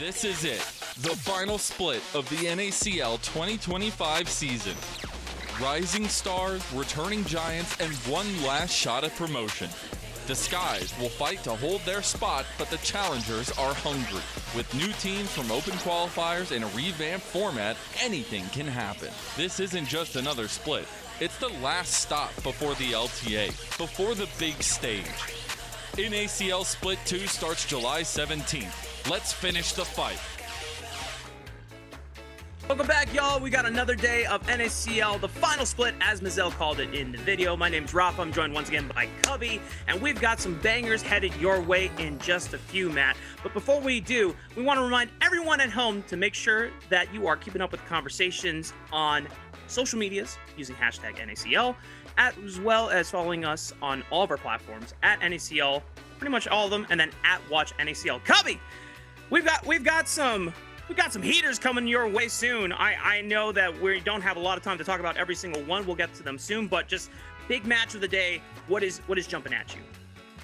This is it, the final split of the NACL 2025 season. Rising stars, returning giants, and one last shot at promotion. The Skies will fight to hold their spot, but the challengers are hungry. With new teams from open qualifiers and a revamped format, anything can happen. This isn't just another split. It's the last stop before the LTA, before the big stage. NACL Split 2 starts July 17th. Let's finish the fight. Welcome back, y'all. We got another day of NACL, the final split, as Mazel called it in the video. My name's Rafa. I'm joined once again by Cubby, and we've got some bangers headed your way in just a few, Matt. But before we do, we want to remind everyone at home to make sure that you are keeping up with conversations on social medias using hashtag NACL, as well as following us on all of our platforms at NACL, pretty much all of them, and then at Watch NACL. Cubby, we've got some heaters coming your way soon. I know that we don't have a lot of time to talk about every single one. We'll get to them soon, but just big match of the day. What is jumping at you?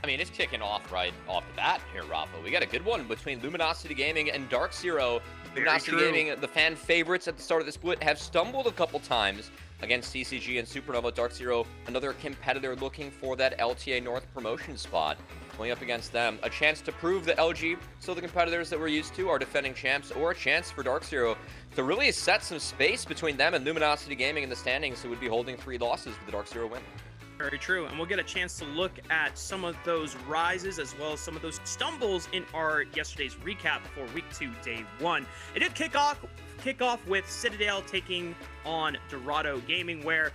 I mean, it's kicking off right off the bat here, Rafa. We got a good one between Luminosity Gaming and Dark Zero. Luminosity Gaming, the fan favorites at the start of the split, have stumbled a couple times against CCG and Supernova. Dark Zero, another competitor looking for that LTA North promotion spot. Going up against them, a chance to prove the LG, so the competitors that we're used to are defending champs, or a chance for Dark Zero to really set some space between them and Luminosity Gaming in the standings, who would be holding 3 losses with the Dark Zero win. Very true, and we'll get a chance to look at some of those rises as well as some of those stumbles in our yesterday's recap before week 2, day 1. It did kick off with Citadel taking on Dorado Gaming, where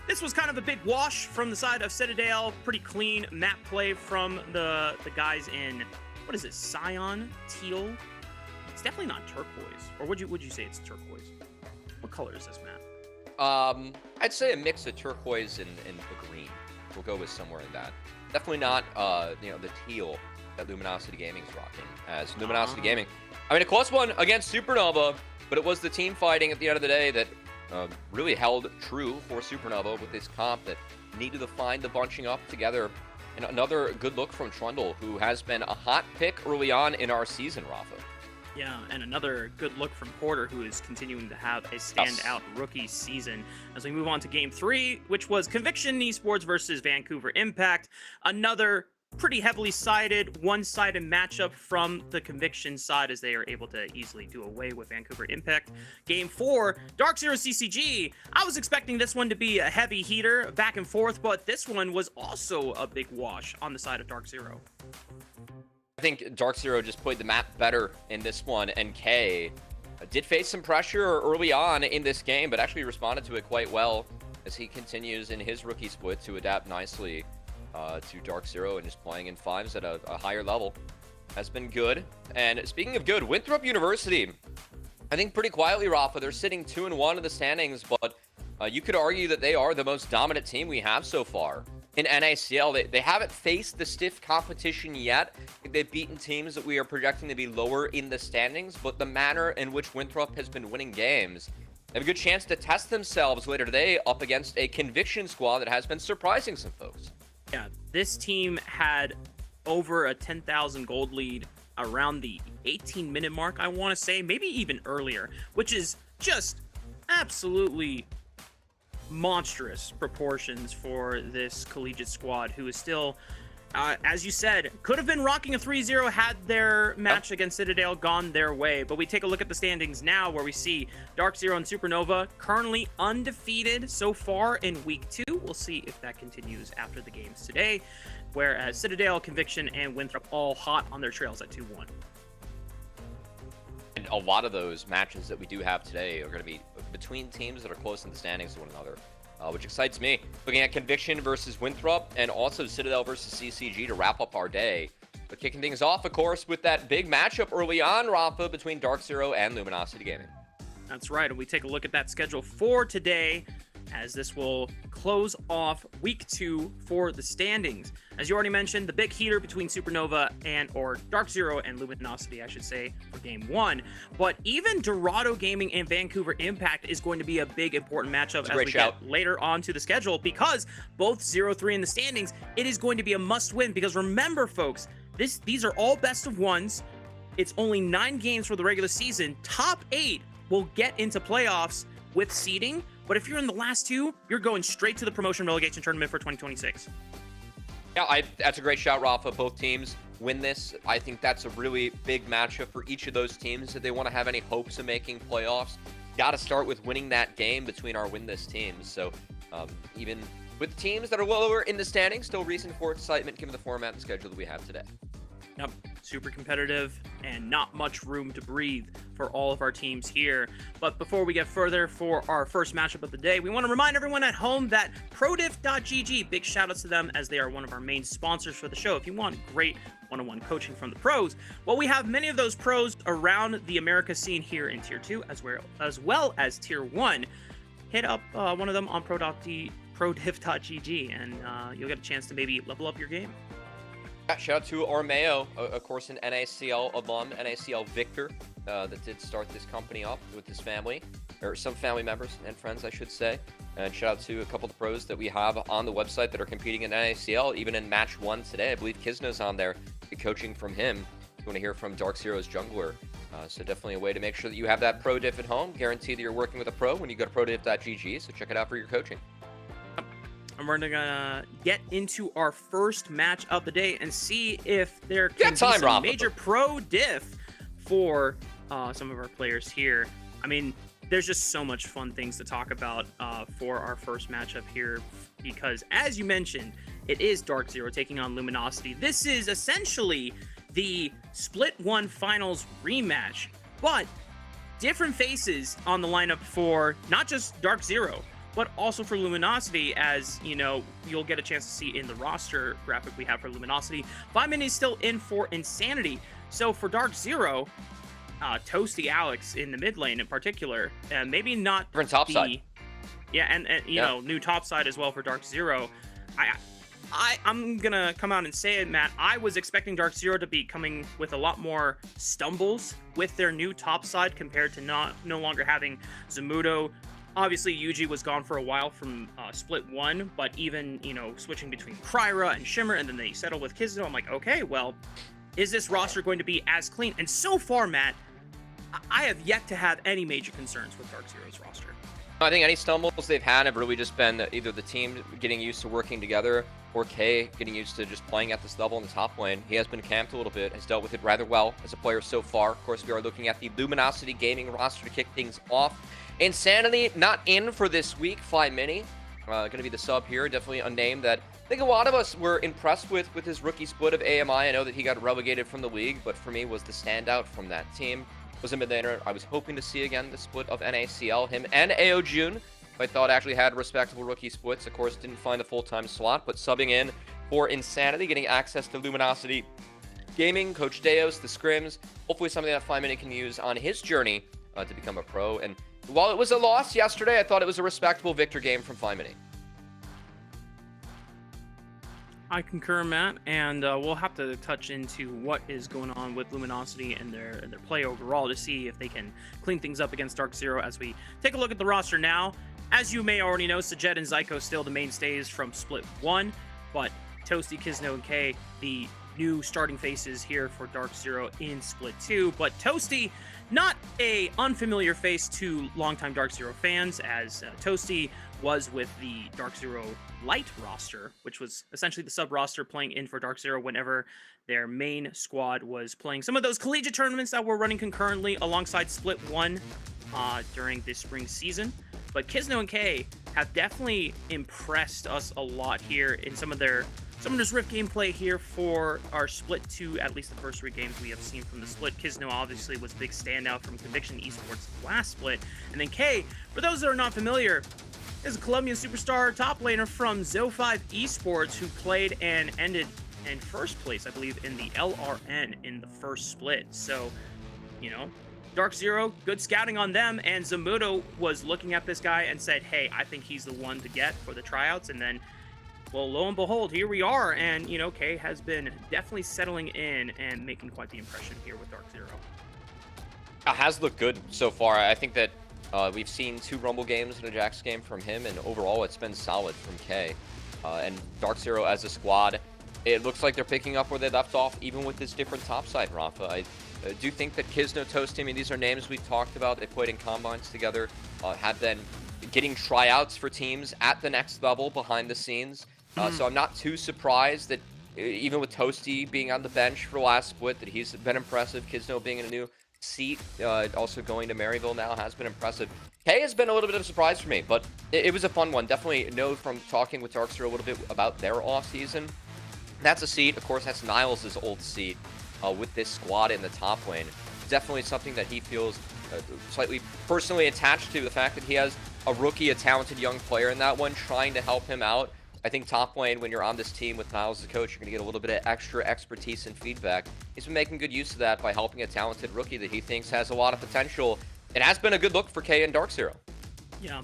this was kind of a big wash from the side of Citadel. Pretty clean map play from the guys in, what is it, Cyan? Teal? It's definitely not turquoise. Or would you say it's turquoise? What color is this map? I'd say a mix of turquoise and the green. We'll go with somewhere in that. Definitely not, the teal that Luminosity Gaming is rocking. As Luminosity Gaming, I mean, a close one against Supernova, but it was the team fighting at the end of the day that really held true for Supernova with this comp that needed to find the bunching up together. And another good look from Trundle, who has been a hot pick early on in our season, Rafa. Yeah, and another good look from Porter, who is continuing to have a standout rookie season. As we move on to Game 3, which was Conviction Esports versus Vancouver Impact. Another pretty heavily sided, one-sided matchup from the Conviction side, as they are able to easily do away with Vancouver Impact. Game 4, Dark Zero CCG. I was expecting this one to be a heavy heater, back and forth, but this one was also a big wash on the side of Dark Zero. I think Dark Zero just played the map better in this one, and K did face some pressure early on in this game, but actually responded to it quite well as he continues in his rookie split to adapt nicely to Dark Zero and just playing in 5s at a higher level. Has been good. And speaking of good, Winthrop University, I think pretty quietly, Rafa, they're sitting 2-1 in the standings, but you could argue that they are the most dominant team we have so far in NACL. They haven't faced the stiff competition yet. They've beaten teams that we are projecting to be lower in the standings, but the manner in which Winthrop has been winning games, they have a good chance to test themselves later today up against a Conviction squad that has been surprising some folks. Yeah, this team had over a 10,000 gold lead around the 18-minute mark, I want to say, maybe even earlier, which is just absolutely monstrous proportions for this collegiate squad, who is still, as you said, could have been rocking a 3-0 had their match against Citadel gone their way. But we take a look at the standings now, where we see Dark Zero and Supernova currently undefeated so far in week 2. We'll see if that continues after the games today, whereas Citadel, Conviction, and Winthrop all hot on their trails at 2-1. And a lot of those matches that we do have today are going to be between teams that are close in the standings to one another, which excites me. Looking at Conviction versus Winthrop, and also Citadel versus CCG to wrap up our day. But kicking things off, of course, with that big matchup early on, Rafa, between Dark Zero and Luminosity Gaming. That's right, and we take a look at that schedule for today, as this will close off week 2 for the standings. As you already mentioned, the big heater between Supernova or Dark Zero and Luminosity, I should say, for game 1. But even Dorado Gaming and Vancouver Impact is going to be a big, important matchup as we get later on to the schedule, because both 0-3 in the standings, it is going to be a must-win, because remember, folks, these are all best of ones. it's only 9 games for the regular season. Top 8 will get into playoffs with seeding, but if you're in the last 2, you're going straight to the promotion relegation tournament for 2026. Yeah, that's a great shout, Rafa. Both teams win this. I think that's a really big matchup for each of those teams. If they want to have any hopes of making playoffs, got to start with winning that game between our win this teams. So even with teams that are lower in the standings, still reason for excitement given the format and schedule that we have today. Yep, super competitive and not much room to breathe for all of our teams here. But before we get further for our first matchup of the day, we want to remind everyone at home that ProDiff.gg, big shout outs to them as they are one of our main sponsors for the show. If you want great one-on-one coaching from the pros, well, we have many of those pros around the America scene here in Tier 2 as well as Tier 1. Hit up one of them on ProDiff.gg and you'll get a chance to maybe level up your game. Shout out to Armeo, of course, an NACL alum, NACL Victor, that did start this company up with his family, or some family members and friends, I should say. And shout out to a couple of the pros that we have on the website that are competing in NACL, even in match 1 today. I believe Kizno's on there, coaching from him. You want to hear from Dark Zero's jungler. So definitely a way to make sure that you have that pro diff at home. Guarantee that you're working with a pro when you go to prodiff.gg, so check it out for your coaching. And we're gonna get into our first match of the day and see if there can be some major pro diff for some of our players here. I mean, there's just so much fun things to talk about for our first matchup here, because as you mentioned, it is Dark Zero taking on Luminosity. This is essentially the Split 1 Finals rematch, but different faces on the lineup for not just Dark Zero, but also for Luminosity, as, you know, you'll get a chance to see in the roster graphic we have for Luminosity. 5 minutes still in for Insanity. So for Dark Zero, Toasty Alex in the mid lane in particular, and maybe not different top side. Yeah, and you know, new top side as well for Dark Zero. I'm gonna come out and say it, Matt. I was expecting Dark Zero to be coming with a lot more stumbles with their new top side compared to no longer having Zamudo. Obviously, Yuji was gone for a while from Split 1, but even, you know, switching between Kryra and Shimmer, and then they settle with Kizno, I'm like, okay, well, is this roster going to be as clean? And so far, Matt, I have yet to have any major concerns with Dark Zero's roster. I think any stumbles they've had have really just been either the team getting used to working together, or K getting used to just playing at this level in the top lane. He has been camped a little bit, has dealt with it rather well as a player so far. Of course, we are looking at the Luminosity Gaming roster to kick things off. Insanity not in for this week. Fly Mini going to be the sub here. Definitely a name that I think a lot of us were impressed with his rookie split of AMI. I know that he got relegated from the league, but for me was the standout from that team. Was a mid laner I was hoping to see again, the split of NACL. Him and AO June, I thought actually had respectable rookie splits. Of course, didn't find the full-time slot, but subbing in for Insanity, getting access to Luminosity Gaming, Coach Deos, the scrims. Hopefully something that Fly Mini can use on his journey to become a pro. And while it was a loss yesterday, I thought it was a respectable victor game from Fly Mini. I concur, Matt, and we'll have to touch into what is going on with Luminosity and their play overall to see if they can clean things up against Dark Zero as we take a look at the roster now. As you may already know, Sajet and Zyko still the mainstays from Split 1, but Toasty, Kizno, and K, the new starting faces here for Dark Zero in Split 2. But Toasty, not a unfamiliar face to longtime Dark Zero fans, as Toasty was with the Dark Zero Light roster, which was essentially the sub roster playing in for Dark Zero whenever their main squad was playing some of those collegiate tournaments that were running concurrently alongside Split 1 during this spring season. But Kizno and K have definitely impressed us a lot here in some of this Rift gameplay here for our Split 2, at least the first 3 games we have seen from the Split. Kizno obviously was a big standout from Conviction Esports last Split. And then K, for those that are not familiar, is a Colombian superstar top laner from Zo5 Esports who played and ended in first place, I believe, in the LRN in the first Split. So, you know, Dark Zero, good scouting on them, and Zamudo was looking at this guy and said, hey, I think he's the one to get for the tryouts. And then, well, lo and behold, here we are, and, you know, K has been definitely settling in and making quite the impression here with Dark Zero. Has looked good so far. I think that we've seen 2 Rumble games and a Jax game from him, and overall it's been solid from K. And Dark Zero as a squad it looks like they're picking up where they left off, even with this different top side, Rafa. I do think that Kisno Toasty, I mean, these are names we talked about equating combines together, have been getting tryouts for teams at the next level behind the scenes. So I'm not too surprised that even with Toasty being on the bench for last split, that he's been impressive. Kisno being in a new seat, also going to Maryville now, has been impressive. K has been a little bit of a surprise for me, but it was a fun one. Definitely know from talking with Darkster a little bit about their offseason. That's a seat. Of course, that's Niles' old seat with this squad in the top lane. Definitely something that he feels slightly personally attached to, the fact that he has a rookie, a talented young player in that one, trying to help him out. I think top lane, when you're on this team with Niles as a coach, you're going to get a little bit of extra expertise and feedback. He's been making good use of that by helping a talented rookie that he thinks has a lot of potential. It has been a good look for K and Dark Zero. Yeah,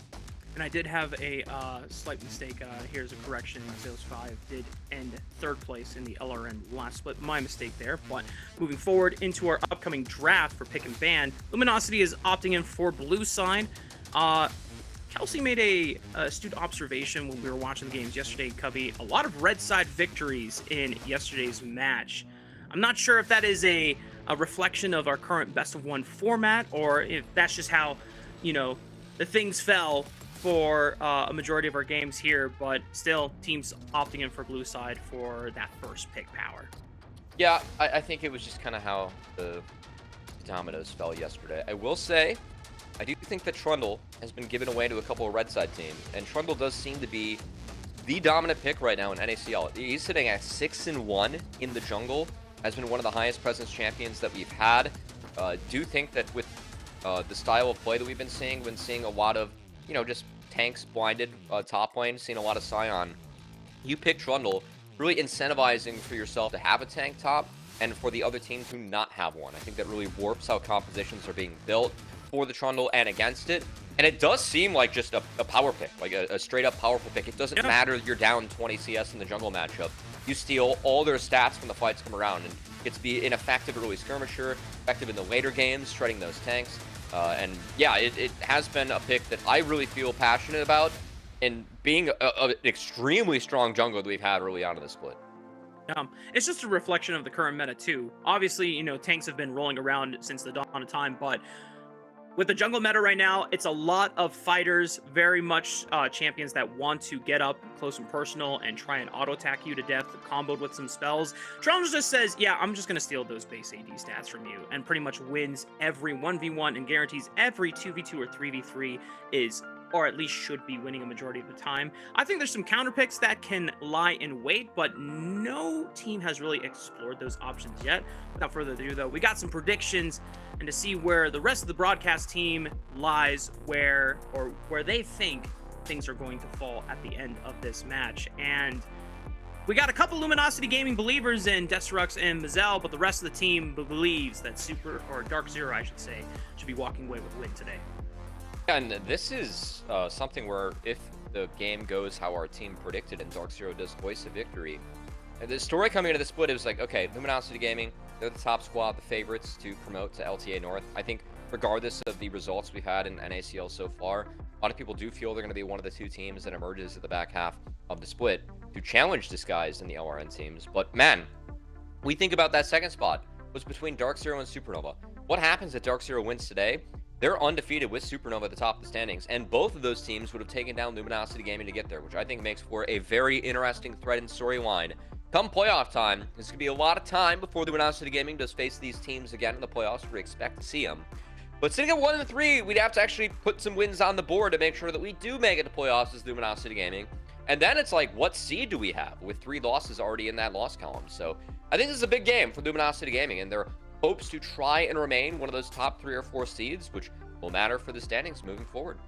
and I did have a slight mistake. Here's a correction. Zeus 5 did end third place in the LRN last split. My mistake there. But moving forward into our upcoming draft for pick and ban, Luminosity is opting in for blue side. Kelsey made a astute observation when we were watching the games yesterday, Cubby. A lot of red side victories in yesterday's match. I'm not sure if that is a reflection of our current best of one format, or if that's just how, you know, the things fell for a majority of our games here, but still, teams opting in for blue side for that first pick power. Yeah, I think it was just kind of how the dominoes fell yesterday. I will say, I do think that Trundle has been given away to a couple of red side teams, and Trundle does seem to be the dominant pick right now in NACL. He's sitting at 6-1 in the jungle, has been one of the highest presence champions that we've had. Do think that with the style of play that we've been seeing a lot of, you know, just tanks blinded top lane, seeing a lot of Scion. You pick Trundle, really incentivizing for yourself to have a tank top, and for the other team to not have one. I think that really warps how compositions are being built for the Trundle and against it. And it does seem like just a power pick, like a straight-up powerful pick. It doesn't matter you're down 20 CS in the jungle matchup. You steal all their stats when the fights come around, and gets to be an effective early skirmisher, effective in the later games, shredding those tanks. And yeah, it has been a pick that I really feel passionate about, and being an extremely strong jungler that we've had early on in the split. It's just a reflection of the current meta too. Obviously, you know, tanks have been rolling around since the dawn of time, but with the jungle meta right now, it's a lot of fighters, very much champions that want to get up close and personal and try and auto-attack you to death, comboed with some spells. Trundle just says, yeah, I'm just going to steal those base AD stats from you, and pretty much wins every 1v1 and guarantees every 2v2 or 3v3 is, or at least should be, winning a majority of the time. I think there's some counter picks that can lie in wait, but no team has really explored those options yet. Without further ado, though, we got some predictions, and to see where the rest of the broadcast team lies, where they think things are going to fall at the end of this match. And we got a couple Luminosity Gaming believers in Desterux and Mazel, but the rest of the team believes that Dark Zero, I should say, should be walking away with win today. And this is something where if the game goes how our team predicted and Dark Zero does voice a victory, and the story coming into the split, it was like, okay, Luminosity Gaming, they're the top squad, the favorites to promote to LTA North. I think regardless of the results we've had in NACL so far, a lot of people do feel they're going to be one of the two teams that emerges at the back half of the split to challenge this guys in the LRN teams. But man, we think about that second spot was between Dark Zero and Supernova. What happens if Dark Zero wins today? They're undefeated with Supernova at the top of the standings, and both of those teams would have taken down Luminosity Gaming to get there, which I think makes for a very interesting thread and storyline. Come playoff time, there's going to be a lot of time before Luminosity Gaming does face these teams again in the playoffs. We expect to see them. But sitting at 1-3, we'd have to actually put some wins on the board to make sure that we do make it to playoffs as Luminosity Gaming. And then it's like, what seed do we have with 3 losses already in that loss column? So I think this is a big game for Luminosity Gaming, and their hopes to try and remain one of those top 3 or 4 seeds, which will matter for the standings moving forward.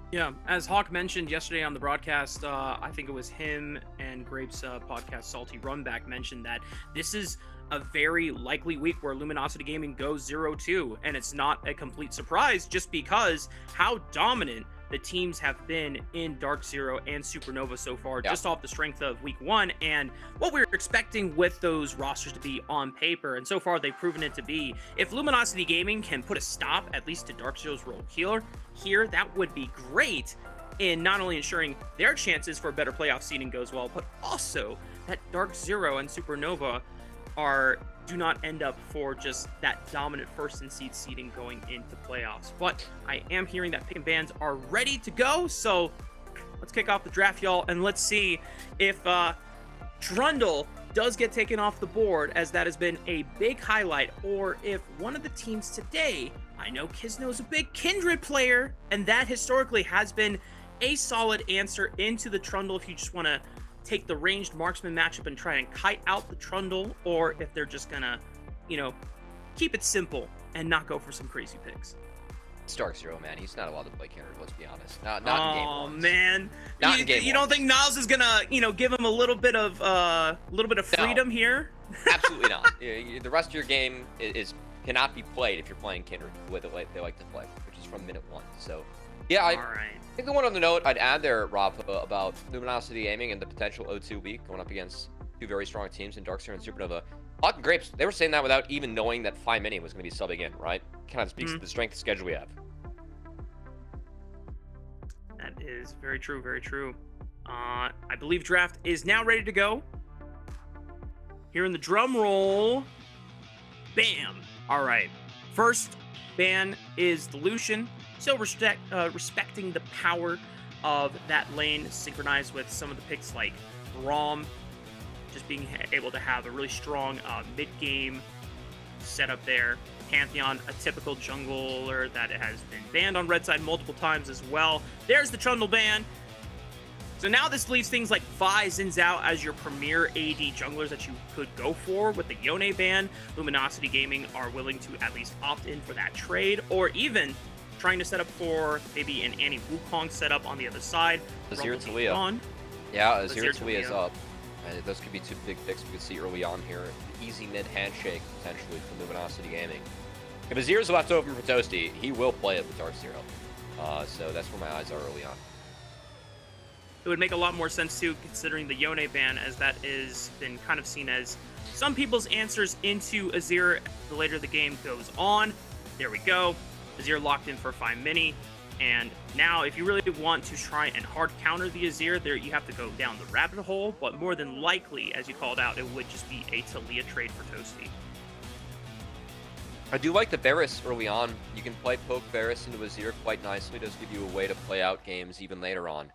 Yeah, as Hawk mentioned yesterday on the broadcast, I think it was him and Grape's podcast, Salty Runback, mentioned that this is a very likely week where Luminosity Gaming goes 0-2, and it's not a complete surprise just because how dominant the teams have been in Dark Zero and Supernova so far, just off the strength of week 1 and what we were expecting with those rosters to be on paper. And so far, they've proven it to be. If Luminosity Gaming can put a stop, at least to Dark Zero's role here, that would be great in not only ensuring their chances for a better playoff seeding goes well, but also that Dark Zero and Supernova do not end up for just that dominant first and seed seeding going into playoffs. But I am hearing that pick and bans are ready to go, so let's kick off the draft, y'all, and let's see if Trundle does get taken off the board, as that has been a big highlight, or if one of the teams today, I know Kisno's a big Kindred player, and that historically has been a solid answer into the Trundle if you just want to take the ranged marksman matchup and try and kite out the Trundle, or if they're just gonna, keep it simple and not go for some crazy picks. It's Dark Zero, man. He's not allowed to play Kindred, let's be honest. Not in game one. Oh man, Not in game you don't think Niles is gonna, give him a little bit of freedom here? Absolutely not. The rest of your game cannot be played if you're playing Kindred the way they like to play, which is from minute 1. So, yeah, I think the one on the note I'd add there, Rob, about Luminosity Aiming and the potential 0-2 week going up against two very strong teams in Dark Zero and Supernova. Hawk and Grapes, they were saying that without even knowing that Phi Mini was going to be subbing in, right? Kind of speaks to the strength of schedule we have. That is very true, very true. I believe draft is now ready to go. Here in the drum roll. Bam! All right. First ban is the Lucian. Still respecting the power of that lane, synchronized with some of the picks like Rom, just being able to have a really strong mid-game setup there. Pantheon, a typical jungler that has been banned on red side multiple times as well. There's the Trundle ban. So now this leaves things like Vi, Xin Zhao as your premier AD junglers that you could go for with the Yone ban. Luminosity Gaming are willing to at least opt in for that trade, or even trying to set up for maybe an Annie Wukong setup on the other side. Azir Talia. Yeah, Azir Talia is up. Those could be two big picks we could see early on here. Easy mid handshake, potentially, from Luminosity Gaming. If Azir's left open for Toasty, he will play it with Dark Zero. So that's where my eyes are early on. It would make a lot more sense, too, considering the Yone ban, as that is been kind of seen as some people's answers into Azir the later the game goes on. There we go. Azir locked in for Phi Mini. And now, if you really want to try and hard counter the Azir, there you have to go down the rabbit hole. But more than likely, as you called out, it would just be a Talia trade for Toasty. I do like the Varus early on. You can play poke Varus into Azir quite nicely. It does give you a way to play out games even later on.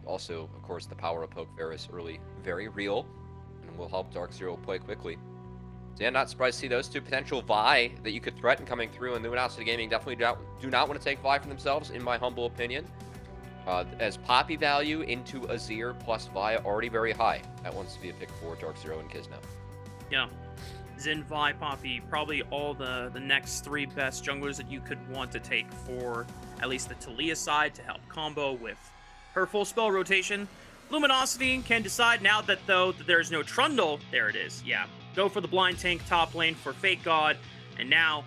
Also, of course, the power of poke Varus early, very real, and will help Dark Zero play quickly. So yeah, not surprised to see those two potential Vi that you could threaten coming through, and Luminosity Gaming definitely do not want to take Vi for themselves, in my humble opinion. As Poppy value into Azir plus Vi already very high. That wants to be a pick for Dark Zero and Kisno. Yeah. Xin, Vi, Poppy, probably all the next 3 best junglers that you could want to take for at least the Talia side to help combo with her full spell rotation. Luminosity can decide now that, though, that there's no Trundle. There it is. Yeah. Go for the blind tank top lane for Fake God. And now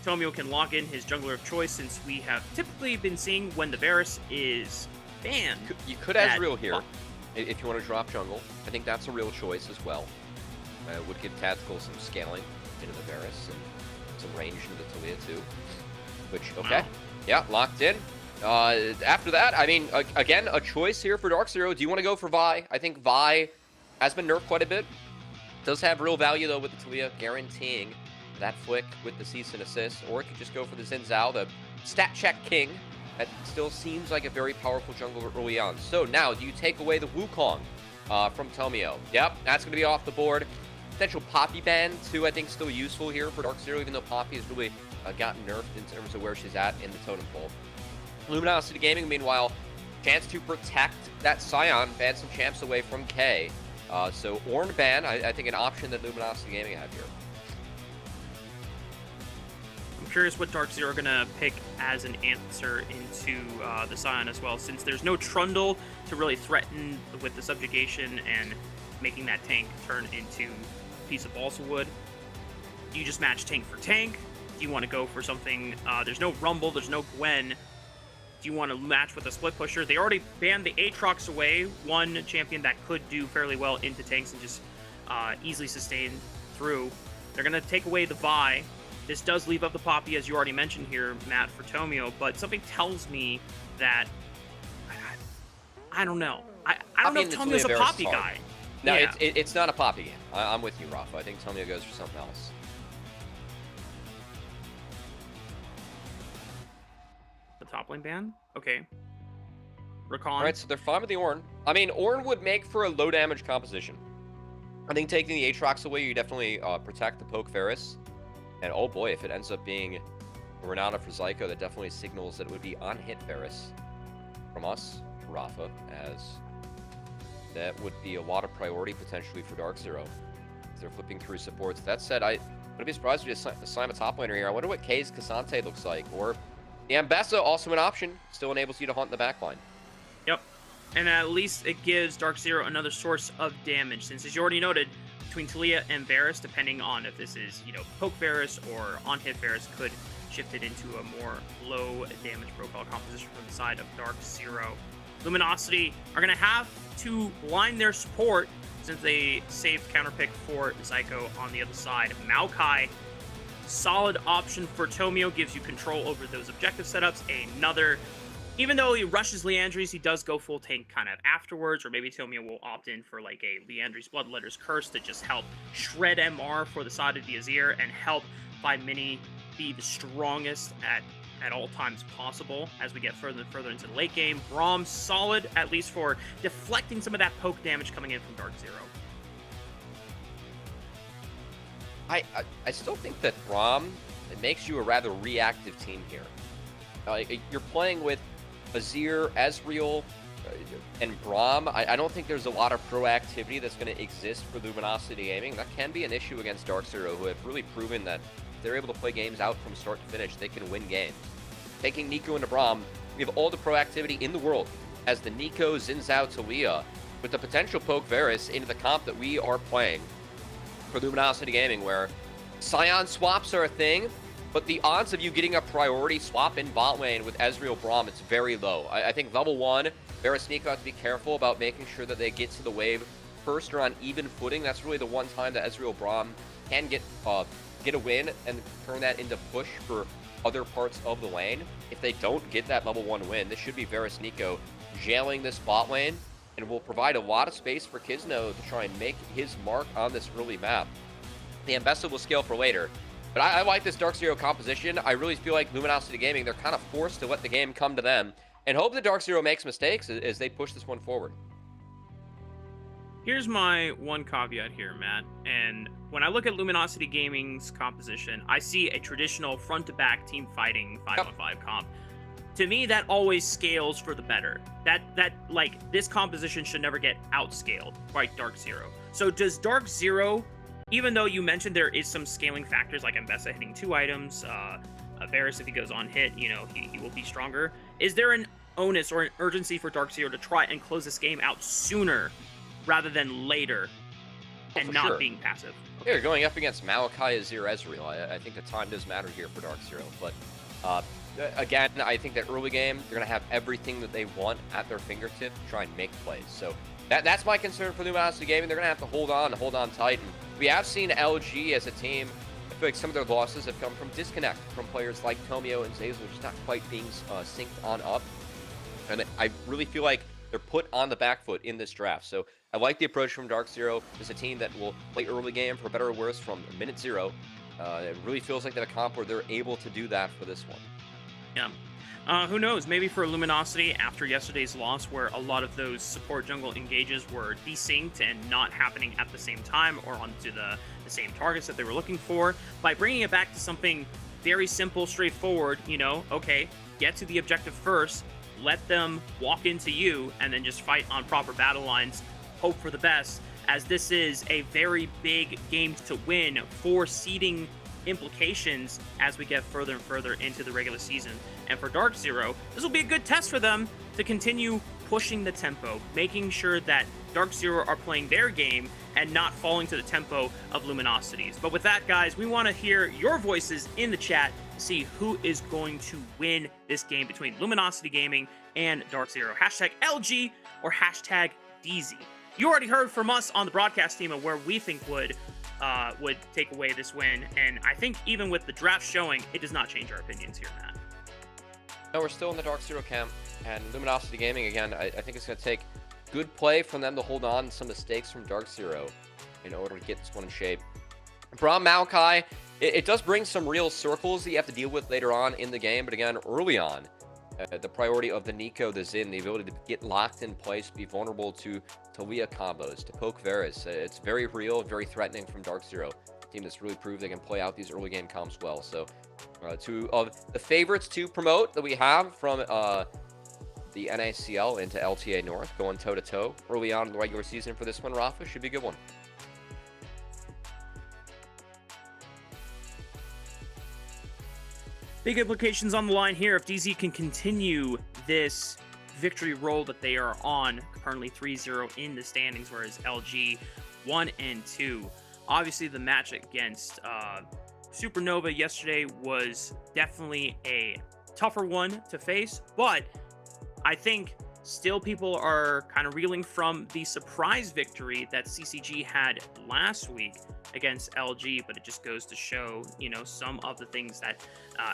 Tomio can lock in his jungler of choice, since we have typically been seeing when the Varus is banned. You could Ezreal here if you want to drop jungle. I think that's a real choice as well. Would give Tactical some scaling into the Varus and some range into Talia too. Which, okay. Wow. Yeah, locked in. After that, I mean, again, a choice here for Dark Zero. Do you want to go for Vi? I think Vi has been nerfed quite a bit. Does have real value, though, with the Talia, guaranteeing that flick with the cease and assist. Or it could just go for the Xin Zhao, the stat check king. That still seems like a very powerful jungler early on. So now, do you take away the Wukong from Tomio? Yep, that's going to be off the board. Potential Poppy ban, too, I think still useful here for Dark Zero, even though Poppy has really gotten nerfed in terms of where she's at in the totem pole. Luminosity Gaming, meanwhile, chance to protect that Scion, ban some champs away from K. So Ornn ban, I think an option that Luminosity Gaming have here. I'm curious what Dark Zero are going to pick as an answer into the Scion as well, since there's no Trundle to really threaten with the subjugation and making that tank turn into a piece of balsa wood. Do you just match tank for tank? Do you want to go for something? There's no Rumble, there's no Gwen. Do you want to match with a split pusher? They already banned the Aatrox away, one champion that could do fairly well into tanks and just easily sustain through. They're going to take away the Vi. This does leave up the Poppy, as you already mentioned here, Matt, for Tomio, but something tells me that I don't know. I don't know if Tomio's a Poppy guy. No, Yeah. it's not a Poppy game. I'm with you, Rafa. I think Tomio goes for something else. The top lane ban? Okay. Rakan. All right, so they're fine with the Ornn. I mean, Ornn would make for a low damage composition. I think taking the Aatrox away, you definitely protect the Poke Ferris. And oh boy, if it ends up being a Renata for Zyko, that definitely signals that it would be on hit Ferris from us to Rafa, as that would be a lot of priority potentially for Dark Zero if they're flipping through supports. That said, I wouldn't be surprised if we just assign a top laner here. I wonder what K's Cassante looks like, or the Ambessa, also an option, still enables you to hunt in the back line. Yep. And at least it gives Dark Zero another source of damage, since as you already noted, between Talia and Varus, depending on if this is, poke Varus or on-hit Varus, could shift it into a more low damage profile composition from the side of Dark Zero. Luminosity are going to have to line their support since they saved counter pick for Zyko on the other side. Maokai, solid option for Tomio, gives you control over those objective setups. Even though he rushes Leandries, he does go full tank kind of afterwards, or maybe Tomio will opt in for like a Leandries Bloodletter's Curse to just help shred MR for the side of the Azir and help 5-Mini be the strongest at all times possible as we get further and further into the late game. Braum, solid, at least for deflecting some of that poke damage coming in from Dark Zero. I still think that Braum, it makes you a rather reactive team here. You're playing with Azir, Ezreal, and Braum. I don't think there's a lot of proactivity that's going to exist for Luminosity Gaming. That can be an issue against Dark Zero, who have really proven that if they're able to play games out from start to finish, they can win games. Taking Nico into Braum, we have all the proactivity in the world as the Nico, Xin Zhao, Talia, with the potential poke Varus into the comp that we are playing for Luminosity Gaming, where Scion swaps are a thing, but the odds of you getting a priority swap in bot lane with Ezreal Braum, it's very low. I think level 1, Varus Nico have to be careful about making sure that they get to the wave first or on even footing. That's really the one time that Ezreal Braum can get a win and turn that into push for other parts of the lane. If they don't get that level 1 win, this should be Varus Nico jailing this bot lane and will provide a lot of space for Kisno to try and make his mark on this early map. The Ambessa will scale for later. But I like this Dark Zero composition. I really feel like Luminosity Gaming, they're kind of forced to let the game come to them and hope that Dark Zero makes mistakes as they push this one forward. Here's my one caveat here, Matt. And when I look at Luminosity Gaming's composition, I see a traditional front-to-back team fighting 5-on-5 comp. To me, that always scales for the better. This composition should never get outscaled by Dark Zero. So does Dark Zero, even though you mentioned there is some scaling factors like Ambessa hitting 2 items, Varus, if he goes on hit, he will be stronger. Is there an onus or an urgency for Dark Zero to try and close this game out sooner rather than later and not being passive? Okay. Yeah, you're going up against Maokai, Azir, Ezreal. I think the time does matter here for Dark Zero. But again, I think that early game, they're going to have everything that they want at their fingertip to try and make plays. So that's my concern for Luminosity Gaming. They're going to have to hold on tight. And we have seen LG as a team. I feel like some of their losses have come from disconnect from players like Tomio and Zeyzal, just not quite being synced on up. And I really feel like they're put on the back foot in this draft. So I like the approach from Dark Zero. It's a team that will play early game for better or worse from minute 0. It really feels like that a comp where they're able to do that for this one. Yeah. Who knows? Maybe for Luminosity, after yesterday's loss, where a lot of those support jungle engages were desynced and not happening at the same time or onto the same targets that they were looking for, by bringing it back to something very simple, straightforward, okay, get to the objective first, let them walk into you, and then just fight on proper battle lines, hope for the best, as this is a very big game to win for seeding implications as we get further and further into the regular season. And for Dark Zero, this will be a good test for them to continue pushing the tempo, making sure that Dark Zero are playing their game and not falling to the tempo of Luminosities. But with that, guys, we want to hear your voices in the chat to see who is going to win this game between Luminosity Gaming and Dark Zero. Hashtag LG or hashtag DZ. You already heard from us on the broadcast team of where we think would take away this win, and I think even with the draft showing, it does not change our opinions here, Matt. No, we're still in the Dark Zero camp, and Luminosity Gaming, again, I think it's going to take good play from them to hold on to some mistakes from Dark Zero in order to get this one in shape. Braum Maokai, it does bring some real circles that you have to deal with later on in the game, but again, early on, the priority of the Nico, the Xin, the ability to get locked in place, be vulnerable to Talia combos, to poke Varus. It's very real, very threatening from Dark Zero. A team that's really proved they can play out these early game comps well. So, two of the favorites to promote that we have from the NACL into LTA North, going toe-to-toe early on in the regular season for this one, Rafa, should be a good one. Big implications on the line here if DZ can continue this victory roll that they are on, currently 3-0 in the standings, whereas LG 1-2. Obviously, the match against Supernova yesterday was definitely a tougher one to face, but I think still people are kind of reeling from the surprise victory that CCG had last week against LG, but it just goes to show, you know, some of the things that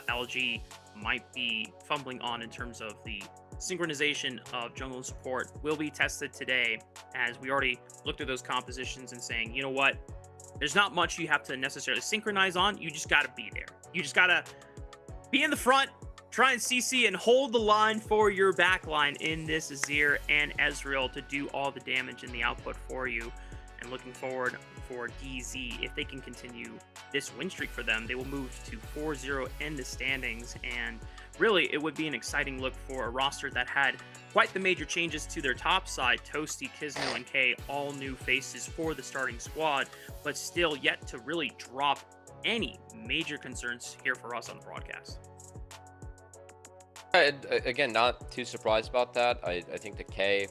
LG might be fumbling on in terms of the synchronization of jungle and support will be tested today, as we already looked at those compositions and saying, you know what, there's not much you have to necessarily synchronize on. You just got to be there. You just got to be in the front, try and CC and hold the line for your backline in this Azir and Ezreal to do all the damage and the output for you. And looking forward for DZ, if they can continue this win streak for them, they will move to 4-0 in the standings. And really, it would be an exciting look for a roster that had quite the major changes to their top side. Toasty, Kisno, and K, all new faces for the starting squad, but still yet to really drop any major concerns here for us on the broadcast. Again, not too surprised about that. I think the K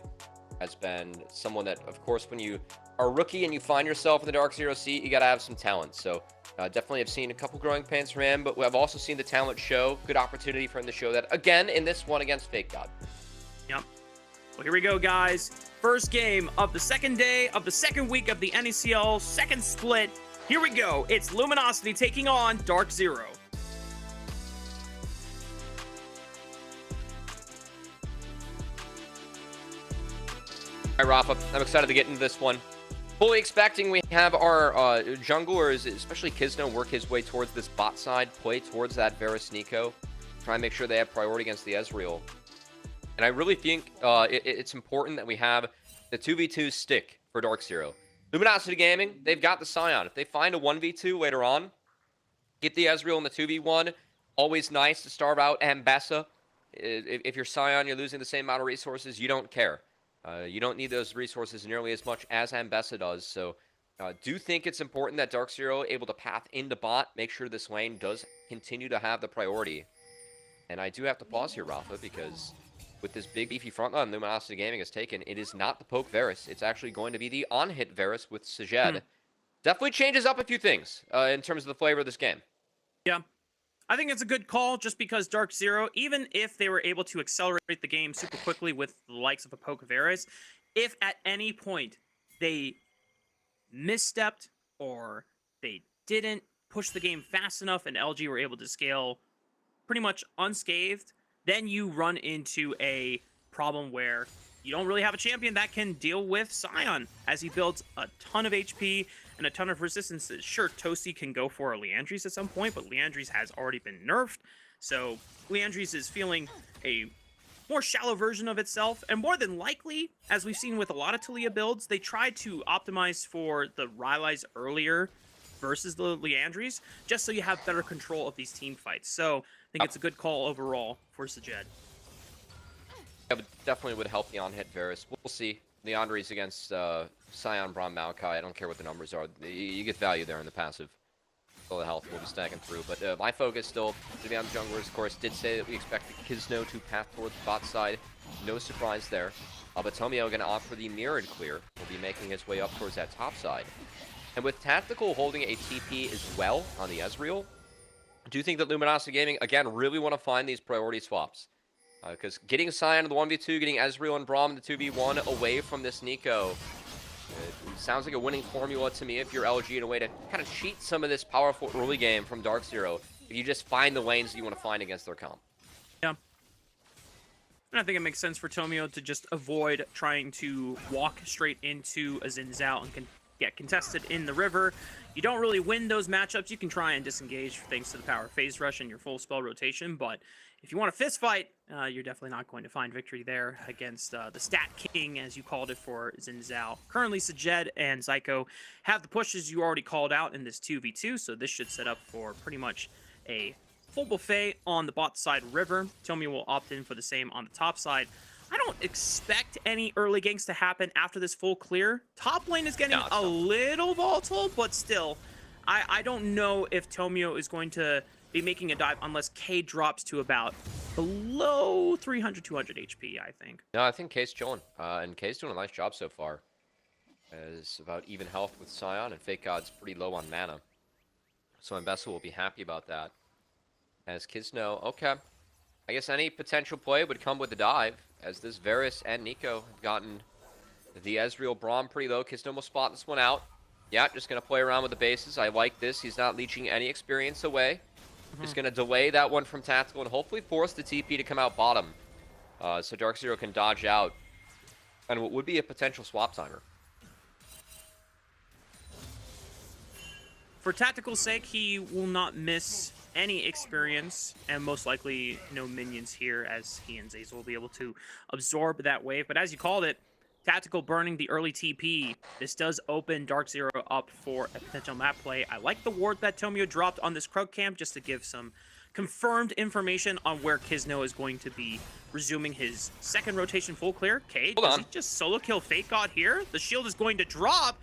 has been someone that, of course, when you are a rookie and you find yourself in the Dark Zero seat, you got to have some talent. So definitely have seen a couple growing pains from him, but I've also seen the talent show. Good opportunity for him to show that again in this one against Fake God. Yep. Well, here we go, guys. First game of the second day of the second week of the NACL second split. Here we go. It's Luminosity taking on Dark Zero. All right, Rafa, I'm excited to get into this one. Fully expecting we have our junglers, especially Kisno, work his way towards this bot side, play towards that Varus Nico, try and make sure they have priority against the Ezreal. And I really think it's important that we have the 2v2 stick for Dark Zero. Luminosity Gaming, they've got the Scion. If they find a 1v2 later on, get the Ezreal in the 2v1. Always nice to starve out Ambessa. If you're Scion, you're losing the same amount of resources, you don't care. You don't need those resources nearly as much as Ambessa does, so do think it's important that Dark Zero able to path into bot, make sure this lane does continue to have the priority. And I do have to pause here, Rafa, because with this big beefy front line Luminosity Gaming has taken, it is not the poke Varus. It's actually going to be the on-hit Varus with Sajed. Definitely changes up a few things in terms of the flavor of this game. Yeah. I think it's a good call just because Dark Zero, even if they were able to accelerate the game super quickly with the likes of a poke Varus, if at any point they misstepped or they didn't push the game fast enough and LG were able to scale pretty much unscathed, then you run into a problem where you don't really have a champion that can deal with Scion as he builds a ton of HP and a ton of resistances. Sure, Toasty can go for a Leandries at some point, but Leandries has already been nerfed. So Leandries is feeling a more shallow version of itself, and more than likely, as we've seen with a lot of Talia builds, they tried to optimize for the Rylai's earlier versus the Leandries, just so you have better control of these team fights. So I think it's a good call overall for Sajed. Yeah, but definitely would help the on-hit Varus. We'll see. Leandries against Scion, Braum, Maokai. I don't care what the numbers are. You get value there in the passive. All the health will be stacking through. But my focus still to be on the junglers. Of course, did say that we expect Kisno to path towards the bot side. No surprise there. But Tomio going to opt for the mirrored clear. Will be making his way up towards that top side. And with Tactical holding a TP as well on the Ezreal, I do think that Luminosity Gaming, again, really want to find these priority swaps. Because getting Scion in the 1v2, getting Ezreal and Braum in the 2v1 away from this Nico, it sounds like a winning formula to me if you're LG, in a way to kind of cheat some of this powerful early game from Dark Zero if you just find the lanes that you want to find against their comp. Yeah. And I think it makes sense for Tomio to just avoid trying to walk straight into a Xin Zhao and get contested in the river. You don't really win those matchups. You can try and disengage thanks to the power of phase rush and your full spell rotation, but if you want a fist fight, you're definitely not going to find victory there against the stat king, as you called it, for Xin Zhao. Currently, Sajed and Zyko have the pushes you already called out in this 2v2, so this should set up for pretty much a full buffet on the bot side river. Tomio will opt in for the same on the top side. I don't expect any early ganks to happen after this full clear. Top lane is getting a little volatile, but still, I don't know if Tomio is going to be making a dive unless K drops to about below 300, 200 HP, I think. No, I think K's chilling, and K's doing a nice job so far. Is about even health with Scion, and Fake God's pretty low on mana. So Mbessa will be happy about that. As kids know, okay, I guess any potential play would come with the dive, as this Varus and Nico have gotten the Ezreal Braum pretty low. Kisno will spot this one out. Yeah, just going to play around with the bases. I like this. He's not leeching any experience away. Just going to delay that one from Tactical and hopefully force the TP to come out bottom. So Dark Zero can dodge out. And what would be a potential swap timer. For Tactical's sake, he will not miss any experience, and most likely no minions here, as he and Zazel will be able to absorb that wave. But as you called it, Tactical burning the early TP, this does open Dark Zero up for a potential map play. I like the ward that Tomio dropped on this Krug camp just to give some confirmed information on where Kisno is going to be resuming his second rotation full clear. Okay, does he just solo kill Fake God here? The shield is going to drop.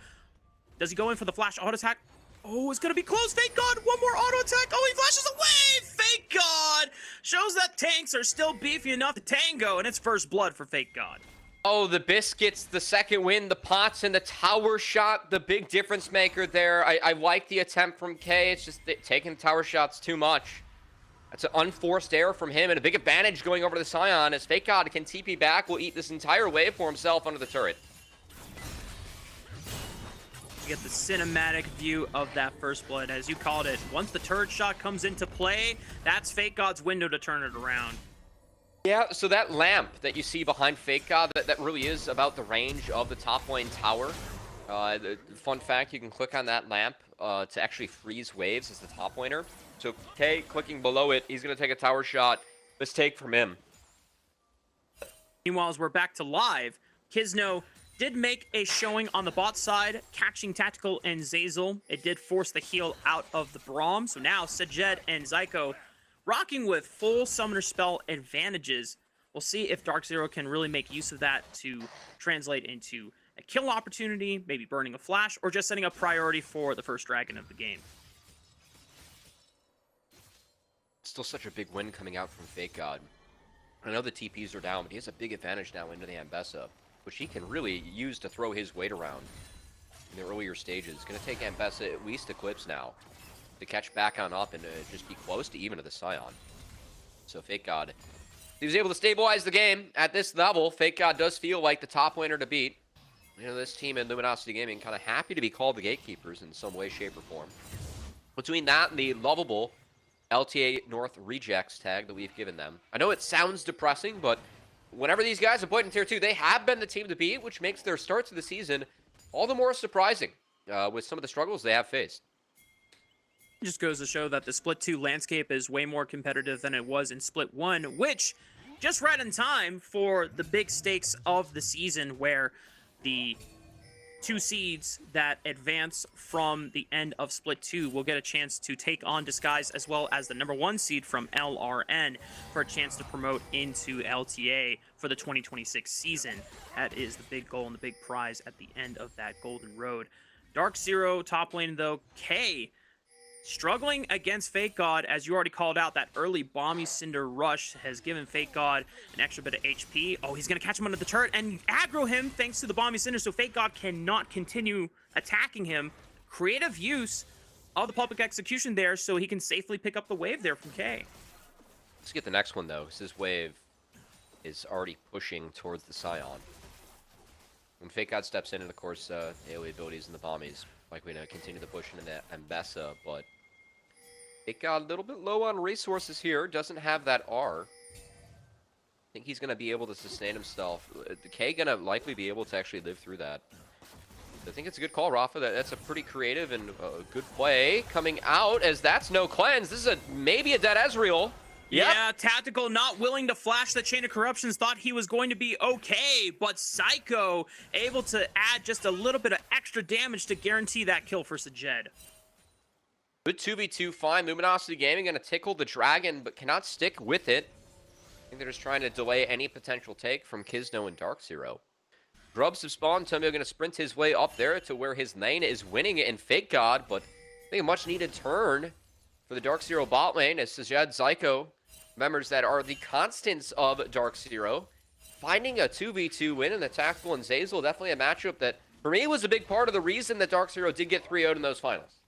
Does he go in for the flash auto attack? Oh, it's going to be close. Fake God, one more auto attack. Oh, he flashes away. Fake God shows that tanks are still beefy enough to tango, and it's first blood for Fake God. Oh, the Biscuits, the second win, the pots, and the tower shot, the big difference maker there. I like the attempt from K. It's just taking tower shots too much. That's an unforced error from him, and a big advantage going over to the Scion as Fake God can TP back, will eat this entire wave for himself under the turret. You get the cinematic view of that first blood, as you called it. Once the turret shot comes into play, that's Fake God's window to turn it around. Yeah, so that lamp that you see behind Fake God, that really is about the range of the top lane tower. The fun fact, you can click on that lamp to actually freeze waves as the top laner. So K clicking below it, he's going to take a tower shot. Mistake from him. Meanwhile, as we're back to live, Kisno did make a showing on the bot side, catching Tactical and Zazel. It did force the heal out of the Braum. So now Sajed and Zyko rocking with full summoner spell advantages. We'll see if Dark Zero can really make use of that to translate into a kill opportunity, maybe burning a flash, or just setting up priority for the first dragon of the game. Still such a big win coming out from Fake God. I know the TPs are down, but he has a big advantage now into the Ambessa, which he can really use to throw his weight around in the earlier stages. Going to take Ambessa at least Eclipse now to catch back on up and just be close to even to the Scion. So Fake God, he was able to stabilize the game at this level. Fake God does feel like the top laner to beat. You know, this team in Luminosity Gaming kind of happy to be called the gatekeepers in some way, shape, or form. Between that and the lovable LTA North rejects tag that we've given them. I know it sounds depressing, but whenever these guys have played in Tier 2, they have been the team to beat, which makes their starts of the season all the more surprising with some of the struggles they have faced. It just goes to show that the Split 2 landscape is way more competitive than it was in Split 1, which just right in time for the big stakes of the season, where the 2 seeds that advance from the end of Split 2 will get a chance to take on Disguise, as well as the number 1 seed from LRN for a chance to promote into LTA for the 2026 season. That is the big goal and the big prize at the end of that golden road. Dark Zero top lane, though, K struggling against Fake God, as you already called out. That early Bomby Cinder rush has given Fake God an extra bit of HP. Oh, he's going to catch him under the turret and aggro him thanks to the Bomby Cinder, so Fake God cannot continue attacking him. Creative use of the public execution there, so he can safely pick up the wave there from K. Let's get the next one, though, because this wave is already pushing towards the Scion. When Fake God steps in, and of course, AoE abilities and the Bombies, like we're going to continue to push into the Ambessa, but it got a little bit low on resources here. Doesn't have that R. think he's going to be able to sustain himself. K going to likely be able to actually live through that. I think it's a good call, Rafa. That's a pretty creative and good play coming out, as that's no cleanse. This is maybe a dead Ezreal. Yep. Yeah, Tactical not willing to flash the Chain of Corruptions, thought he was going to be okay, but Psycho able to add just a little bit of extra damage to guarantee that kill for Sajed. Good 2v2 fine. Luminosity Gaming going to tickle the dragon, but cannot stick with it. I think they're just trying to delay any potential take from Kizno and Dark Zero. Grubs have spawned. Tomio going to sprint his way up there to where his lane is winning it in Fake God, but I think a much needed turn for the Dark Zero bot lane as Sajed, Psycho, members that are the constants of Dark Zero, finding a 2v2 win in the Tactical and Zeyzal. Definitely a matchup that, for me, was a big part of the reason that Dark Zero did get 3-0'd in those finals.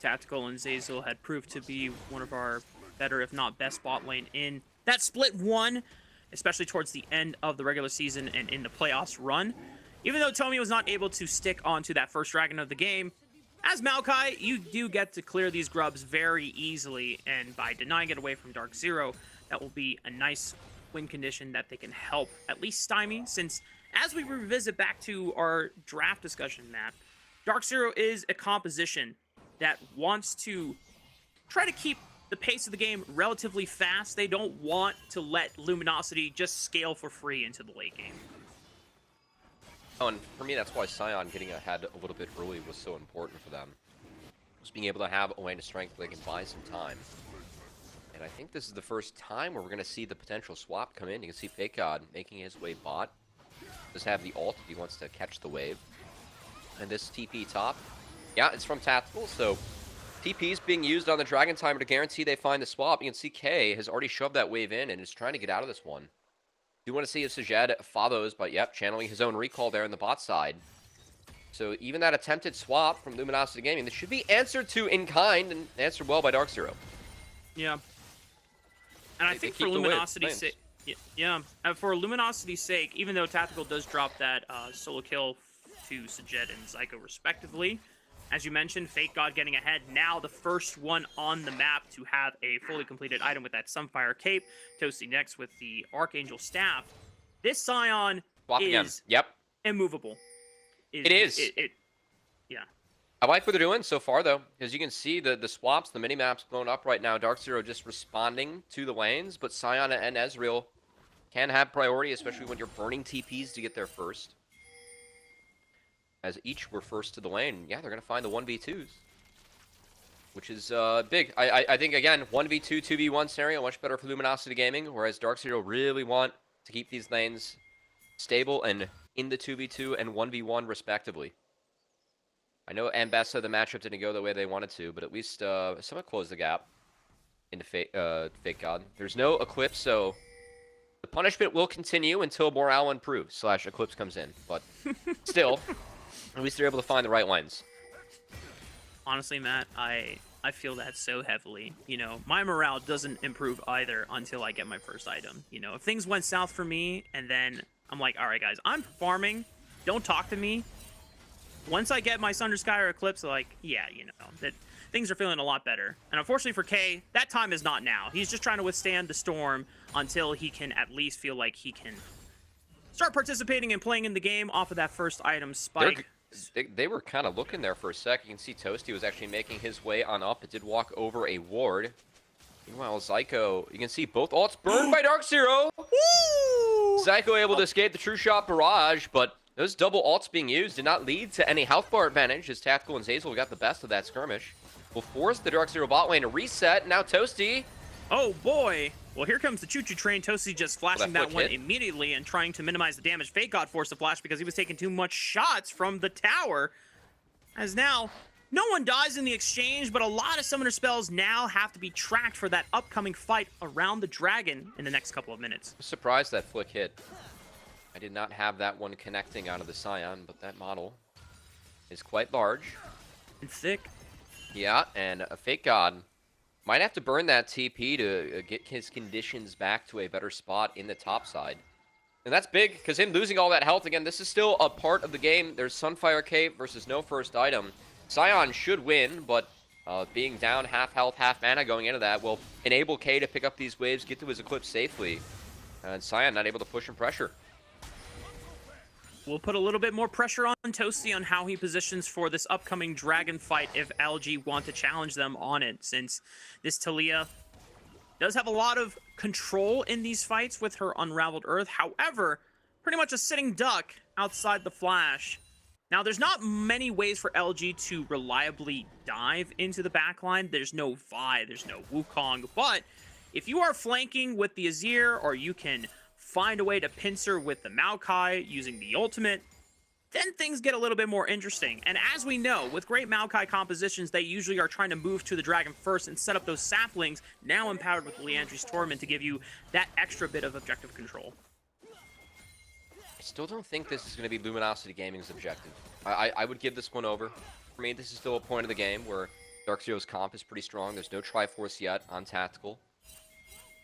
Tactical and Zeyzal had proved to be one of our better, if not best, bot lane in that split one, especially towards the end of the regular season and in the playoffs run. Even though Tomio was not able to stick onto that first dragon of the game, as Maokai, you do get to clear these grubs very easily, and by denying it away from Dark Zero, that will be a nice win condition that they can help at least stymie, since as we revisit back to our draft discussion, Matt, Dark Zero is a composition that wants to try to keep the pace of the game relatively fast. They don't want to let Luminosity just scale for free into the late game. Oh, and for me, that's why Sion getting ahead a little bit early was so important for them. Just being able to have a lane of strength where they can buy some time. And I think this is the first time where we're going to see the potential swap come in. You can see Fake God making his way bot. Does have the ult if he wants to catch the wave. And this TP top, yeah, it's from Tactical, so TP is being used on the Dragon Timer to guarantee they find the swap. You can see K has already shoved that wave in and is trying to get out of this one. Do want to see if Sajed follows, but yep, channeling his own recall there in the bot side. So even that attempted swap from Luminosity Gaming, this should be answered to in kind and answered well by Dark Zero. Yeah. And I think for Luminosity's sake, for Luminosity's sake, even though Tactical does drop that solo kill to Sajed and Zyko respectively, as you mentioned, Fake God getting ahead, now the first one on the map to have a fully completed item with that Sunfire Cape. Toasty next with the Archangel Staff. This Scion is immovable. It is. Yeah. I like what they're doing so far, though, because you can see the swaps, the mini-maps blown up right now. Dark Zero just responding to the lanes, but Scion and Ezreal can have priority, especially when you're burning TPs to get there first. As each were first to the lane, yeah, they're going to find the 1v2s, which is big. I think, again, 1v2, 2v1 scenario, much better for Luminosity Gaming, whereas Dark Zero really want to keep these lanes stable and in the 2v2 and 1v1 respectively. I know Ambessa, the matchup didn't go the way they wanted to, but at least somewhat closed the gap into Fake God. There's no Eclipse, so the punishment will continue until morale improves, / Eclipse comes in, but still... At least they're able to find the right lines. Honestly, Matt, I feel that so heavily. You know, my morale doesn't improve either until I get my first item. You know, if things went south for me, and then I'm like, all right, guys, I'm farming. Don't talk to me. Once I get my Sunder Sky or Eclipse, like, yeah, you know, that things are feeling a lot better. And unfortunately for K, that time is not now. He's just trying to withstand the storm until he can at least feel like he can start participating and playing in the game off of that first item spike. They were kind of looking there for a sec. You can see Toasty was actually making his way on up. It did walk over a ward. Meanwhile, Zyko, you can see both ults burned by Dark Zero. Woo! Zyko able to escape the True Shot barrage, but those double ults being used did not lead to any health bar advantage, as Tactical and Zeyzal got the best of that skirmish. Will force the Dark Zero bot lane to reset. Now Toasty. Oh boy. Well, here comes the choo-choo train. Toasty just flashing that one immediately and trying to minimize the damage. Fake God forced to flash because he was taking too much shots from the tower. As now, no one dies in the exchange, but a lot of summoner spells now have to be tracked for that upcoming fight around the dragon in the next couple of minutes. I'm surprised that flick hit. I did not have that one connecting onto the Scion, but that model is quite large. And thick. Yeah, and a Fake God might have to burn that TP to get his conditions back to a better spot in the top side. And that's big, because him losing all that health, again, this is still a part of the game. There's Sunfire Cape versus no first item. Scion should win, but being down half health, half mana going into that will enable K to pick up these waves, get to his Eclipse safely. And Cyan not able to push and pressure. We'll put a little bit more pressure on Toasty on how he positions for this upcoming Dragon fight if LG want to challenge them on it, since this Talia does have a lot of control in these fights with her Unraveled Earth. However, pretty much a sitting duck outside the flash. Now, there's not many ways for LG to reliably dive into the backline. There's no Vi, there's no Wukong, but if you are flanking with the Azir, or you can find a way to pincer with the Maokai using the ultimate, then things get a little bit more interesting. And as we know, with great Maokai compositions, they usually are trying to move to the dragon first and set up those saplings, now empowered with Liandry's Torment to give you that extra bit of objective control. I still don't think this is going to be Luminosity Gaming's objective. I would give this one over. For me, this is still a point of the game where Dark Zero's comp is pretty strong. There's no Triforce yet on Tactical.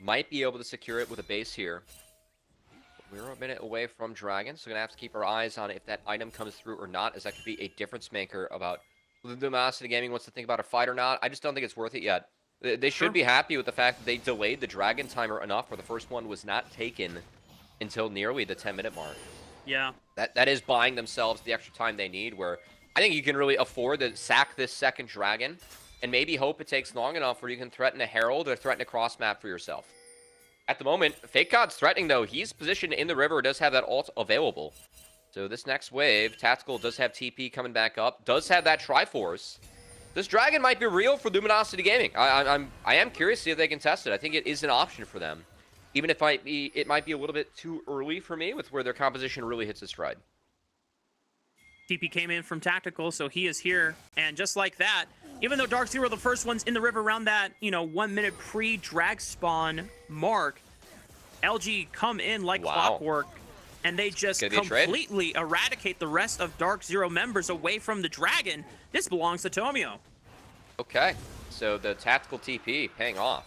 Might be able to secure it with a base here. We're a minute away from Dragon, so we're going to have to keep our eyes on if that item comes through or not, as that could be a difference maker about whether Luminosity Gaming wants to think about a fight or not. I just don't think it's worth it yet. They should be happy with the fact that they delayed the Dragon timer enough where the first one was not taken until nearly the 10-minute mark. Yeah. That is buying themselves the extra time they need, where I think you can really afford to sack this second Dragon and maybe hope it takes long enough where you can threaten a Herald or threaten a cross map for yourself. At the moment, Fake God's threatening, though. He's positioned in the river, does have that ult available. So this next wave, Tactical does have TP coming back up, does have that Triforce. This Dragon might be real for Luminosity Gaming. I am curious to see if they can test it. I think it is an option for them. Even if it might be a little bit too early for me with where their composition really hits its stride. TP came in from Tactical, so he is here. And just like that, even though Dark Zero were the first ones in the river around that, 1 minute pre-drag spawn mark, LG come in like clockwork, and they just completely eradicate the rest of Dark Zero members away from the Dragon. This belongs to Tomio. Okay, so the Tactical TP paying off.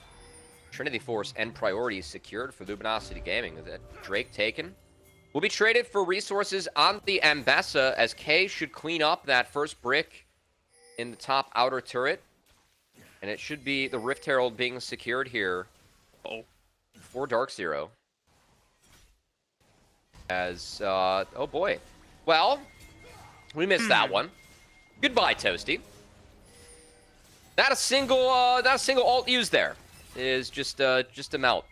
Trinity Force and priorities secured for Luminosity Gaming. That Drake taken. Will be traded for resources on the Ambessa, as K should clean up that first brick in the top outer turret. And it should be the Rift Herald being secured here for Dark Zero. As, oh boy. Well, we missed that one. Goodbye, Toasty. Not a single ult used there. It is just a melt.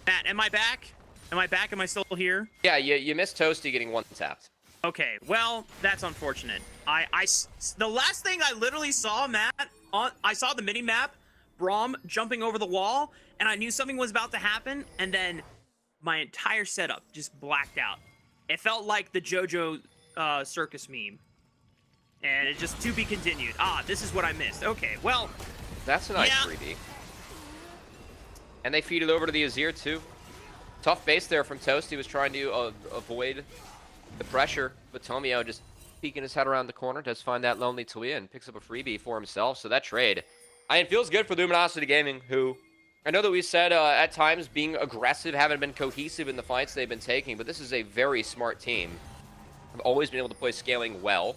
Matt, am I back? Am I back? Am I still here? Yeah, you missed Toasty getting one tapped. Okay, well, that's unfortunate. The last thing I literally saw, Matt, I saw the mini-map, Braum jumping over the wall, and I knew something was about to happen, and then my entire setup just blacked out. It felt like the JoJo circus meme. And it just to be continued. This is what I missed. Okay, well. That's a nice 3D. And they feed it over to the Azir, too. Tough base there from Toast. He was trying to avoid the pressure, but Tomio just peeking his head around the corner, does find that lonely Talia and picks up a freebie for himself. So that trade, it feels good for Luminosity Gaming, who I know that we said at times being aggressive, haven't been cohesive in the fights they've been taking, but this is a very smart team. I've always been able to play scaling well.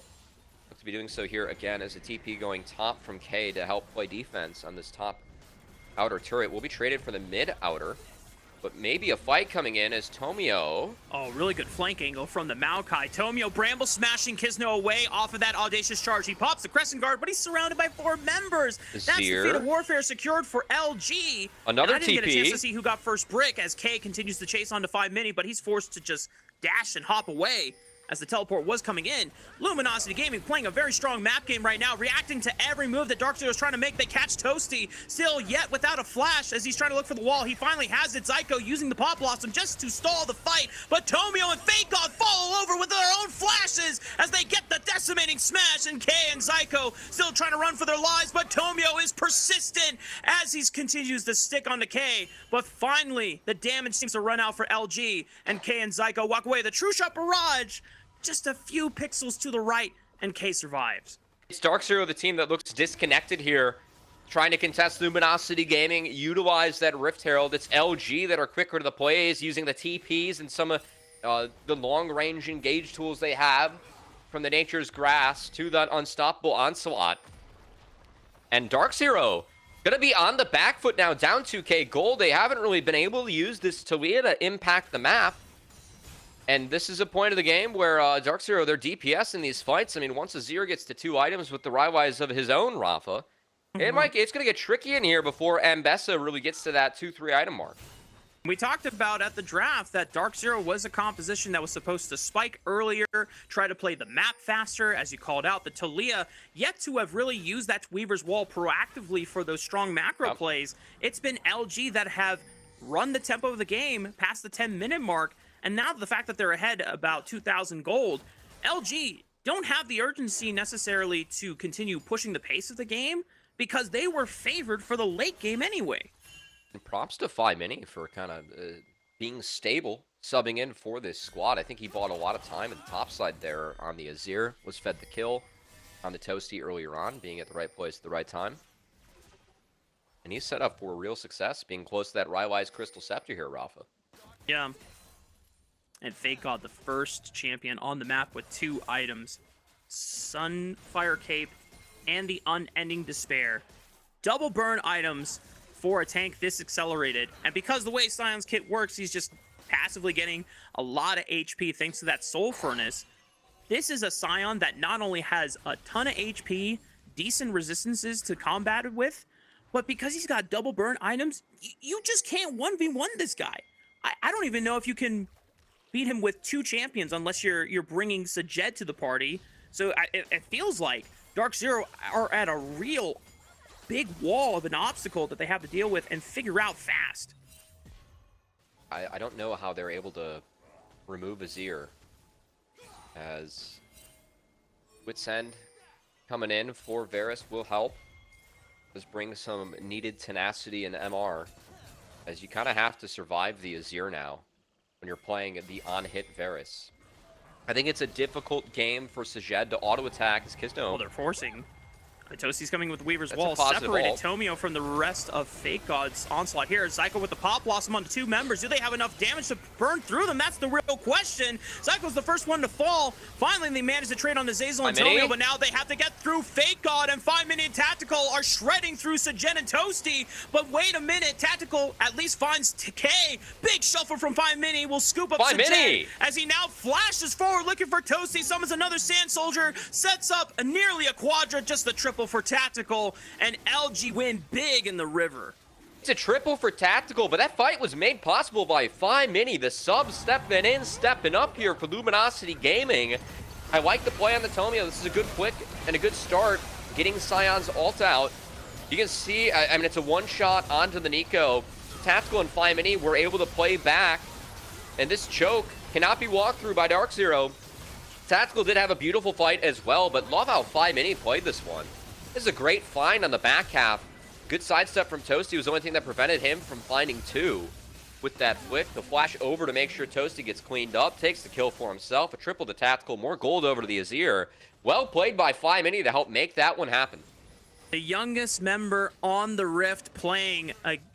To be doing so here again as a TP going top from K to help play defense on this top outer turret. Will be traded for the mid outer, but maybe a fight coming in as Tomio. Oh, really good flank angle from the Maokai. Tomio Bramble smashing Kisno away off of that audacious charge. He pops the Crescent Guard, but he's surrounded by 4 members. That's the Fate of Warfare secured for LG. Another TP. I didn't get a chance to see who got first brick as K continues to chase on to 5 mini, but he's forced to just dash and hop away as the teleport was coming in. Luminosity Gaming playing a very strong map game right now, reacting to every move that Dark Zero is trying to make. They catch Toasty, still yet without a flash as he's trying to look for the wall. He finally has it. Zyko using the Pop Blossom just to stall the fight, but Tomio and Fake God fall over with their own flashes as they get the decimating smash, and K and Zyko still trying to run for their lives, but Tomio is persistent as he continues to stick on to K, but finally the damage seems to run out for LG, and K and Zyko walk away. The True Shot Barrage just a few pixels to the right, and K survives. It's Dark Zero, the team that looks disconnected here, trying to contest Luminosity Gaming, utilize that Rift Herald. It's LG that are quicker to the plays, using the TPs and some of the long-range engage tools they have, from the Nature's Grass to that unstoppable Onslaught. And Dark Zero Gonna be on the back foot now, down 2k gold. They haven't really been able to use this Talia to impact the map. And this is a point of the game where Dark Zero, their DPS in these fights, I mean, once Azir gets to 2 items with the Rywise of his own, Rafa, it's going to get tricky in here before Ambessa really gets to that 2-3 item mark. We talked about at the draft that Dark Zero was a composition that was supposed to spike earlier, try to play the map faster, as you called out. The Talia, yet to have really used that Weaver's Wall proactively for those strong macro plays. It's been LG that have run the tempo of the game past the 10-minute mark, and now the fact that they're ahead about 2,000 gold, LG don't have the urgency necessarily to continue pushing the pace of the game because they were favored for the late game anyway. And props to Mini for kind of being stable, subbing in for this squad. I think he bought a lot of time at the top side there on the Azir, was fed the kill on the Toasty earlier on, being at the right place at the right time. And he's set up for real success, being close to that Rywise Crystal Scepter here, Rafa. Yeah. And Fake God, the first champion on the map with 2 items. Sunfire Cape and the Unending Despair. Double burn items for a tank this accelerated. And because the way Sion's kit works, he's just passively getting a lot of HP thanks to that Soul Furnace. This is a Sion that not only has a ton of HP, decent resistances to combat with, but because he's got double burn items, you just can't 1v1 this guy. I don't even know if you can beat him with 2 champions unless you're bringing Sajed to the party. So it feels like Dark Zero are at a real big wall of an obstacle that they have to deal with and figure out fast. I don't know how they're able to remove Azir, as Wit's End coming in for Varus will help. Does bring some needed tenacity and MR, as you kind of have to survive the Azir now when you're playing the on-hit Varus. I think it's a difficult game for Sajed to auto-attack as Kisno. Well, they're forcing. Toasty's coming with Weaver's That's Wall, a positive separated ult. Tomio from the rest of Fake God's onslaught here. Zyko with the Pop Blossom on the 2 members. Do they have enough damage to burn through them? That's the real question. Zyko's the first one to fall. Finally, they managed to trade on the Zazel and Tomio, but now they have to get through Fake God, and 5 Minute Tactical are shredding through Sajed and Toasty. But wait a minute, Tactical at least finds TK. Big shuffle from 5 Minute will scoop up Sajed as he now flashes forward looking for Toasty. Summons another Sand Soldier, sets up nearly a quadra, just the triple for Tactical, and LG win big in the river. It's a triple for Tactical, but that fight was made possible by Mini. The sub stepping up here for Luminosity Gaming. I like the play on the Tomio. This is a good quick and a good start, getting Sion's ult out. You can see, I mean, it's a one-shot onto the Nico. Tactical and Mini were able to play back, and this choke cannot be walked through by Dark Zero. Tactical did have a beautiful fight as well, but love how Mini played this one. This is a great find on the back half. Good sidestep from Toasty was the only thing that prevented him from finding 2 with that flick. The flash over to make sure Toasty gets cleaned up, takes the kill for himself. A triple to Tactical, more gold over to the Azir. Well played by Mini to help make that one happen. The youngest member on the Rift playing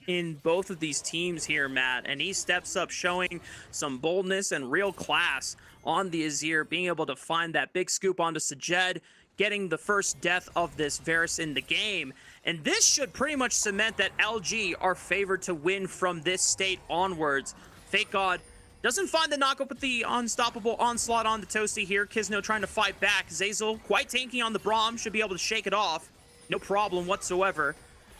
in both of these teams here, Matt, and he steps up showing some boldness and real class on the Azir, being able to find that big scoop onto Sajed, getting the first death of this Varus in the game. And this should pretty much cement that LG are favored to win from this state onwards. Fake God doesn't find the knockup with the unstoppable onslaught on the Toasty here. Kisno trying to fight back. Zazel quite tanky on the Braum, should be able to shake it off. No problem whatsoever.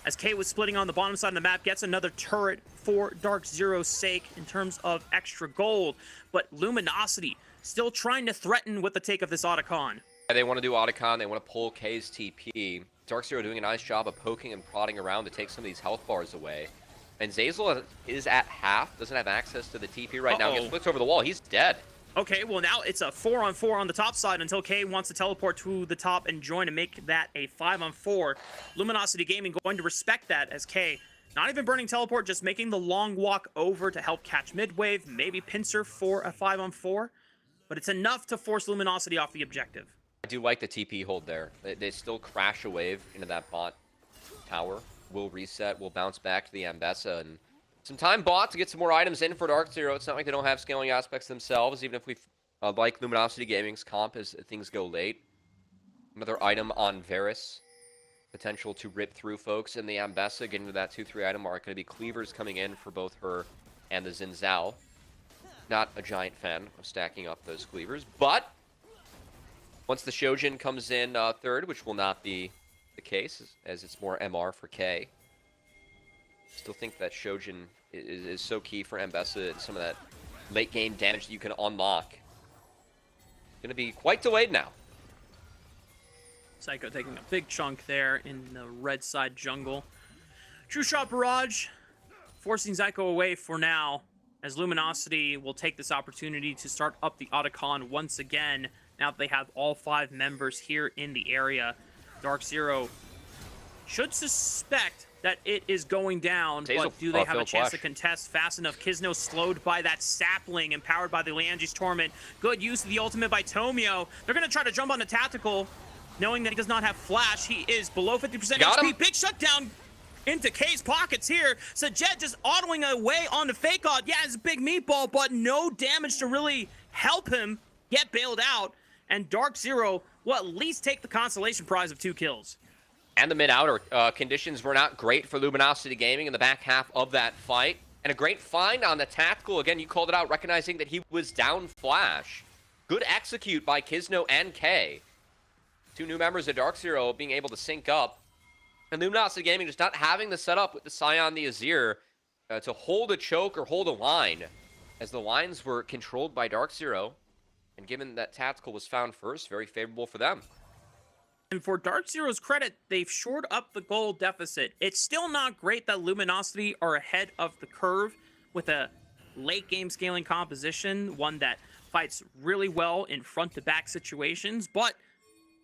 As K was splitting on the bottom side of the map, gets another turret for Dark Zero's sake in terms of extra gold. But Luminosity still trying to threaten with the take of this Otacon. They want to do Otacon, they want to pull K's TP. Dark Zero doing a nice job of poking and prodding around to take some of these health bars away. And Zazel is at half, doesn't have access to the TP right now. Gets flicked over the wall, he's dead. Okay, well now it's a 4-on-4 on the top side until K wants to teleport to the top and join and make that a 5-on-4. Luminosity Gaming going to respect that as K, not even burning teleport, just making the long walk over to help catch mid-wave, maybe pincer for a 5-on-4. But it's enough to force Luminosity off the objective. I do like the TP hold there. They still crash a wave into that bot tower. Will reset, will bounce back to the Ambessa, and some time bought to get some more items in for Dark Zero. It's not like they don't have scaling aspects themselves, even if we like Luminosity Gaming's comp as things go late. Another item on Varus. potential to rip through folks in the Ambessa, getting to that 2-3 item mark. Going to be cleavers coming in for both her and the Xin Zhao. Not a giant fan of stacking up those cleavers, but once the Shojin comes in third, which will not be the case, as it's more MR for K. Still think that Shojin is so key for Ambessa and some of that late game damage that you can unlock. Going to be quite delayed now. Psycho taking a big chunk there in the red side jungle. True Shot Barrage forcing Zyko away for now, as Luminosity will take this opportunity to start up the Otacon once again, now that they have all 5 members here in the area. Dark Zero should suspect that it is going down, but do they have a chance to contest fast enough? Kizno slowed by that sapling, empowered by the Lianji's Torment. Good use of the ultimate by Tomio. They're going to try to jump on the tactical, knowing that he does not have flash. He is below 50% HP. Big shutdown into K's pockets here. Sajed just autoing away onto Fakeout. Yeah, it's a big meatball, but no damage to really help him get bailed out. And Dark Zero will at least take the consolation prize of 2 kills. And the mid-outer conditions were not great for Luminosity Gaming in the back half of that fight. And a great find on the tactical. Again, you called it out, recognizing that he was down flash. Good execute by Kizno and K. 2 new members of Dark Zero being able to sync up. And Luminosity Gaming just not having the setup with the Scion, the Azir, to hold a choke or hold a line, as the lines were controlled by Dark Zero. And given that tactical was found first, very favorable for them. And for Dark Zero's credit, they've shored up the gold deficit. It's still not great that Luminosity are ahead of the curve with a late game scaling composition, one that fights really well in front-to-back situations, but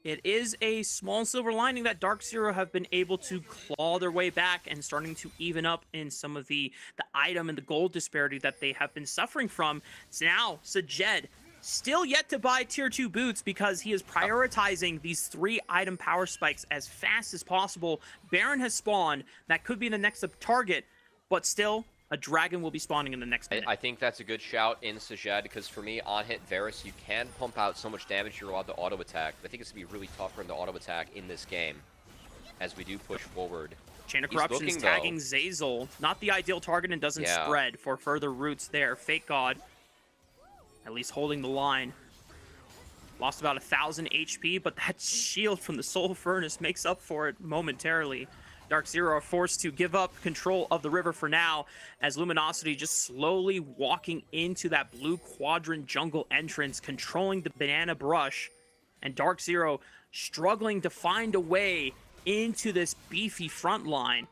it is a small silver lining that Dark Zero have been able to claw their way back and starting to even up in some of the item and the gold disparity that they have been suffering from. So now, Sajed still yet to buy tier 2 boots because he is prioritizing these 3 item power spikes as fast as possible. Baron has spawned. That could be the next target, but still, a dragon will be spawning in the next minute. I think that's a good shout in Sajed, because for me, on hit Varus, you can pump out so much damage you're allowed to auto attack. I think it's going to be really tough for him to auto attack in this game as we do push forward. Chain of Corruption is tagging Zazel. Not the ideal target and doesn't spread for further roots there. Fake God at least holding the line. Lost about 1,000 HP, but that shield from the Soul Furnace makes up for it momentarily. Dark Zero are forced to give up control of the river for now, as Luminosity just slowly walking into that blue quadrant jungle entrance, controlling the banana brush, and Dark Zero struggling to find a way into this beefy front line.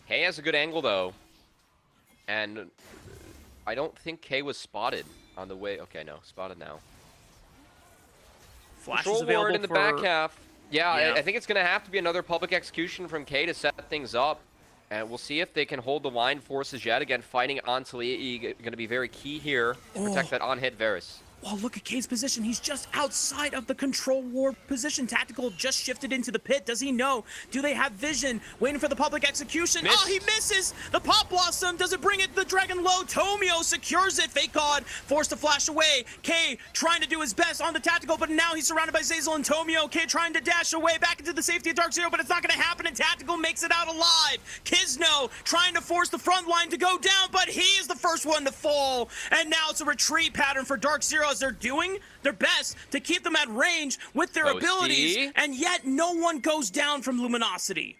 K has a good angle, though, and I don't think K was spotted on the way. Okay, no, spotted now. Flash is available in the back half. Yeah. I think it's going to have to be another public execution from K to set things up. And we'll see if they can hold the line for Sajed. Again, fighting on Talii going to be very key here to protect that on-hit Varus. Oh, look at K's position. He's just outside of the control ward position. Tactical just shifted into the pit. Does he know? Do they have vision? Waiting for the public execution. Oh, he misses! The Pop Blossom doesn't bring it. The Dragon low. Tomio secures it. Fake God forced to flash away. K trying to do his best on the tactical, but now he's surrounded by Zazel and Tomio. K trying to dash away back into the safety of Dark Zero, but it's not going to happen, and Tactical makes it out alive. Kizno trying to force the front line to go down, but he is the first one to fall. And now it's a retreat pattern for Dark Zero. They're doing their best to keep them at range with their abilities, and yet no one goes down from Luminosity.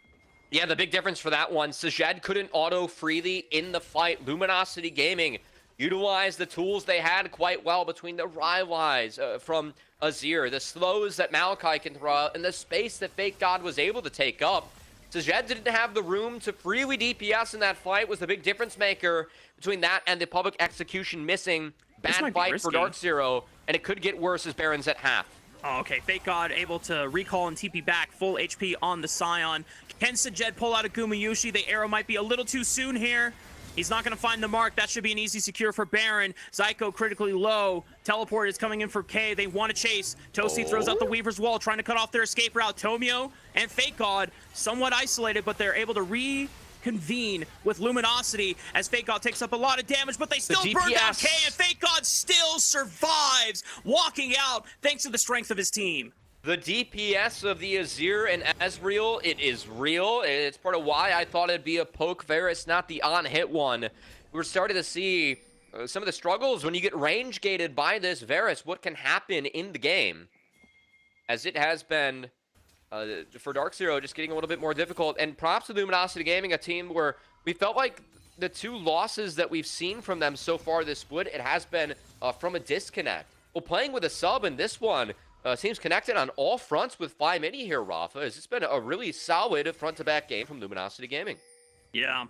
Yeah, the big difference for that one, Sajed couldn't auto freely in the fight. Luminosity Gaming utilized the tools they had quite well between the Rylais from Azir, the slows that Malachi can throw out, and the space that Fake God was able to take up. Sajed didn't have the room to freely DPS in that fight, was the big difference maker between that and the public execution missing. Bad fight for Dark Zero, and it could get worse as Baron's at half. Oh, okay, Fake God able to recall and TP back, full HP on the Scion. Can Sajed pull out a Gumayushi? The arrow might be a little too soon here. He's not going to find the mark. That should be an easy secure for Baron. Zyko critically low. Teleport is coming in for K. They want to chase. Toasty throws out the Weaver's Wall, trying to cut off their escape route. Tomio and Fake God somewhat isolated, but they're able to reconvene with Luminosity as Fake God takes up a lot of damage, but they still burn down K, and Fake God still survives, walking out thanks to the strength of his team. The DPS of the Azir and Ezreal, it is real. It's part of why I thought it'd be a poke Varus, not the on-hit one. We're starting to see some of the struggles when you get range gated by this Varus, what can happen in the game. As it has been for Dark Zero, just getting a little bit more difficult. And props to Luminosity Gaming, a team where we felt like the 2 losses that we've seen from them so far this split, it has been from a disconnect. Well, playing with a sub in this one, seems connected on all fronts with 5 mini here, Rafa. It's been a really solid front-to-back game from Luminosity Gaming. Yeah. I'm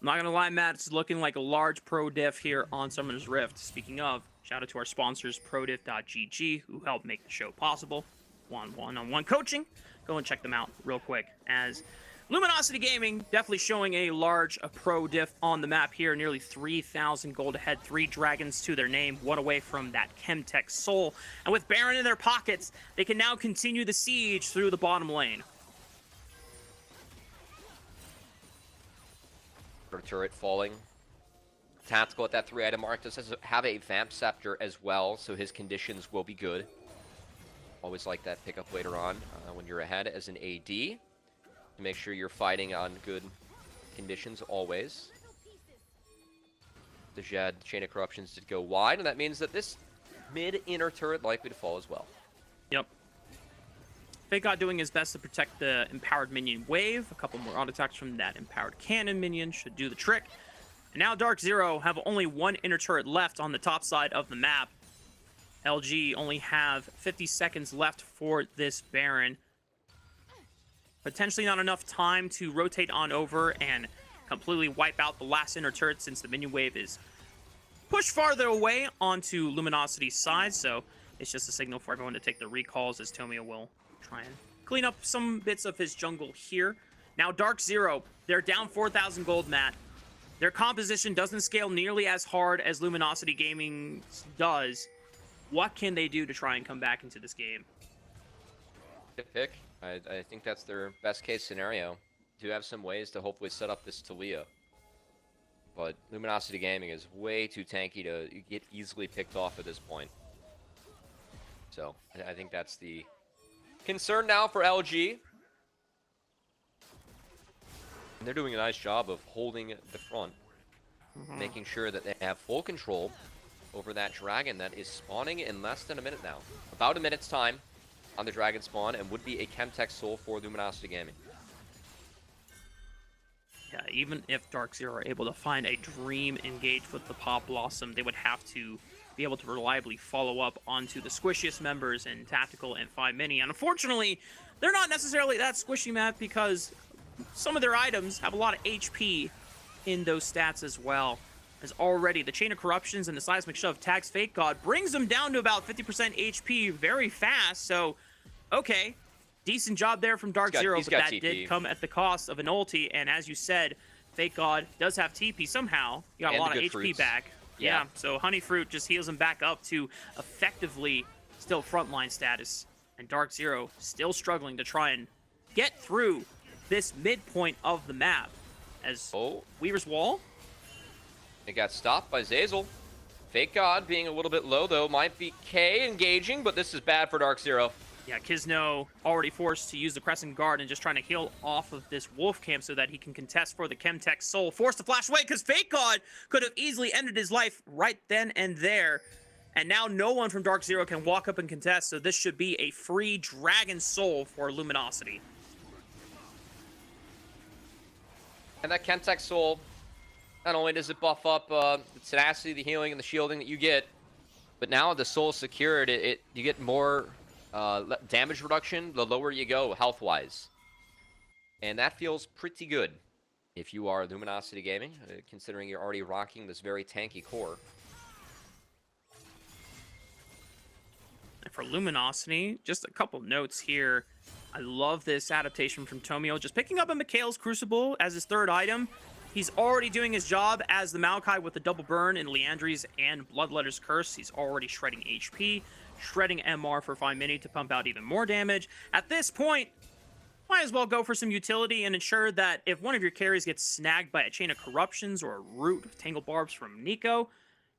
not going to lie, Matt, it's looking like a large pro diff here on Summoner's Rift. Speaking of, shout out to our sponsors, prodiff.gg, who helped make the show possible. One-on-one coaching. Go and check them out real quick, as Luminosity Gaming definitely showing a large pro diff on the map here. Nearly 3,000 gold ahead, 3 dragons to their name, 1 away from that Chemtech Soul. And with Baron in their pockets, they can now continue the siege through the bottom lane. Turret falling. Tactical at that 3-item mark. Does have a Vamp Scepter as well, so his conditions will be good. Always like that pickup later on when you're ahead as an AD. To make sure you're fighting on good conditions always. The Jed Chain of Corruptions did go wide, and that means that this mid-inner turret likely to fall as well. Yep. FakeGod doing his best to protect the empowered minion wave. A couple more auto attacks from that empowered cannon minion should do the trick. And now Dark Zero have only 1 inner turret left on the top side of the map. LG only have 50 seconds left for this Baron. Potentially not enough time to rotate on over and completely wipe out the last inner turret, since the minion wave is pushed farther away onto Luminosity's side. So it's just a signal for everyone to take the recalls, as Tomio will try and clean up some bits of his jungle here. Now Dark Zero, they're down 4,000 gold, Matt. Their composition doesn't scale nearly as hard as Luminosity Gaming does. What can they do to try and come back into this game? Good pick. I think that's their best case scenario. Do have some ways to hopefully set up this Talia. But Luminosity Gaming is way too tanky to get easily picked off at this point. So I think that's the concern now for LG. And they're doing a nice job of holding the front. Making sure that they have full control over that dragon that is spawning in less than a minute now. About a minute's time on the dragon spawn, and would be a Chemtech Soul for Luminosity Gaming. Yeah, even if Dark Zero are able to find a Dream engaged with the Pop Blossom, they would have to be able to reliably follow up onto the squishiest members in Tactical and 5 Mini. And unfortunately, they're not necessarily that squishy, Matt, because some of their items have a lot of HP in those stats as well. As already the Chain of Corruptions and the Seismic Shove tags FakeGod, brings them down to about 50% HP very fast. So, okay, decent job there from Dark Zero, but that did come at the cost of an ulti. And as you said, FakeGod does have TP somehow. You got a lot of HP fruits back. Yeah, so Honey Fruit just heals him back up to effectively still frontline status. And Dark Zero still struggling to try and get through this midpoint of the map. As Weaver's Wall. It got stopped by Zazel. FakeGod being a little bit low, though. Might be K engaging, but this is bad for Dark Zero. Yeah, Kisno already forced to use the Crescent Guard and just trying to heal off of this Wolf Camp so that he can contest for the Chemtech Soul. Forced to flash away because FakeGod could have easily ended his life right then and there. And now no one from Dark Zero can walk up and contest, so this should be a free Dragon Soul for Luminosity. And that Chemtech Soul, not only does it buff up the tenacity, the healing, and the shielding that you get, but now the soul secured, you get more damage reduction the lower you go health-wise. And that feels pretty good if you are Luminosity Gaming, considering you're already rocking this very tanky core. And for Luminosity, just a couple notes here. I love this adaptation from Tomio, just picking up a Mikhail's Crucible as his 3rd item. He's already doing his job as the Maokai with the double burn in Leandry's and Bloodletter's Curse. He's already shredding HP, shredding MR for 5 Mini to pump out even more damage. At this point, might as well go for some utility and ensure that if one of your carries gets snagged by a Chain of Corruptions or a Root of Tangle Barbs from Nico,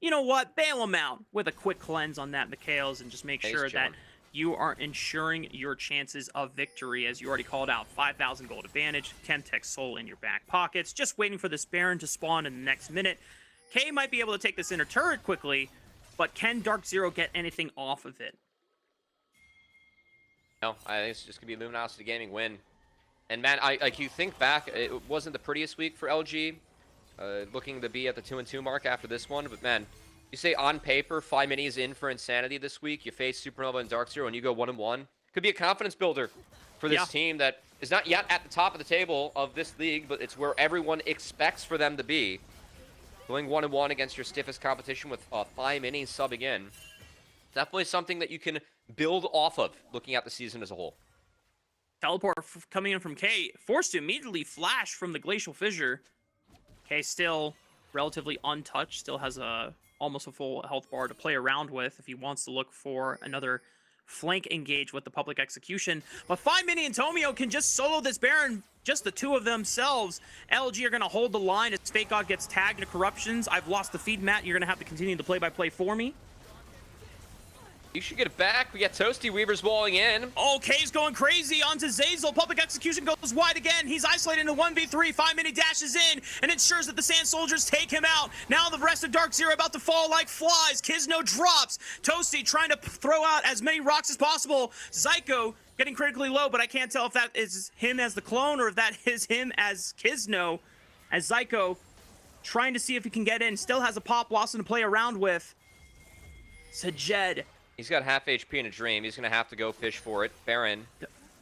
you know what? Bail him out with a quick cleanse on that Mikhail's and just make sure that you are ensuring your chances of victory, as you already called out. 5,000 gold advantage, Chemtech Soul in your back pockets, just waiting for this Baron to spawn in the next minute. K might be able to take this inner turret quickly, but can Dark Zero get anything off of it? No, I think it's just going to be Luminosity Gaming win. And man, like you think back, it wasn't the prettiest week for LG, looking to be at the 2-2 mark after this one, but man, you say on paper, 5 minis in for Insanity this week. You face Supernova and Dark Zero, and you go 1-1. Could be a confidence builder for this team that is not yet at the top of the table of this league, but it's where everyone expects for them to be. Going 1-1 against your stiffest competition with 5 minis subbing in. Definitely something that you can build off of looking at the season as a whole. Teleport coming in from K, forced to immediately flash from the Glacial Fissure. K still relatively untouched, still has almost a full health bar to play around with if he wants to look for another flank engage with the public execution. But 5 Mini and Tomio can just solo this Baron, just the two of themselves. LG are going to hold the line as Fake God gets tagged into Corruptions. I've lost the feed, Matt. You're going to have to continue the play-by-play for me. You should get it back. We got Toasty Weavers walling in. Oh, K's going crazy onto Zazel. Public execution goes wide again. He's isolated into 1v3. 5 Mini dashes in and ensures that the Sand Soldiers take him out. Now the rest of Dark Zero about to fall like flies. Kizno drops. Toasty trying to throw out as many rocks as possible. Zyko getting critically low, but I can't tell if that is him as the clone or if that is him as Kizno. As Zyko trying to see if he can get in. Still has a Pop Blossom to play around with. Sajed. He's got half HP in a dream. He's going to have to go fish for it. Baron.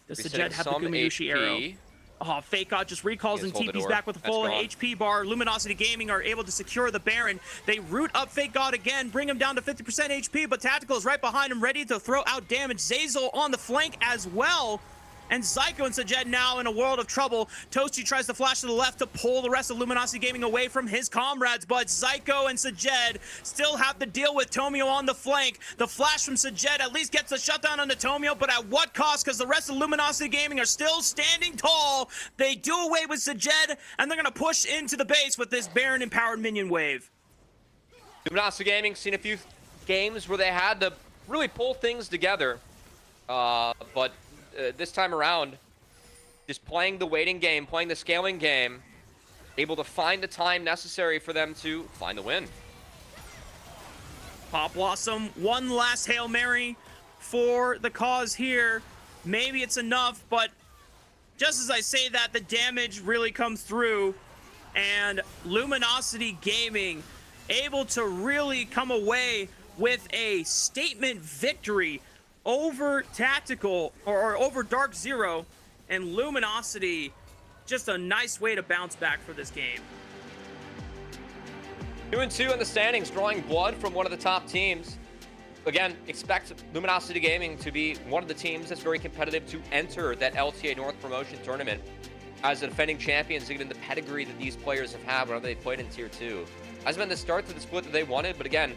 Does Sajed have the Gumayushi arrow? Oh, Fake God just recalls and TP's back with a full HP bar. Luminosity Gaming are able to secure the Baron. They root up Fake God again, bring him down to 50% HP, but Tactical is right behind him, ready to throw out damage. Zazel on the flank as well. And Zyko and Sajed now in a world of trouble. Toasty tries to flash to the left to pull the rest of Luminosity Gaming away from his comrades, but Zyko and Sajed still have to deal with Tomio on the flank. The flash from Sajed at least gets a shutdown on the Tomio, but at what cost? Because the rest of Luminosity Gaming are still standing tall. They do away with Sajed, and they're going to push into the base with this Baron-empowered minion wave. Luminosity Gaming seen a few games where they had to really pull things together, but this time around, just playing the waiting game, playing the scaling game, able to find the time necessary for them to find the win. Pop Blossom, one last Hail Mary for the cause here. Maybe it's enough, but just as I say that, the damage really comes through, and Luminosity Gaming able to really come away with a statement victory over Tactical, or over Dark Zero, and Luminosity. Just a nice way to bounce back for this game. 2-2 in the standings, drawing blood from one of the top teams. Again, expect Luminosity Gaming to be one of the teams that's very competitive to enter that LTA North promotion tournament. As the defending champions, given the pedigree that these players have had whenever they played in Tier 2. Has been the start to the split that they wanted, but again,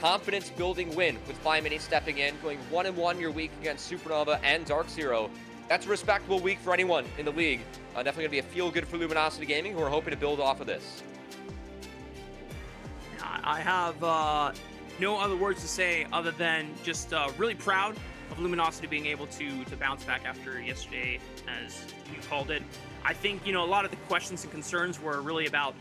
confidence building win with 5 Mini stepping in, going 1-1 your week against Supernova and Dark Zero. That's a respectable week for anyone in the league. Definitely going to be a feel-good for Luminosity Gaming, who are hoping to build off of this. I have no other words to say other than just really proud of Luminosity being able to bounce back after yesterday, as you called it. I think, a lot of the questions and concerns were really about,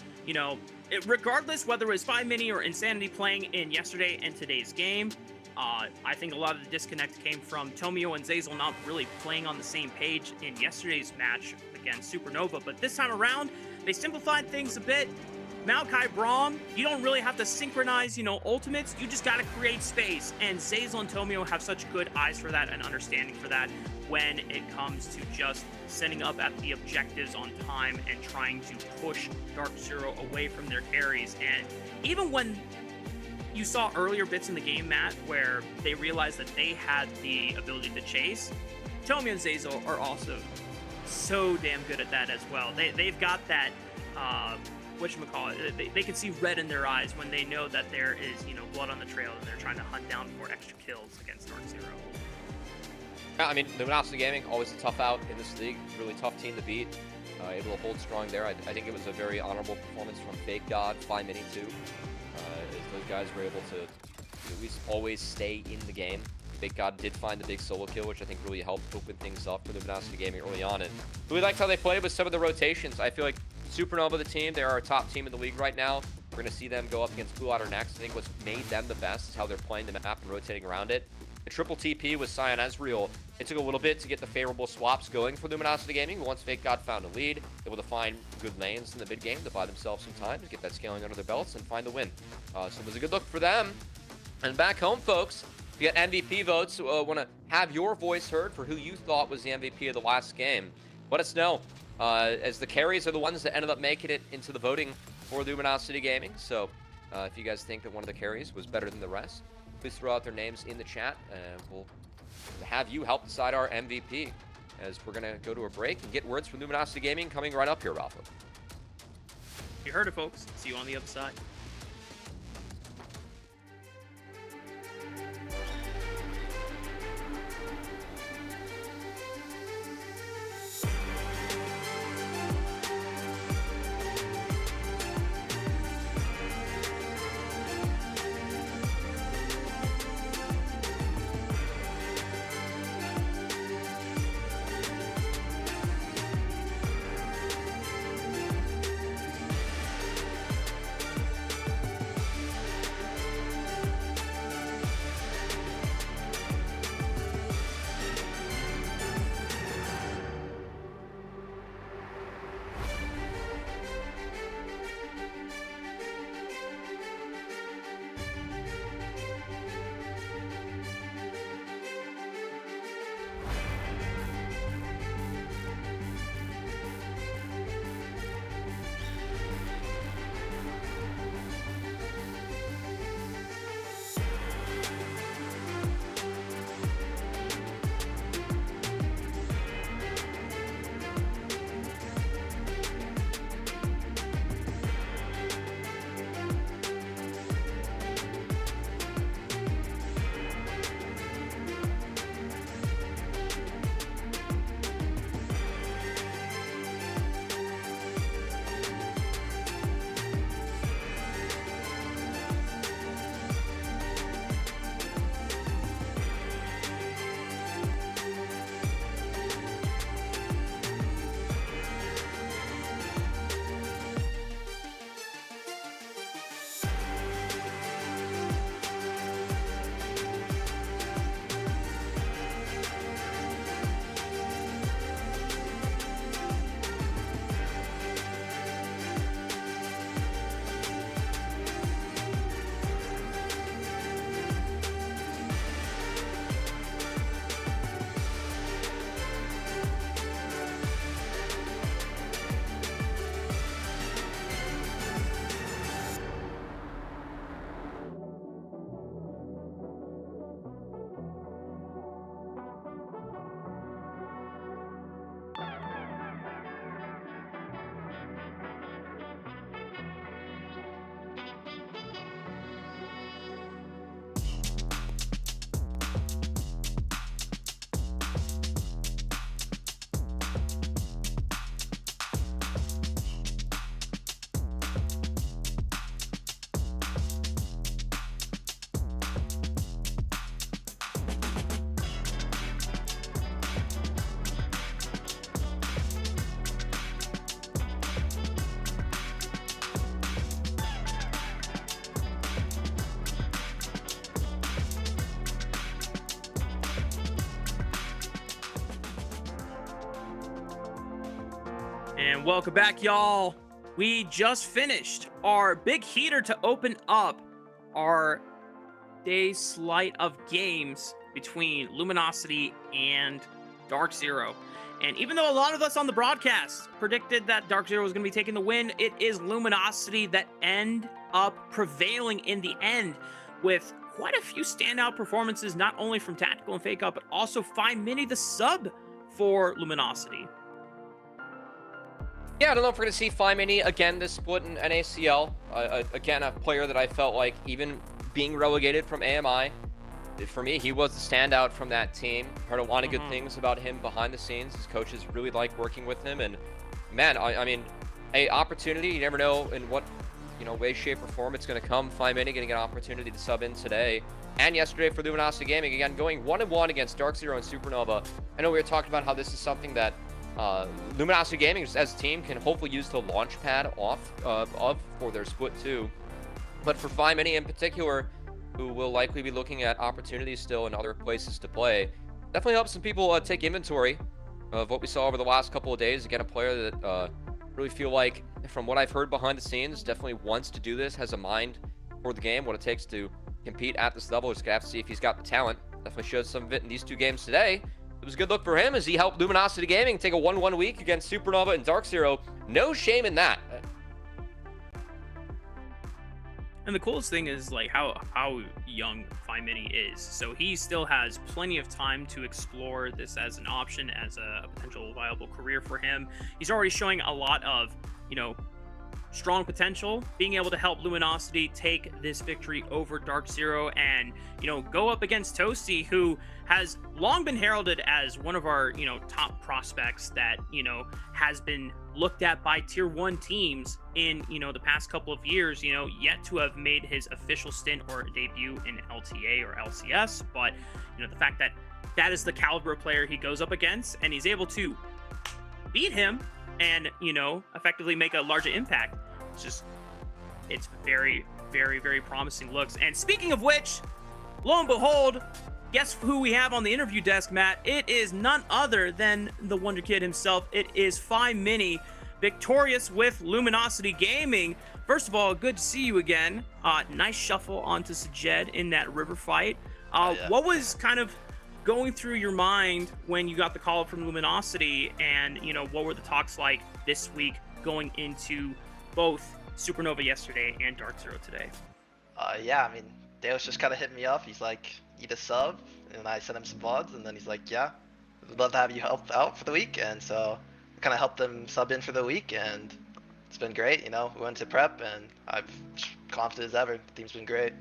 regardless whether it was 5 Mini or Insanity playing in yesterday and today's game, I think a lot of the disconnect came from Tomio and Zazel not really playing on the same page in yesterday's match against Supernova. But this time around, they simplified things a bit. Maokai Braum, you don't really have to synchronize, ultimates. You just got to create space. And Zazel and Tomio have such good eyes for that and understanding for that when it comes to just setting up at the objectives on time and trying to push Dark Zero away from their carries. And even when you saw earlier bits in the game, Matt, where they realized that they had the ability to chase, Tomio and Zazel are also so damn good at that as well. They've got that, whatchamacallit, they can see red in their eyes when they know that there is, blood on the trail and they're trying to hunt down for extra kills against Dark Zero. Yeah, I mean, Luminosity Gaming, always a tough out in this league. Really tough team to beat. Able to hold strong there. I think it was a very honorable performance from Fake God, 5 Mini too. As those guys were able to at least always stay in the game. Fake God did find the big solo kill, which I think really helped open things up for Luminosity Gaming early on. And really liked how they played with some of the rotations. I feel like Supernova, the team, they're our top team in the league right now. We're going to see them go up against Blue Otter next. I think what's made them the best is how they're playing the map and rotating around it. The triple TP with Sion Ezreal, it took a little bit to get the favorable swaps going for Luminosity Gaming, but once Fake God found a lead, able to find good lanes in the mid game to buy themselves some time to get that scaling under their belts and find the win. So it was a good look for them. And back home, folks, we got MVP votes. Want to have your voice heard for who you thought was the MVP of the last game. Let us know, as the carries are the ones that ended up making it into the voting for Luminosity Gaming. So if you guys think that one of the carries was better than the rest, please throw out their names in the chat, and we'll have you help decide our MVP, as we're going to go to a break and get words from Luminosity Gaming coming right up here, Rafa. You heard it, folks. See you on the other side. And welcome back, y'all. We just finished our big heater to open up our day's slate of games between Luminosity and Dark Zero. And even though a lot of us on the broadcast predicted that Dark Zero was going to be taking the win, it is Luminosity that end up prevailing in the end with quite a few standout performances, not only from Tactical and Fake Out, but also Find Mini, the sub for Luminosity. Yeah, I don't know if we're going to see Find Mini again this split in NACL. Again, a player that I felt like, even being relegated from AMI, for me, he was the standout from that team. Heard a lot of good things about him behind the scenes. His coaches really like working with him. And man, I mean, a opportunity, you never know in what, way, shape, or form it's going to come. Fine Mini getting an opportunity to sub in today and yesterday for Luminosity Gaming. Again, going 1-1 against Dark Zero and Supernova. I know we were talking about how this is something that Luminosity Gaming as a team can hopefully use the launch pad off of for their split 2. But for Fine Mini in particular, who will likely be looking at opportunities still in other places to play, definitely helps some people take inventory of what we saw over the last couple of days. Again, a player that really feel like, from what I've heard behind the scenes, definitely wants to do this, has a mind for the game, what it takes to compete at this level. Just gonna have to see if he's got the talent. Definitely showed some of it in these 2 games today. It was a good look for him as he helped Luminosity Gaming take a 1-1 week against Supernova and Dark Zero. No shame in that. And the coolest thing is like how young Fine Mini is. So he still has plenty of time to explore this as an option, as a potential viable career for him. He's already showing a lot of, strong potential, being able to help Luminosity take this victory over Dark Zero and, go up against Toasty, who has long been heralded as one of our, top prospects that, has been looked at by tier 1 teams in, the past couple of years, yet to have made his official stint or debut in LTA or LCS. But, the fact that that is the caliber of player he goes up against and he's able to beat him and, effectively make a larger impact. It's very, very, very promising looks. And speaking of which, lo and behold, guess who we have on the interview desk, Matt? It is none other than the Wonder Kid himself. It is Fine Mini, victorious with Luminosity Gaming. First of all, good to see you again. Nice shuffle onto Sajed in that river fight. Yeah. What was kind of going through your mind when you got the call from Luminosity, and what were the talks like this week going into both Supernova yesterday and Dark Zero today? Yeah, I mean, Deus just kind of hit me up. He's like, need a sub, and I sent him some VODs, and then he's like, yeah, we'd love to have you help out for the week. And so I kind of helped them sub in for the week, and it's been great. We went to prep, and I'm confident as ever. The team's been great.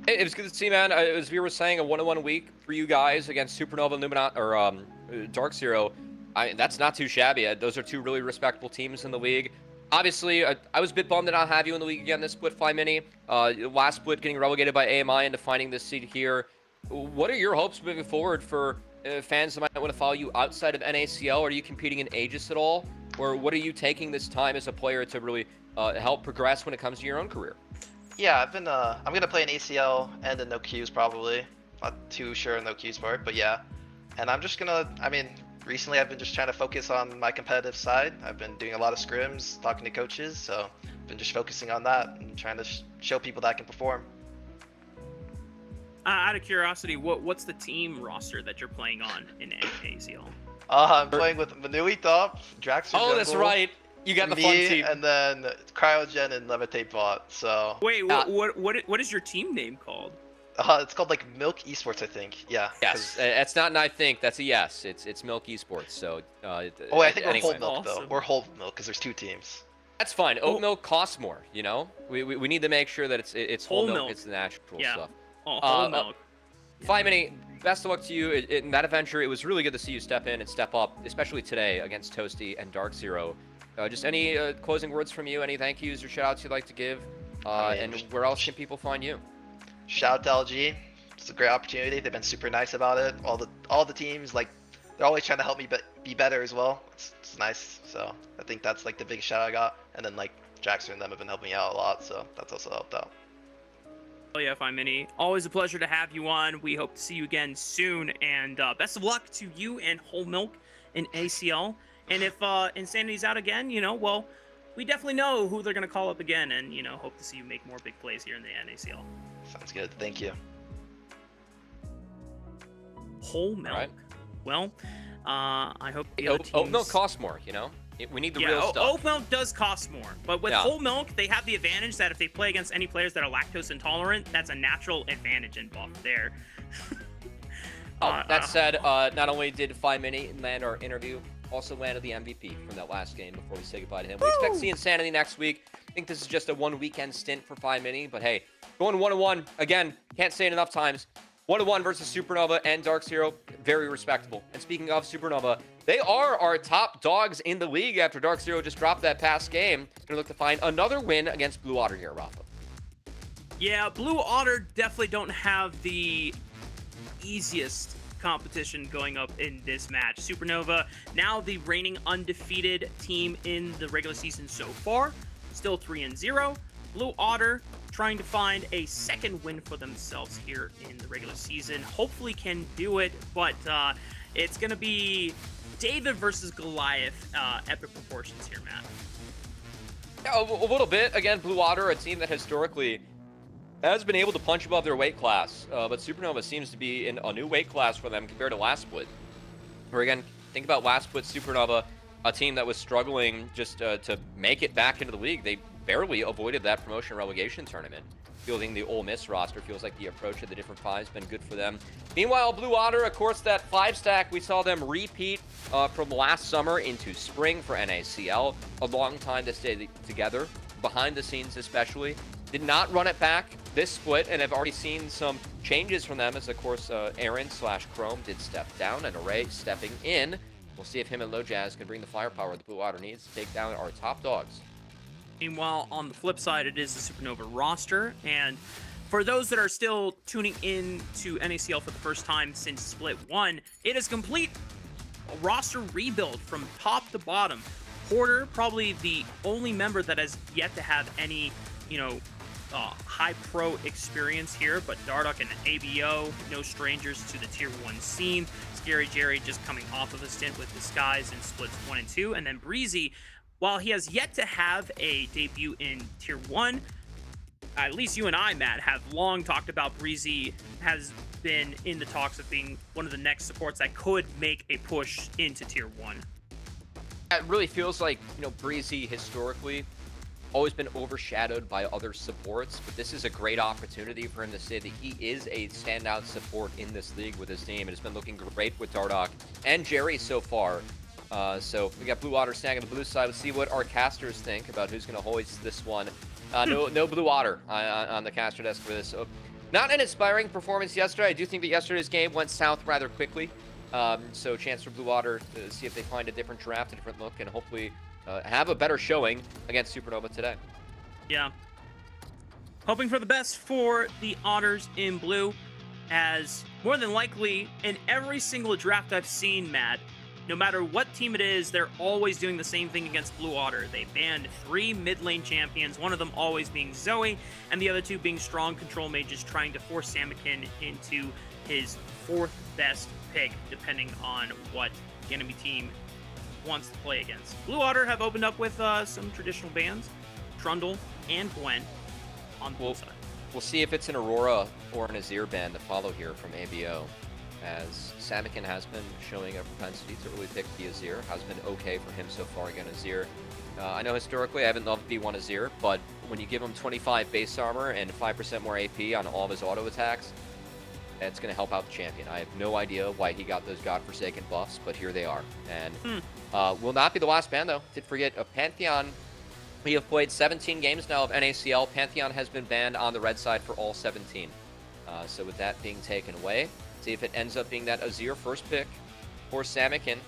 It was good to see, man. As we were saying, a 1-1 week for you guys against Supernova and Dark Zero. That's not too shabby. Those are 2 really respectable teams in the league. Obviously, I was a bit bummed to not have you in the league again this split, Fine Mini. Last split getting relegated by AMI into finding this seat here. What are your hopes moving forward for fans that might want to follow you outside of NACL? Are you competing in Aegis at all? Or what are you taking this time as a player to really help progress when it comes to your own career? Yeah, I'm gonna play an ACL and a no Qs probably. Not too sure on no Qs part, but yeah. And I'm just gonna, recently I've been just trying to focus on my competitive side. I've been doing a lot of scrims, talking to coaches, so I've been just focusing on that and trying to show people that I can perform. Out of curiosity, what's the team roster that you're playing on in ACL? I'm playing with Manui top, Draxter Oh, that's right. You got the fun team. And then Cryogen and Levitate bot. So wait, what is your team name called? it's called like Milk Esports, I think. Yeah. Yes, it's not an I think. That's a yes. It's Milk Esports. So. I think we're anyway. Whole Milk Awesome. though. We're Whole Milk because there's 2 teams. That's fine. Oat milk costs more. We need to make sure that it's whole milk. It's the natural stuff. Oh, whole milk. Fine Mini, best of luck to you in that adventure. It was really good to see you step in and step up, especially today against Toasty and Dark Zero. Just any closing words from you, any thank yous or shout outs you'd like to give, and where else can people find you? Shout out to LG. It's a great opportunity. They've been super nice about it. All the teams, like, they're always trying to help me be better as well. It's nice. So I think that's like the biggest shout I got. And then like Jackson and them have been helping me out a lot, so that's also helped out. Oh yeah, Fine Mini. Always a pleasure to have you on. We hope to see you again soon, and best of luck to you and Whole Milk in ACL. And if Insanity's out again, well, we definitely know who they're gonna call up again, and hope to see you make more big plays here in the NACL. Sounds good. Thank you. Whole Milk. Right. Well, I hope the other teams... Oat milk costs more, We need the real stuff. Oat milk does cost more, but with whole milk, they have the advantage that if they play against any players that are lactose intolerant, that's a natural advantage and buff there. That said, not only did Fine Mini land our interview, also landed the MVP from that last game before we say goodbye to him. We expect to see Insanity next week. I think this is just a 1 weekend stint for Fine Mini, but hey, going 1-1, again, can't say it enough times. 1-1 versus Supernova and Dark Zero, very respectable. And speaking of Supernova, they are our top dogs in the league after Dark Zero just dropped that past game. Gonna look to find another win against Blue Otter here, Rafa. Yeah, Blue Otter definitely don't have the easiest competition going up in this match. Supernova, now the reigning undefeated team in the regular season so far, still 3-0. Blue Otter trying to find a second win for themselves here in the regular season. Hopefully can do it, but it's going to be David versus Goliath epic proportions here, Matt. Yeah, a little bit. Again, Blue Otter, a team that historically has been able to punch above their weight class, but Supernova seems to be in a new weight class for them compared to last split. Where again, think about last split Supernova, a team that was struggling just to make it back into the league. They barely avoided that promotion relegation tournament. Fielding the Ole Miss roster feels like the approach of the different fives has been good for them. Meanwhile, Blue Otter, of course, that 5-stack, we saw them repeat from last summer into spring for NACL. A long time to stay together, behind the scenes especially. Did not run it back this split, and have already seen some changes from them as, of course, Aaron/Chrome did step down, and Array stepping in. We'll see if him and Low Jazz can bring the firepower the Blue Otter needs to take down our top dogs. Meanwhile, on the flip side, it is the Supernova roster, and for those that are still tuning in to NACL for the first time since Split 1, it is complete a roster rebuild from top to bottom. Porter, probably the only member that has yet to have any, high pro experience here, but Dardoch and ABO, no strangers to the Tier 1 scene. Scary Jerry just coming off of a stint with Disguise in Splits 1 and 2, and then Breezy, while he has yet to have a debut in Tier 1, at least you and I, Matt, have long talked about Breezy has been in the talks of being one of the next supports that could make a push into Tier 1. It really feels like, Breezy historically always been overshadowed by other supports, but this is a great opportunity for him to say that he is a standout support in this league with his team. It's been looking great with Dardoch and Jerry so far. So we got Blue Otter snagging the blue side. Let's see what our casters think about who's going to hoist this one. No Blue Otter on the caster desk for this. So, not an inspiring performance yesterday. I do think that yesterday's game went south rather quickly. So chance for Blue Otter to see if they find a different draft, a different look, and hopefully have a better showing against Supernova today. Yeah. Hoping for the best for the Otters in blue, as more than likely in every single draft I've seen, Matt, no matter what team it is, they're always doing the same thing against Blue Otter. They banned 3 mid lane champions, one of them always being Zoe, and the other 2 being strong control mages, trying to force Samikin into his 4th best pick, depending on what the enemy team wants to play against. Blue Otter have opened up with some traditional bans, Trundle and Gwen on the blue side. We'll see if it's an Aurora or an Azir ban to follow here from ABO, as Samikin has been showing a propensity to really pick the Azir. Has been okay for him so far against Azir. I know historically I haven't loved B1 Azir, but when you give him 25 base armor and 5% more AP on all of his auto attacks, it's going to help out the champion. I have no idea why he got those godforsaken buffs, but here they are. And will not be the last ban, though. Did forget a Pantheon. We have played 17 games now of NACL. Pantheon has been banned on the red side for all 17. So with that being taken away, see if it ends up being that Azir first pick for Samikin,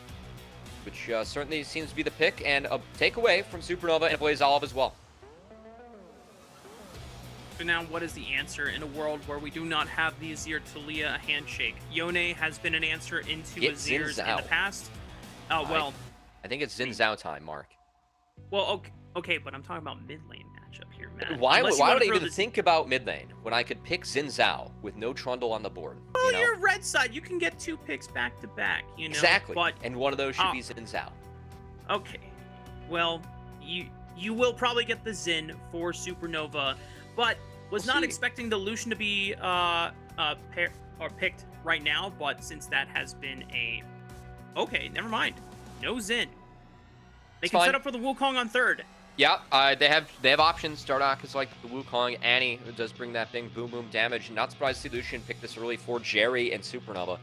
which certainly seems to be the pick, and a takeaway from Supernova and Blaze Olive as well. So now, what is the answer in a world where we do not have the Azir Talia handshake? Yone has been an answer into Azir's in the past. Well, I think it's Xin Zhao time, Mark. Well, okay, but I'm talking about mid lane matchup here, Matt. Why would I even think about mid lane when I could pick Xin Zhao with no Trundle on the board? Oh, you're red side. You can get 2 picks back to back. Exactly. But, and one of those should be Xin Zhao. Okay. Well, you will probably get the Xin for Supernova, but was not expecting the Lucian to be picked right now. But since that has been okay, never mind. No Xin. They can set up for the Wukong on 3rd. Yeah, they have options. Dardoch is like the Wukong. Annie does bring that big boom damage. Not surprised to see Lucian pick this early for Jerry and Supernova.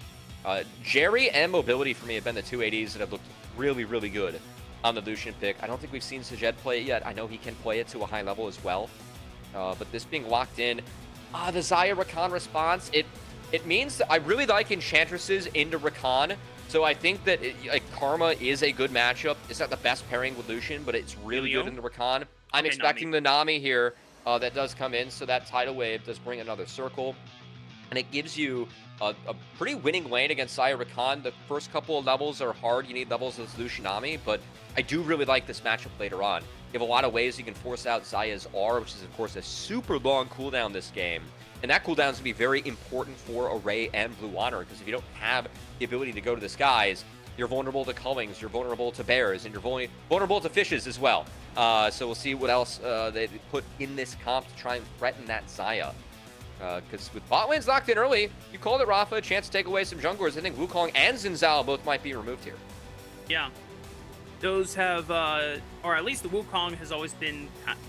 Jerry and Mobility for me have been the 2 ADs that have looked really, really good on the Lucian pick. I don't think we've seen Sajed play it yet. I know he can play it to a high level as well. But this being locked in, the Xayah Rakan response, it It means that I really like Enchantresses into Rakan, so I think that like Karma is a good matchup. It's not the best pairing with Lucian, but it's really good into Rakan. I'm Okay, expecting the Nami here that does come in, so that Tidal Wave does bring another circle, and it gives you a pretty winning lane against Xayah Rakan. The first couple of levels are hard. You need levels with Lucian Nami, but I do really like this matchup later on. You have a lot of ways you can force out Xayah's R, which is, of course, a super long cooldown this game. And that cooldown is going to be very important for Array and Blue Water, because if you don't have the ability to go to the skies, you're vulnerable to Cullings, you're vulnerable to bears, and you're vulnerable to fishes as well. So we'll see what else they put in this comp to try and threaten that Xayah. Because with bot lanes locked in early, you called it, Rafa, a chance to take away some junglers. I think Wukong and Xin Zhao both might be removed here. Yeah. Those have, or at least the Wukong has always been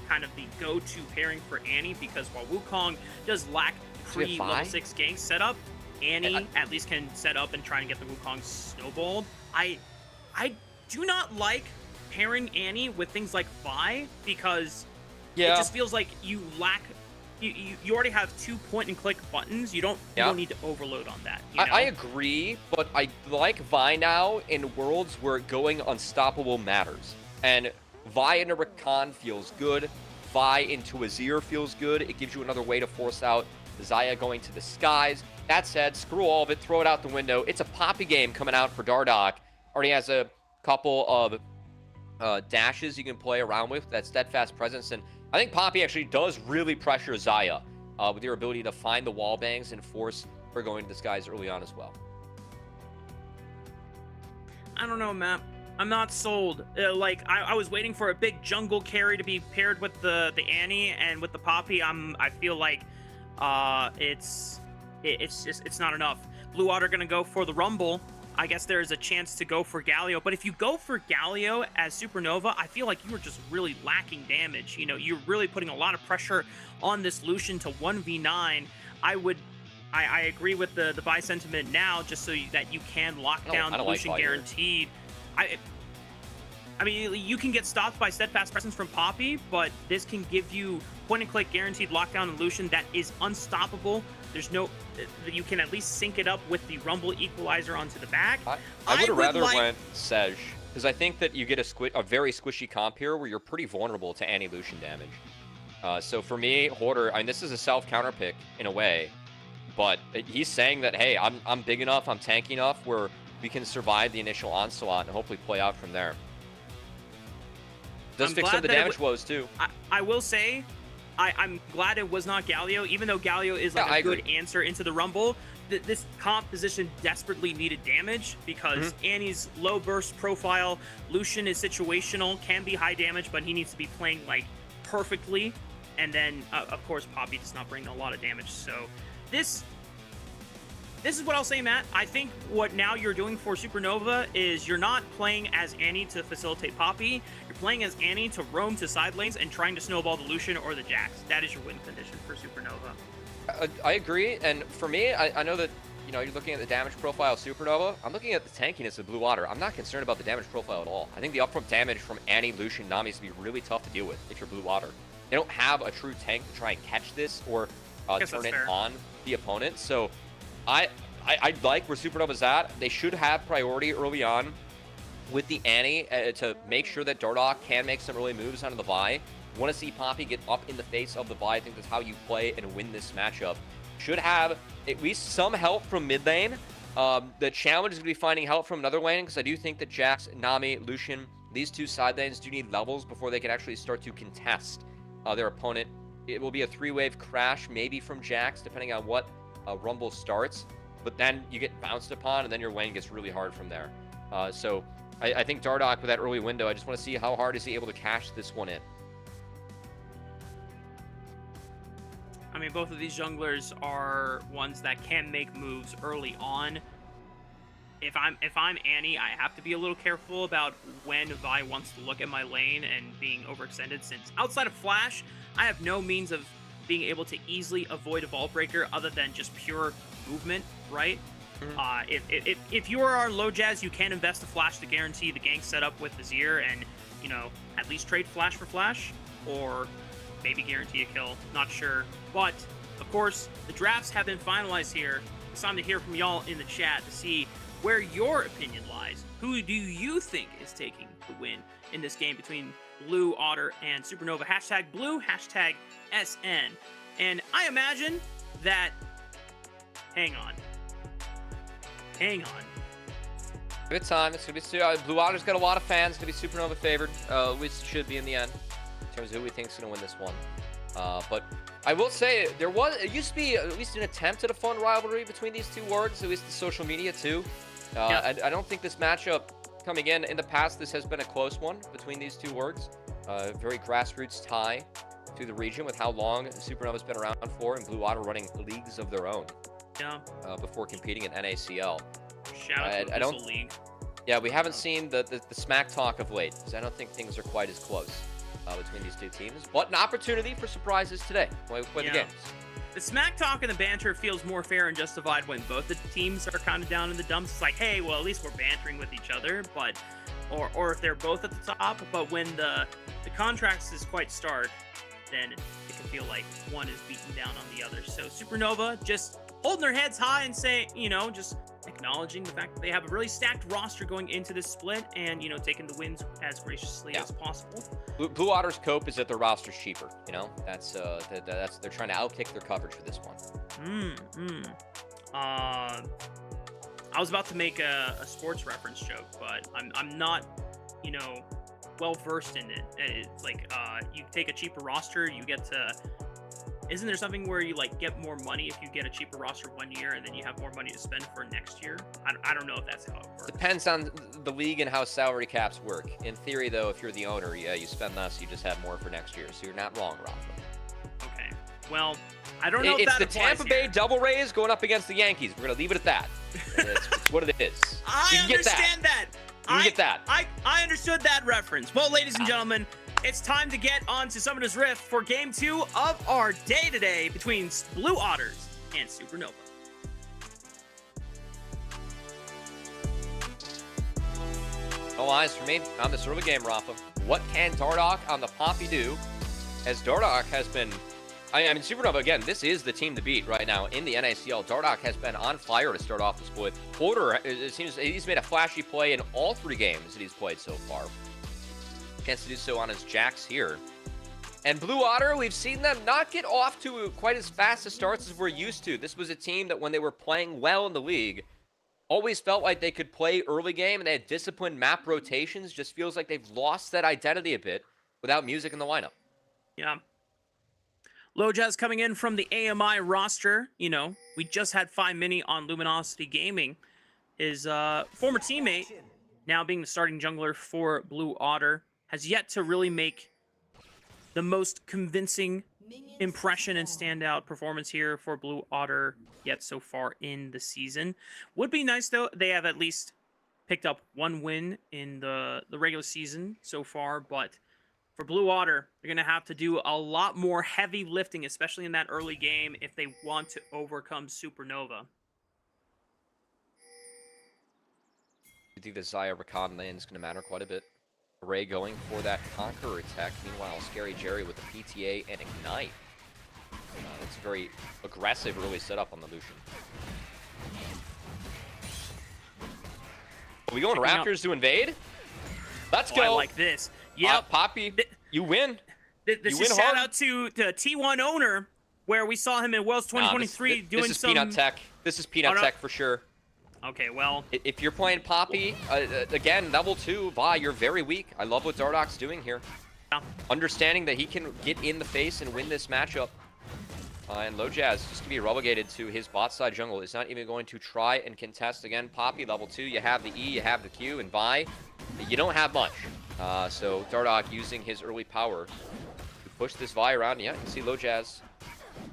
kind of the go-to pairing for Annie, because while Wukong does lack pre-level 6 gank setup, Annie at least can set up and try and get the Wukong snowballed. I do not like pairing Annie with things like Vi, because it just feels like you lack... You already have 2 point-and-click buttons. You don't need to overload on that. You know? I agree, but I like Vi now in worlds where going unstoppable matters. And Vi into Rakan feels good. Vi into Azir feels good. It gives you another way to force out Xayah going to the skies. That said, screw all of it. Throw it out the window. It's a Poppy game coming out for Dardoch. Already has a couple of dashes you can play around with. That steadfast presence, and I think Poppy actually does really pressure Xayah with your ability to find the wall bangs and force her going to the skies early on as well. I don't know, Matt. I'm not sold. I was waiting for a big jungle carry to be paired with the Annie, and with the Poppy, I feel like it's not enough. Blue Water gonna go for the Rumble. I guess there is a chance to go for Galio, but if you go for Galio as Supernova, I feel like you are just really lacking damage. You know, you're really putting a lot of pressure on this Lucian to 1v9. I agree with the buy sentiment now, just so that you can lock down the Lucian guaranteed. I mean, you can get stopped by Steadfast Presence from Poppy, but this can give you point-and-click guaranteed lockdown on Lucian that is unstoppable. There's no... You can at least sync it up with the Rumble Equalizer onto the back. I would have rather went Sej, because I think that you get a very squishy comp here where you're pretty vulnerable to anti-Lucian damage. So for me, Hoarder, I mean, this is a self-counter pick in a way, but he's saying that, hey, I'm big enough, I'm tanky enough where we can survive the initial onslaught and hopefully play out from there. Does fix up the damage woes, too. I will say... I'm glad it was not Galio, even though Galio is like a good answer into the Rumble. This comp position desperately needed damage because Annie's low burst profile, Lucian is situational, can be high damage, but he needs to be playing like perfectly. And then, of course, Poppy does not bring a lot of damage. So this is what I'll say, Matt. I think what now you're doing for Supernova is you're not playing as Annie to facilitate Poppy. You're playing as Annie to roam to side lanes and trying to snowball the Lucian or the Jax. That is your win condition for Supernova. I agree, and for me, I know that you're looking at the damage profile of Supernova. I'm looking at the tankiness of Blue Water. I'm not concerned about the damage profile at all. I think the upfront damage from Annie, Lucian, Nami is going to be really tough to deal with if you're Blue Water. They don't have a true tank to try and catch this or turn it on the opponent, so I like where Supernova's at. They should have priority early on with the Annie to make sure that Dardoch can make some early moves out of the Vi. Want to see Poppy get up in the face of the Vi. I think that's how you play and win this matchup. Should have at least some help from mid lane. The challenge is going to be finding help from another lane, because I do think that Jax, Nami, Lucian, these two side lanes do need levels before they can actually start to contest their opponent. It will be a 3-wave crash, maybe from Jax, depending on what Rumble starts. But then you get bounced upon, and then your lane gets really hard from there. So I think Dardoch, with that early window, I just want to see how hard is he able to cash this one in. I mean, both of these junglers are ones that can make moves early on. If I'm Annie, I have to be a little careful about when Vi wants to look at my lane and being overextended, since outside of Flash, I have no means of being able to easily avoid a Vault Breaker other than just pure movement, right? If you are low Jazz, you can invest a Flash to guarantee the gank setup with Azir and, at least trade Flash for Flash, or maybe guarantee a kill, not sure. But, of course, the drafts have been finalized here. it's time to hear from y'all in the chat to see where your opinion lies. Who do you think is taking the win in this game between Blue Otter and Supernova? Hashtag Blue, hashtag SN. And I imagine that... Hang on. Good time. It's going to be Blue Otter's got a lot of fans. It's going to be Supernova favored. Which should be in the end in terms of who we think is going to win this one. But I will say it used to be at least an attempt at a fun rivalry between these two orgs, at least the social media too. I don't think this matchup coming in the past, this has been a close one between these two orgs. Very grassroots tie to the region with how long Supernova's been around for, and Blue Otter running leagues of their own. Yeah. Before competing in NACL. Shout out to the league. Yeah, we haven't seen the smack talk of late, because I don't think things are quite as close between these two teams. But an opportunity for surprises today. Play the games. The smack talk and the banter feels more fair and justified when both the teams are kind of down in the dumps. It's like, hey, well, at least we're bantering with each other, but or if they're both at the top. But when the contrast is quite stark, then it can feel like one is beaten down on the other. So Supernova just holding their heads high and saying, just acknowledging the fact that they have a really stacked roster going into this split and, taking the wins as graciously as possible. Blue Otter's cope is that their roster's cheaper, That's they're trying to outkick their coverage for this one. I was about to make a sports reference joke, but I'm not, well versed in it. It's like you take a cheaper roster, you get to... Isn't there something where you get more money if you get a cheaper roster 1 year and then you have more money to spend for next year? I don't know if that's how it works. Depends on the league and how salary caps work. In theory, though, if you're the owner, you spend less, you just have more for next year. So you're not wrong, Rafa. Okay. Well, I don't know if it's that the Tampa Bay here. Double Rays going up against the Yankees. We're going to leave it at that. It's what it is. I understand that. You can get that. I understood that reference. Well, ladies and gentlemen, it's time to get on to Summoner's Rift for Game 2 of our day today between Blue Otters and Supernova. No eyes for me on this early game, Rafa. What can Dardoch on the Poppy do? As Dardoch has been... I mean, Supernova, again, this is the team to beat right now in the NACL. Dardoch has been on fire to start off the split. Porter, it seems he's made a flashy play in all 3 games that he's played so far. Chance to do so on his jacks here. And Blue Otter, we've seen them not get off to quite as fast a starts as we're used to. This was a team that when they were playing well in the league, always felt like they could play early game and they had disciplined map rotations. Just feels like they've lost that identity a bit without music in the lineup. Yeah. Lojaz coming in from the AMI roster. We just had 5 Mini on Luminosity Gaming. His former teammate, now being the starting jungler for Blue Otter, has yet to really make the most convincing impression and standout performance here for Blue Otter yet so far in the season. Would be nice, though, they have at least picked up 1 win in the regular season so far, but for Blue Otter, they're going to have to do a lot more heavy lifting, especially in that early game, if they want to overcome Supernova. You think the Zaya Rakan lane is going to matter quite a bit? Ray going for that Conqueror attack. Meanwhile, Scary Jerry with the PTA and Ignite. That's a very aggressive early setup on the Lucian. Are we going Raptors to invade? Let's go. I like this. Yep. Poppy, you win. This is shout out to the T1 owner, where we saw him in Worlds 2023 doing this is some... Peanut Tech. This is Peanut Tech for sure. Okay, well... If you're playing Poppy, again, level 2, Vi, you're very weak. I love what Dardoch's doing here. Yeah. Understanding that he can get in the face and win this matchup. And Lojaz just going to be relegated to his bot side jungle. Is not even going to try and contest again. Poppy, level 2, you have the E, you have the Q, and Vi, you don't have much. So Dardoch using his early power to push this Vi around. Yeah, you can see Lojaz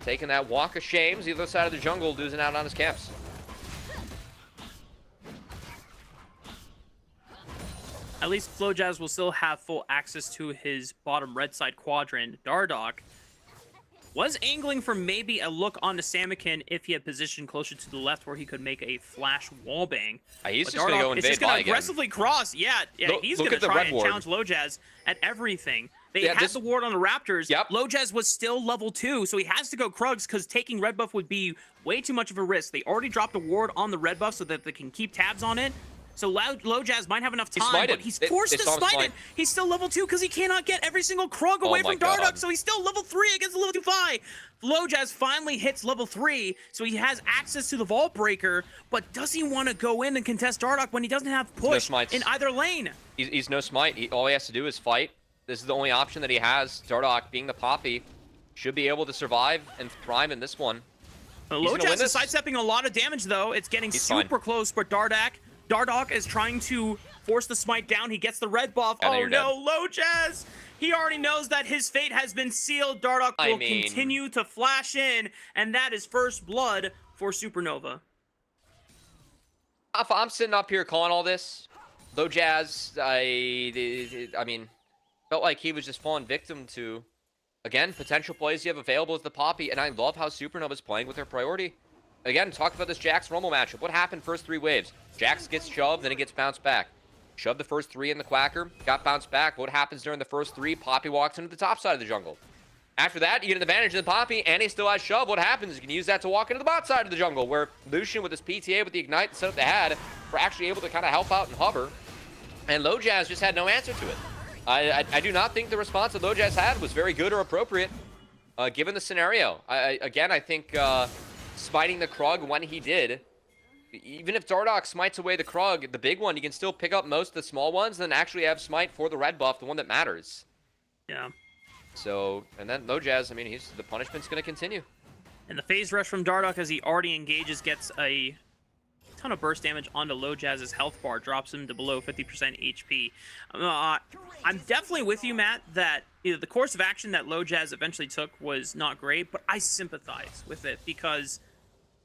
taking that walk of shames. The other side of the jungle, losing out on his camps. At least Flowjazz will still have full access to his bottom red side quadrant. Dardoch Was angling for maybe a look onto Samikin if he had positioned closer to the left where he could make a flash wallbang. He's But just going to go is invade just going Vi to again. aggressively cross. Yeah, he's going to at the try red and ward. challenge Lojaz at everything. They Yeah, had the ward on the Raptors. Yep. Lojaz was still level 2, so he has to go Krugs because taking red buff would be way too much of a risk. They already dropped a ward on the red buff so that they can keep tabs on it. So Lojaz might have enough time, but he's forced to smite it. He's still level 2 because he cannot get every single Krug away from Dardoch, so he's still level 3 against the level 2 Vi. Lojaz finally hits level 3, so he has access to the Vault Breaker, but does he want to go in and contest Dardoch when he doesn't have push in either lane? He's no smite. All he has to do is fight. This is the only option that he has. Dardoch, being the Poppy, should be able to survive and thrive in this one. Lojaz is sidestepping a lot of damage, though. It's getting super close, but Dardoch is trying to force the smite down. He gets the red buff. Oh no, Lojaz! He already knows that his fate has been sealed. Dardoch will continue to flash in, and that is first blood for Supernova. If I'm sitting up here calling all this, Lojaz, I mean, felt like he was just falling victim to, again, potential plays you have available as the Poppy, and I love how Supernova's playing with their priority. Again, talk about this Jax Rumble matchup. What happened first 3 waves? Jax gets shoved, then he gets bounced back. Shoved the first 3 in the Quacker, got bounced back. What happens during the first 3? Poppy walks into the top side of the jungle. After that, you get an advantage in the Poppy, and he still has shove. What happens? You can use that to walk into the bot side of the jungle, where Lucian with his PTA with the Ignite setup they had were actually able to kind of help out and hover. And Lojaz just had no answer to it. I do not think the response that Lojaz had was very good or appropriate, given the scenario. I think smiting the Krug when he did, even if Dardoch smites away the Krug, the big one, you can still pick up most of the small ones and then actually have smite for the red buff, the one that matters. Yeah. So, and then Lojaz, I mean, the punishment's going to continue. And the phase rush from Dardoch as he already engages gets a ton of burst damage onto Lojaz's health bar, drops him to below 50% HP. I'm definitely with you, Matt, that the course of action that Lojaz eventually took was not great, but I sympathize with it because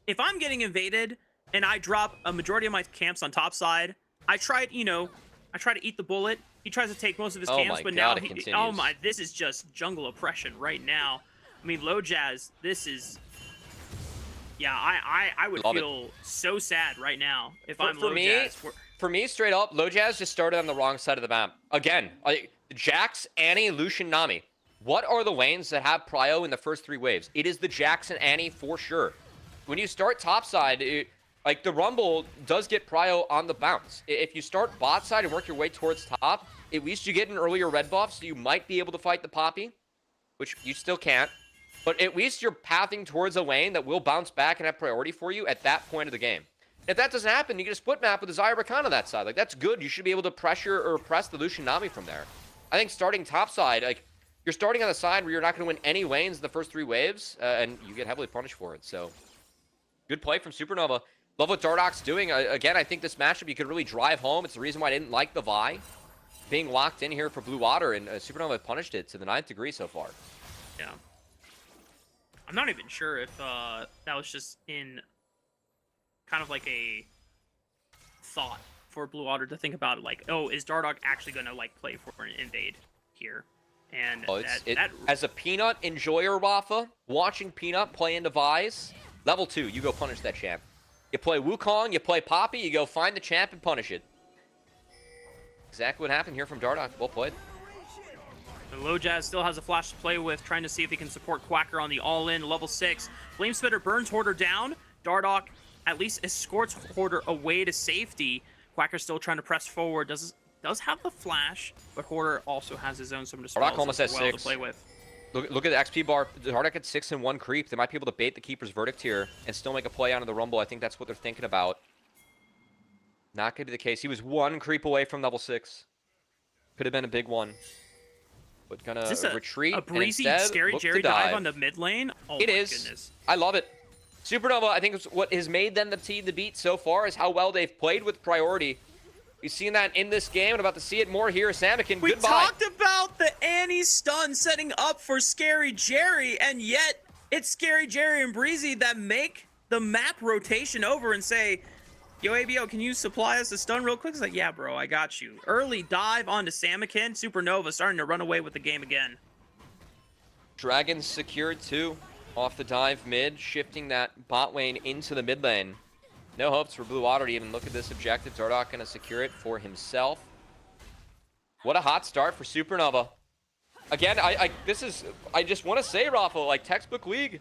if I'm getting invaded and I drop a majority of my camps on top side, I try to eat the bullet. He tries to take most of his camps, but now this is just jungle oppression right now. I mean, Lojaz, this is, yeah, I would feel so sad right now if I'm Lojaz. For me, straight up, Lojaz just started on the wrong side of the map. Again, Jax, Annie, Lucian, Nami. What are the lanes that have prio in the first 3 waves? It is the Jax and Annie for sure. When you start topside, like the Rumble does get prio on the bounce. If you start bot side and work your way towards top, at least you get an earlier red buff, so you might be able to fight the Poppy, which you still can't. But at least you're pathing towards a lane that will bounce back and have priority for you at that point of the game. If that doesn't happen, you get a split map with a Zyra Rakan on that side. Like, that's good. You should be able to pressure or press the Lucian Nami from there. I think starting top side, like, you're starting on the side where you're not going to win any lanes in the first 3 waves, and you get heavily punished for it. So, good play from Supernova. Love what Dardoch's doing. Again, I think this matchup you could really drive home. It's the reason why I didn't like the Vi being locked in here for Blue Water, and Supernova punished it to the 9th degree so far. Yeah. I'm not even sure if that was just in kind of like a thought for Blue Water to think about it, like, oh, is Dardoch actually going to like play for an invade here? And as a Peanut enjoyer, Rafa, watching Peanut play into Vi's, level 2, you go punish that champ. You play Wukong, you play Poppy, you go find the champ and punish it. Exactly what happened here from Dardoch. Well played. And Lojaz still has a flash to play with, trying to see if he can support Quacker on the all-in level 6. Flame Spitter burns Hoarder down. Dardoch at least escorts Hoarder away to safety. Quacker's still trying to press forward. Does have the flash, but Hoarder also has his own some dispels almost as at well 6 to play with. Look at the XP bar. Dardoch at 6 and 1 creep. They might be able to bait the Keeper's Verdict here and still make a play onto the Rumble. I think that's what they're thinking about. Not going to be the case. He was 1 creep away from level 6. Could have been a big one. But gonna retreat. A breezy, and instead, scary Jerry dive on the mid lane? Oh it my is. Goodness. I love it. Supernova, I think, is what has made them the beat so far is how well they've played with priority. You've seen that in this game, and about to see it more here. Samikin, we goodbye. talked about the Annie stun setting up for Scary Jerry, and yet it's Scary Jerry and Breezy that make the map rotation over and say, yo, ABO, can you supply us a stun real quick? It's like, yeah, bro, I got you. Early dive onto Samikin. Supernova starting to run away with the game again. Dragon's secured too. Off the dive mid, shifting that bot lane into the mid lane. No hopes for Blue Water to even look at this objective. Dardoch gonna secure it for himself. What a hot start for Supernova. Again, I just want to say, Rafa, like textbook league.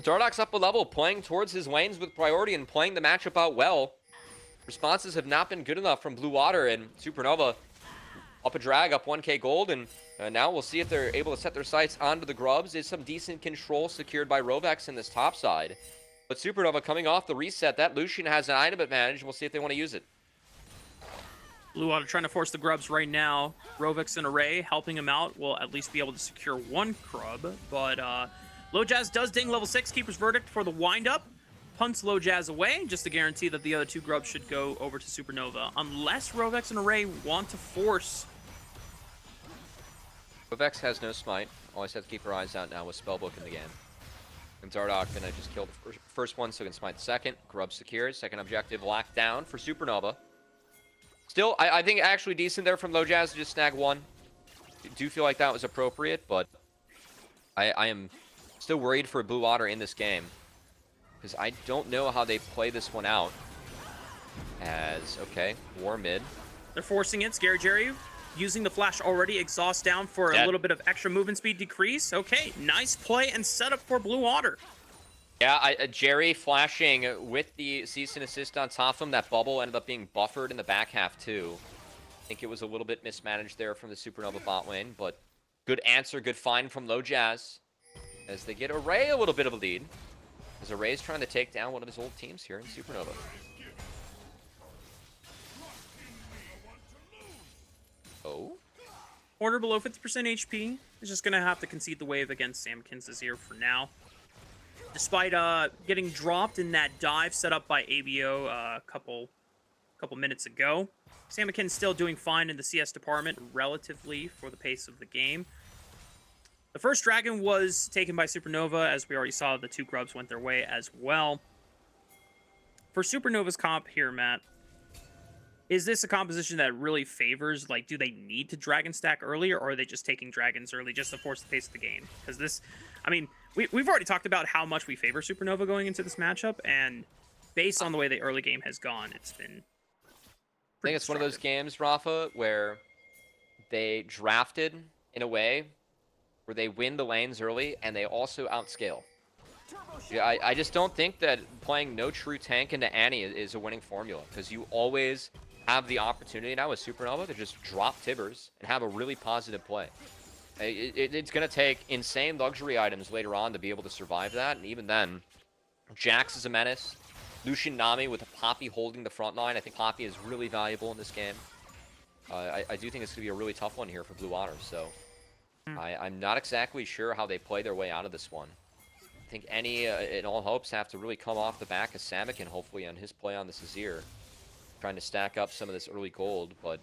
Dardoch's up a level, playing towards his lanes with priority and playing the matchup out well. Responses have not been good enough from Blue Water, and Supernova up a drag, up 1k gold, and now we'll see if they're able to set their sights onto the grubs. There's some decent control secured by Rovex in this top side. But Supernova coming off the reset, that Lucian has an item advantage, and we'll see if they want to use it. Blue Water trying to force the grubs right now. Rovex and Array helping him out. Will at least be able to secure one grub, but Low Jazz does ding level 6 Keeper's Verdict for the windup. Punts Low Jazz away, just to guarantee that the other two grubs should go over to Supernova. Unless Rovex and Array want to force. Rovex has no smite. Always have to keep our eyes out now with Spellbook in the game. And Dardoch gonna just kill the first one so he can smite the second. Grub secured. Second objective locked down for Supernova. Still, I think actually decent there from Low Jazz to just snag one. I do feel like that was appropriate, but I am still worried for Blue Water in this game. Because I don't know how they play this one out. As, okay, war mid. They're forcing it. Scary Jerry using the flash already. Exhaust down for a little bit of extra movement speed decrease. Okay, nice play and setup for Blue Water. Yeah, Jerry flashing with the cease and assist on top of him. That bubble ended up being buffered in the back half too. I think it was a little bit mismanaged there from the Supernova bot lane, but good answer, good find from Low Jazz. As they get Array a little bit of a lead. As Array's trying to take down one of his old teams here in Supernova. Oh? Order below 50% HP is just going to have to concede the wave against Samkins this year for now. Despite getting dropped in that dive set up by ABO a couple minutes ago, Samkins still doing fine in the CS department relatively for the pace of the game. The first dragon was taken by Supernova, as we already saw. The two grubs went their way as well. For Supernova's comp here, Matt, is this a composition that really favors, like, do they need to dragon stack earlier, or are they just taking dragons early just to force the pace of the game? Because this, I mean, we've already talked about how much we favor Supernova going into this matchup, and based on the way the early game has gone, it's been I think it's one of those games, Rafa, where they drafted in a way where they win the lanes early and they also outscale. Yeah, I just don't think that playing no true tank into Annie is a winning formula, because you always have the opportunity now with Supernova to just drop Tibbers and have a really positive play. It's going to take insane luxury items later on to be able to survive that, and even then, Jax is a menace. Lucian Nami with a Poppy holding the front line. I think Poppy is really valuable in this game. I do think it's going to be a really tough one here for Blue Water, so I'm not exactly sure how they play their way out of this one. I think any in all hopes have to really come off the back of Samikin, hopefully, on his play on the Azir, trying to stack up some of this early gold. But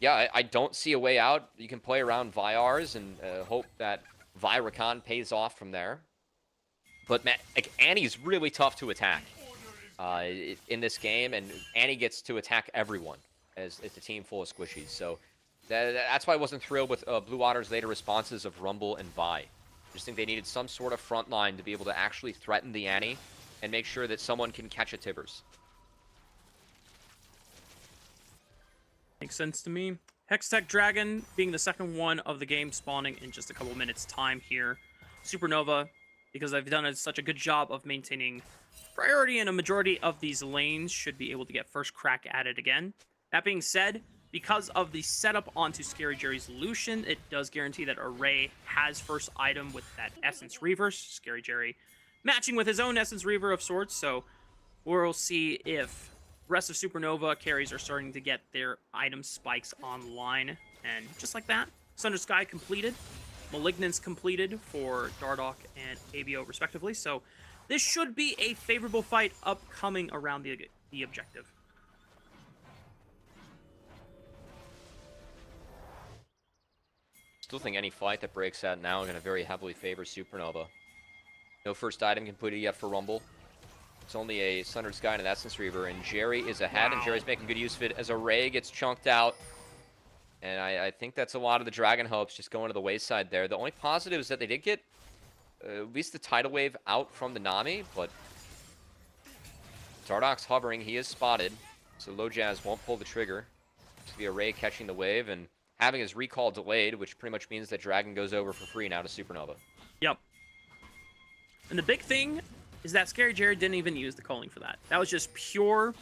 yeah, I don't see a way out. You can play around Vyars and hope that Vyrakan pays off from there. But man, like, Annie's really tough to attack in this game, and Annie gets to attack everyone as it's a team full of squishies. So that's why I wasn't thrilled with Blue Water's later responses of Rumble and Vi. I just think they needed some sort of front line to be able to actually threaten the Annie and make sure that someone can catch a Tibbers. Makes sense to me. Hextech Dragon being the second one of the game, spawning in just a couple minutes time here. Supernova, because they've done such a good job of maintaining priority in a majority of these lanes, should be able to get first crack at it again. That being said, because of the setup onto Scary Jerry's Lucian, it does guarantee that Array has first item with that Essence Reverse. Scary Jerry matching with his own Essence Reaver of sorts, so we'll see if the rest of Supernova carries are starting to get their item spikes online. And just like that, Sunder Sky completed. Malignance completed for Dardoch and ABO respectively, so this should be a favorable fight upcoming around the objective. Still think any fight that breaks out now is going to very heavily favor Supernova. No first item completed yet for Rumble. It's only a Sundered Sky and an Essence Reaver, and Jerry is ahead, and Jerry's making good use of it as Array gets chunked out. And I think that's a lot of the Dragon hopes just going to the wayside there. The only positive is that they did get at least the tidal wave out from the Nami, but Dardoch's hovering. He is spotted, so Low Jazz won't pull the trigger. It's going to be Array catching the wave and having his recall delayed, which pretty much means that Dragon goes over for free now to Supernova. Yep. And the big thing is that Scary Jerry didn't even use the calling for that. That was just pure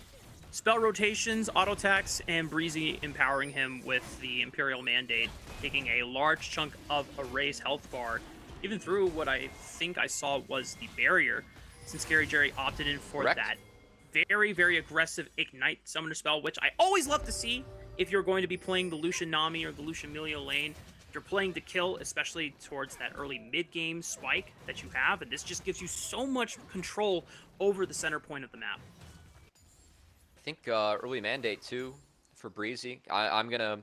spell rotations, auto attacks, and Breezy empowering him with the Imperial Mandate, taking a large chunk of Array's health bar, even through what I think I saw was the barrier, since Scary Jerry opted in for Correct. that very, very aggressive Ignite Summoner spell, which I always love to see if you're going to be playing the Lucian Nami or the Lucian Milio lane. If you're playing to kill, especially towards that early mid-game spike that you have, and this just gives you so much control over the center point of the map. I think early Mandate, too, for Breezy. I'm going to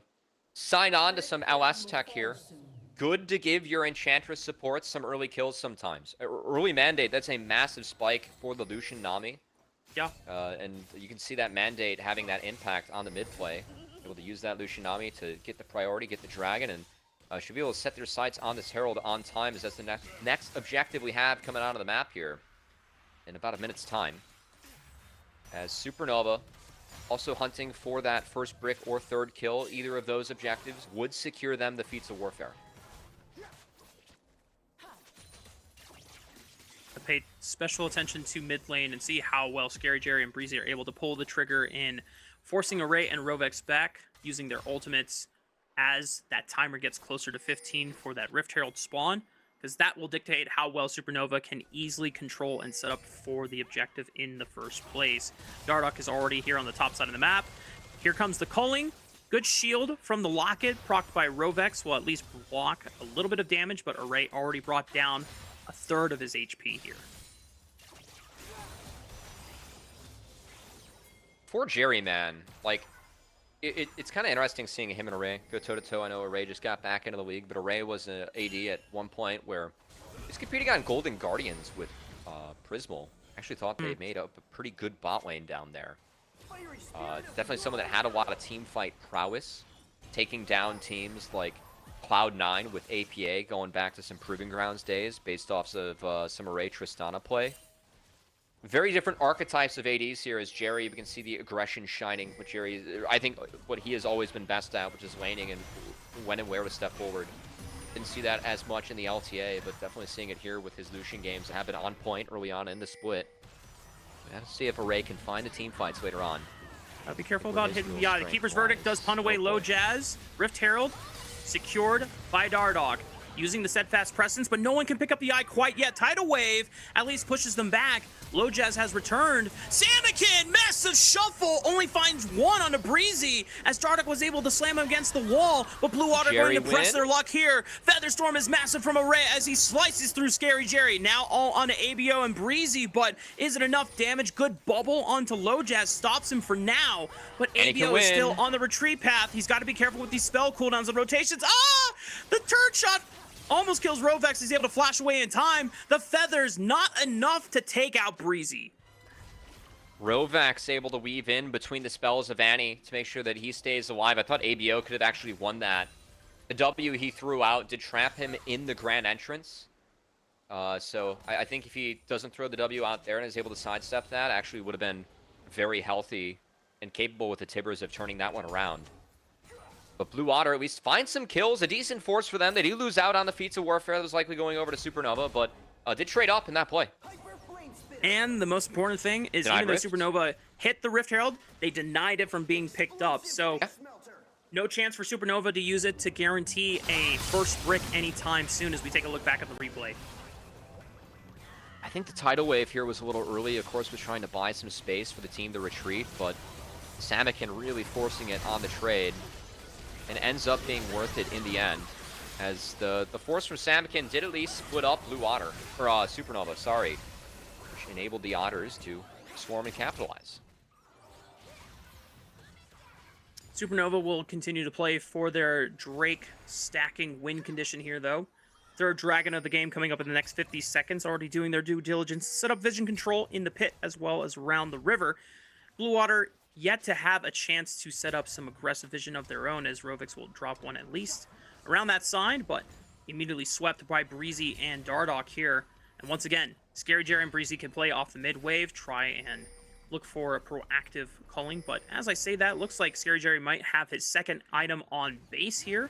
sign on to some LS tech here. Good to give your Enchantress support some early kills sometimes. Early Mandate, that's a massive spike for the Lucian Nami. Yeah. And you can see that Mandate having that impact on the mid play. Able to use that Lucian Nami to get the priority, get the Dragon, and should be able to set their sights on this Herald on time, as that's the next objective we have coming out of the map here in about a minute's time. As Supernova also hunting for that first brick or third kill. Either of those objectives would secure them the feats of warfare. I paid special attention to mid lane and see how well Scary Jerry and Breezy are able to pull the trigger in forcing Array and Rovex back using their ultimates as that timer gets closer to 15 for that Rift Herald spawn, because that will dictate how well Supernova can easily control and set up for the objective in the first place. Dardoch is already here on the top side of the map. Here comes the culling. Good shield from the Locket, procced by Rovex, will at least block a little bit of damage, but Array already brought down a third of his HP here. For Jerry, man, like, it's kind of interesting seeing him and Array go toe-to-toe. I know Array just got back into the league, but Array was an AD at one point where he's competing on Golden Guardians with Prismal. Actually thought they made up a pretty good bot lane down there. Definitely someone that had a lot of team fight prowess, taking down teams like Cloud9 with APA, going back to some Proving Grounds days based off of some Array Tristana play. Very different archetypes of ADs here as Jerry. We can see the aggression shining with Jerry. I think what he has always been best at, which is laning and when and where to step forward. Didn't see that as much in the LTA, but definitely seeing it here with his Lucian games that have been on point early on in the split. We have to see if Array can find the team fights later on. Be careful about hitting the eye. The Keeper's Verdict does pun away Low Jazz. Rift Herald secured by Dardoch. Using the Steadfast Presence, but no one can pick up the eye quite yet. Tidal Wave at least pushes them back. Low Jazz has returned. Samikin, massive shuffle, only finds one on a Breezy as Dardoch was able to slam him against the wall, but Blue Water Jerry going to press win. their luck here. Featherstorm is massive from Array as he slices through Scary Jerry. Now all onto ABO and Breezy, but is it enough damage? Good bubble onto Low Jazz, stops him for now, but And he can ABO is win. still on the retreat path. He's got to be careful with these spell cooldowns and rotations. Ah! The turret shot almost kills Rovex. He's able to flash away in time. The feathers, not enough to take out Breezy. Rovex able to weave in between the spells of Annie to make sure that he stays alive. I thought ABO could have actually won that. The W he threw out did trap him in the grand entrance. So I think if he doesn't throw the W out there and is able to sidestep that, actually would have been very healthy and capable with the Tibbers of turning that one around. But Blue Water at least finds some kills, a decent force for them. They do lose out on the feats of warfare that was likely going over to Supernova, but did trade up in that play. And the most important thing is Denied even though Rift? Supernova hit the Rift Herald, they denied it from being picked up. So no chance for Supernova to use it to guarantee a first brick anytime soon as we take a look back at the replay. I think the tidal wave here was a little early. Of course, was trying to buy some space for the team to retreat, but Samikin really forcing it on the trade and ends up being worth it in the end, as the force from Samikin did at least split up Blue Water, or Supernova, sorry, which enabled the Otters to swarm and capitalize. Supernova will continue to play for their Drake stacking win condition here, though. Third Dragon of the game coming up in the next 50 seconds, already doing their due diligence, set up vision control in the pit as well as around the river. Blue Water yet to have a chance to set up some aggressive vision of their own, as Rovix will drop one at least around that side, but immediately swept by Breezy and Dardoch here. And once again, Scary Jerry and Breezy can play off the mid wave, try and look for a proactive culling. But as I say that, looks like Scary Jerry might have his second item on base here.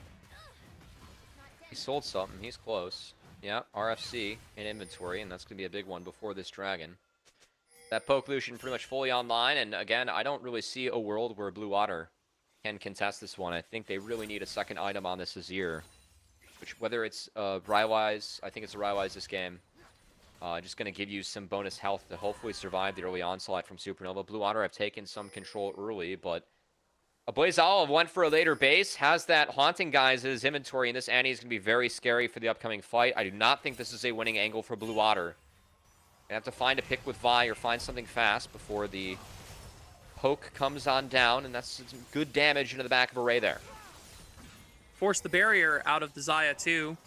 He sold something. He's close. Yeah, RFC in inventory, and that's going to be a big one before this dragon. That Poke Lucian pretty much fully online, and again, I don't really see a world where Blue Water can contest this one. I think they really need a second item on this Azir, which, whether it's Rywise, I think it's a Rywise this game, just going to give you some bonus health to hopefully survive the early onslaught from Supernova. Blue Water have taken some control early, but Blazal went for a later base, has that Haunting Guys in his inventory, and this Annie is going to be very scary for the upcoming fight. I do not think this is a winning angle for Blue Water. They have to find a pick with Vi or find something fast before the poke comes on down, and that's some good damage into the back of Array there. Force the barrier out of the Xayah too.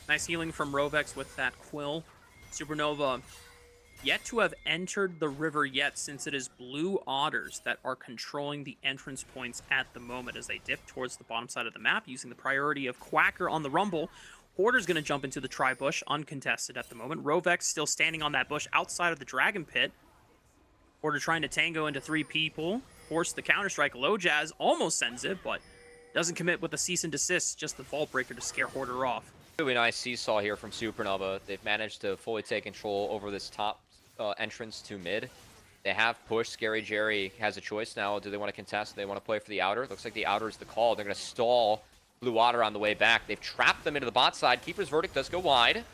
Nice healing from Rovix with that Quill. Supernova yet to have entered the river yet, since it is Blue Otters that are controlling the entrance points at the moment as they dip towards the bottom side of the map using the priority of Quacker on the Rumble. Hoarder's going to jump into the tri-bush, uncontested at the moment. Rovix still standing on that bush outside of the Dragon Pit. Hoarder trying to tango into 3 people. Force the counter-strike. Low Jazz almost sends it, but doesn't commit with a cease and desist, just the Vault Breaker to scare Hoarder off. Really nice seesaw here from Supernova. They've managed to fully take control over this top entrance to mid. They have pushed. Scary Jerry has a choice now. Do they want to contest? Do they want to play for the outer? Looks like the outer is the call. They're going to stall Blue Water on the way back. They've trapped them into the bot side. Keeper's Verdict does go wide.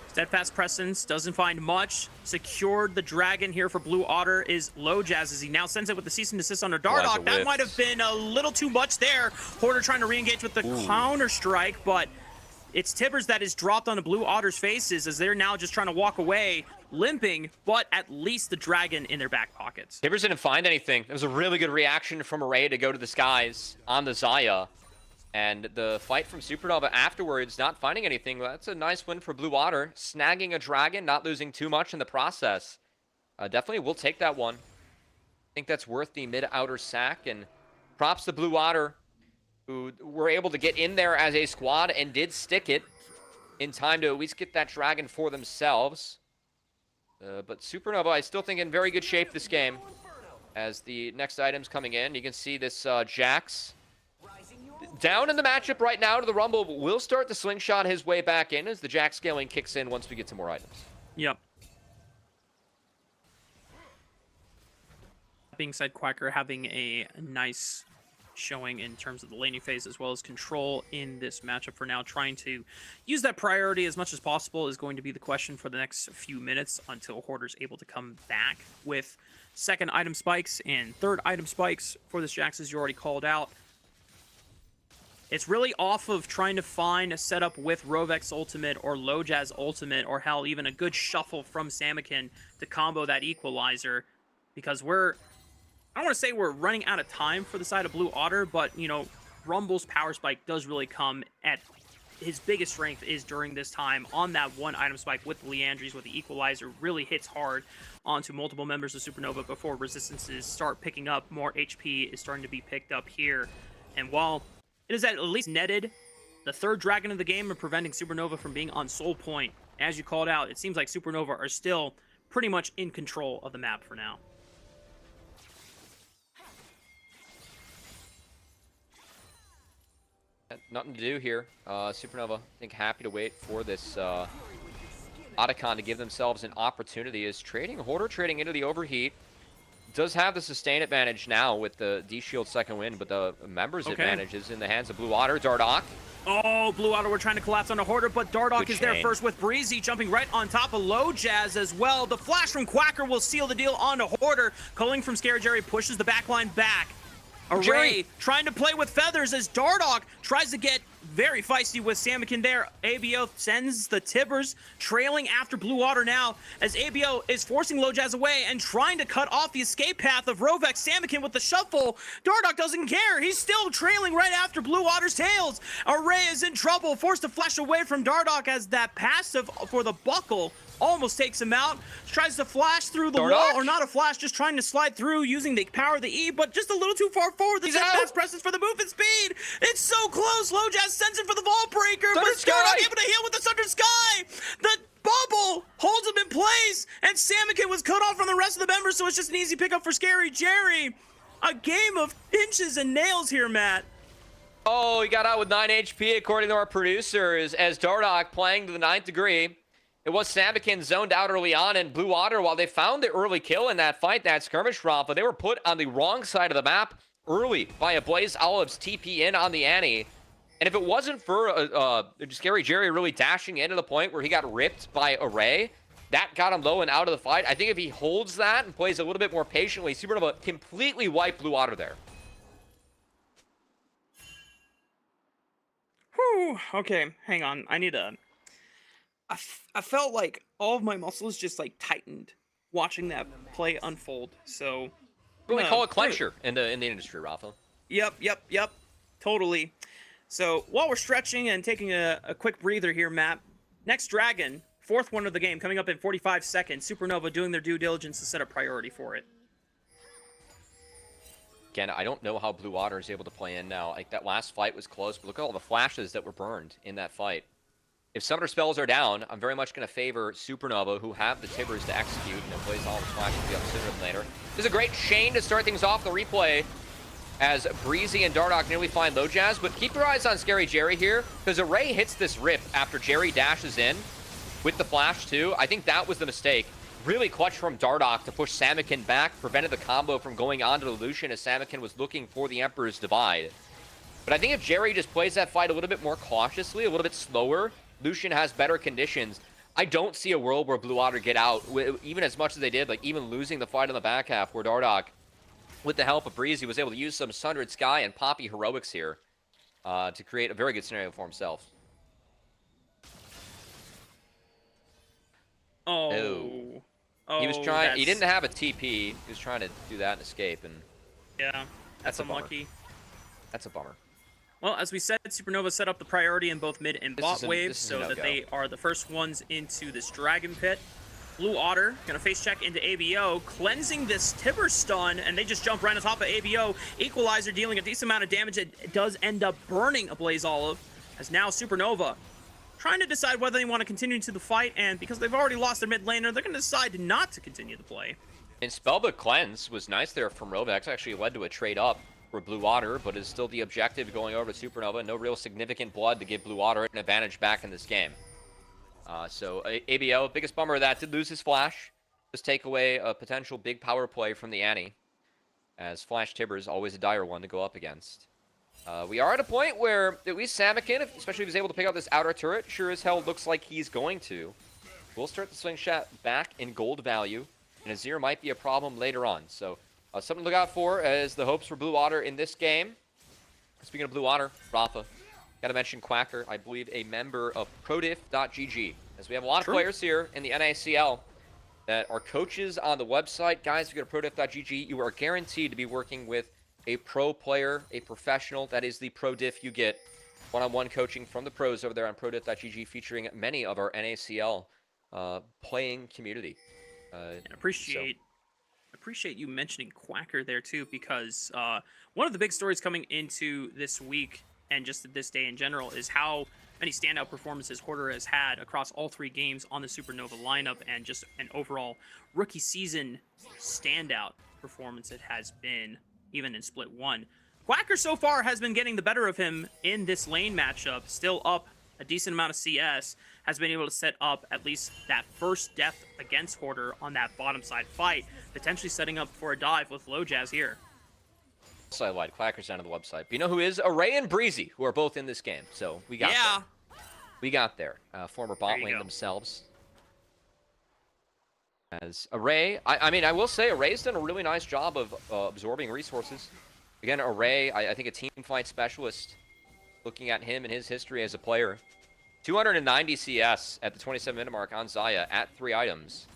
Steadfast Presence doesn't find much. Secured the dragon here for Blue Otter is Low Jazz as he now sends it with the cease and desist under Dardoch. That might have been a little too much there. Hoarder trying to re-engage with the counter strike, but it's Tibbers that is dropped onto Blue Otter's faces as they're now just trying to walk away, limping, but at least the dragon in their back pockets. Tibbers didn't find anything. It was a really good reaction from Array to go to the skies on the Xayah. And the fight from Supernova afterwards, not finding anything. That's a nice win for Blue Water. Snagging a dragon, not losing too much in the process. Definitely will take that one. I think that's worth the mid-outer sack. And props to Blue Water, who were able to get in there as a squad and did stick it in time to at least get that dragon for themselves. But Supernova, I still think in very good shape this game. As the next item's coming in, you can see this Jax down in the matchup right now to the Rumble, but will start to slingshot his way back in as the Jax scaling kicks in once we get some more items. Yep. That being said, Quacker having a nice showing in terms of the laning phase as well as control in this matchup for now. Trying to use that priority as much as possible is going to be the question for the next few minutes until Hoarder's able to come back with second item spikes and third item spikes for this Jax, as you already called out. It's really off of trying to find a setup with Rovix ultimate or Low Jazz ultimate, or hell, even a good shuffle from Samakin to combo that equalizer, because I don't want to say we're running out of time for the side of Blue Otter, but, you know, Rumble's power spike does really come at his biggest strength is during this time on that one item spike with Leandries, where the equalizer really hits hard onto multiple members of Supernova before resistances start picking up. More HP is starting to be picked up here, and while it is at least netted the third dragon of the game and preventing Supernova from being on soul point, as you called out, it seems like Supernova are still pretty much in control of the map for now. Nothing to do here. Supernova, I think, happy to wait for this Otacon to give themselves an opportunity. Is trading Hoarder, trading into the overheat. Does have the sustain advantage now with the D-Shield second win, but the members advantage is in the hands of Blue Water. Dardoch. Oh, Blue Water were trying to collapse onto Hoarder, but Dardoch is there first with Breezy jumping right on top of Low Jazz as well. The flash from Quacker will seal the deal onto Hoarder. Culling from Scary Jerry pushes the backline back. Array trying to play with feathers as Dardoch tries to get very feisty with Samikin there. ABO sends the Tibbers trailing after Blue Water now as ABO is forcing Lojaz away and trying to cut off the escape path of Rovek. Samikin with the shuffle. Dardoch doesn't care. He's still trailing right after Blue Water's tails. Array is in trouble, forced to flash away from Dardoch as that passive for the buckle almost takes him out. Tries to flash through the wall, or not a flash, just trying to slide through using the power of the E, but just a little too far forward. The fast presses for the movement speed. It's so close. Lojaz sends it for the vault breaker, but it's not able to heal with the Thunder Sky. The bubble holds him in place, and Samikin was cut off from the rest of the members, so it's just an easy pickup for Scary Jerry. A game of inches and nails here, Matt. Oh, he got out with 9 HP, according to our producers, as Dardoch playing to the 9th degree. It was Samikin zoned out early on, and Blue Water, while they found the early kill in that fight, that skirmish round, but they were put on the wrong side of the map early by a Blaze Olive's TP in on the Annie. And if it wasn't for Scary Jerry really dashing in to the point where he got ripped by Array, that got him low and out of the fight. I think if he holds that and plays a little bit more patiently, Supernova completely wiped Blue Water there. Whew, okay, hang on. I need a... I felt like all of my muscles just like tightened watching that play unfold. So we call it clencher in the industry, Rafa. Yep, totally. So while we're stretching and taking a quick breather here, Matt, next Dragon, 4th one of the game, coming up in 45 seconds. Supernova doing their due diligence to set a priority for it. Again, I don't know how Blue Water is able to play in now. Like, that last fight was close, but look at all the flashes that were burned in that fight. If Summoner spells are down, I'm very much going to favor Supernova, who have the Tibbers to execute, and plays all the flashes to be up sooner than later. This is a great chain to start things off the replay, as Breezy and Dardoch nearly find Lojaz, but keep your eyes on Scary Jerry here, because Array hits this rip after Jerry dashes in with the flash too. I think that was the mistake. Really clutch from Dardoch to push Samikin back, prevented the combo from going on to the Lucian as Samikin was looking for the Emperor's Divide. But I think if Jerry just plays that fight a little bit more cautiously, a little bit slower, Lucian has better conditions. I don't see a world where Blue Water get out, even as much as they did, like even losing the fight in the back half, where Dardoch, with the help of Breezy, was able to use some Sundered Sky and Poppy heroics here to create a very good scenario for himself. Oh. He was trying. He didn't have a TP. He was trying to do that and escape, and yeah, that's unlucky. That's a bummer. Well, as we said, Supernova set up the priority in both mid and bot waves so that they are the first ones into this Dragon Pit. Blue Otter gonna face check into ABO, cleansing this Tibber stun, and they just jump right on top of ABO. Equalizer dealing a decent amount of damage. It does end up burning a Blaze Olive, as now Supernova trying to decide whether they want to continue to the fight, and because they've already lost their mid laner, they're gonna decide not to continue the play. And Spellbook Cleanse was nice there from Rovex. Actually led to a trade up for Blue Water, but is still the objective going over to Supernova. No real significant blood to give Blue Water an advantage back in this game. So ABO, biggest bummer of that, did lose his flash. Just take away a potential big power play from the Annie, as Flash Tibber is always a dire one to go up against. We are at a point where at least Samikin, especially if he's able to pick out this outer turret, sure as hell looks like he's going to. We'll start the swing shot back in gold value, and Azir might be a problem later on. So something to look out for as the hopes for Blue Water in this game. Speaking of Blue Water, Rafa, got to mention Quacker, I believe a member of prodiff.gg, as we have a lot of players here in the NACL that are coaches on the website. Guys, if you go to prodiff.gg, you are guaranteed to be working with a pro player, a professional. That is the prodiff you get. One-on-one coaching from the pros over there on prodiff.gg, featuring many of our NACL playing community. Appreciate you mentioning Quacker there too, because one of the big stories coming into this week and just this day in general is how many standout performances Hoarder has had across all 3 games on the Supernova lineup, and just an overall rookie season standout performance it has been, even in Split 1. Quacker so far has been getting the better of him in this lane matchup, still up a decent amount of CS, has been able to set up at least that first death against Hoarder on that bottom side fight, potentially setting up for a dive with Lojaz here. So I lied. Quacker's down on the website. But you know who is? Array and Breezy, who are both in this game. So we got there. We got there. Former bot lane themselves. As Array, I mean, I will say Array's done a really nice job of absorbing resources. Again, Array, I think a team fight specialist. looking at him and his history as a player. 290 CS at the 27-minute mark on Xayah at 3 items.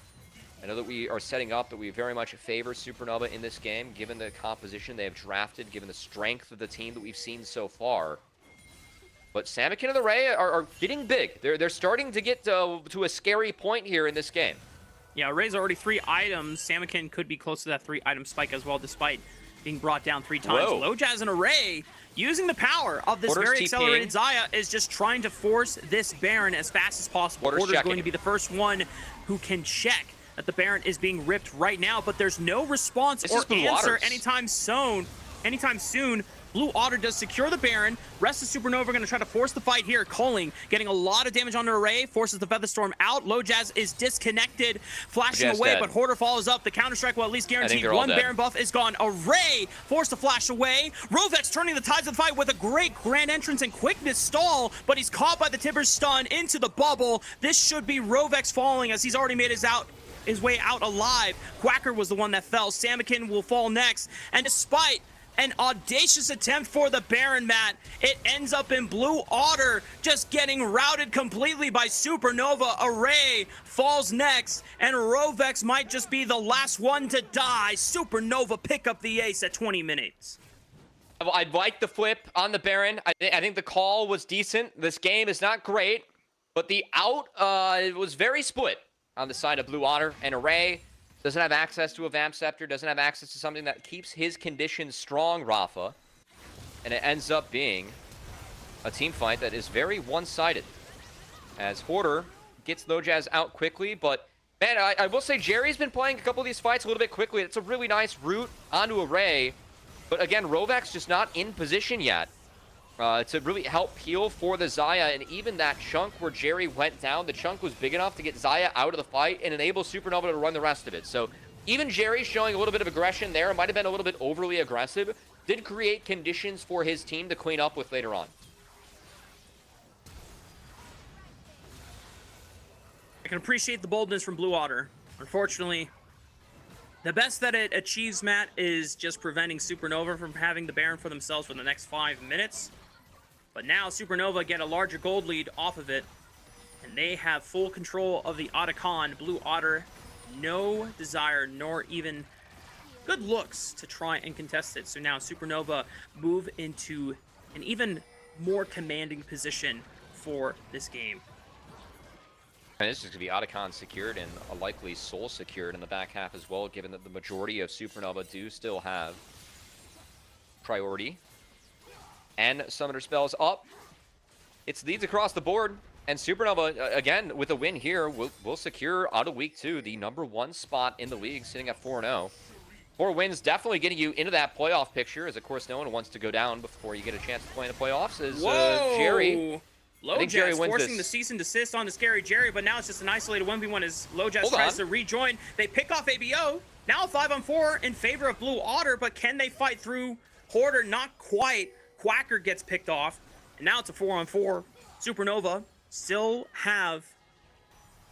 I know that we are setting up that we very much favor Supernova in this game, given the composition they have drafted, given the strength of the team that we've seen so far. But Samikin and the Ray are getting big. They're starting to get to a scary point here in this game. Yeah, Ray's already 3 items. Samikin could be close to that 3-item spike as well, despite being brought down 3 times. Whoa. Lojaz and Array, using the power of this very accelerated Xayah, is just trying to force this Baron as fast as possible. Order's going to be the first one who can check that the Baron is being ripped right now, but there's no response or answer anytime soon. Blue Otter does secure the Baron. Rest of Supernova going to try to force the fight here. Culling getting a lot of damage on the Array, forces the Featherstorm out. Lojaz is disconnected, flashing away, but Hoarder follows up. The Counter-Strike will at least guarantee one Baron buff is gone. Array forced to flash away. Rovex turning the tides of the fight with a great grand entrance and quickness stall, but he's caught by the Timber's stun into the bubble. This should be Rovex falling, as he's already made his way out alive. Quacker was the one that fell. Samikin will fall next, and despite an audacious attempt for the Baron, Matt, it ends up in Blue Otter just getting routed completely by Supernova. Array falls next, and Rovex might just be the last one to die. Supernova pick up the ace at 20 minutes. I'd like the flip on the Baron. I think the call was decent. This game is not great, but the out was very split on the side of Blue Otter, and Array doesn't have access to a Vamp Scepter, doesn't have access to something that keeps his condition strong, Rafa. And it ends up being a team fight that is very one-sided, as Hoarder gets Lojaz out quickly. But, man, I will say Jerry's been playing a couple of these fights a little bit quickly. It's a really nice route onto Array. But, again, Rovak's just not in position yet to really help heal for the Xayah. And even that chunk where Jerry went down, the chunk was big enough to get Xayah out of the fight and enable Supernova to run the rest of it. So even Jerry showing a little bit of aggression there, might have been a little bit overly aggressive, did create conditions for his team to clean up with later on. I can appreciate the boldness from Blue Otter. Unfortunately, the best that it achieves, Matt, is just preventing Supernova from having the Baron for themselves for the next 5 minutes. But now Supernova get a larger gold lead off of it, and they have full control of the Otacon. Blue Otter, no desire nor even good looks to try and contest it. So now Supernova move into an even more commanding position for this game. And this is going to be Otacon secured and a likely Soul secured in the back half as well, given that the majority of Supernova do still have priority. And Summoner Spells up. It's leads across the board. And Supernova, again, with a win here, will secure out of week 2 the #1 spot in the league, sitting at 4-0. 4 wins definitely getting you into that playoff picture, as of course no one wants to go down before you get a chance to play in the playoffs, as Jerry. Lojaz forcing the cease and desist on the Scary Jerry, but now it's just an isolated 1v1 as Lojaz tries to rejoin. They pick off ABO. Now 5-on-4 in favor of Blue Otter, but can they fight through Hoarder? Not quite. Quacker gets picked off, and now it's a 4-on-4. Supernova still have...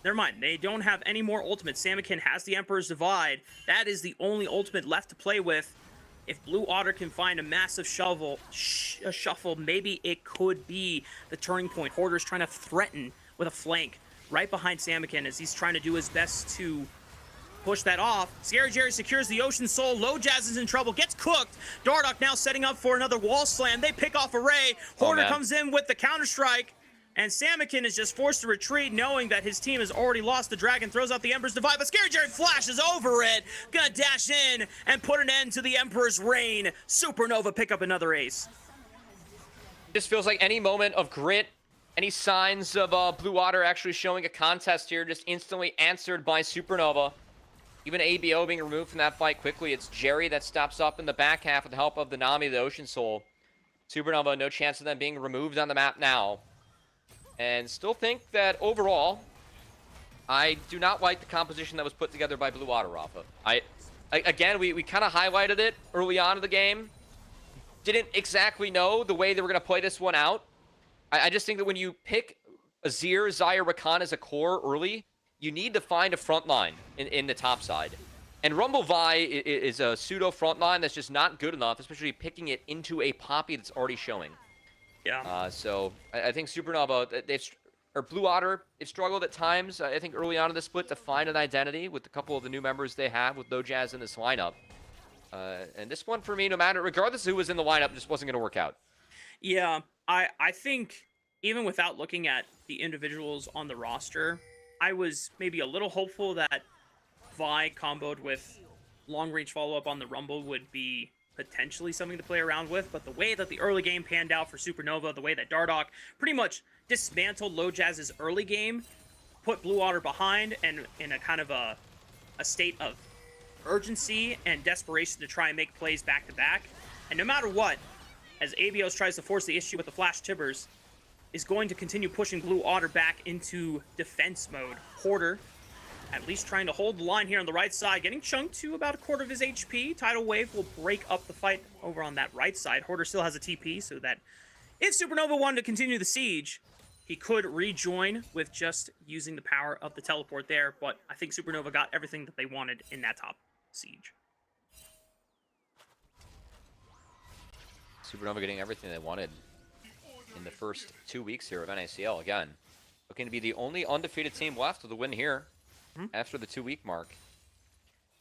Never mind, they don't have any more ultimates. Samikin has the Emperor's Divide. That is the only ultimate left to play with. If Blue Otter can find a massive shuffle, maybe it could be the turning point. Hoarder's trying to threaten with a flank right behind Samikin as he's trying to do his best to push that off. Scary Jerry secures the Ocean Soul. Lojaz is in trouble, gets cooked. Dardoch now setting up for another wall slam. They pick off Array. Hoarder comes in with the Counter-Strike. And Samikin is just forced to retreat, knowing that his team has already lost the Dragon, throws out the Emperor's Divide, but Scary Jerry flashes over it, gonna dash in and put an end to the Emperor's reign. Supernova pick up another ace. This feels like any moment of grit, any signs of Blue Otter actually showing a contest here, just instantly answered by Supernova. Even ABO being removed from that fight quickly. It's Jerry that stops up in the back half with the help of the Nami, the Ocean Soul. Supernova, no chance of them being removed on the map now. And still think that overall, I do not like the composition that was put together by Blue Otter, Rafa. Again, we kind of highlighted it early on in the game. Didn't exactly know the way they were going to play this one out. I just think that when you pick Azir, Xayah, Rakan as a core early, you need to find a front line in the top side. And Rumble Vi is a pseudo front line that's just not good enough, especially picking it into a Poppy that's already showing. Yeah. So I think Supernova, or Blue Otter, they've struggled at times. I think early on in the split to find an identity with a couple of the new members they have with No Jazz in this lineup. And this one for me, no matter, regardless of who was in the lineup, just wasn't going to work out. Yeah, I think even without looking at the individuals on the roster, I was maybe a little hopeful that Vi comboed with long range follow up on the Rumble would be potentially something to play around with, but the way that the early game panned out for Supernova, the way that Dardoch pretty much dismantled Low Jazz's early game, put Blue Otter behind and in a kind of a state of urgency and desperation to try and make plays back to back. And no matter what, as Abios tries to force the issue with the Flash Tibbers, is going to continue pushing Blue Otter back into defense mode. Hoarder, at least trying to hold the line here on the right side, getting chunked to about a quarter of his HP. Tidal Wave will break up the fight over on that right side. Hoarder still has a TP, so that if Supernova wanted to continue the siege, he could rejoin with just using the power of the teleport there, but I think Supernova got everything that they wanted in that top siege. Supernova getting everything they wanted in the first 2 weeks here of NACL. Again, looking to be the only undefeated team left with a win here after the 2-week mark.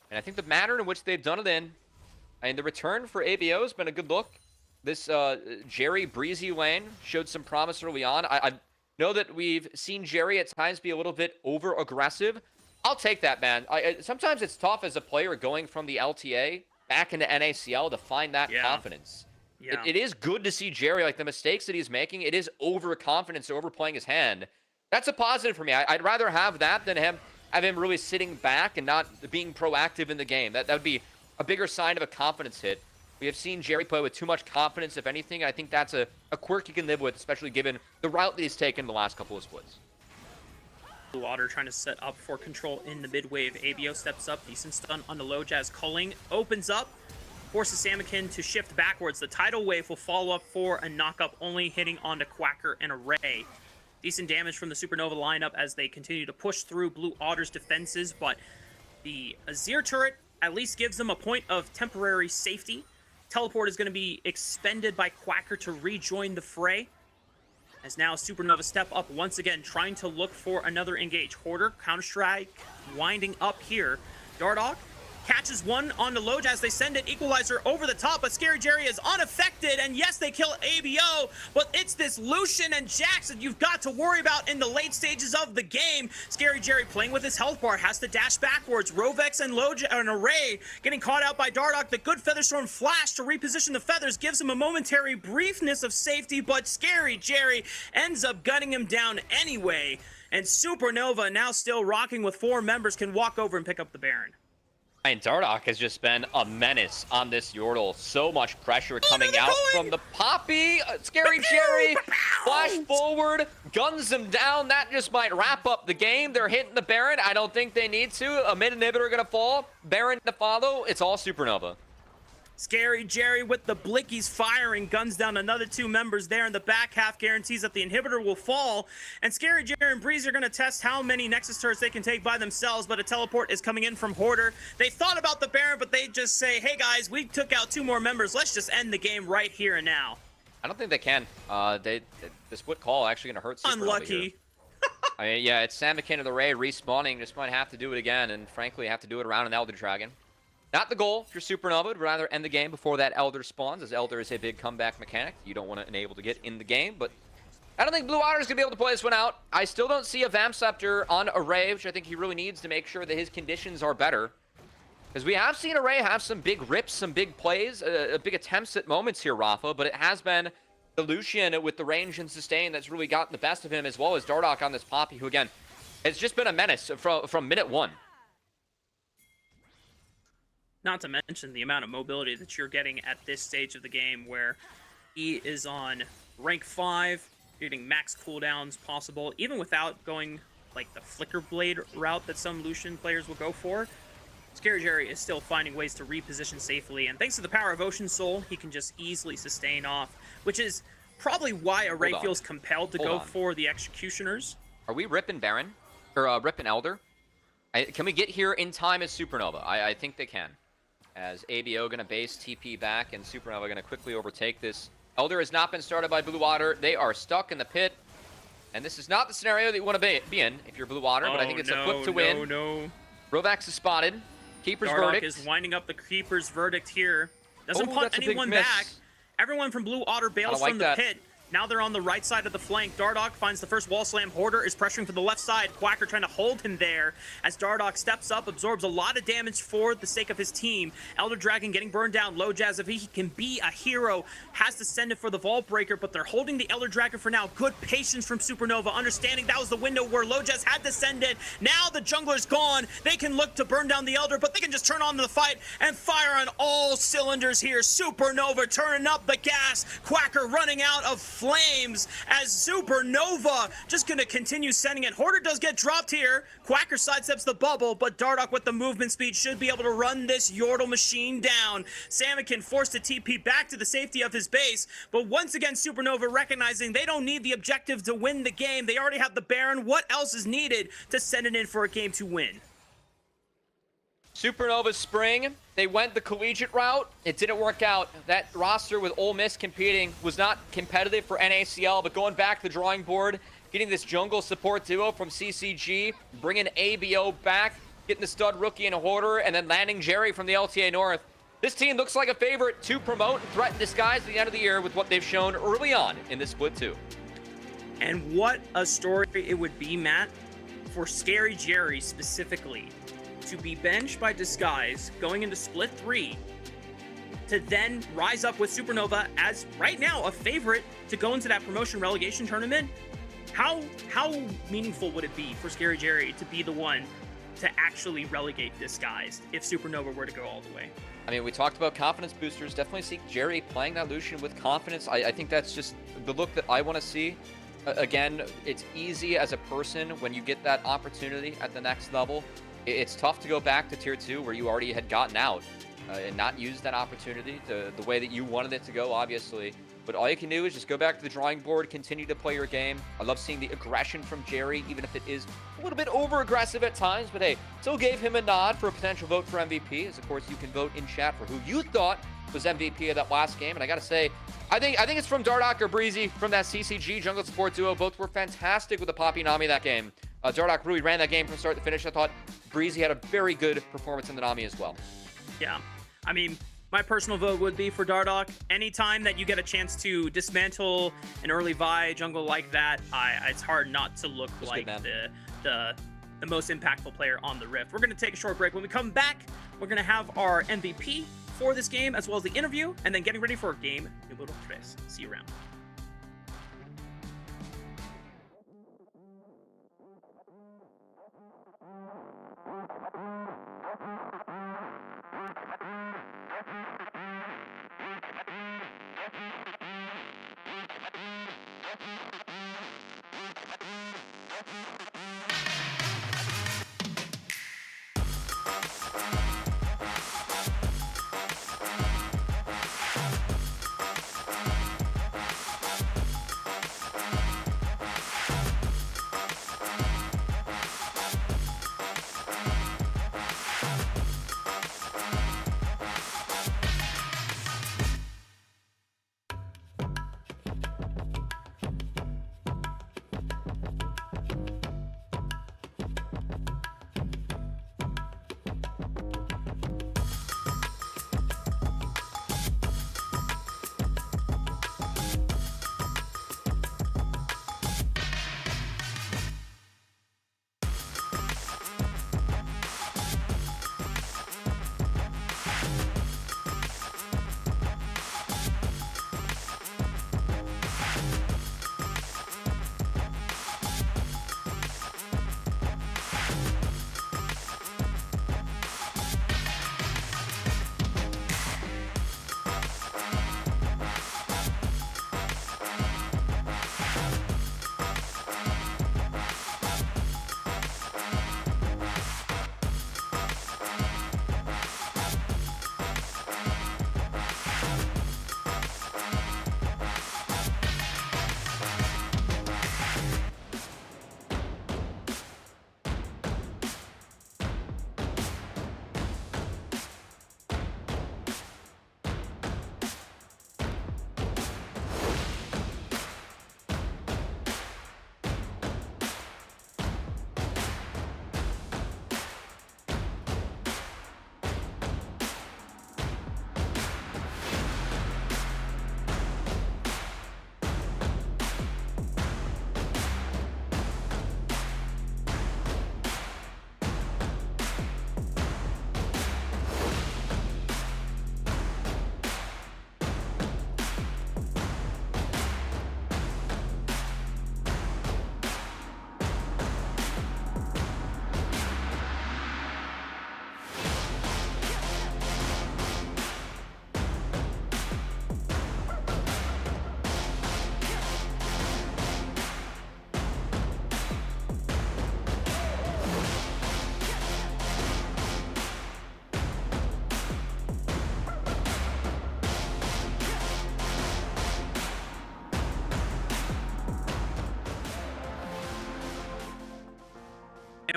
And I think the manner in which they've done it in, I mean, the return for ABO has been a good look. This Jerry Breezy lane showed some promise early on. I know that we've seen Jerry at times be a little bit over-aggressive. I'll take that, man. Sometimes it's tough as a player going from the LTA back into NACL to find that confidence. Yeah. It is good to see Jerry, like the mistakes that he's making, it is overconfidence, overplaying his hand. That's a positive for me. I'd rather have that than have him really sitting back and not being proactive in the game. That would be a bigger sign of a confidence hit. We have seen Jerry play with too much confidence, if anything. I think that's a quirk you can live with, especially given the route that he's taken the last couple of splits. Blue Otter trying to set up for control in the mid wave. ABO steps up, decent stun on the Low Jazz. Culling opens up, forces Samakin to shift backwards. The Tidal Wave will follow up for a knockup, only hitting onto Quacker and Array. Decent damage from the Supernova lineup as they continue to push through Blue Otter's defenses, but the Azir turret at least gives them a point of temporary safety. Teleport is going to be expended by Quacker to rejoin the fray. As now Supernova step up once again, trying to look for another engage. Hoarder, Counter-Strike, winding up here. Dardoch catches one on the Low Jazz. They send an equalizer over the top, but Scary Jerry is unaffected, and yes, they kill ABO, but it's this Lucian and Jax that you've got to worry about in the late stages of the game. Scary Jerry playing with his health bar, has to dash backwards. Rovex and Array getting caught out by Dardoch. The good Featherstorm flash to reposition the feathers gives him a momentary briefness of safety, but Scary Jerry ends up gunning him down anyway, and Supernova, now still rocking with 4 members, can walk over and pick up the Baron. And Dardoch has just been a menace on this Yordle. So much pressure coming out from the Poppy. Scary Jerry, flash forward, guns him down. That just might wrap up the game. They're hitting the Baron. I don't think they need to. A mid inhibitor going to fall. Baron to follow. It's all Supernova. Scary Jerry with the blickies firing, guns down another 2 members there in the back half, guarantees that the inhibitor will fall. And Scary Jerry and Breeze are going to test how many Nexus turrets they can take by themselves, but a teleport is coming in from Hoarder. They thought about the Baron, but they just say, hey guys, we took out 2 more members. Let's just end the game right here and now. I don't think they can. The split call actually going to hurt Supernova. Unlucky. I mean, yeah, it's Samakin and the Ray respawning. Just might have to do it again, and frankly, have to do it around an Elder Dragon. Not the goal for Supernova. Would rather end the game before that Elder spawns, as Elder is a big comeback mechanic. You don't want to enable to get in the game, but I don't think Blue Otter is going to be able to play this one out. I still don't see a Vamp Scepter on Array, which I think he really needs to make sure that his conditions are better. Because we have seen Array have some big rips, some big plays, big attempts at moments here, Rafa, but it has been the Lucian with the range and sustain that's really gotten the best of him, as well as Dardoch on this Poppy, who, again, has just been a menace from minute 1. Not to mention the amount of mobility that you're getting at this stage of the game, where he is on rank 5, getting max cooldowns possible, even without going like the Flicker Blade route that some Lucian players will go for. Scary Jerry is still finding ways to reposition safely, and thanks to the power of Ocean Soul, he can just easily sustain off, which is probably why Array feels compelled to go for the Executioners. Are we ripping Baron? Or ripping Elder? Can we get here in time as Supernova? I think they can. As ABO going to base TP back, and Supernova going to quickly overtake this Elder has not been started by Blue Water. They are stuck in the pit. And this is not the scenario that you want to be in if you're Blue Water, but I think it's a flip to win. No. Rovax is spotted. Keeper's Dardoch verdict. is winding up the Keeper's verdict here. Doesn't punt that's a big anyone miss. back. Everyone from Blue Otter bails like from the that. pit. Now they're on the right side of the flank. Dardoch finds the first wall slam. Hoarder is pressuring for the left side. Quacker trying to hold him there as Dardoch steps up, absorbs a lot of damage for the sake of his team. Elder Dragon getting burned down. Low Jazz, if he can be a hero, has to send it for the Vault Breaker, but they're holding the Elder Dragon for now. Good patience from Supernova, understanding that was the window where Low Jazz had to send it. Now the jungler's gone. They can look to burn down the Elder, but they can just turn on the fight and fire on all cylinders here. Supernova turning up the gas. Quacker running out of flames as Supernova just going to continue sending it. Hoarder does get dropped here. Quacker sidesteps the bubble, but Dardoch with the movement speed should be able to run this Yordle machine down. Salmon forced to TP back to the safety of his base, but once again Supernova recognizing they don't need the objective to win the game. They already have the Baron. What else is needed to send it in for a game to win? Supernova Spring, they went the collegiate route. It didn't work out. That roster with Ole Miss competing was not competitive for NACL, but going back to the drawing board, getting this jungle support duo from CCG, bringing ABO back, getting the stud rookie in a Hoarder, and then landing Jerry from the LTA North. This team looks like a favorite to promote and threaten disguise at the end of the year with what they've shown early on in this split 2. And what a story it would be, Matt, for Scary Jerry specifically, to be benched by Disguise going into split 3, to then rise up with Supernova as right now a favorite to go into that promotion relegation tournament. How meaningful would it be for Scary Jerry to be the one to actually relegate Disguised if Supernova were to go all the way? I mean, we talked about confidence boosters. Definitely see Jerry playing that Lucian with confidence. I think that's just the look that I want to see. Again, it's easy as a person when you get that opportunity at the next level. It's tough to go back to tier 2 where you already had gotten out and not use that opportunity the way that you wanted it to go, obviously. But all you can do is just go back to the drawing board, continue to play your game. I love seeing the aggression from Jerry, even if it is a little bit over-aggressive at times. But hey, still gave him a nod for a potential vote for MVP, as of course you can vote in chat for who you thought was MVP of that last game. And I gotta say, I think it's from Dardoch or Breezy from that CCG jungle support duo. Both were fantastic with the Poppy Nami that game. Dardoch really ran that game from start to finish. I thought Breezy had a very good performance in the Nami as well. Yeah, I mean, my personal vote would be for Dardoch. Anytime that you get a chance to dismantle an early Vi jungle like that, it's hard not to look like the most impactful player on the Rift. We're going to take a short break. When we come back, we're going to have our MVP for this game, as well as the interview, and then getting ready for game número 3. See you around.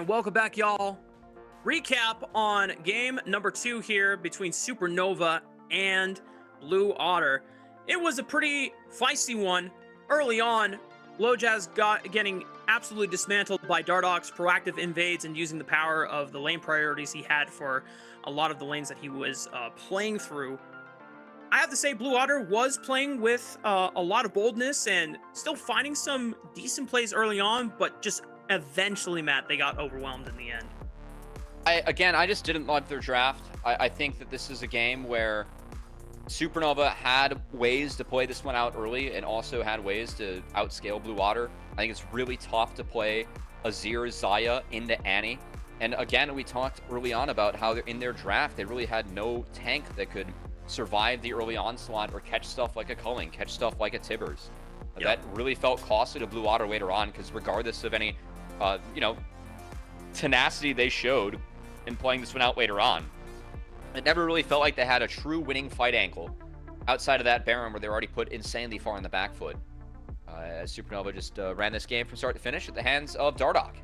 And welcome back, y'all. Recap on game number 2 here between Supernova and Blue Otter. It was a pretty feisty one. Early on, Lojaz getting absolutely dismantled by Dardoch's proactive invades and using the power of the lane priorities he had for a lot of the lanes that he was playing through. I have to say, Blue Otter was playing with a lot of boldness and still finding some decent plays early on, but just eventually, Matt, they got overwhelmed in the end. I just didn't love their draft. I think that this is a game where Supernova had ways to play this one out early and also had ways to outscale Blue Otter. I think it's really tough to play Azir Zaya into Annie. And again, we talked early on about how in their draft, they really had no tank that could survive the early onslaught or catch stuff like a Culling, catch stuff like a Tibbers. Yep. That really felt costly to Blue Otter later on, because regardless of any, tenacity they showed in playing this one out later on, it never really felt like they had a true winning fight angle outside of that Baron where they were already put insanely far on the back foot. As Supernova just ran this game from start to finish at the hands of Dardoch.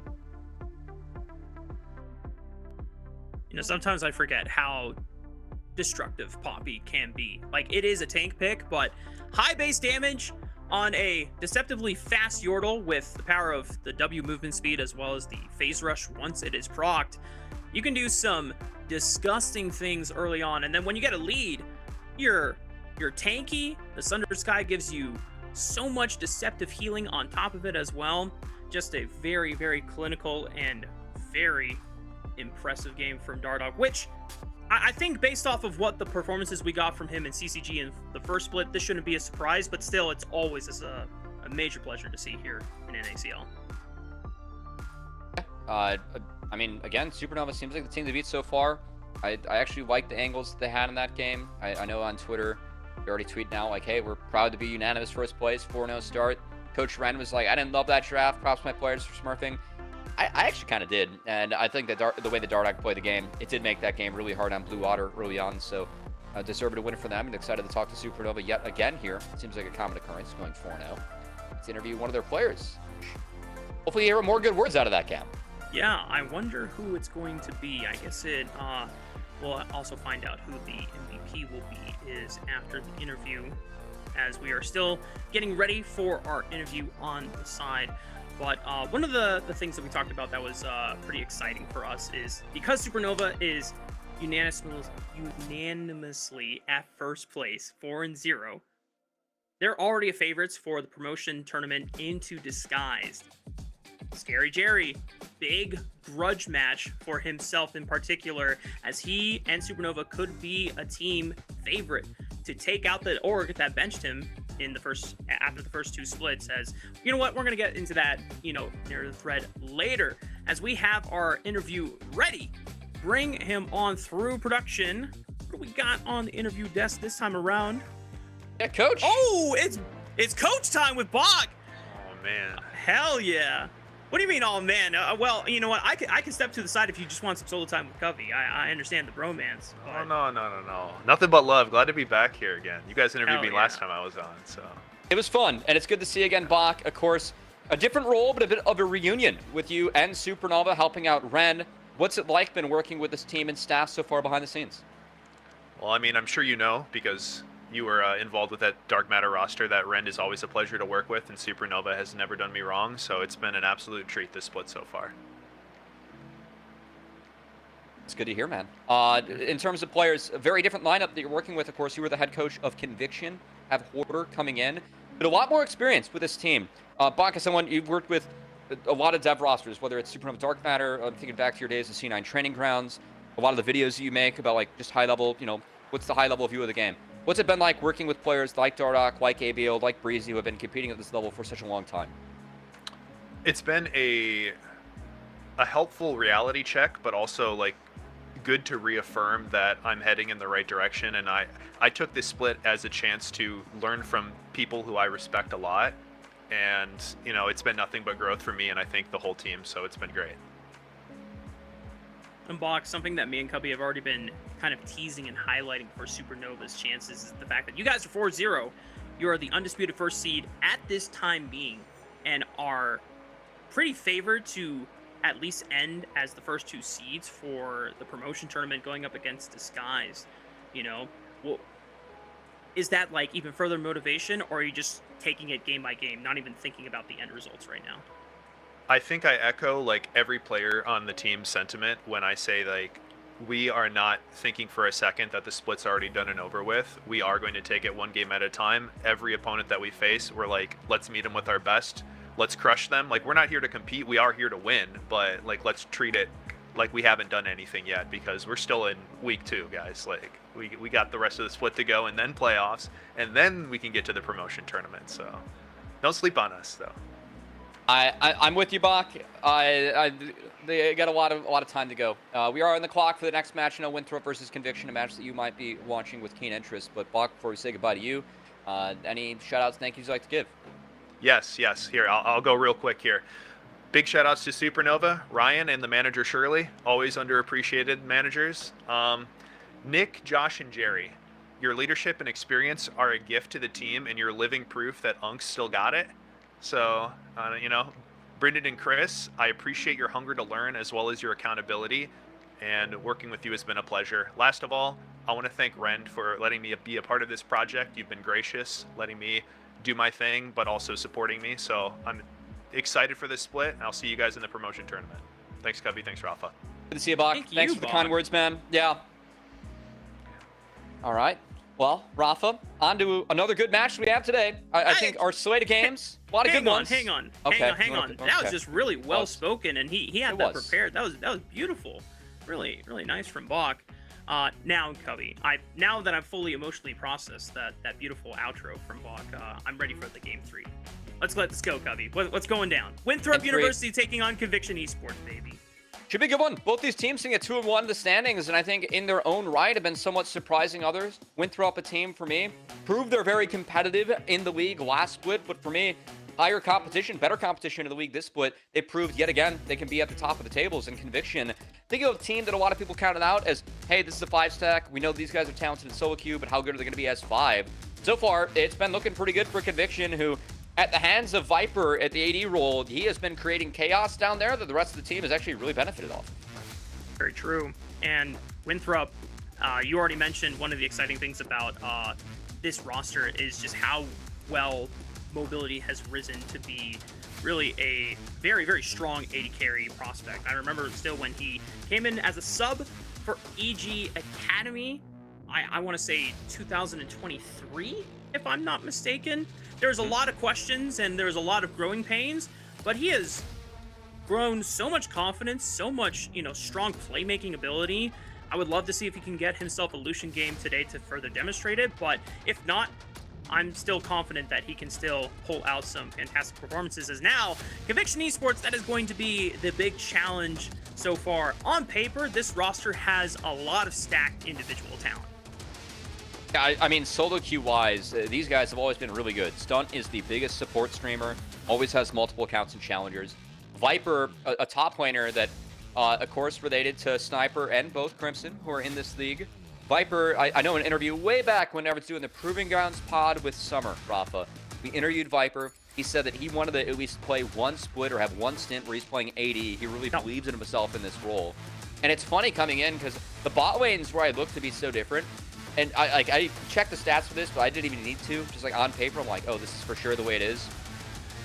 Sometimes I forget how destructive Poppy can be. Like, it is a tank pick, but high base damage on a deceptively fast Yordle with the power of the W movement speed as well as the phase rush once it is procced, you can do some disgusting things early on. And then when you get a lead, you're tanky. The Sunder Sky gives you so much deceptive healing on top of it as well. Just a very, very clinical and very impressive game from Dardoch, which I think based off of what the performances we got from him in CCG in the first split, this shouldn't be a surprise, but still, it's always a major pleasure to see here in NACL. I mean, again, Supernova seems like the team to beat so far. I actually like the angles that they had in that game. I know on Twitter, they already tweeting out like, hey, we're proud to be unanimous first place, 4-0 start. Coach Ren was like, I didn't love that draft. Props to my players for smurfing. I actually kind of did, and I think that the way the Dardoch played the game, it did make that game really hard on Blue Otter early on, so deserved a win for them, and excited to talk to Supernova yet again here. It seems like a common occurrence, going 4-0. Let's interview one of their players. Hopefully you hear more good words out of that camp. Yeah, I wonder who it's going to be. I guess we'll also find out who the MVP will be is after the interview, as we are still getting ready for our interview on the side. But one of the things that we talked about that was pretty exciting for us is because Supernova is unanimously at first place, 4-0, they're already favorites for the promotion tournament Into Disguised. Scary Jerry, big grudge match for himself in particular, as he and Supernova could be a team favorite to take out the org that benched him after the first 2 splits. As you know what, we're gonna get into that narrative thread later as we have our interview ready. Bring him on through production. What do we got on the interview desk this time around? Yeah, Coach. Oh, it's coach time with Bach. Oh man. Hell yeah. What do you mean, oh man? Well, you know what? I can step to the side if you just want some solo time with Covey. I understand the bromance. Oh no. Nothing but love. Glad to be back here again. You guys interviewed me last time I was on, so. It was fun, and it's good to see you again, Bach. Of course, a different role, but a bit of a reunion with you and Supernova helping out Ren. What's it like been working with this team and staff so far behind the scenes? Well, I mean, I'm sure you know, because you were involved with that Dark Matter roster, that Ren is always a pleasure to work with, and Supernova has never done me wrong, so it's been an absolute treat this split so far. It's good to hear, man. In terms of players, a very different lineup that you're working with. Of course, you were the head coach of Conviction, have Hoarder coming in, but a lot more experience with this team. Bach, as someone you've worked with a lot of dev rosters, whether it's Supernova Dark Matter, I'm thinking back to your days at C9 Training Grounds, a lot of the videos that you make about like just high level, what's the high level view of the game? What's it been like working with players like Dardoch, like ABO, like Breezy, who have been competing at this level for such a long time? It's been a helpful reality check, but also like good to reaffirm that I'm heading in the right direction. And I took this split as a chance to learn from people who I respect a lot. And, it's been nothing but growth for me and I think the whole team. So it's been great. And Bach, something that me and Cubby have already been kind of teasing and highlighting for Supernova's chances is the fact that you guys are 4-0. You are the undisputed first seed at this time being and are pretty favored to at least end as the first 2 seeds for the promotion tournament going up against Disguise, you know, well, is that like even further motivation, or are you just taking it game by game, not even thinking about the end results right now? I think I echo like every player on the team's sentiment when I say like we are not thinking for a second that the split's already done and over with. We are going to take it one game at a time. Every opponent that we face, we're like, let's meet them with our best. Let's crush them. Like, we're not here to compete. We are here to win, but like, let's treat it like we haven't done anything yet, because we're still in week 2, guys. Like, we got the rest of the split to go, and then playoffs, and then we can get to the promotion tournament. So don't sleep on us, though. I'm with you, Bach. They got a lot of time to go. We are on the clock for the next match. Winthrop versus Conviction, a match that you might be watching with keen interest. But Bach, before we say goodbye to you, any shout-outs, thank yous you'd like to give? Yes. Here, I'll go real quick here. Big shout-outs to Supernova, Ryan, and the manager Shirley. Always underappreciated managers. Nick, Josh, and Jerry. Your leadership and experience are a gift to the team, and you're living proof that Unks still got it. So, Brendan and Chris, I appreciate your hunger to learn as well as your accountability, and working with you has been a pleasure. Last of all, I want to thank Rend for letting me be a part of this project. You've been gracious, letting me do my thing, but also supporting me. So I'm excited for this split, and I'll see you guys in the promotion tournament. Thanks, Cubby. Thanks, Rafa. Good to see you, Bach. Thanks for the kind words, man. Yeah. All right. Well, Rafa, on to another good match we have today. I think our slate of games, a lot of good ones. Hang on. Okay. Hang on. That was just really well spoken, and he had that prepared. That was beautiful. Really, really nice from Bach. Now, Cubby, now that I've fully emotionally processed that beautiful outro from Bach, I'm ready for the game 3. Let's let this go, Cubby. What's going down? Winthrop University taking on Conviction Esports, baby. Should be a good one. Both these teams sitting at 2-1 in the standings, and I think in their own right have been somewhat surprising others. Winthrop, a team for me, proved they're very competitive in the league last split, but for me, higher competition, better competition in the league this split. They proved yet again they can be at the top of the tables in Conviction. Think of a team that a lot of people counted out as, hey, this is a 5-stack. We know these guys are talented in solo queue, but how good are they going to be as 5? So far, it's been looking pretty good for Conviction, who, at the hands of Viper at the AD role, he has been creating chaos down there that the rest of the team has actually really benefited off. Very true. And Winthrop, you already mentioned one of the exciting things about this roster is just how well mobility has risen to be really a very, very strong AD carry prospect. I remember still when he came in as a sub for EG Academy, I want to say 2023, if I'm not mistaken. There's a lot of questions and there's a lot of growing pains, but he has grown so much confidence, so much, strong playmaking ability. I would love to see if he can get himself a Lucian game today to further demonstrate it, but if not, I'm still confident that he can still pull out some fantastic performances. As now, Conviction Esports, that is going to be the big challenge so far. On paper, this roster has a lot of stacked individual talent. I mean, solo queue-wise, these guys have always been really good. Stunt is the biggest support streamer, always has multiple accounts and challengers. Viper, a top laner that, of course, related to Sniper and both Crimson, who are in this league. Viper, I know in an interview way back when I was doing the Proving Grounds pod with Summer, Rafa, we interviewed Viper. He said that he wanted to at least play one split or have one stint where he's playing AD. He really believes in himself in this role. And it's funny coming in because the bot lanes where I look to be so different. And I checked the stats for this, but I didn't even need to. Just like on paper, I'm like, oh, this is for sure the way it is.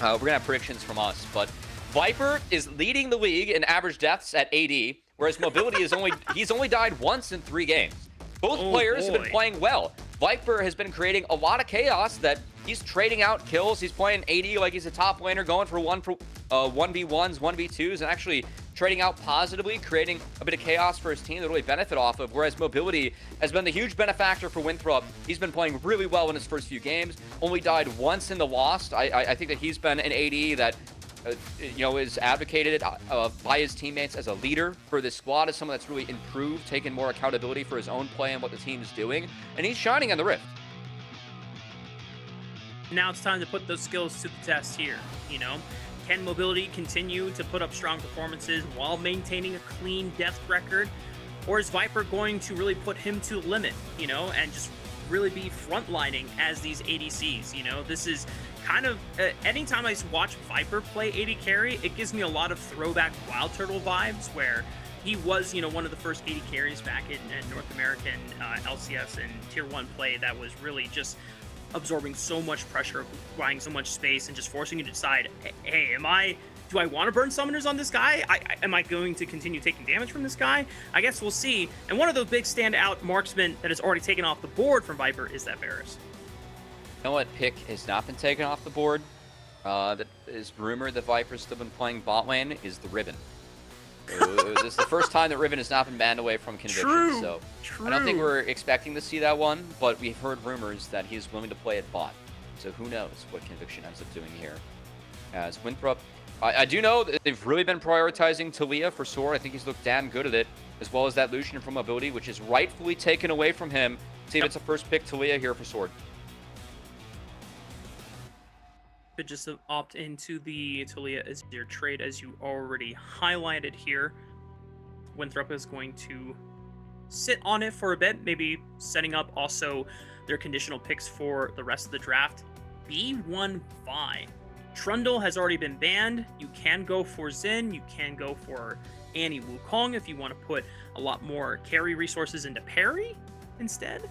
We're gonna have predictions from us, but Viper is leading the league in average deaths at AD, whereas Mobility is he's only died once in 3 games. Both players have been playing well. Viper has been creating a lot of chaos that he's trading out kills. He's playing AD like he's a top laner, going for 1v1s, 1v2s, and actually trading out positively, creating a bit of chaos for his team to really benefit off of, whereas Mobility has been the huge benefactor for Winthrop. He's been playing really well in his first few games, only died once in the Lost. I think that he's been an AD that is advocated by his teammates as a leader for this squad, as someone that's really improved, taken more accountability for his own play and what the team is doing, and he's shining on the Rift. Now it's time to put those skills to the test here, Can Mobility continue to put up strong performances while maintaining a clean death record? Or is Viper going to really put him to the limit, and just really be frontlining as these ADCs. You know, this is kind of anytime I watch Viper play AD carry, it gives me a lot of throwback Wild Turtle vibes, where he was, you know, one of the first AD carries back in North American LCS and Tier 1 play that was really just absorbing so much pressure, buying so much space, and just forcing you to decide, hey, do I want to burn summoners on this guy? Am I going to continue taking damage from this guy? I guess we'll see. And one of those big standout marksmen that has already taken off the board from Viper is that Varus. You know what pick has not been taken off the board? That is rumored that Viper's still been playing bot lane is the Riven. This is the first time that Riven has not been banned away from Conviction. True. I don't think we're expecting to see that one, but we've heard rumors that he's willing to play at bot. So who knows what Conviction ends up doing here. As Winthrop, I do know that they've really been prioritizing Talia for Sword. I think he's looked damn good at it, as well as that Lucian from Mobility, which is rightfully taken away from him. See if it's a first pick Talia here for Sword. Could just opt into the Talia Azir trade, as you already highlighted here. Winthrop is going to sit on it for a bit, maybe setting up also their conditional picks for the rest of the draft. B1 Vi. Trundle has already been banned. You can go for Xin. You can go for Annie Wukong if you want to put a lot more carry resources into parry instead.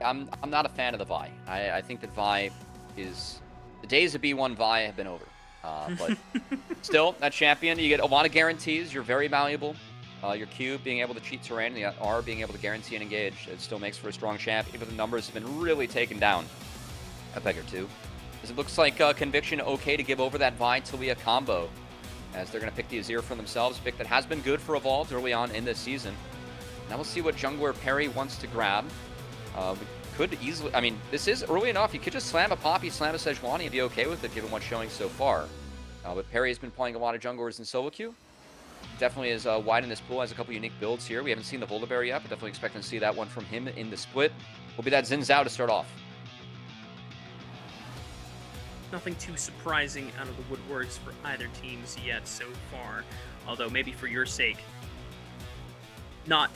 I'm not a fan of the Vi. I think that Vi is... The days of B1 Vi have been over. But still, that champion, you get a lot of guarantees. You're very malleable. Your Q being able to cheat terrain, the R being able to guarantee and engage, it still makes for a strong champ, even the numbers have been really taken down a peg or two. As it looks like Conviction okay to give over that Vi Talia combo, as they're going to pick the Azir for themselves, a pick that has been good for Evolved early on in this season. Now we'll see what jungler Perry wants to grab. We could easily, I mean, this is early enough. You could just slam a Poppy, slam a Sejuani and be okay with it, given what's showing so far. But Perry has been playing a lot of junglers in solo queue. Definitely is wide in this pool, has a couple unique builds here. We haven't seen the Volibear yet, but definitely expecting to see that one from him in the split. Will be that Xin Zhao to start off. Nothing too surprising out of the woodworks for either teams yet so far. Although maybe for your sake, not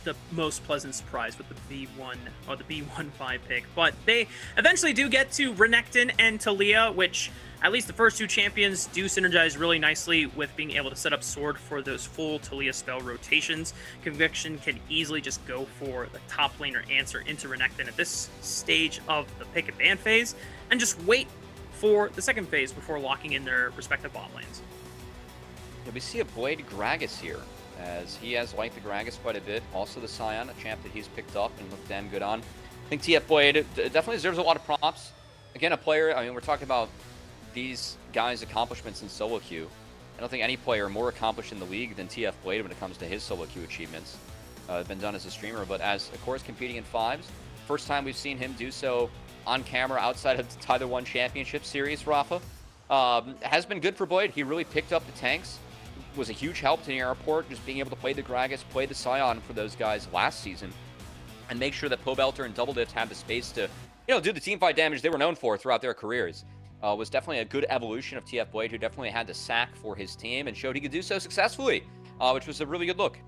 the most pleasant surprise with the B1 or the B1-5 pick. But they eventually do get to Renekton and Talia, which at least the first two champions do synergize really nicely with being able to set up Sword for those full Talia spell rotations. Conviction can easily just go for the top laner answer into Renekton at this stage of the pick and ban phase, and just wait for the second phase before locking in their respective bot lanes. Yeah, we see a Blade Gragas here, as he has liked the Gragas quite a bit. Also the Scion, a champ that he's picked up and looked damn good on. I think TF Blade definitely deserves a lot of props. Again, a player, I mean, we're talking about these guys' accomplishments in solo queue. I don't think any player more accomplished in the league than TF Blade when it comes to his solo queue achievements. Been done as a streamer, but as, of course, competing in fives. First time we've seen him do so on camera outside of the Title 1 Championship Series, Rafa. Has been good for Blade. He really picked up the tanks. Was a huge help to the airport, just being able to play the Gragas, play the Scion for those guys last season, and make sure that Pobelter and Doubledift had the space to, you know, do the teamfight damage they were known for throughout their careers. Was definitely a good evolution of TF Blade, who definitely had to sack for his team and showed he could do so successfully, which was a really good look.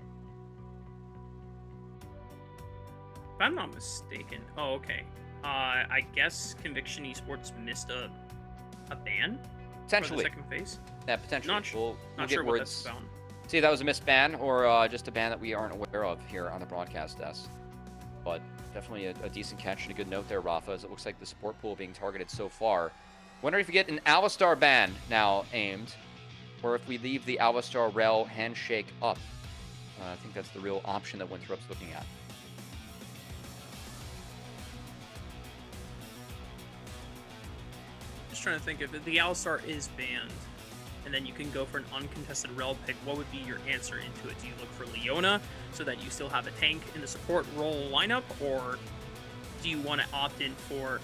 If I'm not mistaken, oh, okay. I guess Conviction Esports missed a ban Potentially. for the second phase. Yeah, potentially. We'll not get sure what words. that's about. See if that was a missed ban or just a ban that we aren't aware of here on the broadcast desk. But definitely a decent catch and a good note there, Rafa, as it looks like the support pool being targeted so far. Wondering if we get an Alistar ban now aimed, or if we leave the Alistar Rel handshake up. I think that's the real option that Winthrop's looking at. Just trying to think, if the Alistar is banned, and then you can go for an uncontested Rel pick, what would be your answer into it? Do you look for Leona so that you still have a tank in the support role lineup, or do you want to opt in for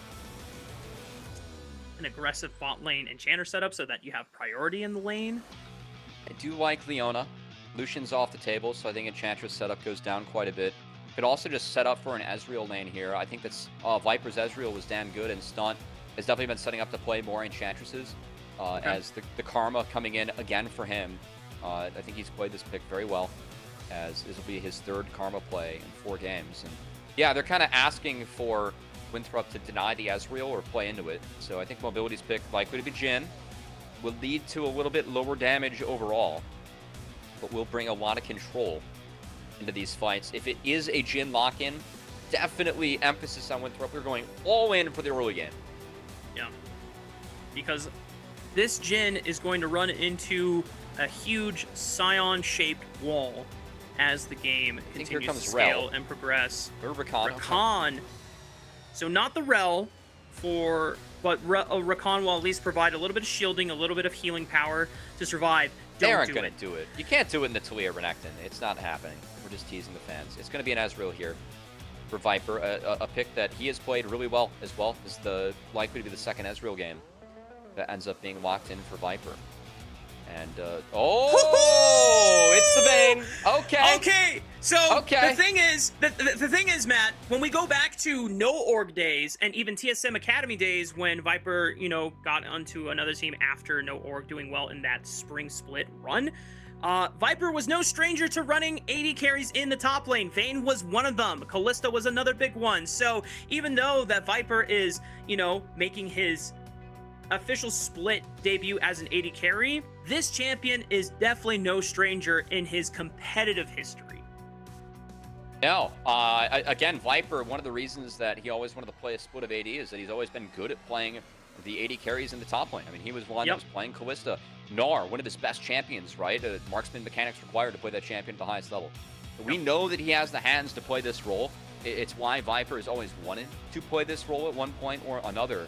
an aggressive bot lane enchanter setup so that you have priority in the lane? I do like Leona. Lucian's off the table, so I think Enchantress setup goes down quite a bit. Could also just set up for an Ezreal lane here. I think that's Viper's Ezreal was damn good, and Stunt has definitely been setting up to play more Enchantresses. As the Karma coming in again for him. I think he's played this pick very well, as this will be his third Karma play in 4 games. And Yeah, they're kind of asking for Winthrop to deny the Ezreal or play into it. So I think Mobility's pick likely to be Jhin. Will lead to a little bit lower damage overall, but will bring a lot of control into these fights. If it is a Jhin lock-in, definitely emphasis on Winthrop. We're going all in for the early game. Yeah. Because this Jhin is going to run into a huge Scion-shaped wall as the game continues to scale and progress. Or Rakan. Rakan. So not the Rel, but Rakan will at least provide a little bit of shielding, a little bit of healing power to survive. They aren't going to do it. You can't do it in the Talia Renekton. It's not happening. We're just teasing the fans. It's going to be an Ezreal here for Viper, a pick that he has played really well as well. This is likely to be the second Ezreal game that ends up being locked in for Viper. And, it's the Vayne. Okay. So the thing is, Matt, when we go back to no org days and even TSM Academy days when Viper, got onto another team after no org doing well in that spring split run, Viper was no stranger to running 80 carries in the top lane. Vayne was one of them. Kalista was another big one. So even though that Viper is, making his official split debut as an 80 carry, this champion is definitely no stranger in his competitive history. No. Again, Viper, one of the reasons that he always wanted to play a split of AD is that he's always been good at playing the 80 carries in the top lane. I mean, he was one that was playing Kalista. Gnar, one of his best champions, right? Marksman mechanics required to play that champion at the highest level. We know that he has the hands to play this role. It's why Viper has always wanted to play this role at one point or another.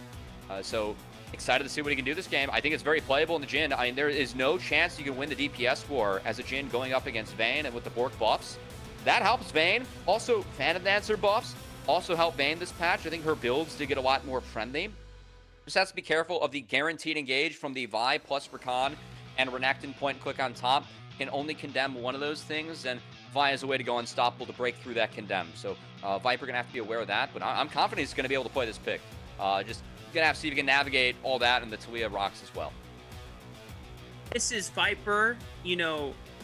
So excited to see what he can do this game. I think it's very playable in the Jhin. I mean, there is no chance you can win the DPS war as a Jhin going up against Vayne and with the Bork buffs. That helps Vayne. Also, Phantom Dancer buffs also help Vayne this patch. I think her builds did get a lot more friendly. Just has to be careful of the guaranteed engage from the Vi plus Rakan and Renekton point and click on top. Can only condemn one of those things, and Vi is a way to go unstoppable to break through that condemn. So Viper gonna have to be aware of that, but I'm confident he's gonna be able to play this pick. Just gonna have to see if he can navigate all that and the Talia rocks as well. This is Viper,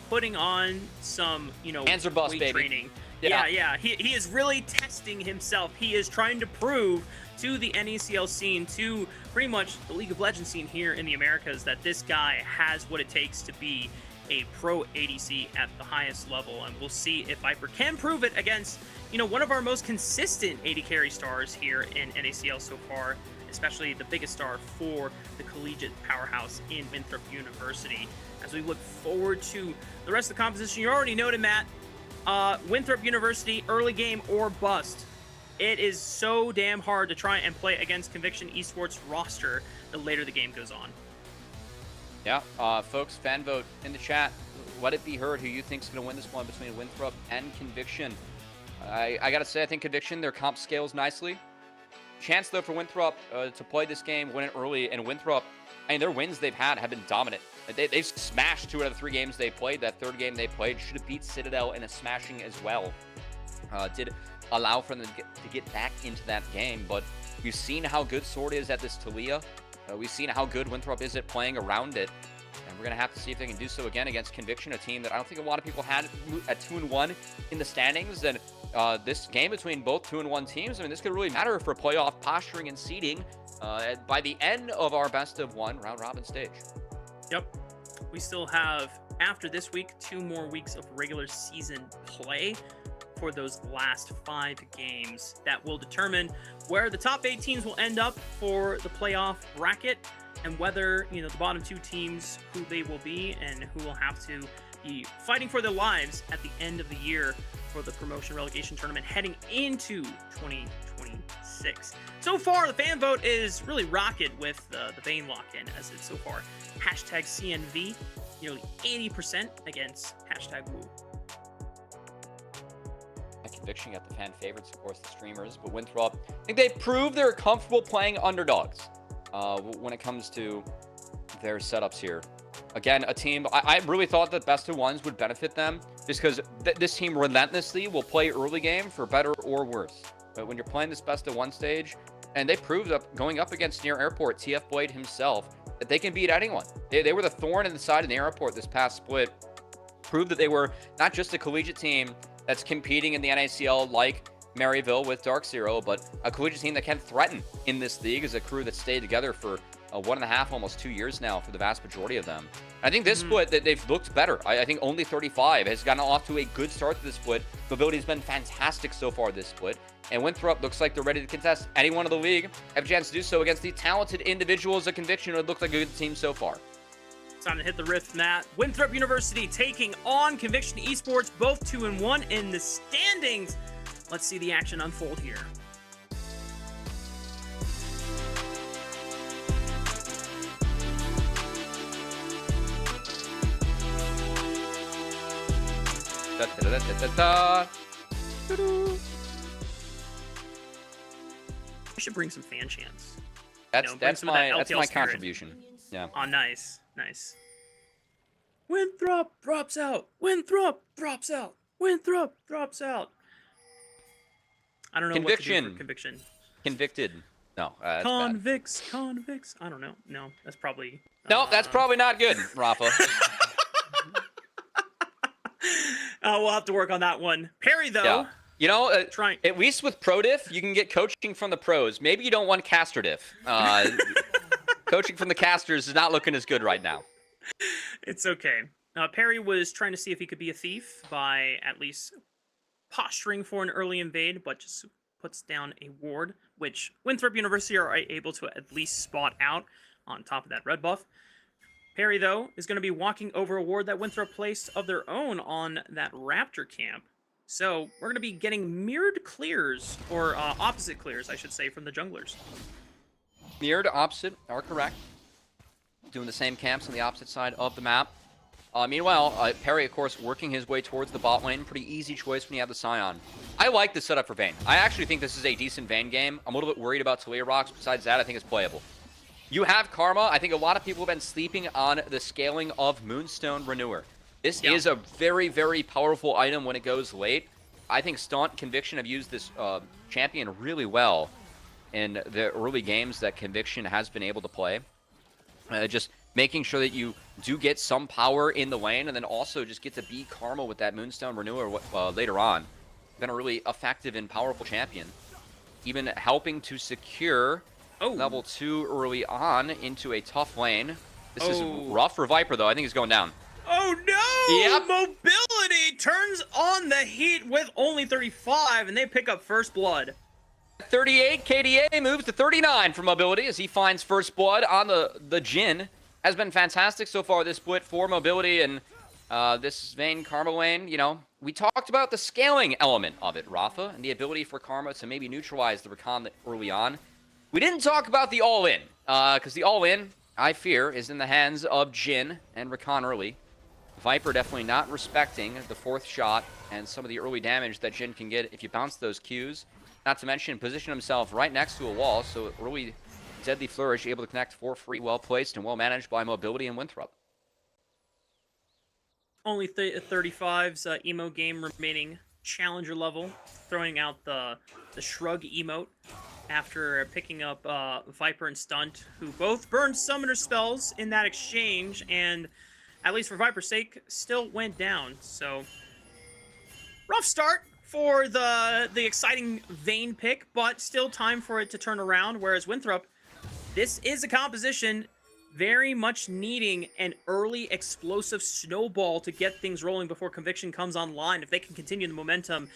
putting on some, hands are bust, baby. Training. Yeah. He is really testing himself. He is trying to prove to the NACL scene, to pretty much the League of Legends scene here in the Americas, that this guy has what it takes to be a pro ADC at the highest level. And we'll see if Viper can prove it against, one of our most consistent AD carry stars here in NACL so far, especially the biggest star for the collegiate powerhouse in Winthrop University. As we look forward to the rest of the composition, you already noted, Matt, Winthrop University, early game or bust. It is so damn hard to try and play against Conviction Esports roster the later the game goes on. Yeah, folks, fan vote in the chat. Let it be heard who you think is going to win this one between Winthrop and Conviction. I got to say, I think Conviction, their comp scales nicely. Chance, though, for Winthrop to play this game, win it early, and Winthrop, their wins they've had have been dominant. They've smashed 2 out of the 3 games they played. That third game they played should have beat Citadel in a smashing as well. Did allow for them to get back into that game, but we've seen how good Sword is at this Talia. We've seen how good Winthrop is at playing around it, and we're going to have to see if they can do so again against Conviction, a team that I don't think a lot of people had at 2-1 in the standings. And this game between both 2-1 teams, this could really matter for playoff posturing and seeding by the end of our best of 1 round robin stage. Yep. We still have, after this week, 2 more weeks of regular season play for those last 5 games that will determine where the top 8 teams will end up for the playoff bracket, and whether, the bottom 2 teams, who they will be and who will have to be fighting for their lives at the end of the year for the promotion relegation tournament heading into 2026. So far, the fan vote is really rocketed with the Vayne lock-in, as it's so far hashtag CNV, nearly 80% against hashtag Woo. Conviction got the fan favorites, of course, the streamers, but Winthrop, I think they've proved they're comfortable playing underdogs when it comes to their setups here. Again, a team, I really thought that best of 1s would benefit them, just because this team relentlessly will play early game for better or worse. But when you're playing this best of 1 stage, and they proved going up against Near Airport, TF Blade himself, that they can beat anyone. They were the thorn in the side of the Airport this past split, proved that they were not just a collegiate team that's competing in the NACL like Maryville with Dark Zero, but a collegiate team that can threaten in this league is a crew that stayed together for 1.5, almost 2 years now for the vast majority of them. I think this split, that they've looked better. I think only 35 has gotten off to a good start to this split. Mobility's been fantastic so far this split. And Winthrop looks like they're ready to contest anyone in the league. Have a chance to do so against the talented individuals of Conviction. It looks like a good team so far. It's time to hit the riff, Matt. Winthrop University taking on Conviction Esports, both 2-1 in the standings. Let's see the action unfold here. We should bring some fan chants. That's my spirit. contribution. Yeah. Oh, nice. Winthrop drops out. Winthrop drops out. Winthrop drops out. I don't know what to do for Conviction. Convicted. No. That's Convicts. I don't know. No, that's probably. No, that's probably not good, Rafa. We'll have to work on that one. Perry, though. Yeah. You know, trying. At least with Pro Diff, you can get coaching from the pros. Maybe you don't want Caster Diff. Coaching from the casters is not looking as good right now. It's okay. Perry was trying to see if he could be a thief by at least posturing for an early invade, but just puts down a ward, which Winthrop University are able to at least spot out on top of that red buff. Perry, though, is going to be walking over a ward that Winthrop placed of their own on that Raptor camp. So we're going to be getting mirrored clears, or opposite clears, I should say, from the junglers. Mirrored opposite are correct. Doing the same camps on the opposite side of the map. Meanwhile, Perry, of course, working his way towards the bot lane. Pretty easy choice when you have the Scion. I like the setup for Vayne. I actually think this is a decent Vayne game. I'm a little bit worried about Talia Rocks. Besides that, I think it's playable. You have Karma. I think a lot of people have been sleeping on the scaling of Moonstone Renewer. This is a very, very powerful item when it goes late. I think Stunt, Conviction have used this champion really well in the early games that Conviction has been able to play. Just making sure that you do get some power in the lane, and then also just get to be Karma with that Moonstone Renewer later on. Been a really effective and powerful champion. Even helping to secure level 2 early on into a tough lane. This is rough for Viper, though. I think he's going down. Oh, no! Yep. Mobility turns on the heat with only 35, and they pick up first blood. 38, KDA moves to 39 for Mobility as he finds first blood on the Jhin. Has been fantastic so far this split for Mobility, and this Vayne Karma lane, you know, we talked about the scaling element of it, Rafa, and the ability for Karma to maybe neutralize the Rakan early on. We didn't talk about the all-in, because the all-in, I fear, is in the hands of Jhin and Rakan early. Viper definitely not respecting the fourth shot and some of the early damage that Jhin can get if you bounce those Qs. Not to mention, position himself right next to a wall, so early Deadly Flourish able to connect for free, well placed and well managed by Mobility and Winthrop. Only 35's emo game remaining, challenger level, throwing out the shrug emote after picking up Viper and Stunt, who both burned summoner spells in that exchange, and at least for Viper's sake, still went down. So rough start for the exciting Vayne pick, but still time for it to turn around, whereas Winthrop, this is a composition very much needing an early explosive snowball to get things rolling before Conviction comes online. If they can continue the momentum,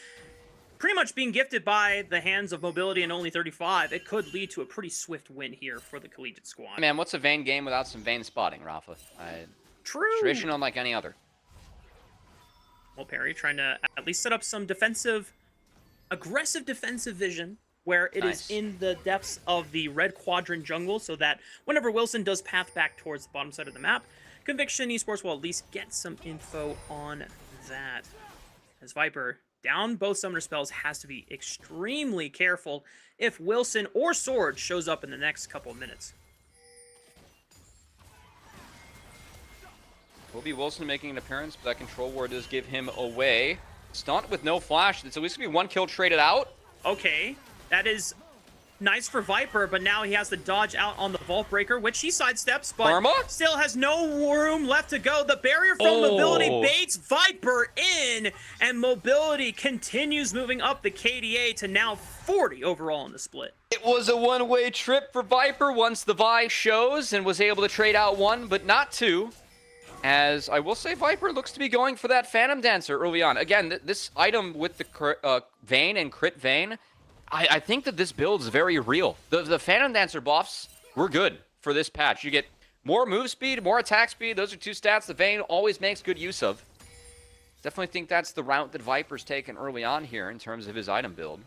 pretty much being gifted by the hands of Mobility and only 35, it could lead to a pretty swift win here for the collegiate squad. Man, what's a Vayne game without some Vayne spotting, Rafa? True. Tradition unlike any other. Well, Perry trying to at least set up some aggressive defensive vision, where it is in the depths of the red quadrant jungle, so that whenever Wilson does path back towards the bottom side of the map, Conviction Esports will at least get some info on that. As Viper, down both summoner spells, has to be extremely careful if Wilson or Sword shows up in the next couple of minutes. Will be Wilson making an appearance, but that control ward does give him away. Stunt with no flash. It's at least going to be one kill traded out. Okay, that is Nice for Viper, but now he has to dodge out on the Vault Breaker, which he sidesteps, but Karma? still has no room left to go. The barrier from Mobility baits Viper in, and Mobility continues moving up the KDA to now 40 overall in the split. It was a one-way trip for Viper once the Vi shows and was able to trade out one, but not two. As I will say, Viper looks to be going for that Phantom Dancer early on. Again, this item with the Vayne and Crit Vayne, I think that this build is very real. The Phantom Dancer buffs were good for this patch. You get more move speed, more attack speed. Those are two stats the Vayne always makes good use of. Definitely think that's the route that Viper's taken early on here in terms of his item build.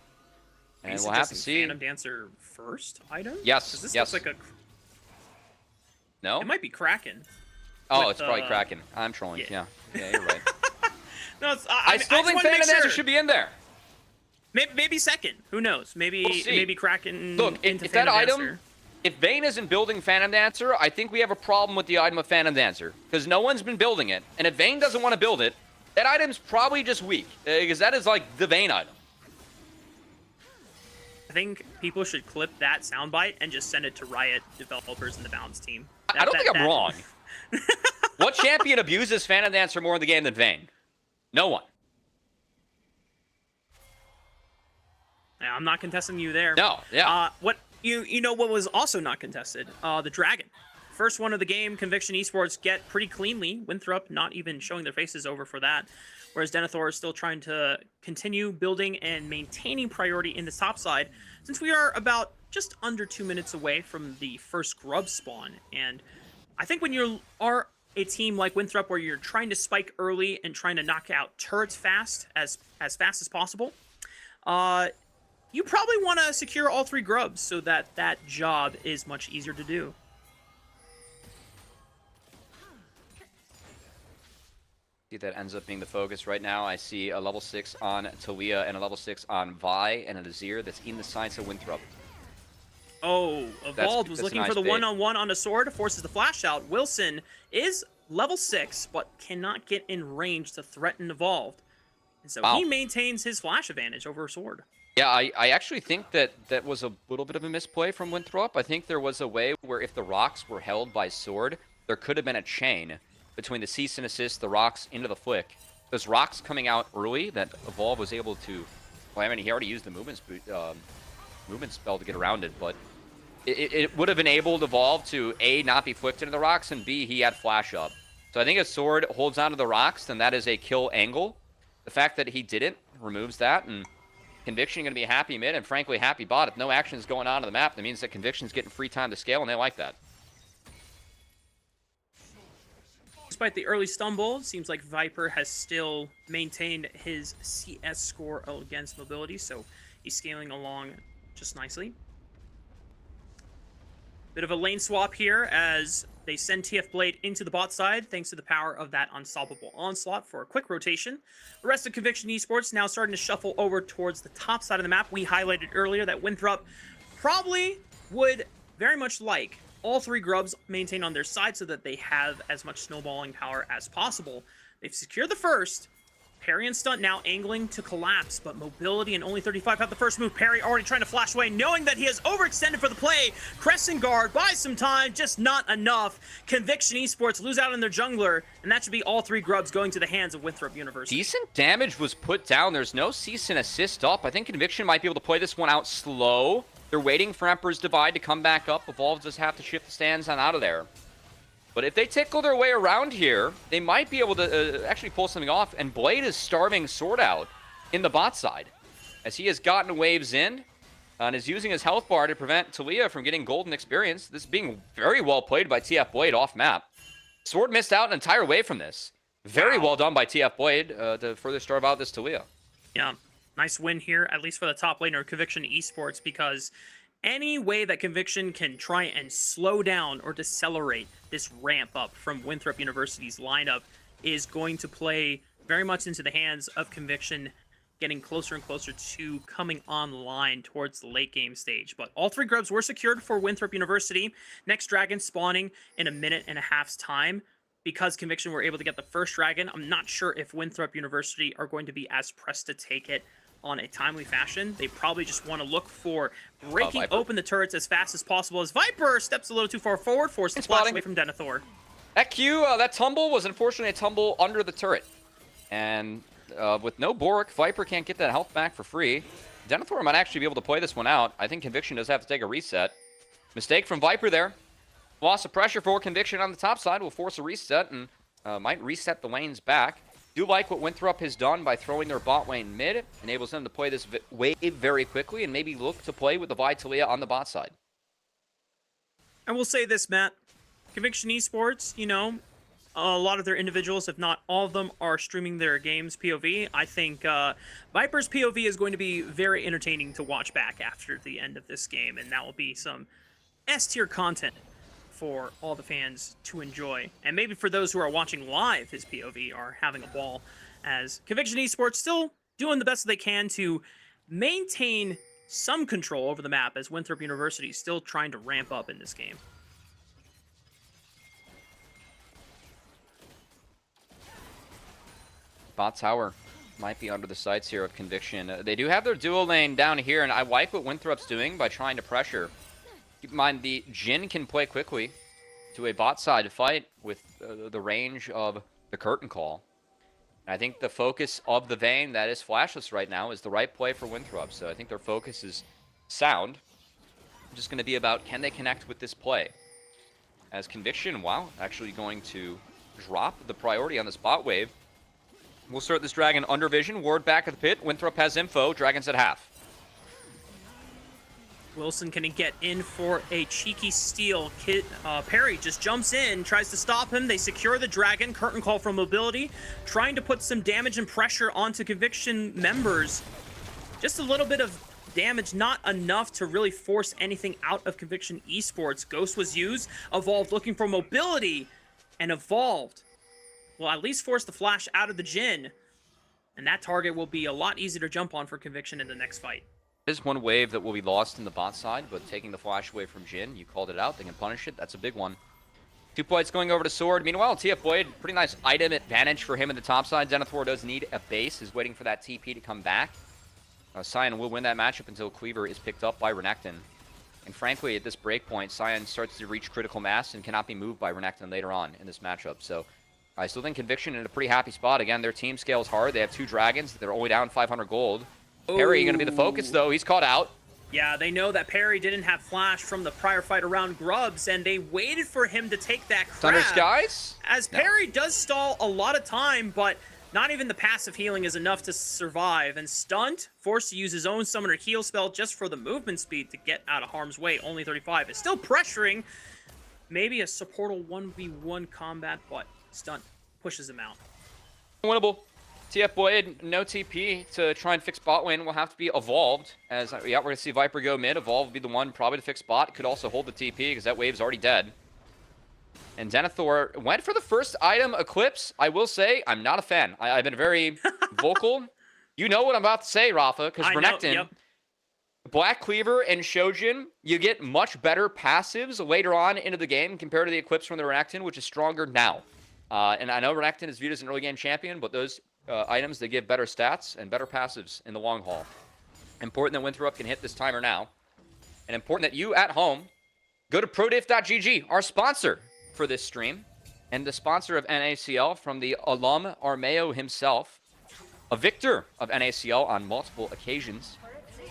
And we'll have to see. Phantom Dancer first item? Yes, this yes. looks like a... No? It might be Kraken. Oh, it's probably Kraken. I'm trolling. Yeah, you're right. No, I still think Phantom Dancer should be in there. Maybe second. Who knows? Maybe Kraken. Look, if that item, if Vayne isn't building Phantom Dancer, I think we have a problem with the item of Phantom Dancer because no one's been building it, and if Vayne doesn't want to build it, that item's probably just weak because that is like the Vayne item. I think people should clip that soundbite and just send it to Riot developers and the Balance team. I don't think I'm wrong. What champion abuses Phantom Dancer more in the game than Vayne? No one. Yeah, I'm not contesting you there. No, yeah. What you know what was also not contested? The Dragon. First one of the game, Conviction Esports get pretty cleanly. Winthrop not even showing their faces over for that. Whereas Denethor is still trying to continue building and maintaining priority in the top side, since we are about just under 2 minutes away from the first grub spawn. And I think when you are a team like Winthrop where you're trying to spike early and trying to knock out turrets fast as fast as possible, you probably want to secure all 3 grubs so that that job is much easier to do. See, that ends up being the focus right now. I see a level 6 on Talia and a level 6 on Vi and an Azir that's in the sights of Winthrop. Oh, Evolved was looking nice for the bait. one-on-one on a sword, forces the flash out. Wilson is level 6, but cannot get in range to threaten Evolved. And so he maintains his flash advantage over a sword. Yeah, I actually think that was a little bit of a misplay from Winthrop. I think there was a way where if the rocks were held by sword, there could have been a chain between the cease and assist, the rocks into the flick. Those rocks coming out early that Evolve was able to... Well, I mean, he already used the movement spell to get around it, but it would have enabled Evolve to, A, not be flicked into the rocks, and B, he had flash up. So I think if sword holds onto the rocks, then that is a kill angle. The fact that he didn't removes that, and Conviction going to be happy mid, and frankly, happy bot. If no action is going on the map, that means that Conviction's getting free time to scale, and they like that. Despite the early stumble, it seems like Viper has still maintained his CS score against Mobility, so he's scaling along just nicely. Bit of a lane swap here as they send TF Blade into the bot side thanks to the power of that unstoppable onslaught for a quick rotation. The rest of Conviction Esports now starting to shuffle over towards the top side of the map. We highlighted earlier that Winthrop probably would very much like all 3 grubs maintained on their side so that they have as much snowballing power as possible. They've secured the first. Parry and Stunt now angling to collapse, but Mobility and only 35 have the first move. Parry already trying to flash away, knowing that he has overextended for the play. Crescent Guard buys some time, just not enough. Conviction Esports lose out on their jungler, and that should be all 3 grubs going to the hands of Winthrop University. Decent damage was put down. There's no cease and assist up. I think Conviction might be able to play this one out slow. They're waiting for Emperor's Divide to come back up. Evolve does have to shift the stands on out of there. But if they tickle their way around here, they might be able to actually pull something off. And Blade is starving Sword out in the bot side, as he has gotten waves in and is using his health bar to prevent Talia from getting golden experience. This is being very well played by TF Blade off map. Sword missed out an entire wave from this. Very well done by TF Blade to further starve out this Talia. Yeah. Nice win here, at least for the top laner of Conviction Esports, because any way that Conviction can try and slow down or decelerate this ramp up from Winthrop University's lineup is going to play very much into the hands of Conviction getting closer and closer to coming online towards the late game stage. But all 3 grubs were secured for Winthrop University. Next dragon spawning in a minute and a half's time. Because Conviction were able to get the first dragon, I'm not sure if Winthrop University are going to be as pressed to take it on a timely fashion. They probably just want to look for breaking Viper. open the turrets as fast as possible as Viper steps a little too far forward, forced the flash away from Denethor. That Q, that tumble was unfortunately a tumble under the turret. And with no Bork, Viper can't get that health back for free. Denethor might actually be able to play this one out. I think Conviction does have to take a reset. Mistake from Viper there. Loss of pressure for Conviction on the top side will force a reset and might reset the lanes back. Do like what Winthrop has done by throwing their bot lane mid. Enables them to play this wave very quickly and maybe look to play with the Vitalia on the bot side. And we'll say this, Matt. Conviction Esports, you know, a lot of their individuals, if not all of them, are streaming their games POV. I think Viper's POV is going to be very entertaining to watch back after the end of this game, and that will be some S-tier content for all the fans to enjoy. And maybe for those who are watching live, his POV are having a ball, as Conviction Esports still doing the best they can to maintain some control over the map, as Winthrop University is still trying to ramp up in this game. Bot tower might be under the sights here of Conviction. They do have their dual lane down here, and I like what Winthrop's doing by trying to pressure. Keep in mind, the Jhin can play quickly to a bot side fight with the range of the curtain call. And I think the focus of the Vayne that is flashless right now is the right play for Winthrop. So I think their focus is sound. Just going to be about, can they connect with this play? As Conviction, wow, actually going to drop the priority on this bot wave. We'll start this Dragon under vision. Ward back at the pit. Winthrop has info. Dragon's at half. Wilson can get in for a cheeky steal. Perry just jumps in, tries to stop him. They secure the Dragon. Curtain call from mobility, trying to put some damage and pressure onto Conviction members. Just a little bit of damage, not enough to really force anything out of Conviction Esports. Ghost was used. Evolved looking for mobility, and Evolved will at least force the flash out of the Jhin. And that target will be a lot easier to jump on for Conviction in the next fight. There's one wave that will be lost in the bot side, but taking the flash away from Jhin, you called it out, they can punish it. That's a big one. 2 points going over to Sword. Meanwhile, TF Blade, pretty nice item advantage for him in the top side. Denethor does need a base, is waiting for that TP to come back. Sion will win that matchup until Cleaver is picked up by Renekton. And frankly, at this breakpoint, Sion starts to reach critical mass and cannot be moved by Renekton later on in this matchup. So I still think Conviction in a pretty happy spot. Again, their team scales hard. They have 2 dragons. They're only down 500 gold. Perry going to be the focus, though. He's caught out. Yeah, they know that Perry didn't have flash from the prior fight around Grubs, and they waited for him to take that crab. Thunder Skies? As Perry does stall a lot of time, but not even the passive healing is enough to survive. And Stunt, forced to use his own summoner heal spell just for the movement speed to get out of harm's way. Only 35 is still pressuring. Maybe a supportal 1v1 combat, but Stunt pushes him out. Winnable. TF Blade, no TP to try and fix bot lane will have to be Evolved. As yeah, we're going to see Viper go mid. Evolve will be the one probably to fix bot. Could also hold the TP because that wave's already dead. And Denethor went for the first item, Eclipse. I will say, I'm not a fan. I've been very vocal. You know what I'm about to say, Rafa, because Renekton, yep. Black Cleaver and Shojin, you get much better passives later on into the game compared to the Eclipse from the Renekton, which is stronger now. And I know Renekton is viewed as an early game champion, but those items, they give better stats and better passives in the long haul. Important that Winthrop can hit this timer now. And important that you at home go to prodiff.gg, our sponsor for this stream, and the sponsor of NACL from the alum Armeo himself, a victor of NACL on multiple occasions.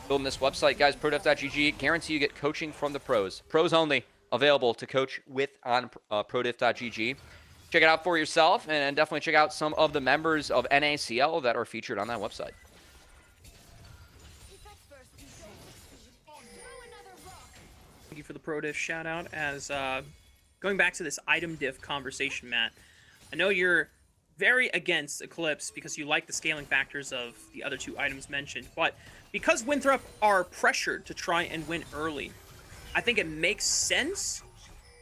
Building this website, guys, prodiff.gg, guarantee you get coaching from the pros. Pros only, available to coach with on prodiff.gg. Check it out for yourself, and definitely check out some of the members of NACL that are featured on that website. Thank you for the pro diff shout out. As going back to this item diff conversation, Matt, I know you're very against Eclipse because you like the scaling factors of the other 2 items mentioned, but because Winthrop are pressured to try and win early, I think it makes sense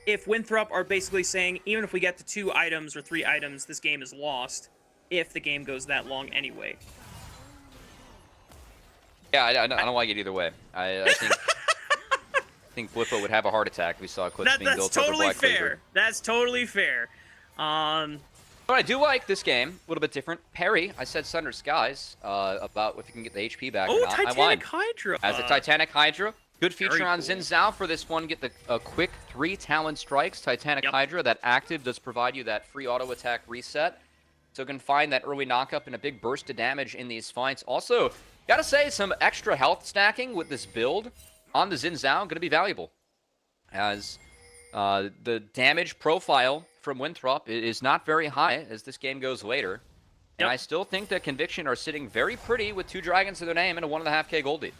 if Winthrop are basically saying, even if we get to 2 items or 3 items, this game is lost, if the game goes that long anyway. Yeah, I don't like it either way. I think I think Blippo would have a heart attack if we saw Eclipse being built over Black Cleaver. That's totally fair. But I do like this game, a little bit different. Parry, I said Sunder Skies, about if you can get the HP back or Oh, not. I lied. Titanic Hydra. As a Titanic Hydra. Good feature Very on cool. Xin Zhao for this one. Get the quick 3 Talon Strikes. Titanic Yep. Hydra, that active does provide you that free auto attack reset. So you can find that early knockup and a big burst of damage in these fights. Also, gotta say, some extra health stacking with this build on the Xin Zhao going to be valuable. As the damage profile from Winthrop is not very high as this game goes later. And Yep. I still think that Conviction are sitting very pretty with 2 dragons to their name and a 1.5k gold lead.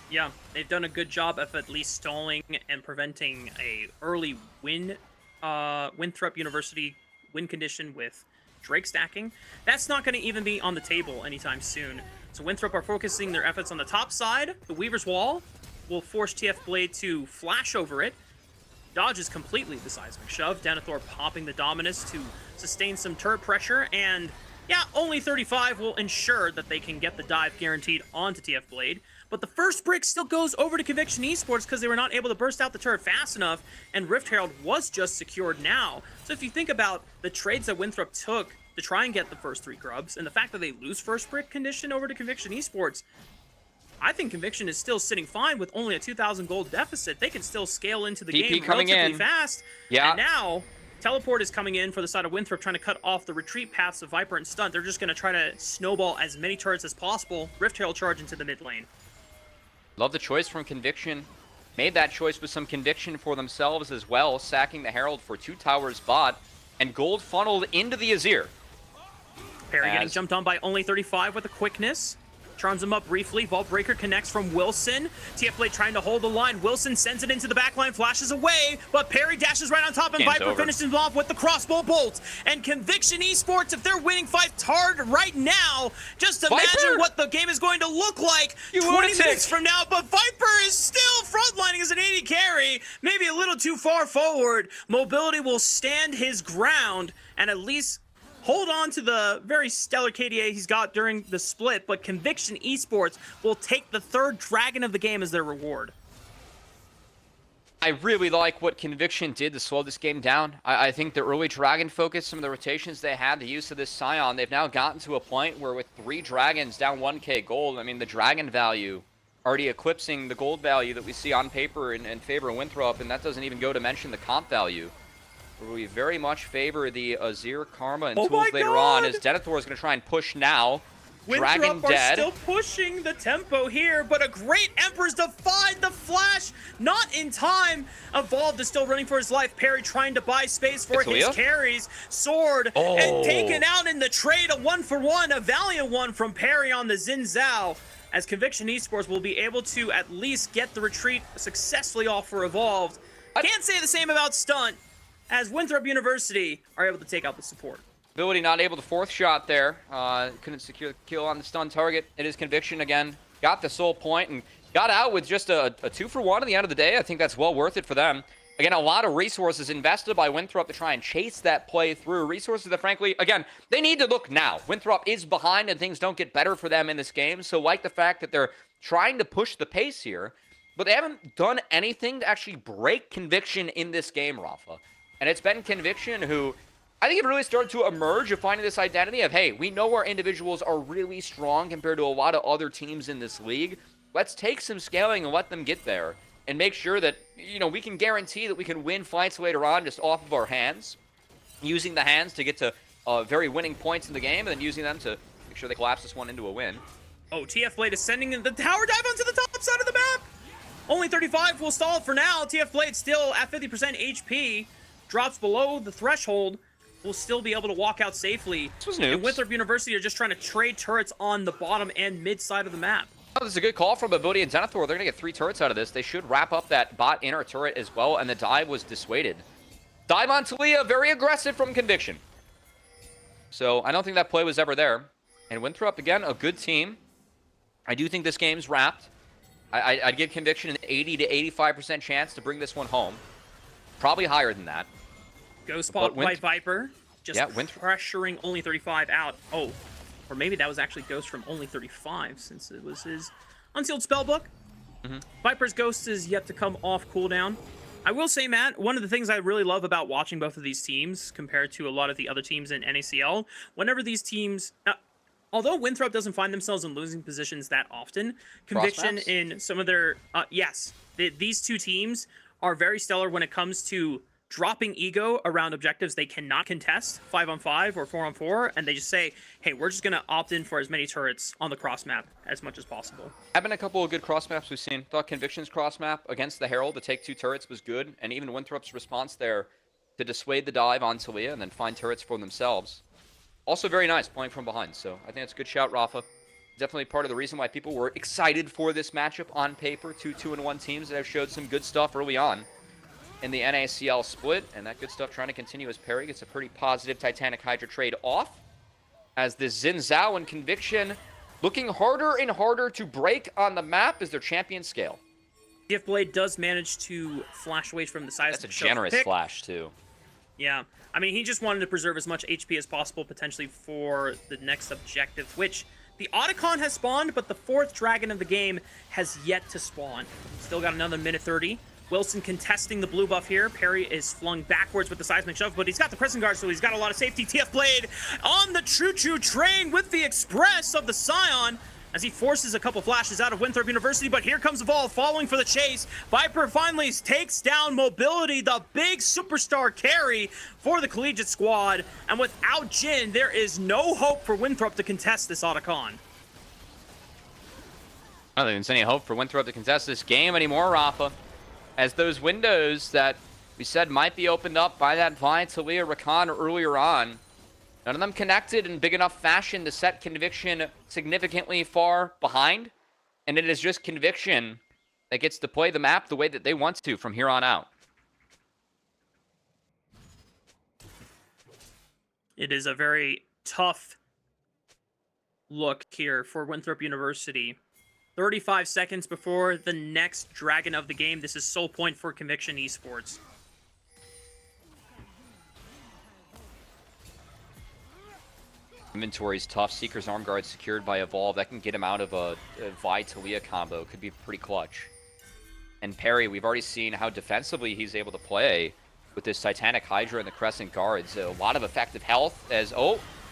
Yeah, they've done a good job of at least stalling and preventing a early Winthrop University win condition with Drake stacking. That's not going to even be on the table anytime soon. So Winthrop are focusing their efforts on the top side. The Weaver's Wall will force TF Blade to flash over it. Dodges completely the Seismic Shove. Denethor popping the Dominus to sustain some turret pressure. And yeah, only 35 will ensure that they can get the dive guaranteed onto TF Blade. But the first brick still goes over to Conviction Esports because they were not able to burst out the turret fast enough, and Rift Herald was just secured now. So if you think about the trades that Winthrop took to try and get the first 3 grubs, and the fact that they lose first brick condition over to Conviction Esports, I think Conviction is still sitting fine with only a 2,000 gold deficit. They can still scale into the TP game coming relatively in. fast. Yeah. And now, Teleport is coming in for the side of Winthrop, trying to cut off the retreat paths of Viper and Stunt. They're just going to try to snowball as many turrets as possible. Rift Herald charge into the mid lane. Love the choice from Conviction. Made that choice with some conviction for themselves as well, sacking the Herald for 2 towers bot, and gold funneled into the Azir. Perry getting jumped on by only 35 with a quickness. Charms him up briefly. Vault Breaker connects from Wilson. TF Blade trying to hold the line. Wilson sends it into the back line, flashes away, but Perry dashes right on top, and Game's Viper over. finishes him off with the crossbow bolt. And Conviction Esports, if they're winning fights hard right now, just imagine Viper! what the game is going to look like You 20 lunatic! minutes from now. But Viper is still frontlining as an 80 carry, maybe a little too far forward. Mobility will stand his ground and at least hold on to the very stellar KDA he's got during the split, but Conviction Esports will take the 3rd dragon of the game as their reward. I really like what Conviction did to slow this game down. I think the early dragon focus, some of the rotations they had, the use of this Scion, they've now gotten to a point where with 3 dragons down 1k gold, I mean, the dragon value already eclipsing the gold value that we see on paper in favor of Winthrop, and that doesn't even go to mention the comp value. We very much favor the Azir Karma and Oh tools my later on, God! as Denethor is going to try and push now. Dragon Winthrop are dead. still pushing the tempo here, but a great Emperor's defied the flash, not in time. Evolved is still running for his life. Perry trying to buy space for It's his Leah? carries. Sword, and taken out in the trade, a 1-for-1, a valiant one from Perry on the Xin Zhao. As Conviction Esports will be able to at least get the retreat successfully off for Evolved. Can't say the same about Stunt, as Winthrop University are able to take out the support. Ability not able to 4th shot there. Couldn't secure the kill on the stun target. It is Conviction again. Got the soul point and got out with just a 2-for-1 at the end of the day. I think that's well worth it for them. Again, a lot of resources invested by Winthrop to try and chase that play through. Resources that, frankly, again, they need to look now. Winthrop is behind and things don't get better for them in this game. So like the fact that they're trying to push the pace here, but they haven't done anything to actually break Conviction in this game, Rafa. And it's been Conviction who, I think, have really started to emerge of finding this identity of, hey, we know our individuals are really strong compared to a lot of other teams in this league. Let's take some scaling and let them get there and make sure that, you know, we can guarantee that we can win fights later on just off of our hands, using the hands to get to very winning points in the game and then using them to make sure they collapse this one into a win. Oh, TF Blade is sending the tower dive onto the top side of the map. Only 35 will stall for now. TF Blade still at 50% HP. Drops below the threshold, will still be able to walk out safely. This was And noobs. Winthrop University are just trying to trade turrets on the bottom and mid side of the map. Oh, this is a good call from Abodi and Denethor. They're going to get 3 turrets out of this. They should wrap up that bot inner turret as well, and the dive was dissuaded. Dive on Talia, very aggressive from Conviction. So I don't think that play was ever there. And Winthrop, again, a good team. I do think this game's wrapped. I'd give Conviction an 80 to 85% chance to bring this one home. Probably higher than that. Ghost Pop by Viper, just Yeah, pressuring only 35 out. Oh, or maybe that was actually Ghost from only 35, since it was his unsealed spellbook. Viper's Ghost is yet to come off cooldown. I will say, Matt, one of the things I really love about watching both of these teams compared to a lot of the other teams in NACL, whenever these teams, although Winthrop doesn't find themselves in losing positions that often, Conviction maps? in some of their, these two teams are very stellar when it comes to dropping ego around objectives they cannot contest 5-on-5 or 4-on-4, and they just say, hey, we're just going to opt in for as many turrets on the cross map as much as possible. Have been a couple of good cross maps we've seen. Thought Conviction's cross map against the Herald to take 2 turrets was good, and even Winthrop's response there to dissuade the dive on Talia and then find turrets for themselves. Also very nice playing from behind, so I think that's a good shout, Rafa. Definitely part of the reason why people were excited for this matchup on paper. 2 2-1 teams that have showed some good stuff early on in the NACL split, and that good stuff trying to continue as Perry gets a pretty positive Titanic Hydra trade off, as this Xin Zhao and Conviction looking harder and harder to break on the map as their champion scale. CF Blade does manage to flash away from the size That's of a the generous pick. flash, too. Yeah, I mean, he just wanted to preserve as much HP as possible, potentially for the next objective, which the Otacon has spawned, but the 4th dragon of the game has yet to spawn. Still got another minute 30. Wilson contesting the blue buff here. Perry is flung backwards with the seismic shove, but he's got the pressing guard, so he's got a lot of safety. TF Blade on the choo-choo train with the express of the Scion as he forces a couple flashes out of Winthrop University, but here comes Evolve following for the chase. Viper finally takes down Mobility, the big superstar carry for the collegiate squad, and without Jin, there is no hope for Winthrop to contest this Otacon. I don't think there's any hope for Winthrop to contest this game anymore, Rafa, as those windows that we said might be opened up by that Vi, Talia, Rakan earlier on, none of them connected in big enough fashion to set Conviction significantly far behind, and it is just Conviction that gets to play the map the way that they want to from here on out. It is a very tough look here for Winthrop University. 35 seconds before the next dragon of the game. This is sole point for Conviction Esports. Inventory's tough. Seeker's arm guard secured by Evolve. That can get him out of a Vi Talia combo. Could be pretty clutch. And Perry, we've already seen how defensively he's able to play with this Titanic Hydra and the Crescent Guards. A lot of effective health as,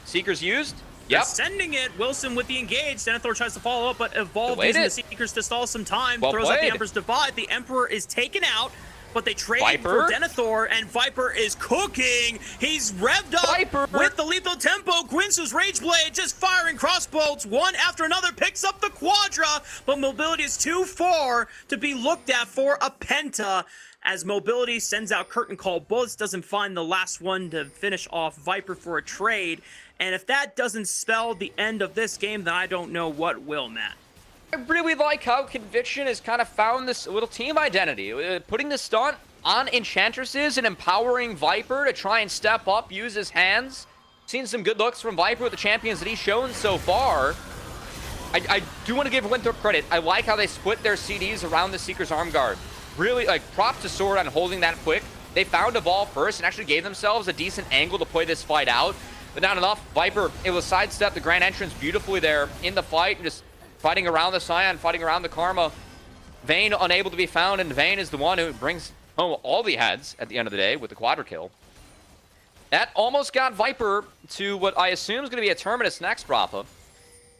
Seeker's used. Yep. Sending it. Wilson with the engage. Denethor tries to follow up, but Evolve using the Seekers to stall some time. Well throws played. out the Emperor's Divide. The Emperor is taken out, but they trade Viper. for Denethor, and Viper is cooking. He's revved up Viper. with the lethal tempo. Quince's Rage Blade just firing crossbolts one after another. Picks up the Quadra, but Mobility is too far to be looked at for a Penta. As Mobility sends out Curtain Call Bullets, doesn't find the last one to finish off Viper for a trade. And if that doesn't spell the end of this game, then I don't know what will, Matt. I really like how Conviction has kind of found this little team identity. Putting the stunt on Enchantresses and empowering Viper to try and step up, use his hands. Seen some good looks from Viper with the champions that he's shown so far. I do want to give Winthrop credit. I like how they split their CDs around the Seeker's arm guard. Really, props to Sword on holding that quick. They found Evolve first and actually gave themselves a decent angle to play this fight out. But not enough. Viper able to sidestep the Grand Entrance beautifully there in the fight, and just fighting around the Scion, fighting around the Karma. Vayne unable to be found, and Vayne is the one who brings home all the heads at the end of the day with the quadra kill. That almost got Viper to what I assume is going to be a Terminus next, Rafa.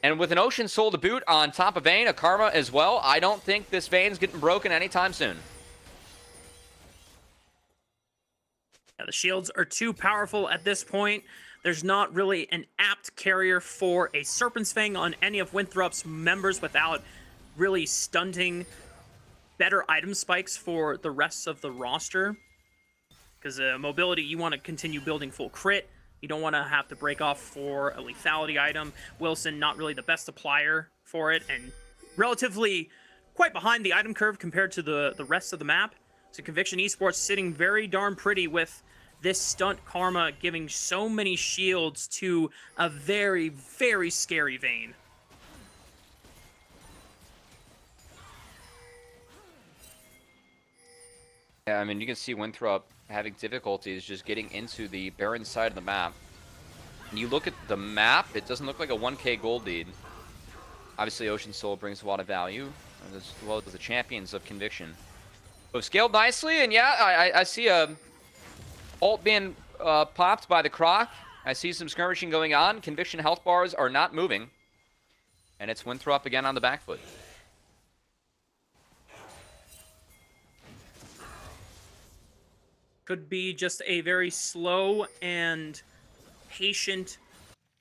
And with an Ocean Soul to boot on top of Vayne, a Karma as well, I don't think this Vayne's getting broken anytime soon. Yeah, the shields are too powerful at this point. There's not really an apt carrier for a Serpent's Fang on any of Winthrop's members without really stunting better item spikes for the rest of the roster. Because Mobility, you want to continue building full crit. You don't want to have to break off for a lethality item. Wilson, not really the best applier for it, and relatively quite behind the item curve compared to the rest of the map. So Conviction Esports sitting very darn pretty with this stunt Karma giving so many shields to a very, very scary Vayne. Yeah, I mean, you can see Winthrop having difficulties just getting into the Baron side of the map. And you look at the map, it doesn't look like a 1k gold lead. Obviously, Ocean Soul brings a lot of value, as well as the champions of Conviction. We've scaled nicely, and yeah, I see a ult being popped by the Croc. I see some skirmishing going on. Conviction health bars are not moving. And it's Winthrop again on the back foot. Could be just a very slow and patient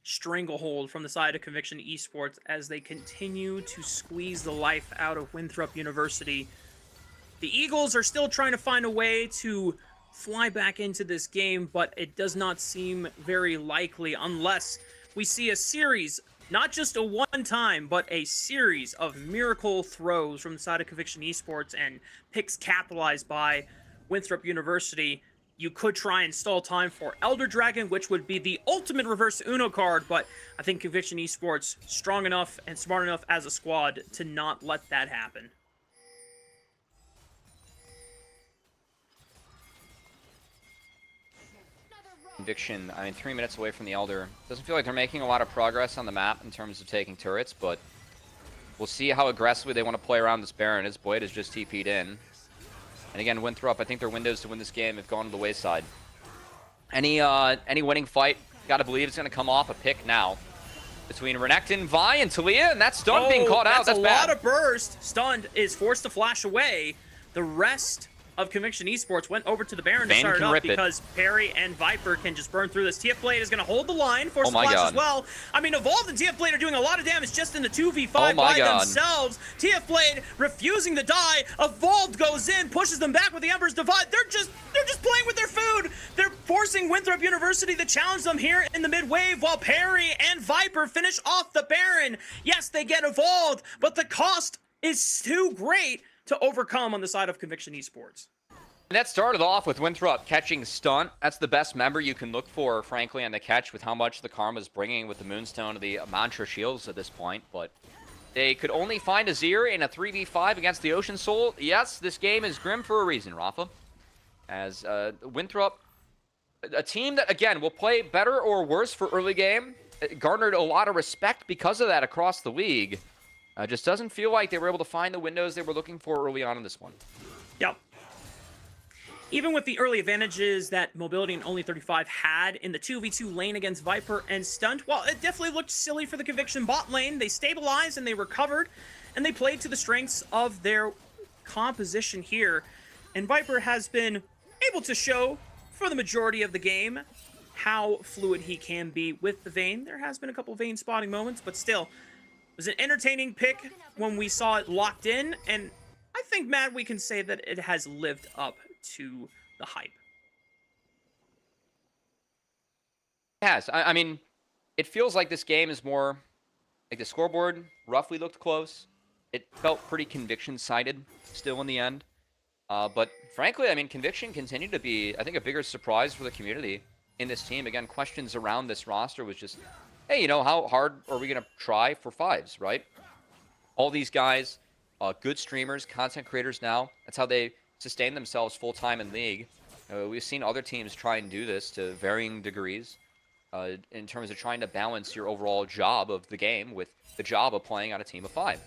stranglehold from the side of Conviction Esports as they continue to squeeze the life out of Winthrop University. The Eagles are still trying to find a way to fly back into this game, but it does not seem very likely unless we see a series, not just a one-time, but a series of miracle throws from the side of Conviction Esports and picks capitalized by Winthrop University. You could try and stall time for Elder Dragon, which would be the ultimate reverse Uno card, but I think Conviction Esports strong enough and smart enough as a squad to not let that happen. Conviction, I mean, 3 minutes away from the Elder. Doesn't feel like they're making a lot of progress on the map in terms of taking turrets, but we'll see how aggressively they want to play around this Baron. His Blade is just TP'd in. And again, Winthrop, I think their windows to win this game have gone to the wayside. Any winning fight, gotta believe, is going to come off a pick now between Renekton, Vi, and Talia, and that stun being caught out. That's a bad. lot of burst. Stunned is forced to flash away. The rest of Conviction Esports went over to the Baron to start it up because Perry and Viper can just burn through this. TF Blade is going to hold the line, force the flash as well. I mean, Evolved and TF Blade are doing a lot of damage just in the 2v5 by themselves. TF Blade refusing to die. Evolved goes in, pushes them back with the Emperor's Divide. They're just playing with their food. They're forcing Winthrop University to challenge them here in the mid-wave while Perry and Viper finish off the Baron. Yes, they get Evolved, but the cost is too great to overcome on the side of Conviction Esports. And that started off with Winthrop catching Stunt. That's the best member you can look for, frankly, on the catch with how much the Karma's bringing with the Moonstone of the Mantra Shields at this point. But they could only find Azir in a 3v5 against the Ocean Soul. Yes, this game is grim for a reason, Rafa. As Winthrop, a team that, again, will play better or worse for early game, garnered a lot of respect because of that across the league. Just doesn't feel like they were able to find the windows they were looking for early on in this one. Yep. Even with the early advantages that Mobility and Only 35 had in the 2v2 lane against Viper and Stunt, well, it definitely looked silly for the Conviction bot lane. They stabilized and they recovered, and they played to the strengths of their composition here. And Viper has been able to show, for the majority of the game, how fluid he can be with the Vayne. There has been a couple Vayne spotting moments, but still, it was an entertaining pick when we saw it locked in, and I think, Matt, we can say that it has lived up to the hype. It has. I mean, it feels like this game is more like the scoreboard roughly looked close. It felt pretty conviction-sided still in the end. But frankly, I mean, Conviction continued to be, I think, a bigger surprise for the community in this team. Again, questions around this roster was just, hey, you know, how hard are we going to try for fives, right? All these guys, good streamers, content creators now. That's how they sustain themselves full-time in League. We've seen other teams try and do this to varying degrees in terms of trying to balance your overall job of the game with the job of playing on a team of 5.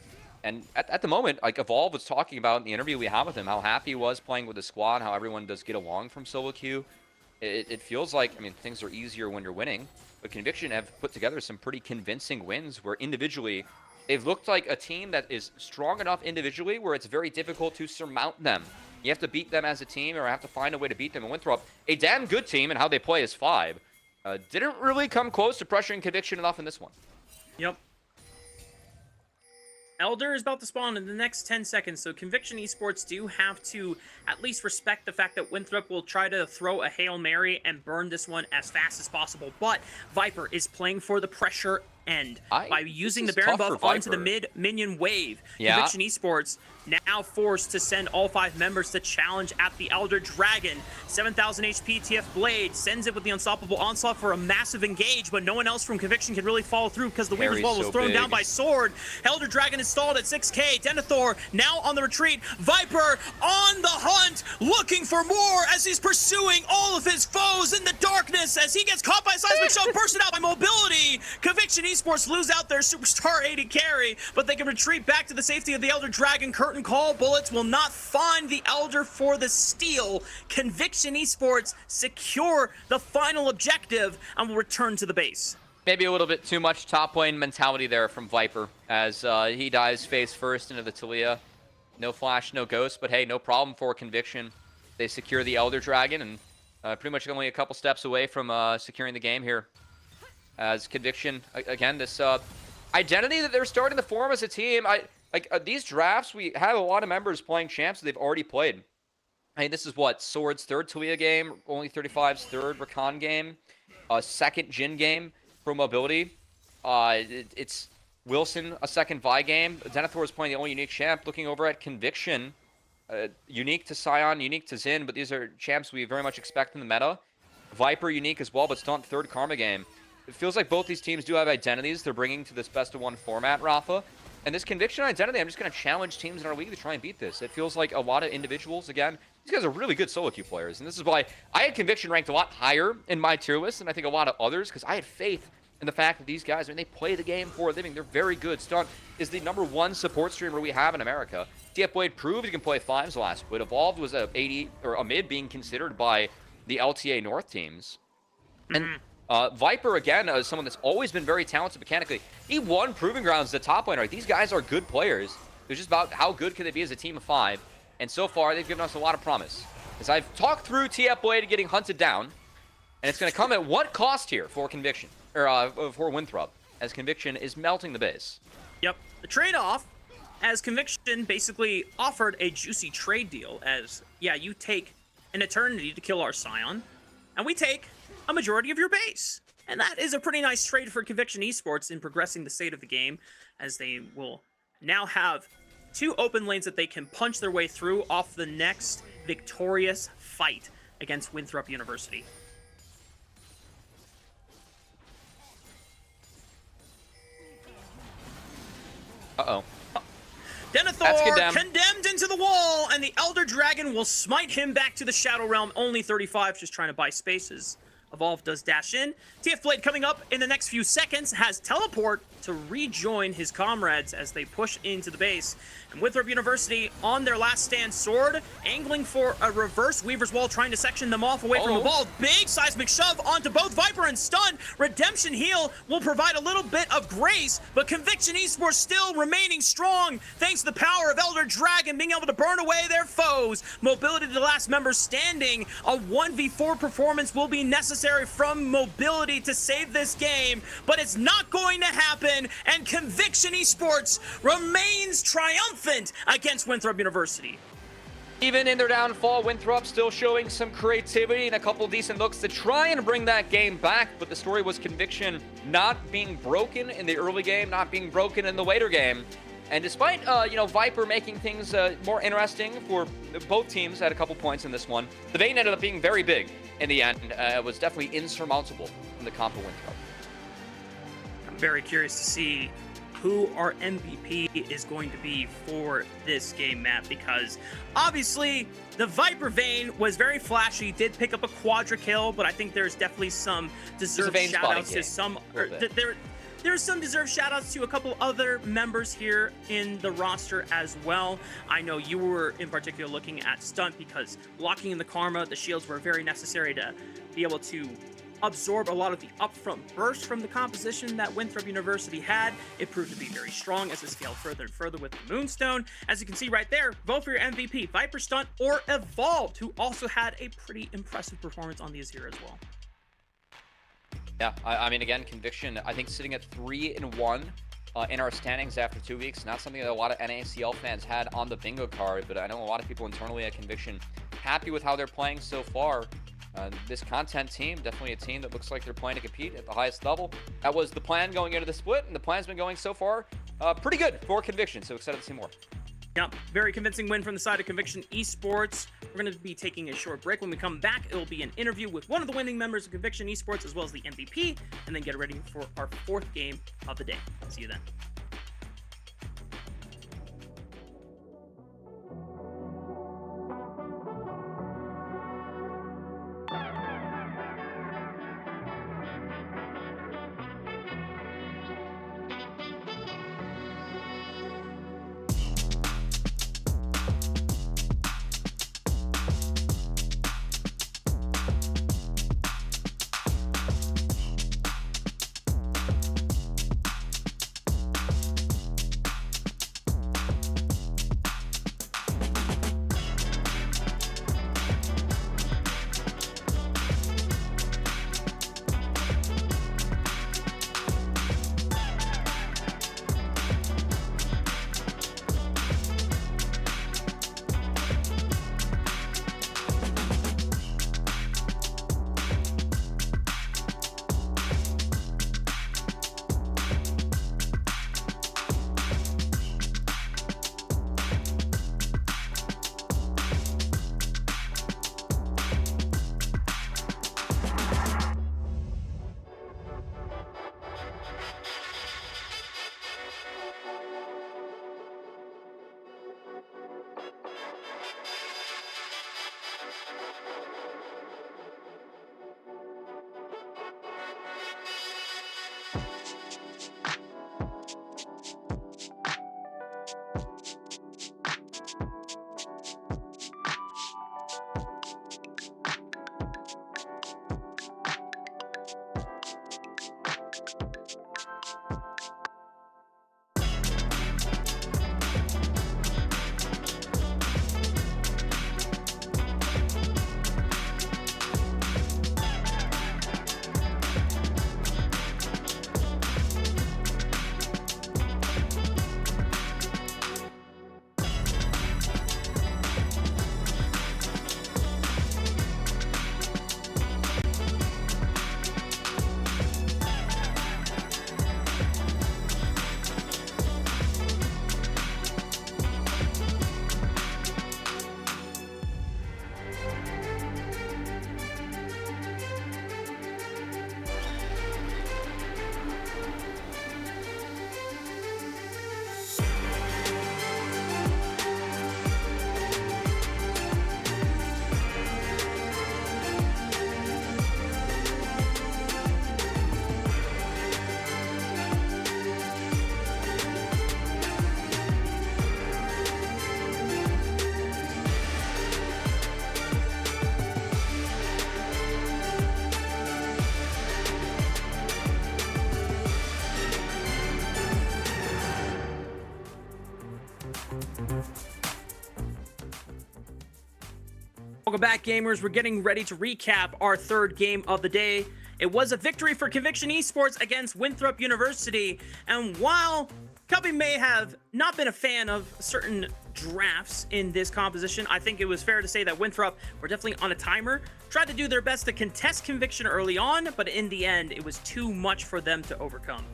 And at the moment, like Evolve was talking about in the interview we had with him, how happy he was playing with the squad, how everyone does get along from solo queue. It feels like, I mean, things are easier when you're winning, but Conviction have put together some pretty convincing wins where individually they've looked like a team that is strong enough individually where it's very difficult to surmount them. You have to beat them as a team or have to find a way to beat them. And Winthrop, a damn good team and how they play as 5, didn't really come close to pressuring Conviction enough in this one. Yep. Elder is about to spawn in the next 10 seconds, so Conviction Esports do have to at least respect the fact that Winthrop will try to throw a Hail Mary and burn this one as fast as possible. But Viper is playing for the pressure end by using the Baron buff onto the mid-minion wave. Yeah. Conviction Esports now forced to send all 5 members to challenge at the Elder Dragon. 7,000 HP TF Blade sends it with the Unstoppable Onslaught for a massive engage, but no one else from Conviction can really follow through because the Weaver's Wall was thrown down by Sword. Elder Dragon is stalled at 6k. Denethor now on the retreat. Viper on the hunt, looking for more as he's pursuing all of his foes in the darkness. this as he gets caught by Seismic Shove, bursted out by Mobility. Conviction Esports lose out their superstar AD carry, but they can retreat back to the safety of the Elder Dragon. Curtain Call bullets will not find the Elder for the steal. Conviction Esports secure the final objective and will return to the base. Maybe a little bit too much top lane mentality there from Viper as he dives face first into the Talia. No flash, no ghost, but hey, no problem for Conviction. They secure the Elder Dragon and pretty much only a couple steps away from securing the game here. As Conviction, again, this identity that they're starting to form as a team. These drafts, we have a lot of members playing champs that they've already played. I mean, this is what, Sword's third Talia game, only 35's third Rakan game, second Jhin game for Mobility. It's Wilson, a second Vi game. Denethor is playing the only unique champ. Looking over at Conviction, unique to Sion, unique to Xin, but these are champs we very much expect in the meta. Viper unique as well, but still on third Karma game. It feels like both these teams do have identities they're bringing to this best-of-1 format, Rafa. And this Conviction identity, I'm just going to challenge teams in our league to try and beat this. It feels like a lot of individuals, again, these guys are really good solo queue players. And this is why I had Conviction ranked a lot higher in my tier list than I think a lot of others, because I had faith in the fact that these guys, I mean, they play the game for a living. They're very good. Stunt is the #1 support streamer we have in America. TF Blade proved he can play 5s last, but Evolved was a 80 or a mid being considered by the LTA North teams. And Viper, again, is someone that's always been very talented mechanically. He won Proving Grounds as a top laner. These guys are good players. It's just about how good can they be as a team of 5. And so far, they've given us a lot of promise. As I've talked through TF Blade getting hunted down, and it's going to come at what cost here for Conviction, or for Winthrop, as Conviction is melting the base. Yep, the trade-off, as Conviction basically offered a juicy trade deal as, yeah, you take an eternity to kill our Scion, and we take a majority of your base. And that is a pretty nice trade for Conviction Esports in progressing the state of the game, as they will now have 2 open lanes that they can punch their way through off the next victorious fight against Winthrop University. Uh-oh. Denethor condemned into the wall, and the Elder Dragon will smite him back to the Shadow Realm. Only 35, just trying to buy spaces. Evolve does dash in. TF Blade coming up in the next few seconds has teleport to rejoin his comrades as they push into the base. And Winthrop University on their last stand, Sword angling for a reverse Weaver's Wall, trying to section them off away from Evolve. Big Seismic Shove onto both Viper and Stun. Redemption Heal will provide a little bit of grace, but Conviction Esports still remaining strong thanks to the power of Elder Dragon being able to burn away their foes. Mobility to the last member standing. A 1v4 performance will be necessary from Mobility to save this game, but it's not going to happen, and Conviction Esports remains triumphant against Winthrop University. Even in their downfall, Winthrop still showing some creativity and a couple decent looks to try and bring that game back, but the story was Conviction not being broken in the early game, not being broken in the later game. And despite, Viper making things more interesting for both teams at a couple points in this one, the Bane ended up being very big in the end. It was definitely insurmountable in the comp of Winthrop. I'm very curious to see who our MVP is going to be for this game, Matt, because obviously the Viper Vayne was very flashy, did pick up a quadra kill, but I think there's definitely some deserved shoutouts to some. There's some deserved shoutouts to a couple other members here in the roster as well. I know you were in particular looking at Stunt because locking in the Karma, the shields were very necessary to be able to absorb a lot of the upfront burst from the composition that Winthrop University had. It proved to be very strong as it scaled further and further with the Moonstone. As you can see right there, vote for your MVP, Viper, Stunt, or Evolved, who also had a pretty impressive performance on the Azir as well. Yeah, I mean, again, Conviction, I think sitting at 3-1 in our standings after 2 weeks, not something that a lot of NACL fans had on the bingo card, but I know a lot of people internally at Conviction happy with how they're playing so far. This content team, definitely a team that looks like they're playing to compete at the highest level. That was the plan going into the split, and the plan's been going so far pretty good for Conviction, so excited to see more. Yep, very convincing win from the side of Conviction Esports. We're going to be taking a short break. When we come back, it will be an interview with one of the winning members of Conviction Esports, as well as the MVP, and then get ready for our 4th game of the day. See you then. Welcome back, gamers. We're getting ready to recap our third game of the day. It was a victory for Conviction Esports against Winthrop University, and while Cubby may have not been a fan of certain drafts in this composition, I think it was fair to say that Winthrop were definitely on a timer, tried to do their best to contest Conviction early on, but in the end, it was too much for them to overcome.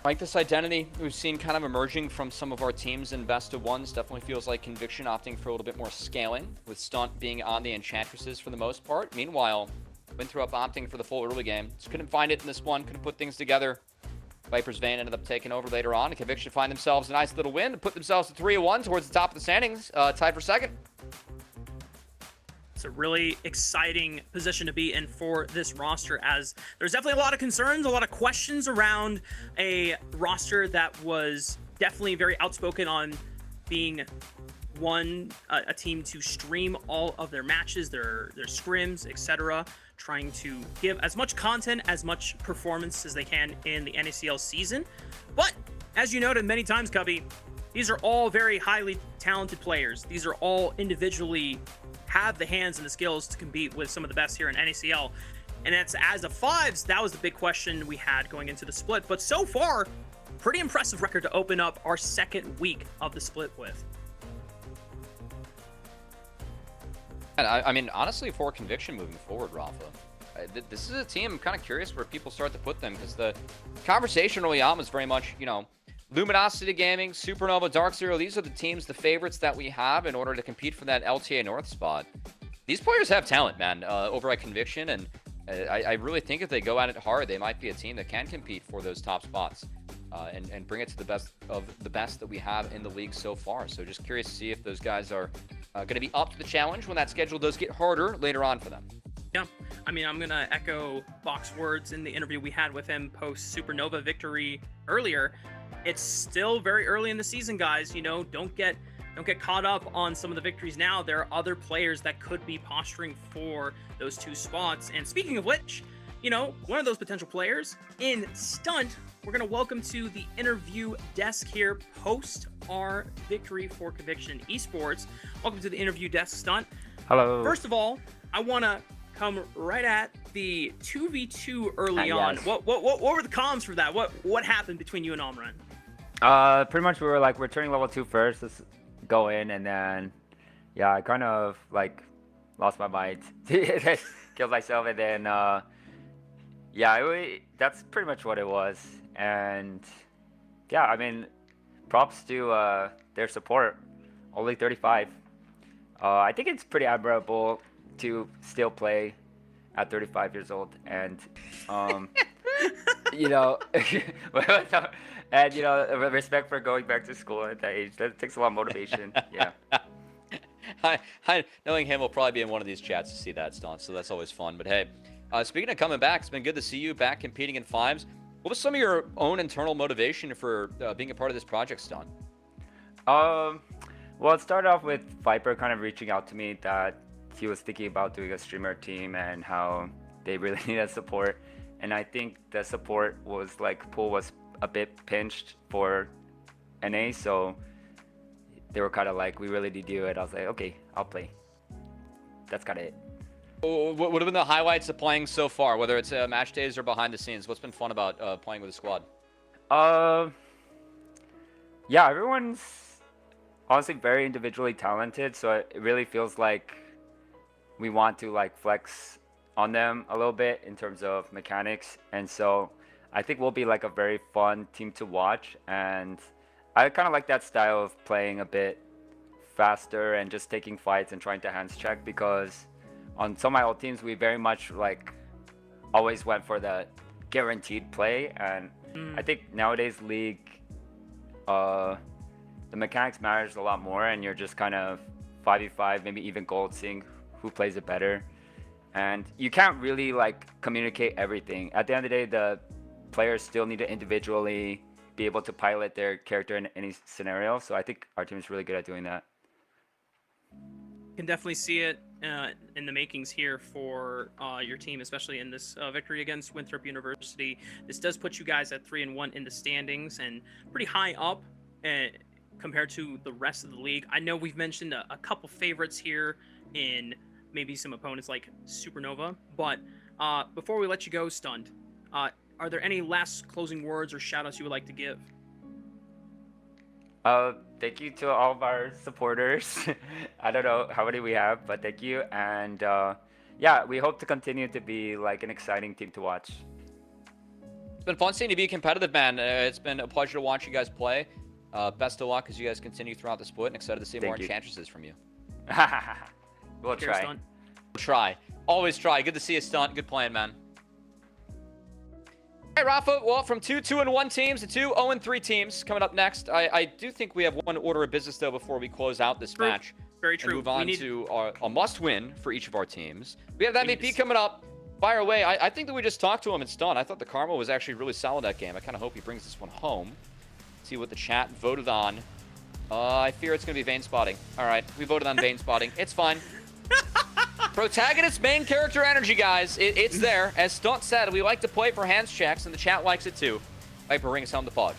Like this identity we've seen kind of emerging from some of our teams in best of ones. Definitely feels like Conviction opting for a little bit more scaling, with Stunt being on the Enchantresses for the most part. Meanwhile, Winthrop opting for the full early game. Just couldn't find it in this one, couldn't put things together. Viper's Vein ended up taking over later on, and Conviction find themselves a nice little win to put themselves to 3-1 towards the top of the standings, tied for second. It's a really exciting position to be in for this roster, as there's definitely a lot of concerns, a lot of questions around a roster that was definitely very outspoken on being a team to stream all of their matches, their scrims, etc., trying to give as much content, as much performance as they can in the NACL season. But as you noted many times, Cubby, these are all very highly talented players. These are all individually have the hands and the skills to compete with some of the best here in NACL. And that's, as a fives, that was the big question we had going into the split. But so far, pretty impressive record to open up our second week of the split with. And I mean, honestly, for Conviction moving forward, Rafa, this is a team I'm kind of curious where people start to put them, because the conversation early on was very much, you know, Luminosity Gaming, Supernova, Dark Zero. These are the teams, the favorites that we have in order to compete for that LTA North spot. These players have talent, man, over at Conviction, and I really think if they go at it hard, they might be a team that can compete for those top spots and bring it to the best of the best that we have in the league so far. So just curious to see if those guys are going to be up to the challenge when that schedule does get harder later on for them. Yeah, I mean, I'm going to echo Bach's words in the interview we had with him post Supernova victory earlier. It's still very early in the season, guys. You know, don't get caught up on some of the victories now. There are other players that could be posturing for those two spots. And speaking of which, you know, one of those potential players in Stunt, we're going to welcome to the interview desk here post our victory for Conviction Esports. Welcome to the interview desk, Stunt. Hello. First of all, I want to come right at the 2v2 early on. Yes. What were the comms for that? What happened between you and Omran? Pretty much we were like, we're turning level 2 first, let's go in, and then, yeah, I kind of, like, lost my mind, killed myself, and then, yeah, that's pretty much what it was, and, yeah, I mean, props to, their support, only 35. I think it's pretty admirable to still play at 35 years old, and, you know, and, you know, respect for going back to school at that age. That takes a lot of motivation. Yeah. Knowing him, will probably be in one of these chats to see that, Stunt, so that's always fun. But hey, speaking of coming back, it's been good to see you back competing in fives. What was some of your own internal motivation for being a part of this project, Stunt? Well, it started off with Viper kind of reaching out to me that he was thinking about doing a streamer team and how they really needed support. And I think the support was like, pool was a bit pinched for NA, so they were kind of like, we really need to do it. I was like, okay, I'll play. That's kind of it. What have been the highlights of playing so far, whether it's match days or behind the scenes? What's been fun about playing with a squad? Yeah, everyone's honestly very individually talented, so it really feels like we want to like flex on them a little bit in terms of mechanics, and so I think we'll be like a very fun team to watch, and I kind of like that style of playing a bit faster and just taking fights and trying to hands check, because on some of my old teams we very much like always went for the guaranteed play, and I think nowadays League the mechanics matters a lot more, and you're just kind of 5v5, maybe even gold, seeing who plays it better, and you can't really like communicate everything. At the end of the day, the players still need to individually be able to pilot their character in any scenario, so I think our team is really good at doing that. Can definitely see it in the makings here for your team, especially in this victory against Winthrop University. This does put you guys at 3-1 in the standings and pretty high up compared to the rest of the league. I know we've mentioned a couple favorites here in maybe some opponents like Supernova. But before we let you go, Stunned, are there any last closing words or shout-outs you would like to give? Thank you to all of our supporters. I don't know how many we have, but thank you. And yeah, we hope to continue to be like an exciting team to watch. It's been fun seeing you be competitive, man. It's been a pleasure to watch you guys play. Best of luck as you guys continue throughout the split, and excited to see more Enchantresses from you. We'll Cheers, try. Stunt. We'll try. Always try. Good to see you, Stunt. Good playing, man. All right, Rafa. Well, from 2-2-1 teams to 2-0-3 teams coming up next. I do think we have one order of business, though, before we close out this match. Very true. And move on to a must-win for each of our teams. We have the MVP coming up. Fire away. I think that we just talked to him and Stunned. I thought the Karma was actually really solid that game. I kind of hope he brings this one home. See what the chat voted on. I fear it's going to be Vein Spotting. All right, we voted on Vein Spotting. It's fine. Protagonist main character energy, guys. It's there. As Stunt said, we like to play for hands checks, and the chat likes it too. Viper brings home the pod.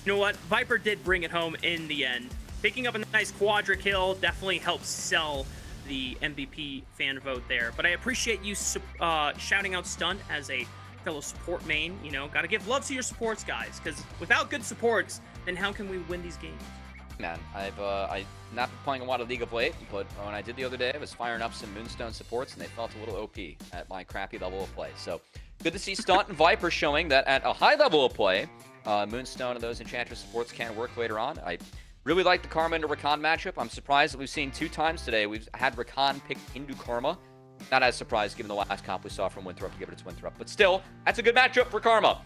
You know what? Viper did bring it home in the end. Picking up a nice quadra kill definitely helps sell the MVP fan vote there. But I appreciate you shouting out Stunt as a fellow support main. You know, got to give love to your supports, guys, because without good supports, then how can we win these games? Man, I've not been playing a lot of League of late, but when I did the other day, I was firing up some Moonstone supports, and they felt a little OP at my crappy level of play. So good to see Stunt and Viper showing that at a high level of play, Moonstone and those Enchantress supports can work later on. I really like the Karma into Rakan matchup. I'm surprised that we've seen 2 times today we've had Rakan picked into Karma. Not as surprised given the last comp we saw from Winthrop to give it its Winthrop. But still, that's a good matchup for Karma.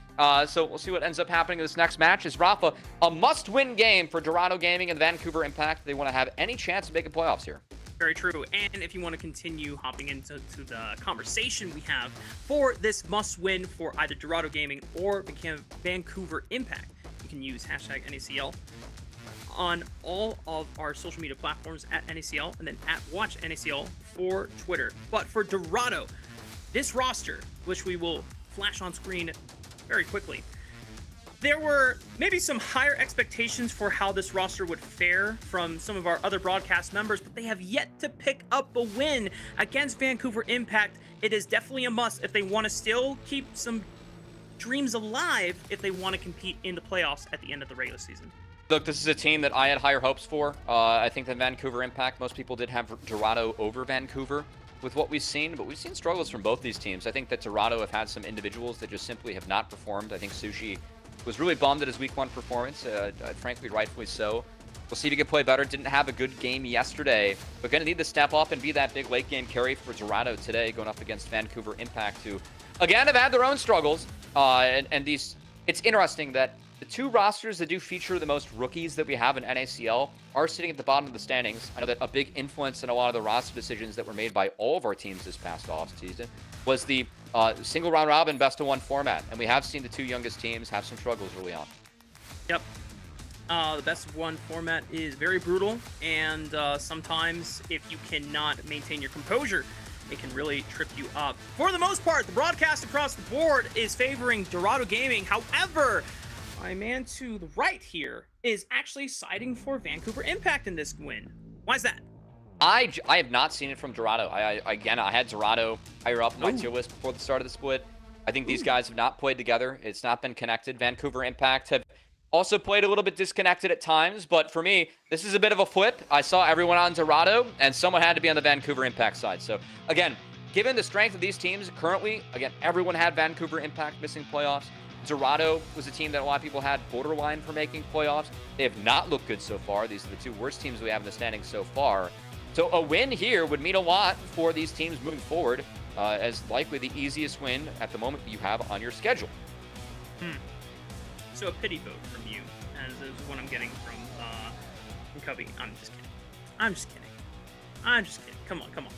So we'll see what ends up happening in this next match. Is Rafa a must-win game for Dorado Gaming and the Vancouver Impact? They want to have any chance of making playoffs here. Very true. And if you want to continue hopping into the conversation we have for this must-win for either Dorado Gaming or Vancouver Impact, you can use hashtag NACL on all of our social media platforms at NACL and then at Watch NACL for Twitter. But for Dorado, this roster, which we will flash on screen very quickly, there were maybe some higher expectations for how this roster would fare from some of our other broadcast members, but they have yet to pick up a win against Vancouver Impact. It is definitely a must if they want to still keep some dreams alive, if they want to compete in the playoffs at the end of the regular season. Look, this is a team that I had higher hopes for. I think that Vancouver Impact, most people did have Dorado over Vancouver with what we've seen, but we've seen struggles from both these teams. I think that Dorado have had some individuals that just simply have not performed. I think Sushi was really bummed at his week 1 performance, frankly, rightfully so. We'll see if he can play better. Didn't have a good game yesterday, but going to need to step up and be that big late game carry for Dorado today, going up against Vancouver Impact, who, again, have had their own struggles. It's interesting that the 2 rosters that do feature the most rookies that we have in NACL are sitting at the bottom of the standings. I know that a big influence in a lot of the roster decisions that were made by all of our teams this past offseason was the single round robin best of 1 format. And we have seen the 2 youngest teams have some struggles early on. Yep. The best of 1 format is very brutal. And sometimes if you cannot maintain your composure, it can really trip you up. For the most part, the broadcast across the board is favoring Dorado Gaming. However, my man to the right here is actually siding for Vancouver Impact in this win. Why is that? I have not seen it from Dorado. I had Dorado higher up in my tier list before the start of the split. I think these guys have not played together. It's not been connected. Vancouver Impact have also played a little bit disconnected at times, but for me, this is a bit of a flip. I saw everyone on Dorado, and someone had to be on the Vancouver Impact side. So, again, given the strength of these teams currently, again, everyone had Vancouver Impact missing playoffs. Dorado was a team that a lot of people had borderline for making playoffs. They have not looked good so far. These are the 2 worst teams we have in the standings so far. So a win here would mean a lot for these teams moving forward, as likely the easiest win at the moment you have on your schedule. So a pity vote from you, as is what I'm getting from Cubby. I'm just kidding. Come on.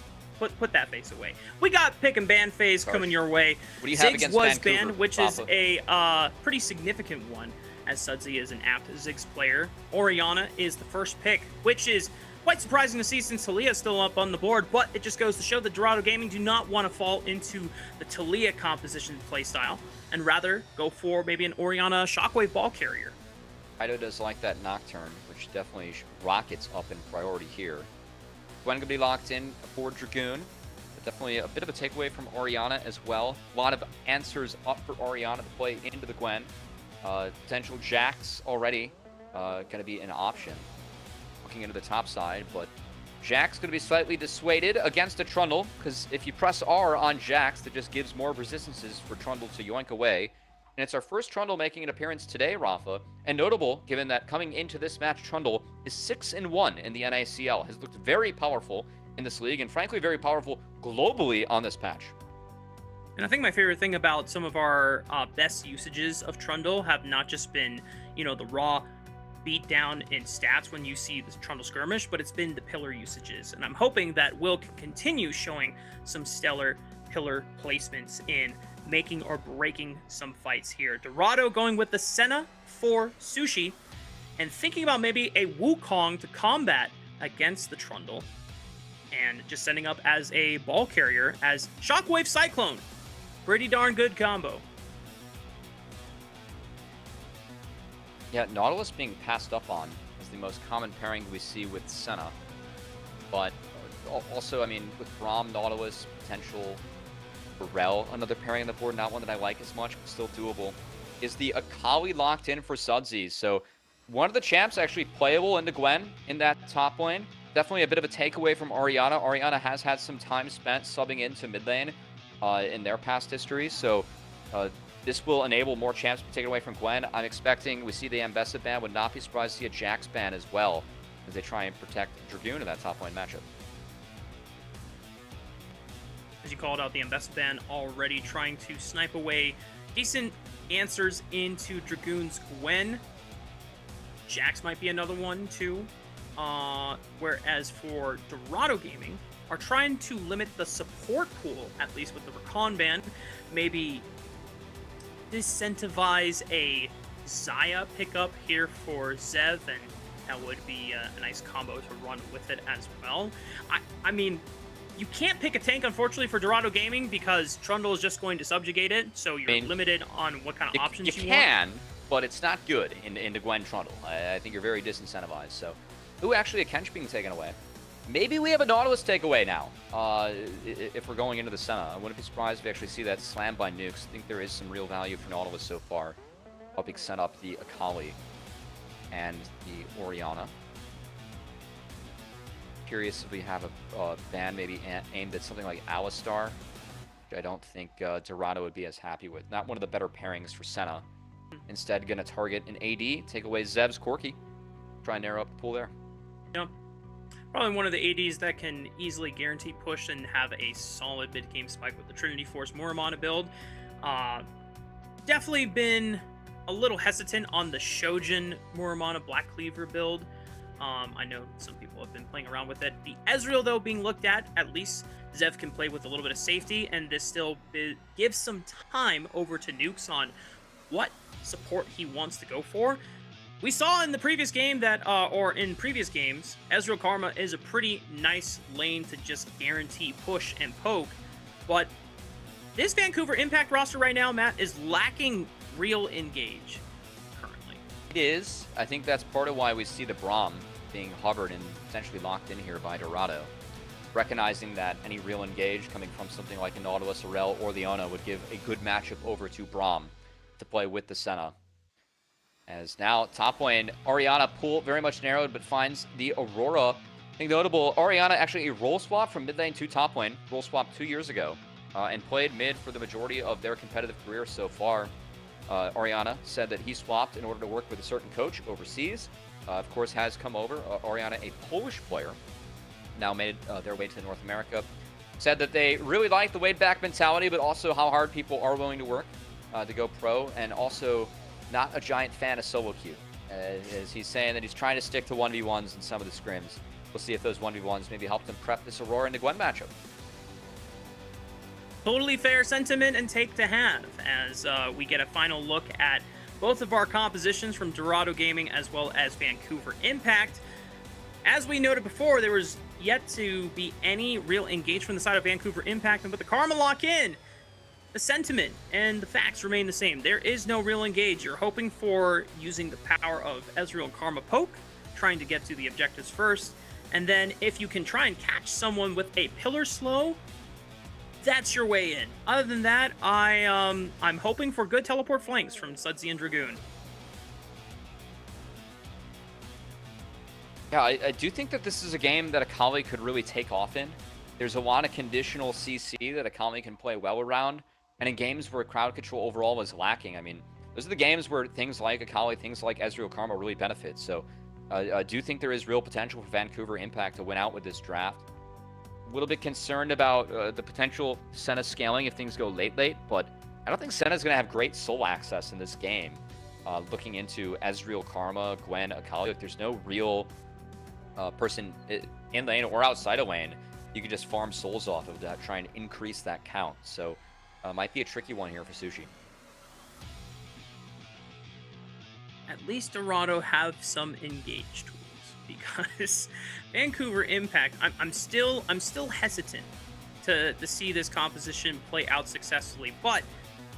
Put that face away. We got pick and ban phase coming your way. What do you have Ziggs against was Vancouver, banned, which Rafa? is a pretty significant one, as Sudsy is an apt Ziggs player. Oriana is the first pick, which is quite surprising to see since Talia is still up on the board, but it just goes to show that Dorado Gaming do not want to fall into the Talia composition playstyle, and rather go for maybe an Oriana Shockwave ball carrier. Kaido does like that Nocturne, which definitely rockets up in priority here. Gwen gonna be locked in for Dragoon. But definitely a bit of a takeaway from Orianna as well. A lot of answers up for Orianna to play into the Gwen. Potential Jax already gonna be an option. Looking into the top side, but Jax going to be slightly dissuaded against a Trundle, because if you press R on Jax, that just gives more resistances for Trundle to yoink away. And it's our first Trundle making an appearance today, Rafa. And notable, given that coming into this match, Trundle is 6-1 in the NACL. Has looked very powerful in this league, and frankly, very powerful globally on this patch. And I think my favorite thing about some of our best usages of Trundle have not just been, the raw beat down in stats when you see the Trundle skirmish, but it's been the pillar usages. And I'm hoping that Will can continue showing some stellar pillar placements in making or breaking some fights here. Dorado going with the Senna for Sushi, and thinking about maybe a Wukong to combat against the Trundle, and just setting up as a ball carrier as Shockwave Cyclone. Pretty darn good combo. Yeah, Nautilus being passed up on is the most common pairing we see with Senna. But also, I mean, with Braum, Nautilus, potential Burrell, another pairing on the board, not one that I like as much, but still doable, is the Akali locked in for Sudsies. So one of the champs actually playable into Gwen in that top lane. Definitely a bit of a takeaway from Orianna. Orianna has had some time spent subbing into mid lane in their past history, so this will enable more champs to be taken away from Gwen. I'm expecting we see the Ambessa ban. Would not be surprised to see a Jax ban as well, as they try and protect Dragoon in that top lane matchup. As you called out, the Ambessa ban already trying to snipe away decent answers into Dragoon's Gwen. Jax might be another one too. Whereas for Dorado Gaming, are trying to limit the support pool, at least with the Rakan ban. Maybe disincentivize a Xayah pickup here for Zev, and that would be a nice combo to run with it as well. I mean, you can't pick a tank, unfortunately, for Dorado Gaming, because Trundle is just going to subjugate it, so you're limited on what kind of options you want. You can, but it's not good in the Gwen Trundle. I think you're very disincentivized. So, who actually a Kench being taken away? Maybe we have a Nautilus takeaway now, if we're going into the Senna. I wouldn't be surprised if we actually see that slammed by nukes. I think there is some real value for Nautilus so far, helping set up the Akali and the Orianna. Curious if we have a ban maybe aimed at something like Alistar, which I don't think Dorado would be as happy with. Not one of the better pairings for Senna. Instead, going to target an AD, take away Zev's Corki, try and narrow up the pool there. Yeah. Probably one of the ADs that can easily guarantee push and have a solid mid-game spike with the Trinity Force Muramana build. Definitely been a little hesitant on the Shojin Muramana Black Cleaver build. I know some people have been playing around with it. The Ezreal, though, being looked at least Zev can play with a little bit of safety, and this still gives some time over to Nukes on what support he wants to go for. We saw in the previous game that, or in previous games, Ezreal Karma is a pretty nice lane to just guarantee push and poke, but this Vancouver Impact roster right now, Matt, is lacking real engage currently. It is. I think that's part of why we see the Braum being hovered and essentially locked in here by Dorado. Recognizing that any real engage coming from something like a Nautilus, Aurel, or Leona would give a good matchup over to Braum to play with the Senna. As now, top lane, Orianna pool very much narrowed, but finds the Aurora. I think notable, Orianna actually a role swap from mid lane to top lane. Role swap 2 years ago, and played mid for the majority of their competitive career so far. Orianna said that he swapped in order to work with a certain coach overseas. Of course, has come over. Orianna, a Polish player, now made their way to North America. Said that they really like the Wade back mentality, but also how hard people are willing to work to go pro, and also not a giant fan of solo queue. As he's saying that he's trying to stick to 1v1s in some of the scrims. We'll see if those 1v1s maybe help them prep this Aurora and the Gwen matchup. Totally fair sentiment and take to have, as we get a final look at both of our compositions from Dorado Gaming as well as Vancouver Impact. As we noted before, there was yet to be any real engage from the side of Vancouver Impact, and with the Karma lock in, the sentiment and the facts remain the same. There is no real engage. You're hoping for using the power of Ezreal Karma Poke, trying to get to the objectives first, And then if you can try and catch someone with a pillar slow, that's your way in. Other than that, I'm hoping for good teleport flanks from Sudsy and Dragoon. Yeah, I do think that this is a game that Akali could really take off in. There's a lot of conditional CC that Akali can play well around, and in games where crowd control overall was lacking, I mean, those are the games where things like Akali, things like Ezreal Karma really benefit. So I do think there is real potential for Vancouver Impact to win out with this draft. A little bit concerned about the potential Senna scaling if things go late, but I don't think Senna's going to have great soul access in this game. Looking into Ezreal Karma, Gwen, Akali, like there's no real person in lane or outside of lane you can just farm souls off of that, try and increase that count. So might be a tricky one here for Sushi. At least Dorado have some engage tools, because Vancouver Impact, I'm still hesitant to see this composition play out successfully. But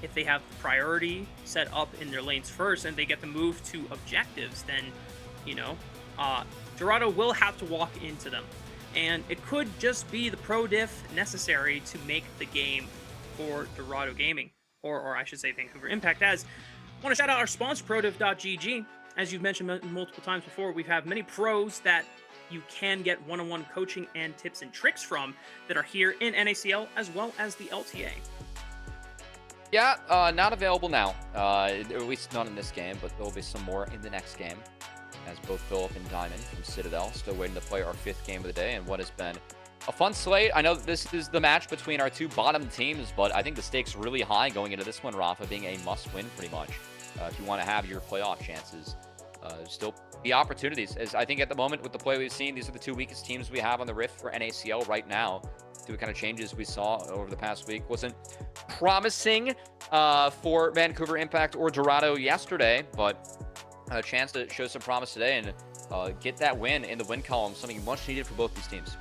if they have priority set up in their lanes first and they get to move to objectives, then Dorado will have to walk into them. And it could just be the pro diff necessary to make the game for Dorado Gaming, or I should say Vancouver Impact. As I want to shout out our sponsor, ProDiff.gg. As you've mentioned multiple times before, we've had many pros that you can get one-on-one coaching and tips and tricks from that are here in NACL as well as the LTA. Yeah, not available now. At least not in this game, but there'll be some more in the next game. As both Philip and Diamond from Citadel still waiting to play our 5th game of the day and what has been a fun slate. I know that this is the match between our 2 bottom teams, but I think the stakes are really high going into this one, Rafa, being a must-win pretty much. If you want to have your playoff chances, still be opportunities. As I think at the moment with the play we've seen, these are the 2 weakest teams we have on the Rift for NACL right now. The kind of changes we saw over the past week wasn't promising for Vancouver Impact or Dorado yesterday, but a chance to show some promise today and get that win in the win column, something much needed for both these teams.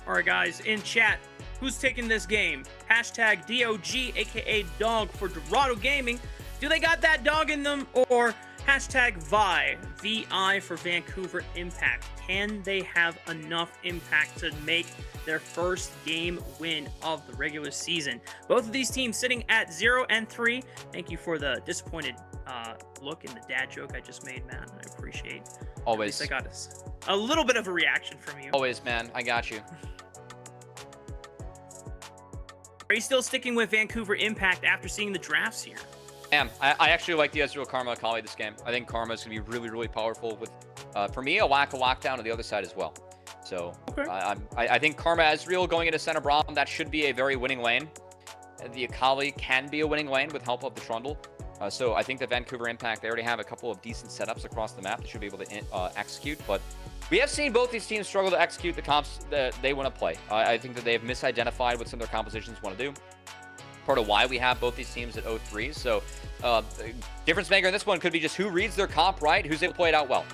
All right, guys, in chat, who's taking this game? Hashtag DOG, aka dog for Dorado Gaming. Do they got that dog in them? Or hashtag VI, VI for Vancouver Impact. Can they have enough impact to make their first game win of the regular season? Both of these teams sitting at 0-3. Thank you for the disappointed look in the dad joke I just made, Matt. I appreciate. Always. At least I got a little bit of a reaction from you. Always, man. I got you. Are you still sticking with Vancouver Impact after seeing the drafts here? I actually like the Ezreal Karma Akali this game. I think Karma is going to be really, really powerful with, for me, a lockdown on the other side as well. So okay. I think Karma Ezreal going into center Braum, that should be a very winning lane. The Akali can be a winning lane with help of the Trundle. So I think that Vancouver Impact, they already have a couple of decent setups across the map that should be able to execute. But we have seen both these teams struggle to execute the comps that they want to play. I think that they have misidentified what some of their compositions want to do. Part of why we have both these teams at 0-3. So difference maker in this one could be just who reads their comp right, who's able to play it out well.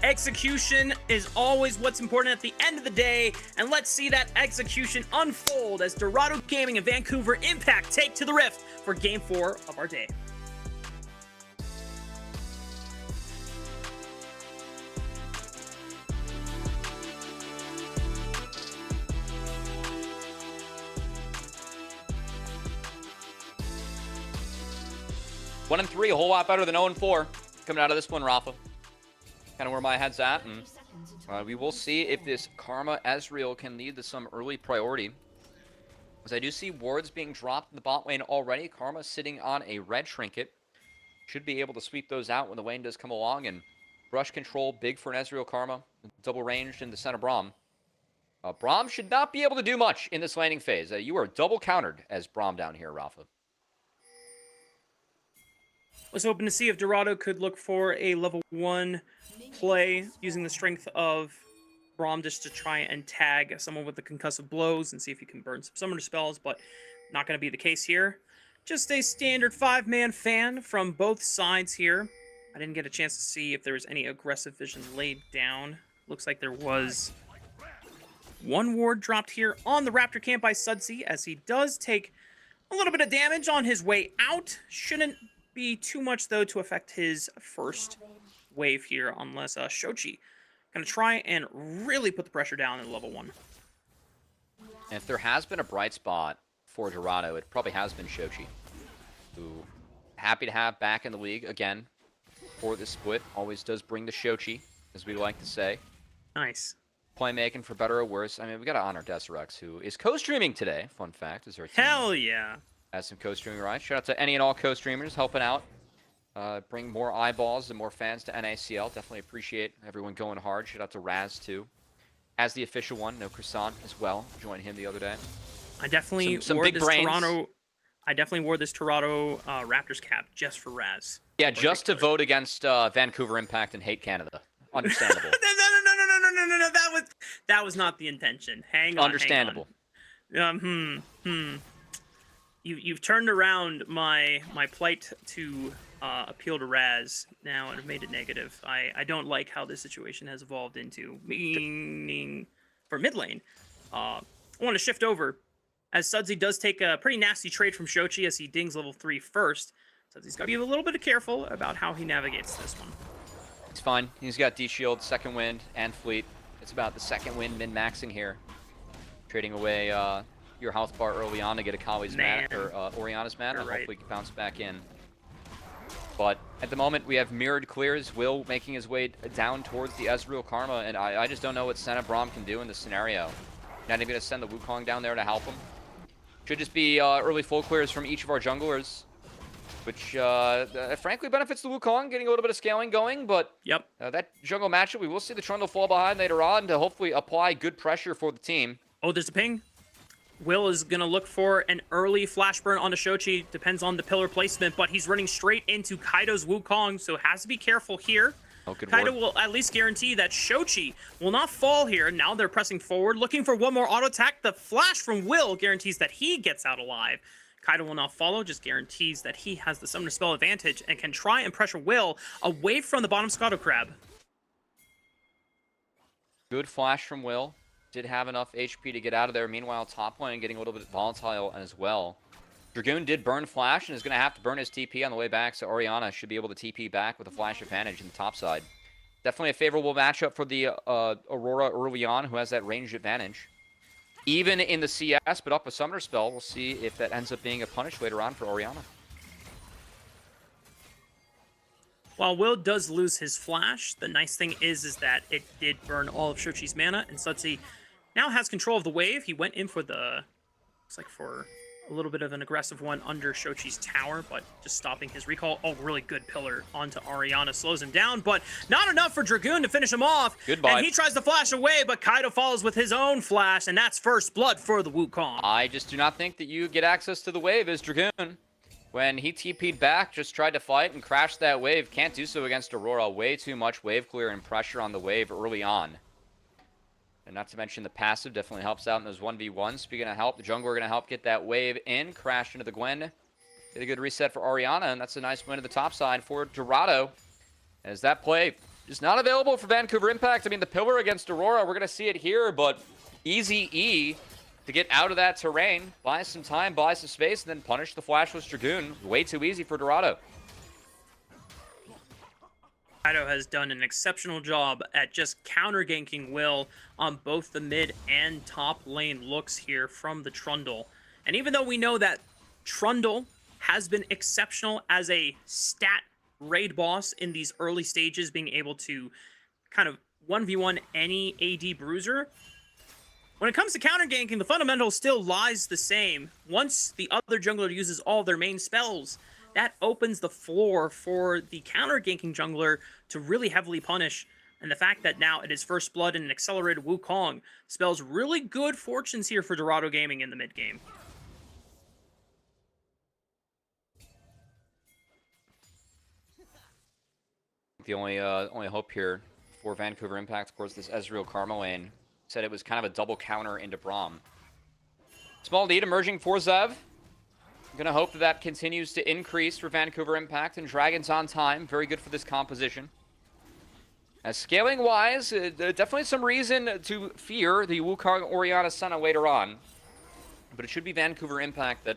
Execution is always what's important at the end of the day, and let's see that execution unfold as Dorado Gaming and Vancouver Impact take to the Rift for Game 4 of our day. One and 3, a whole lot better than 0-4 coming out of this one, Rafa. Kind of where my head's at, and we will see if this Karma Ezreal can lead to some early priority. As I do see wards being dropped in the bot lane already. Karma sitting on a red trinket. Should be able to sweep those out when the lane does come along, and brush control big for an Ezreal Karma. Double ranged into center Braum. Braum should not be able to do much in this laning phase. You are double countered as Braum down here, Rafa. Was hoping to see if Dorado could look for a level 1 play using the strength of Braum just to try and tag someone with the concussive blows and see if he can burn some summoner spells, but not going to be the case here. Just a standard 5-man fan from both sides here. I didn't get a chance to see if there was any aggressive vision laid down. Looks like there was one ward dropped here on the Raptor camp by Sudsy, as he does take a little bit of damage on his way out. Shouldn't be too much, though, to affect his first wave here unless Shochi gonna try and really put the pressure down in level 1. And if there has been a bright spot for Dorado, it probably has been Shochi, who happy to have back in the league again for this split. Always does bring the Shochi, as we like to say. Nice. Playmaking for better or worse. I mean, we got to honor Deserex, who is co-streaming today. Fun fact, is our team Hell yeah. has some co-streaming rights. Shout out to any and all co-streamers helping out. Bring more eyeballs and more fans to NACL. Definitely appreciate everyone going hard. Shout out to Raz, too. As the official one, no Croissant as well. Joined him the other day. I definitely Some wore big this brains. Toronto. I definitely wore this Toronto Raptors cap just for Raz. Yeah, just to vote against Vancouver Impact and hate Canada. Understandable. No. That was not the intention. Hang on. Understandable. You've turned around my plight to appeal to Raz now and have made it negative. I don't like how this situation has evolved into. Meaning for mid lane. I want to shift over as Sudsy does take a pretty nasty trade from Shochi as he dings level 3 first. Sudsy's got to be a little bit careful about how he navigates this one. It's fine. He's got D-Shield, second wind, and fleet. It's about the second wind min-maxing here. Trading away your health bar early on to get Akali's mana, or Oriana's mana, and right. hopefully bounce back in. But at the moment, we have mirrored clears, Will making his way down towards the Ezreal Karma, and I just don't know what Senna Braum can do in this scenario. Not even going to send the Wukong down there to help him. Should just be early full clears from each of our junglers, which frankly benefits the Wukong, getting a little bit of scaling going, but Yep. that jungle matchup, we will see the Trundle fall behind later on to hopefully apply good pressure for the team. Oh, there's a ping. Will is going to look for an early flash burn onto Shochi. Depends on the pillar placement, but he's running straight into Kaido's Wukong, so has to be careful here. Oh, good Kaido ward. will at least guarantee that Shochi will not fall here. Now they're pressing forward, looking for one more auto attack. The flash from Will guarantees that he gets out alive. Kaido will not follow, just guarantees that he has the summoner spell advantage and can try and pressure Will away from the bottom Scotto Crab. Good flash from Will. Did have enough HP to get out of there. Meanwhile, top lane getting a little bit volatile as well. Dragoon did burn flash and is going to have to burn his TP on the way back, so Oriana should be able to TP back with a flash advantage in the top side. Definitely a favorable matchup for the Aurora early on, who has that range advantage. Even in the CS, but up a summoner spell. We'll see if that ends up being a punish later on for Oriana. While Will does lose his flash, the nice thing is that it did burn all of Shochi's mana, and Sudsy now has control of the wave. He went in for the, looks like for a little bit of an aggressive one under Shochi's tower, but just stopping his recall. Oh, really good pillar onto Oriana, slows him down, but not enough for Dragoon to finish him off. Goodbye. And he tries to flash away, but Kaido follows with his own flash, and that's first blood for the Wukong. I just do not think that you get access to the wave as Dragoon. When he TP'd back, just tried to fight and crashed that wave. Can't do so against Aurora. Way too much wave clear and pressure on the wave early on. And not to mention the passive definitely helps out in those 1v1s. Speaking of help, the jungler going to help get that wave in. Crashed into the Gwen. Get a good reset for Oriana, and that's a nice win to the top side for Dorado. As that play is not available for Vancouver Impact. I mean, the pillar against Aurora, we're going to see it here, but easy E to get out of that terrain, buy some time, buy some space, and then punish the Flashless Dragoon. Way too easy for Dorado. Kaido has done an exceptional job at just counter-ganking Will on both the mid and top lane looks here from the Trundle. And even though we know that Trundle has been exceptional as a stat raid boss in these early stages, being able to kind of 1v1 any AD bruiser, when it comes to counter-ganking, the fundamental still lies the same. Once the other jungler uses all their main spells, that opens the floor for the counter-ganking jungler to really heavily punish. And the fact that now it is first blood and an accelerated Wukong spells really good fortunes here for Dorado Gaming in the mid-game. The only hope here for Vancouver Impact, of course, this Ezreal Karma lane. Said it was kind of a double counter into Braum. Small lead emerging for Zev. Gonna hope that that continues to increase for Vancouver Impact, and Dragons on time. Very good for this composition. As scaling-wise, definitely some reason to fear the Wukong Oriana Senna later on. But it should be Vancouver Impact that,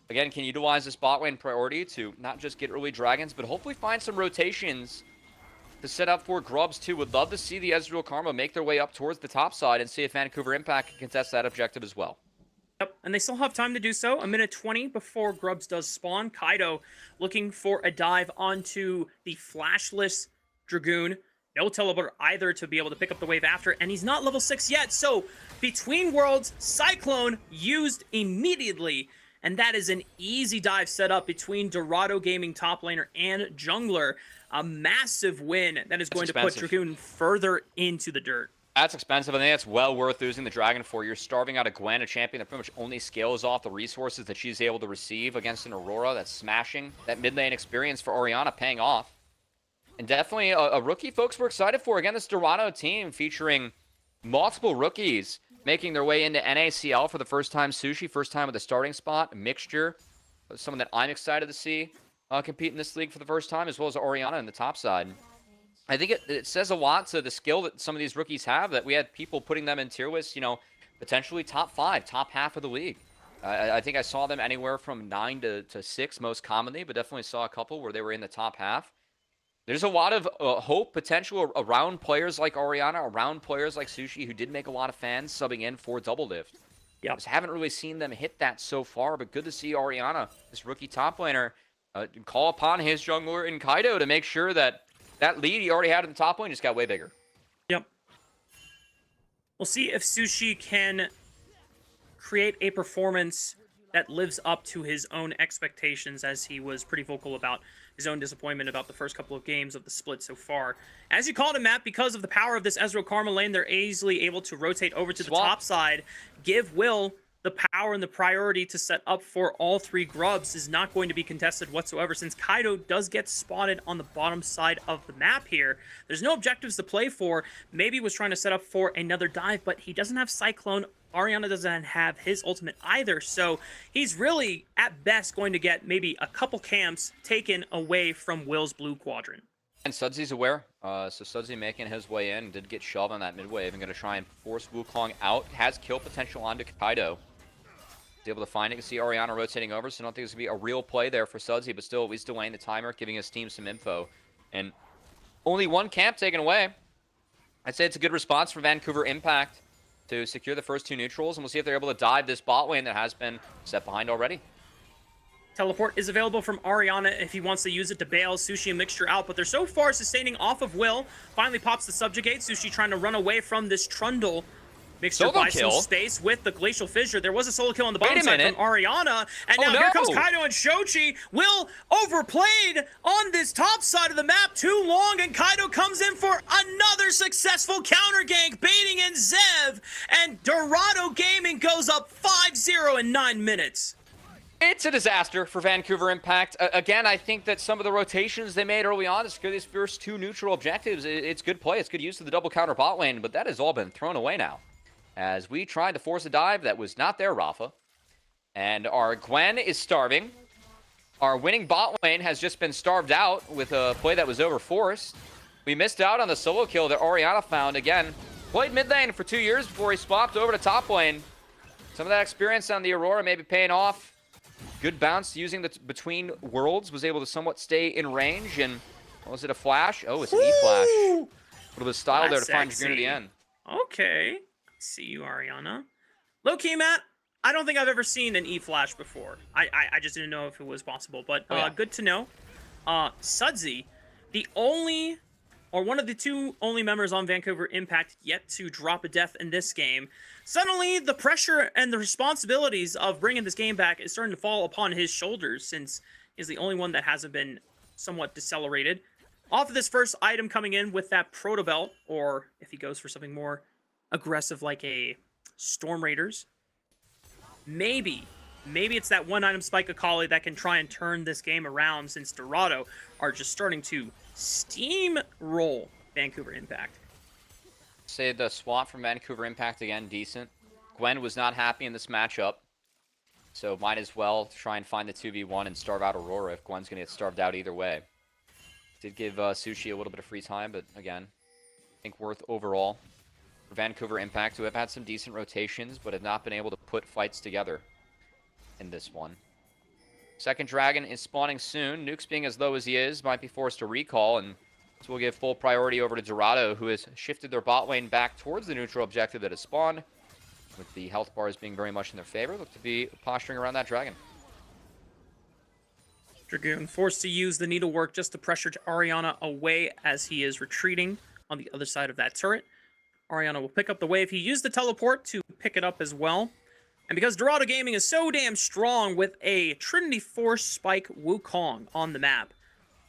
again, can utilize this bot lane priority to not just get early Dragons, but hopefully find some rotations to set up for Grubs too. Would love to see the Ezreal Karma make their way up towards the top side and see if Vancouver Impact can contest that objective as well. Yep, and they still have time to do so. A minute 20 before Grubs does spawn. Kaido looking for a dive onto the flashless Dragoon. No teleport either to be able to pick up the wave after, and he's not level 6 yet. So between worlds, Cyclone used immediately, and that is an easy dive set up between Dorado Gaming top laner and jungler. A massive win that is going to put Dragoon further into the dirt. That's expensive. I think that's well worth losing the Dragon for. You're starving out of Gwen, a champion that pretty much only scales off the resources that she's able to receive against an Aurora that's smashing. That mid lane experience for Orianna paying off. And definitely a rookie folks we're excited for. Again, this Dorado team featuring multiple rookies making their way into NACL for the first time. Sushi, first time with a starting spot. A mixture. Someone that I'm excited to see compete in this league for the first time, as well as Orianna in the top side. I think it says a lot to the skill that some of these rookies have, that we had people putting them in tier lists, you know, potentially top 5, top half of the league. I think I saw them anywhere from 9 to 6 most commonly, but definitely saw a couple where they were in the top half. There's a lot of hope, potential around players like Orianna, around players like Sushi, who did make a lot of fans subbing in for Double Lift. Yep. Just haven't really seen them hit that so far, but good to see Orianna, this rookie top laner, call upon his jungler in Kaido to make sure that that lead he already had in the top lane just got way bigger. Yep. We'll see if Sushi can create a performance that lives up to his own expectations, as he was pretty vocal about his own disappointment about the first couple of games of the split so far. As you called it, Matt, because of the power of this Ezreal Karma lane, they're easily able to rotate over to the top side, give Will the power and the priority to set up for all 3 Grubs. Is not going to be contested whatsoever, since Kaido does get spotted on the bottom side of the map here. There's no objectives to play for. Maybe was trying to set up for another dive, but he doesn't have Cyclone. Orianna doesn't have his ultimate either, so he's really, at best, going to get maybe a couple camps taken away from Will's blue quadrant. And Sudsy's aware, so Sudsy making his way in, did get shoved on that mid wave and going to try and force Wukong out. Has kill potential onto Kaido. He's able to find it. You can see Orianna rotating over, so I don't think there's going to be a real play there for Sudsy, but still, he's delaying the timer, giving his team some info. And only 1 camp taken away. I'd say it's a good response for Vancouver Impact to secure the first 2 neutrals, and we'll see if they're able to dive this bot lane that has been set behind already. Teleport is available from Orianna if he wants to use it to bail Sushi and Mixture out, but they're so far sustaining off of Will. Finally pops the Subjugate. Sushi trying to run away from this Trundle. Mixture buys some space with the Glacial Fissure. There was a solo kill on the bottom side from Orianna. And now here comes Kaido and Shochi. Will overplayed on this top side of the map too long, and Kaido comes in for another successful counter gank, baiting in Zev. And Dorado Gaming goes up 5-0 in 9 minutes. It's a disaster for Vancouver Impact. Again, I think that some of the rotations they made early on to secure these first 2 neutral objectives, it's good play. It's good use of the double counter bot lane, but that has all been thrown away now, as we tried to force a dive that was not there, Rafa. And our Gwen is starving. Our winning bot lane has just been starved out with a play that was overforced. We missed out on the solo kill that Orianna found. Again, played mid lane for 2 years before he swapped over to top lane. Some of that experience on the Aurora may be paying off. Good bounce using the between worlds. Was able to somewhat stay in range. And was it a flash? Oh, it's an E-flash. A little bit of style there to find Dragoon at the end. Okay. See you, Ariana. Low-key, Matt, I don't think I've ever seen an E-flash before. I just didn't know if it was possible, but good to know. Sudsy, the only, or one of the 2 only members on Vancouver Impact yet to drop a death in this game. Suddenly, the pressure and the responsibilities of bringing this game back is starting to fall upon his shoulders, since he's the only one that hasn't been somewhat decelerated. Off of this first item coming in with that Proto Belt, or if he goes for something more aggressive like a Storm Raiders, maybe it's that 1 item Spike Akali that can try and turn this game around, since Dorado are just starting to steamroll Vancouver Impact. Say the swap from Vancouver Impact again, decent. Gwen was not happy in this matchup, so might as well try and find the 2v1 and starve out Aurora if Gwen's gonna get starved out either way. Did give Sushi a little bit of free time, but again, I think worth overall for Vancouver Impact, who have had some decent rotations, but have not been able to put fights together in this one. Second Dragon is spawning soon. Nuke's being as low as he is, might be forced to recall, and So we'll give full priority over to Dorado, who has shifted their bot lane back towards the neutral objective that has spawned. With the health bars being very much in their favor, look to be posturing around that dragon. Dragoon forced to use the needlework just to pressure Ariana away as he is retreating on the other side of that turret. Ariana will pick up the wave. He used the teleport to pick it up as well. And because Dorado Gaming is so damn strong with a Trinity Force Spike Wukong on the map,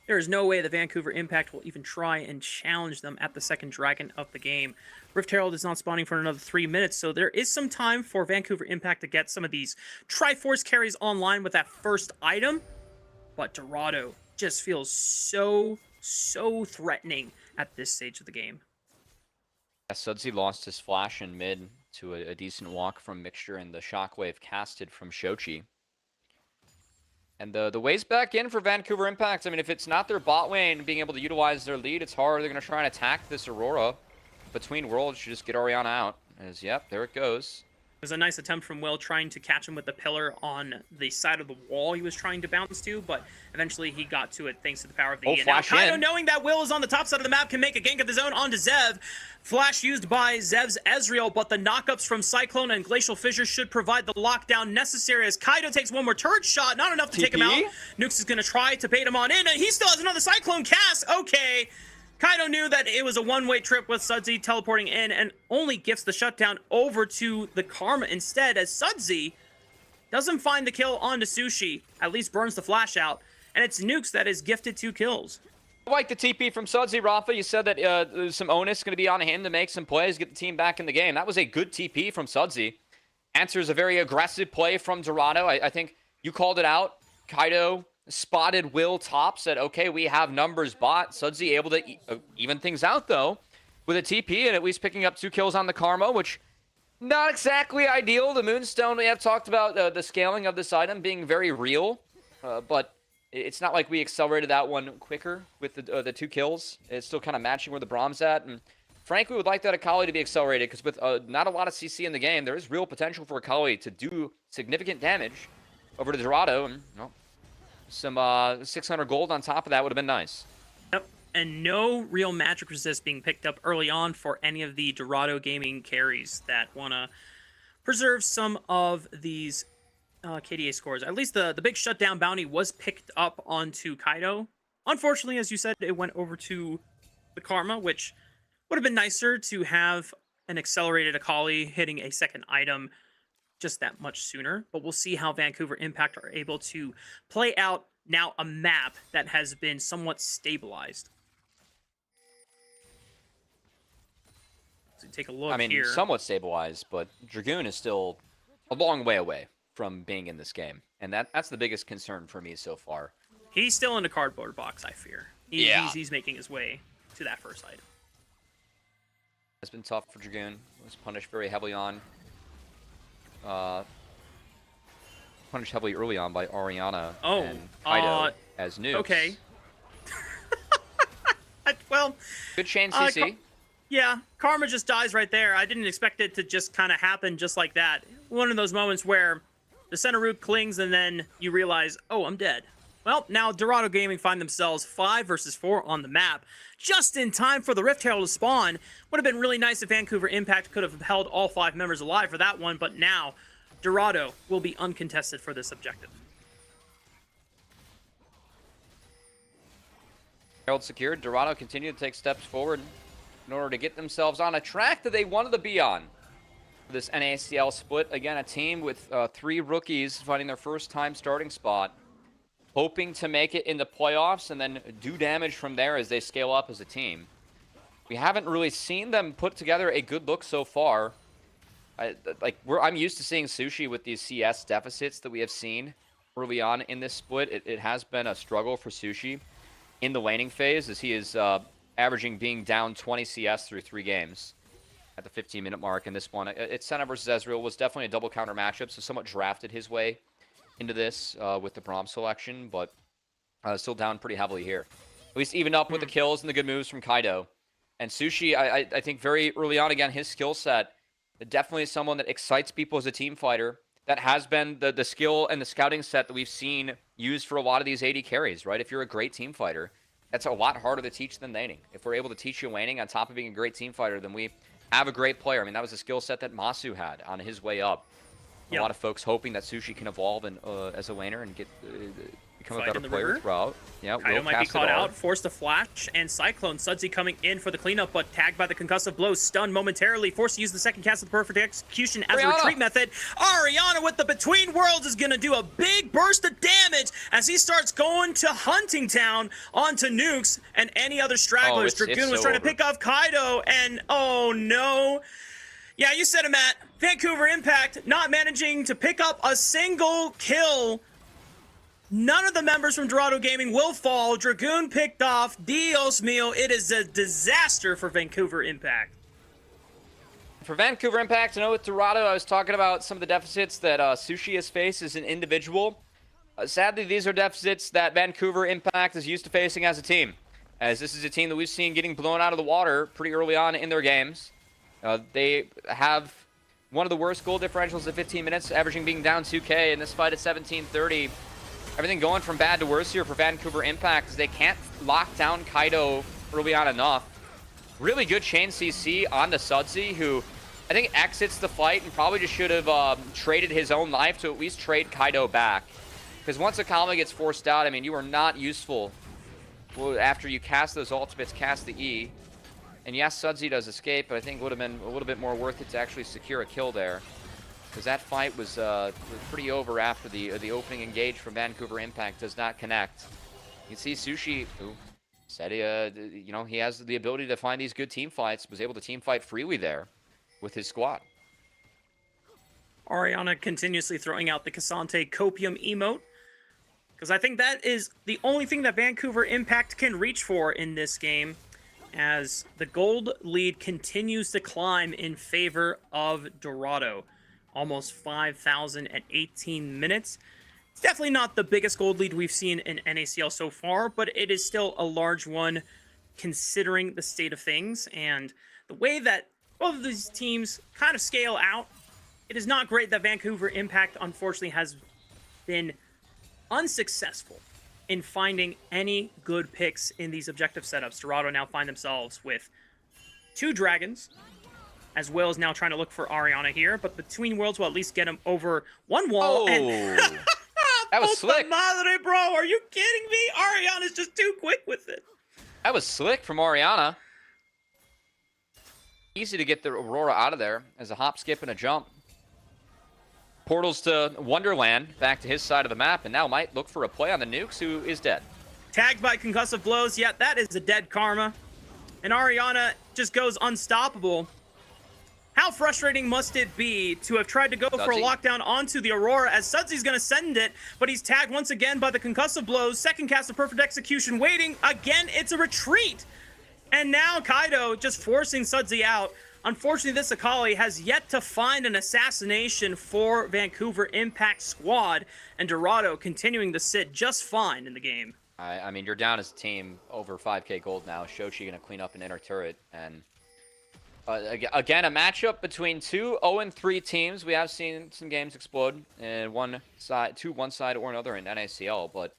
there is no way the Vancouver Impact will even try and challenge them at the second dragon of the game. Rift Herald is not spawning for another 3 minutes, so there is some time for Vancouver Impact to get some of these Triforce carries online with that first item. But Dorado just feels so threatening at this stage of the game. Yeah, Sudsy lost his flash in mid to a decent walk from Mixture and the shockwave casted from Shochi. And the ways back in for Vancouver Impact, I mean, if it's not their bot lane being able to utilize their lead, it's hard. They're going to try and attack this Aurora. Between worlds, you just get Orianna out. As, yep, there it goes. It was a nice attempt from Will trying to catch him with the pillar on the side of the wall he was trying to bounce to, but eventually he got to it thanks to the power of the E. Now, Kaido, knowing that Will is on the top side of the map, can make a gank of his own onto Zev. Flash used by Zev's Ezreal, but the knockups from Cyclone and Glacial Fissure should provide the lockdown necessary as Kaido takes one more turret shot, not enough to take him out. Nukes is going to try to bait him on in, and he still has another Cyclone cast. Okay. Kaido knew that it was a one-way trip with Sudsy teleporting in and only gifts the shutdown over to the Karma instead, as Sudsy doesn't find the kill onto Sushi, at least burns the flash out, and it's Nukes that is gifted 2 kills. I like the TP from Sudsy, Rafa. You said that there's some onus going to be on him to make some plays, get the team back in the game. That was a good TP from Sudsy. Answers a very aggressive play from Dorado. I think you called it out. Kaido spotted Will top, said, okay, we have numbers bot. Sudsy able to even things out, though, with a TP and at least picking up 2 kills on the Karma, which not exactly ideal. The Moonstone, we have talked about the scaling of this item being very real, but it's not like we accelerated that one quicker with the 2 kills. It's still kind of matching where the Brahm's at, and frankly, we would like that Akali to be accelerated, because with not a lot of CC in the game, there is real potential for Akali to do significant damage over to Dorado, and well, some 600 gold on top of that would have been nice. Yep, and no real magic resist being picked up early on for any of the Dorado Gaming carries that want to preserve some of these KDA scores. At least the big shutdown bounty was picked up onto Kaido. Unfortunately, as you said, it went over to the Karma, which would have been nicer to have an accelerated Akali hitting a second item just that much sooner, but we'll see how Vancouver Impact are able to play out now a map that has been somewhat stabilized. So take a look here. Somewhat stabilized, but Dragoon is still a long way away from being in this game, and that's the biggest concern for me so far. He's still in the cardboard box, I fear. He's making his way to that first item. It's been tough for Dragoon. Was punished very heavily on. Punished heavily early on by Orianna and Kaido as nukes. Okay. Well, good chain CC. Yeah, Karma just dies right there. I didn't expect it to just kind of happen just like that. One of those moments where the center root clings and then you realize, oh, I'm dead. Well, now Dorado Gaming find themselves 5 versus 4 on the map, just in time for the Rift Herald to spawn. Would have been really nice if Vancouver Impact could have held all 5 members alive for that one, but now Dorado will be uncontested for this objective. Herald secured. Dorado continued to take steps forward in order to get themselves on a track that they wanted to be on. This NACL split, again, a team with 3 rookies finding their first time starting spot, hoping to make it in the playoffs and then do damage from there as they scale up as a team. We haven't really seen them put together a good look so far. I'm used to seeing Sushi with these CS deficits that we have seen early on in this split. It has been a struggle for Sushi in the laning phase, as he is averaging being down 20 CS through 3 games at the 15-minute mark. In this one, it's Senna versus Ezreal was definitely a double counter matchup, so somewhat drafted his way into this with the Braum selection, but still down pretty heavily here. At least even up with the kills and the good moves from Kaido. And Sushi, I think very early on, again, his skill set, definitely someone that excites people as a team fighter. That has been the skill and the scouting set that we've seen used for a lot of these AD carries, right? If you're a great team fighter, that's a lot harder to teach than laning. If we're able to teach you laning on top of being a great team fighter, then we have a great player. I mean, that was a skill set that Masu had on his way up. A lot of folks hoping that Sushi can evolve and as a laner and get become Fight a better player throughout. Yeah, Kaido might be caught out, forced to flash, and Cyclone. Sudsy coming in for the cleanup, but tagged by the concussive blow, stunned momentarily, forced to use the second cast of the perfect execution as a retreat method. Ariana with the Between Worlds is going to do a big burst of damage as he starts going to Hunting Town onto Nukes and any other stragglers. Dragoon was trying to pick off Kaido, and oh no. Yeah, you said it, Matt. Vancouver Impact not managing to pick up a single kill. None of the members from Dorado Gaming will fall. Dragoon picked off. Dios mío, it is a disaster for Vancouver Impact. For Vancouver Impact, I know with Dorado, I was talking about some of the deficits that Sushi has faced as an individual. Sadly, these are deficits that Vancouver Impact is used to facing as a team, as this is a team that we've seen getting blown out of the water pretty early on in their games. They have one of the worst goal differentials at 15 minutes, averaging being down 2K in this fight at 17-30. Everything going from bad to worse here for Vancouver Impact as they can't lock down Kaido early on enough. Really good chain CC onto Sudsy, who I think exits the fight and probably just should have traded his own life to at least trade Kaido back. Because once a Kama gets forced out, I mean, you are not useful after you cast those ultimates, cast the E. And yes, Sudsy does escape, but I think it would have been a little bit more worth it to actually secure a kill there. Because that fight was pretty over after the opening engage from Vancouver Impact does not connect. You can see Sushi, who said he has the ability to find these good team fights, was able to team fight freely there with his squad. Ariana continuously throwing out the Cassante Copium emote, because I think that is the only thing that Vancouver Impact can reach for in this game, as the gold lead continues to climb in favor of Dorado. Almost 5,000 at 18 minutes. It's definitely not the biggest gold lead we've seen in NACL so far, but it is still a large one considering the state of things and the way that both of these teams kind of scale out. It is not great that Vancouver Impact, unfortunately, has been unsuccessful in finding any good picks in these objective setups. Dorado now find themselves with 2 dragons, as well as now trying to look for Ariana here, but Between Worlds will at least get him over one wall. Oh, and that was slick. Madre, bro, are you kidding me? Ariana's just too quick with it. That was slick from Ariana. Easy to get the Aurora out of there as a hop, skip, and a jump. Portals to Wonderland, back to his side of the map, and now might look for a play on the Nukes, who is dead. Tagged by concussive blows. Yeah, that is a dead karma. And Ariana just goes unstoppable. How frustrating must it be to have tried to go for a lockdown onto the Aurora as Sudsy's going to send it, but he's tagged once again by the concussive blows. Second cast of perfect execution waiting. Again, it's a retreat. And now Kaido just forcing Sudsy out. Unfortunately, this Akali has yet to find an assassination for Vancouver Impact squad, and Dorado continuing to sit just fine in the game. I mean, you're down as a team over 5K gold now. Shochi going to clean up an inner turret, and again, a matchup between 2 0-3 teams. We have seen some games explode in one side or another in NACL, but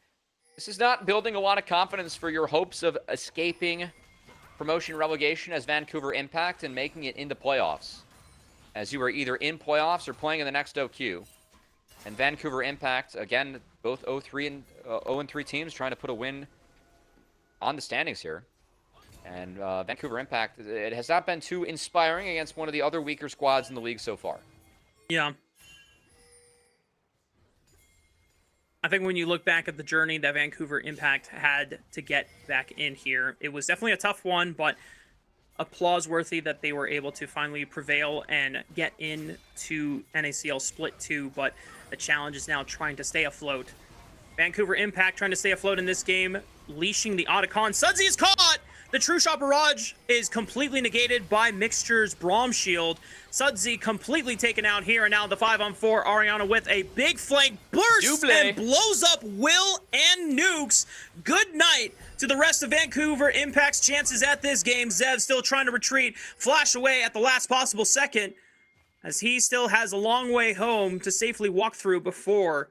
this is not building a lot of confidence for your hopes of escaping promotion relegation as Vancouver Impact and making it into playoffs, as you are either in playoffs or playing in the next OQ. And Vancouver Impact, again, both 0-3 teams trying to put a win on the standings here. And Vancouver Impact, it has not been too inspiring against one of the other weaker squads in the league so far. Yeah. I think when you look back at the journey that Vancouver Impact had to get back in here, it was definitely a tough one, but applause-worthy that they were able to finally prevail and get into NACL Split 2, but the challenge is now trying to stay afloat. Vancouver Impact trying to stay afloat in this game, leashing the Otacon. Sudsy is caught! The True Shot Barrage is completely negated by Mixture's Braum Shield. Sudsy completely taken out here, and now the 5-on-4. Ariana with a big flank burst and blows up Will and Nukes. Good night to the rest of Vancouver Impact's chances at this game. Zev still trying to retreat, flash away at the last possible second, as he still has a long way home to safely walk through before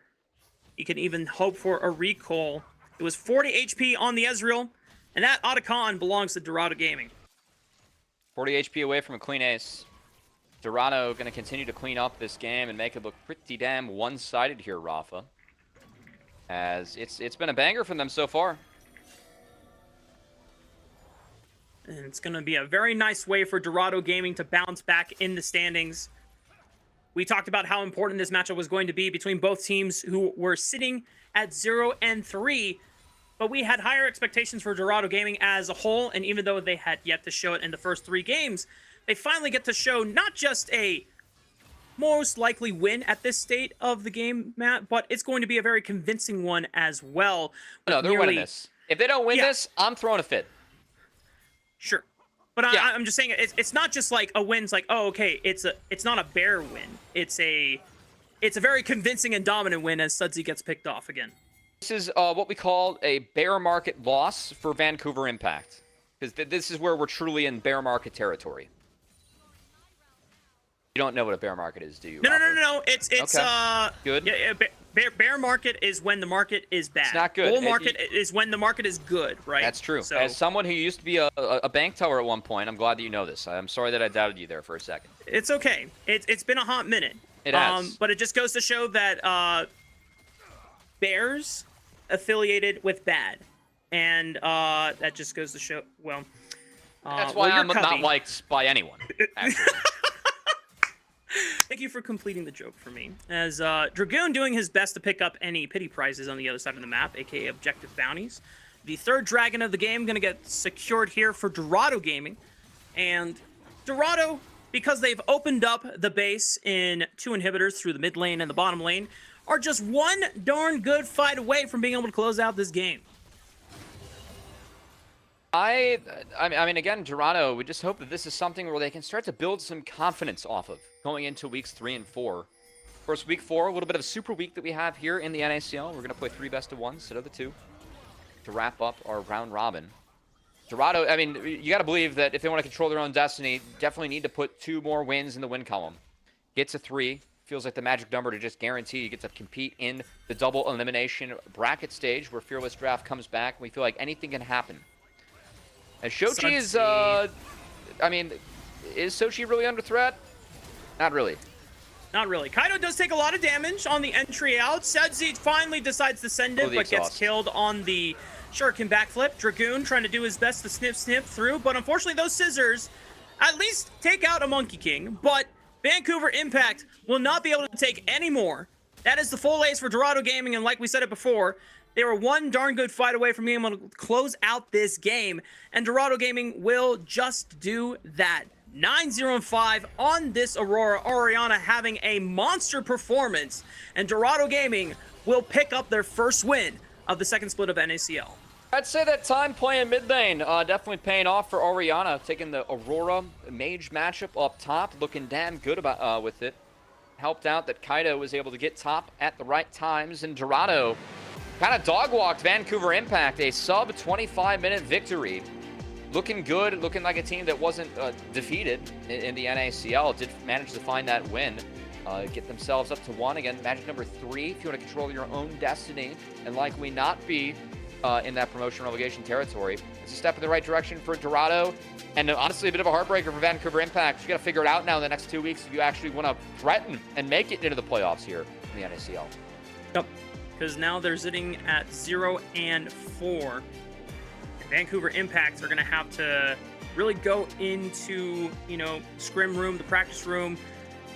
he can even hope for a recall. It was 40 HP on the Ezreal. And that Otacon belongs to Dorado Gaming. 40 HP away from a clean ace. Dorado going to continue to clean up this game and make it look pretty damn one-sided here, Rafa. As it's been a banger for them so far. And it's going to be a very nice way for Dorado Gaming to bounce back in the standings. We talked about how important this matchup was going to be between both teams who were sitting at 0-3. But we had higher expectations for Dorado Gaming as a whole, and even though they had yet to show it in the first 3 games, they finally get to show not just a most likely win at this state of the game, Matt, but it's going to be a very convincing one as well. No, they're winning this. If they don't win this, I'm throwing a fit. Sure. But I'm just saying, it's not just like a win's like, oh, okay, it's not a bare win. It's a very convincing and dominant win as Sudsy gets picked off again. This is what we call a bear market loss for Vancouver Impact. Because this is where we're truly in bear market territory. You don't know what a bear market is, do you? No. It's okay. Good. Yeah, bear market is when the market is bad. It's not good. Bull market is when the market is good, right? That's true. So, as someone who used to be a bank teller at one point, I'm glad that you know this. I'm sorry that I doubted you there for a second. It's okay. It's been a hot minute. It has. But it just goes to show that bears affiliated with bad, and that just goes to show. Well, that's why I'm not liked by anyone. Actually. Thank you for completing the joke for me. As Dragoon doing his best to pick up any pity prizes on the other side of the map, aka objective bounties. The 3rd dragon of the game going to get secured here for Dorado Gaming. And Dorado, because they've opened up the base in 2 inhibitors through the mid lane and the bottom lane, are just one darn good fight away from being able to close out this game. I mean, again, Dorado, we just hope that this is something where they can start to build some confidence off of going into weeks 3 and 4. Of course, week 4, a little bit of a super week that we have here in the NACL. We're going to play 3 best of 1 instead of the 2 to wrap up our round robin. Dorado, I mean, you got to believe that if they want to control their own destiny, definitely need to put 2 more wins in the win column. Get to 3. Feels like the magic number to just guarantee you get to compete in the double elimination bracket stage where Fearless Draft comes back. We feel like anything can happen. And Shochi is, I mean, is Sochi really under threat? Not really. Not really. Kaido does take a lot of damage on the entry out. Sudsy finally decides to send it, but gets killed on the Shuriken backflip. Dragoon trying to do his best to snip through, but unfortunately those scissors at least take out a Monkey King, but Vancouver Impact will not be able to take any more. That is the full ace for Dorado Gaming, and like we said it before, they were one darn good fight away from being able to close out this game, and Dorado Gaming will just do that. 9-0-5 on this Aurora. Oriana having a monster performance, and Dorado Gaming will pick up their first win of the 2nd split of NACL. I'd say that time playing mid lane definitely paying off for Oriana, taking the Aurora Mage matchup up top, looking damn good about with it. Helped out that Kaido was able to get top at the right times, and Dorado kind of dog-walked Vancouver Impact, a sub 25-minute victory. Looking good, looking like a team that wasn't defeated in the NACL. Did manage to find that win, get themselves up to 1. Again, magic number 3 if you want to control your own destiny and likely not be in that promotion relegation territory. It's a step in the right direction for Dorado, and honestly a bit of a heartbreaker for Vancouver Impact. You got to figure it out now in the next 2 weeks if you actually want to threaten and make it into the playoffs here in the NACL. Yep, because now they're sitting at 0-4. Vancouver Impact are going to have to really go into, scrim room, the practice room,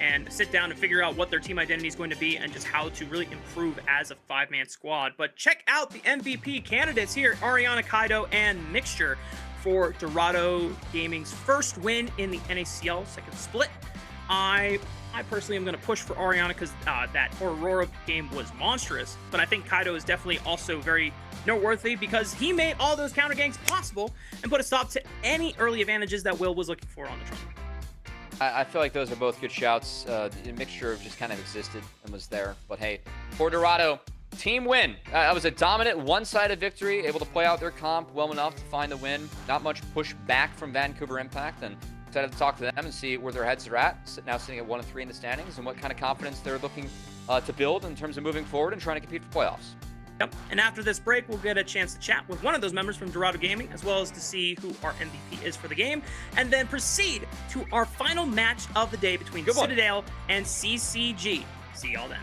and sit down and figure out what their team identity is going to be and just how to really improve as a 5-man squad. But check out the MVP candidates here, Oriana, Kaido, and Mixture for Dorado Gaming's first win in the NACL 2nd split. I personally am going to push for Oriana because that Aurora game was monstrous, but I think Kaido is definitely also very noteworthy because he made all those counter ganks possible and put a stop to any early advantages that Will was looking for on the tournament. I feel like those are both good shouts. The Mixture of just kind of existed and was there. But hey, for Dorado, team win. That was a dominant one-sided victory, able to play out their comp well enough to find the win. Not much push back from Vancouver Impact, and excited to talk to them and see where their heads are at. Now sitting at 1-3 in the standings and what kind of confidence they're looking to build in terms of moving forward and trying to compete for playoffs. Yep. And after this break, we'll get a chance to chat with one of those members from Dorado Gaming, as well as to see who our MVP is for the game, and then proceed to our final match of the day between Citadel and CCG. See y'all then.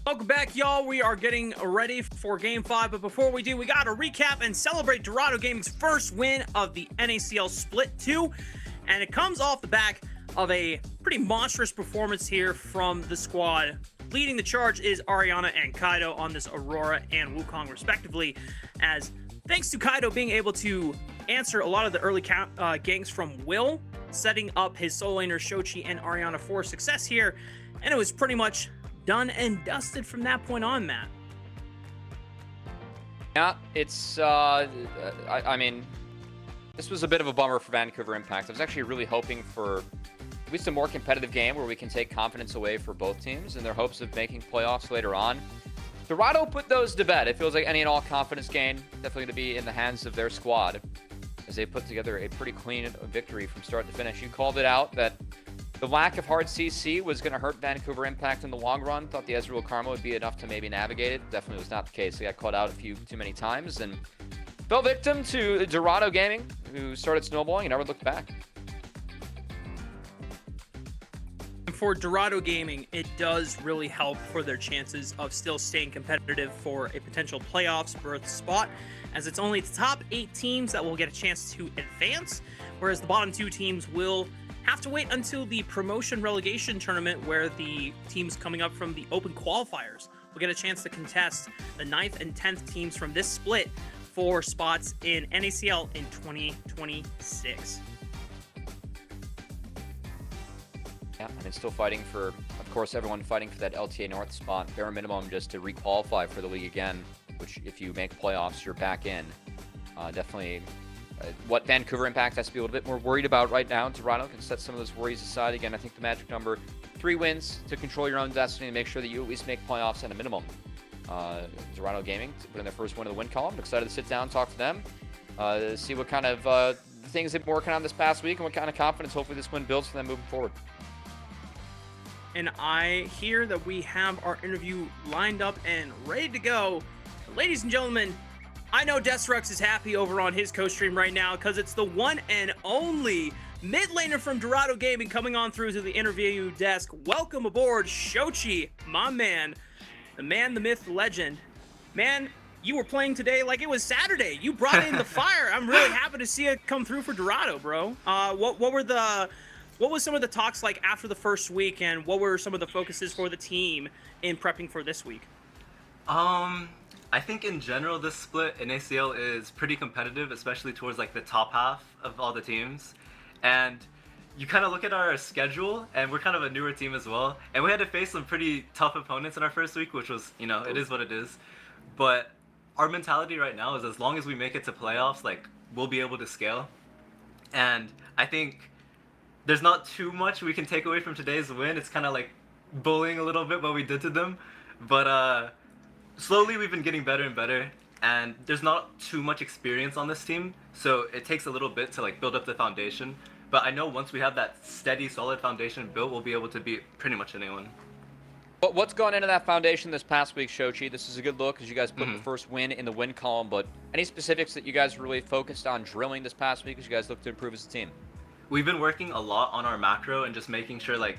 Welcome back, y'all. We are getting ready for Game 5, but before we do, we got to recap and celebrate Dorado Gaming's first win of the NACL Split 2, and it comes off the back of a pretty monstrous performance here from the squad. Leading the charge is Ariana and Kaido on this Aurora and Wukong, respectively, as thanks to Kaido being able to answer a lot of the early ganks from Will, setting up his solo laner Shochi and Ariana for success here, and it was pretty much done and dusted from that point on, Matt. Yeah, it's, I mean, this was a bit of a bummer for Vancouver Impact. I was actually really hoping for at least a more competitive game where we can take confidence away for both teams in their hopes of making playoffs later on. Dorado put those to bed. It feels like any and all confidence gain definitely going to be in the hands of their squad as they put together a pretty clean victory from start to finish. You called it out that the lack of hard CC was going to hurt Vancouver Impact in the long run. Thought the Ezreal Karma would be enough to maybe navigate it. Definitely was not the case. They got caught out a few too many times and fell victim to Dorado Gaming, who started snowballing and never looked back. For Dorado Gaming, it does really help for their chances of still staying competitive for a potential playoffs berth spot, as it's only the top 8 teams that will get a chance to advance, whereas the bottom 2 teams will have to wait until the promotion relegation tournament, where the teams coming up from the open qualifiers will get a chance to contest the 9th and 10th teams from this split for spots in NACL in 2026. Yeah, and then still fighting for, of course, everyone fighting for that LTA North spot, bare minimum just to re-qualify for the league again, which if you make playoffs, you're back in. Definitely what Vancouver Impact has to be a little bit more worried about right now. Toronto can set some of those worries aside. Again, I think the magic number, 3 wins to control your own destiny and make sure that you at least make playoffs at a minimum. Toronto Gaming to put in their first win of the win column. I'm excited to sit down and talk to them, see what kind of things they've been working on this past week and what kind of confidence hopefully this win builds for them moving forward. And I hear that we have our interview lined up and ready to go. Ladies and gentlemen, I know Destrux is happy over on his co-stream right now because it's the one and only mid laner from Dorado Gaming coming on through to the interview desk. Welcome aboard, Shochi, my man. The man, the myth, the legend. Man, you were playing today like it was Saturday. You brought in the fire. I'm really happy to see it come through for Dorado, bro. What was some of the talks like after the first week, and what were some of the focuses for the team in prepping for this week? I think in general this split in ACL is pretty competitive, especially towards like the top half of all the teams. And you kind of look at our schedule, and we're kind of a newer team as well, and we had to face some pretty tough opponents in our first week, which was, it is what it is. But our mentality right now is as long as we make it to playoffs, like, we'll be able to scale. And I think there's not too much we can take away from today's win. It's kind of like bullying a little bit what we did to them. But slowly we've been getting better and better, and there's not too much experience on this team, so it takes a little bit to like build up the foundation. But I know once we have that steady, solid foundation built, we'll be able to beat pretty much anyone. But what's gone into that foundation this past week, Shochi? This is a good look as you guys put the first win in the win column, but any specifics that you guys really focused on drilling this past week as you guys look to improve as a team? We've been working a lot on our macro and just making sure like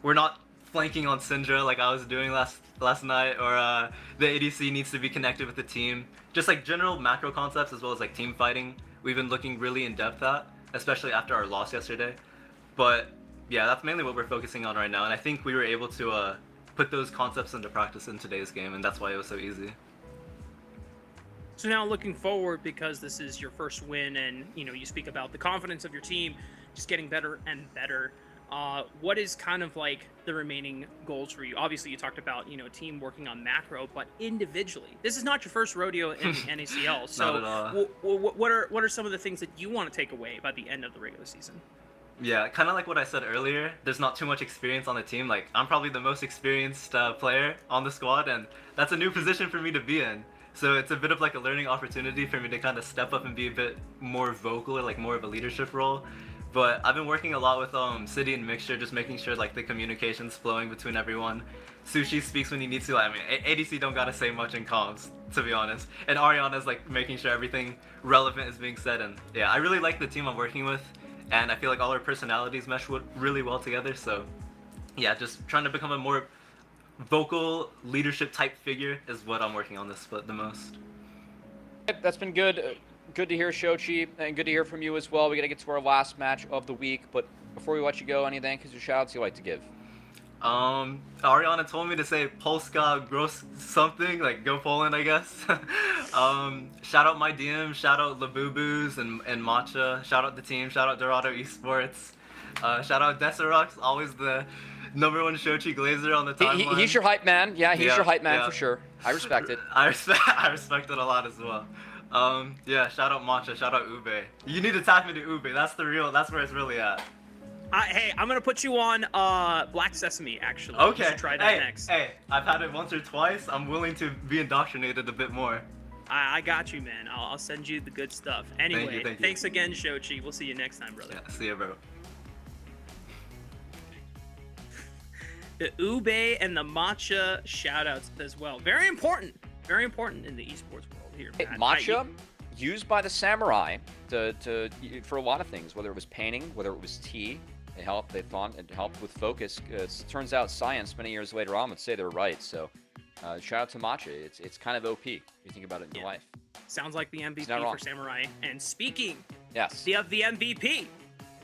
we're not flanking on Syndra like I was doing last night, or the ADC needs to be connected with the team. Just like general macro concepts as well as like team fighting. We've been looking really in depth at, especially after our loss yesterday. But yeah, that's mainly what we're focusing on right now, and I think we were able to put those concepts into practice in today's game, and that's why it was so easy. So now looking forward, because this is your first win, and you speak about the confidence of your team just getting better and better. What is kind of like the remaining goals for you? Obviously, you talked about team working on macro, but individually, this is not your first rodeo in the NACL. So, Not at all. what are some of the things that you want to take away by the end of the regular season? Yeah, kind of like what I said earlier, there's not too much experience on the team. Like, I'm probably the most experienced player on the squad, and that's a new position for me to be in. So it's a bit of like a learning opportunity for me to kind of step up and be a bit more vocal, or like more of a leadership role. But I've been working a lot with City and Mixture, just making sure like the communication's flowing between everyone. Sushi speaks when he needs to. I mean, ADC don't gotta say much in comms, to be honest. And Ariana's like making sure everything relevant is being said. And yeah, I really like the team I'm working with, and I feel like all our personalities mesh really well together. So yeah, just trying to become a more vocal leadership type figure is what I'm working on this split the most. That's been good. Good to hear, Shochi, and good to hear from you as well. We got to get to our last match of the week, but before we let you go, any thank yous or shout-outs you'd like to give? Ariana told me to say Polska Gross something, like go Poland, I guess. Shout out my DM, shout out Labubu's and Matcha, shout out the team, shout out Dorado Esports, shout out Deserux, always the #1 Shochi Glazer on the timeline. He's your hype man. Yeah, he's your hype man for sure. I respect it. I respect it a lot as well. Yeah, shout out Matcha, shout out Ube. You need to tap into Ube. That's where it's really at. Hey, I'm gonna put you on Black Sesame. Actually, Okay. You should try that next. Hey, I've had it once or twice. I'm willing to be indoctrinated a bit more. I got you, man. I'll send you the good stuff. Anyway, Thank you. Thanks again, Shochi. We'll see you next time, brother. Yeah, see ya, bro. The Ube and the Matcha shoutouts as well. Very important in the esports world here. Hey, matcha, used by the samurai for a lot of things, whether it was painting, whether it was tea. It helped with focus. It turns out science many years later on would say they were right. So shout out to matcha. It's kind of OP if you think about it in your life. Sounds like the MVP for samurai. And speaking yes, of the MVP,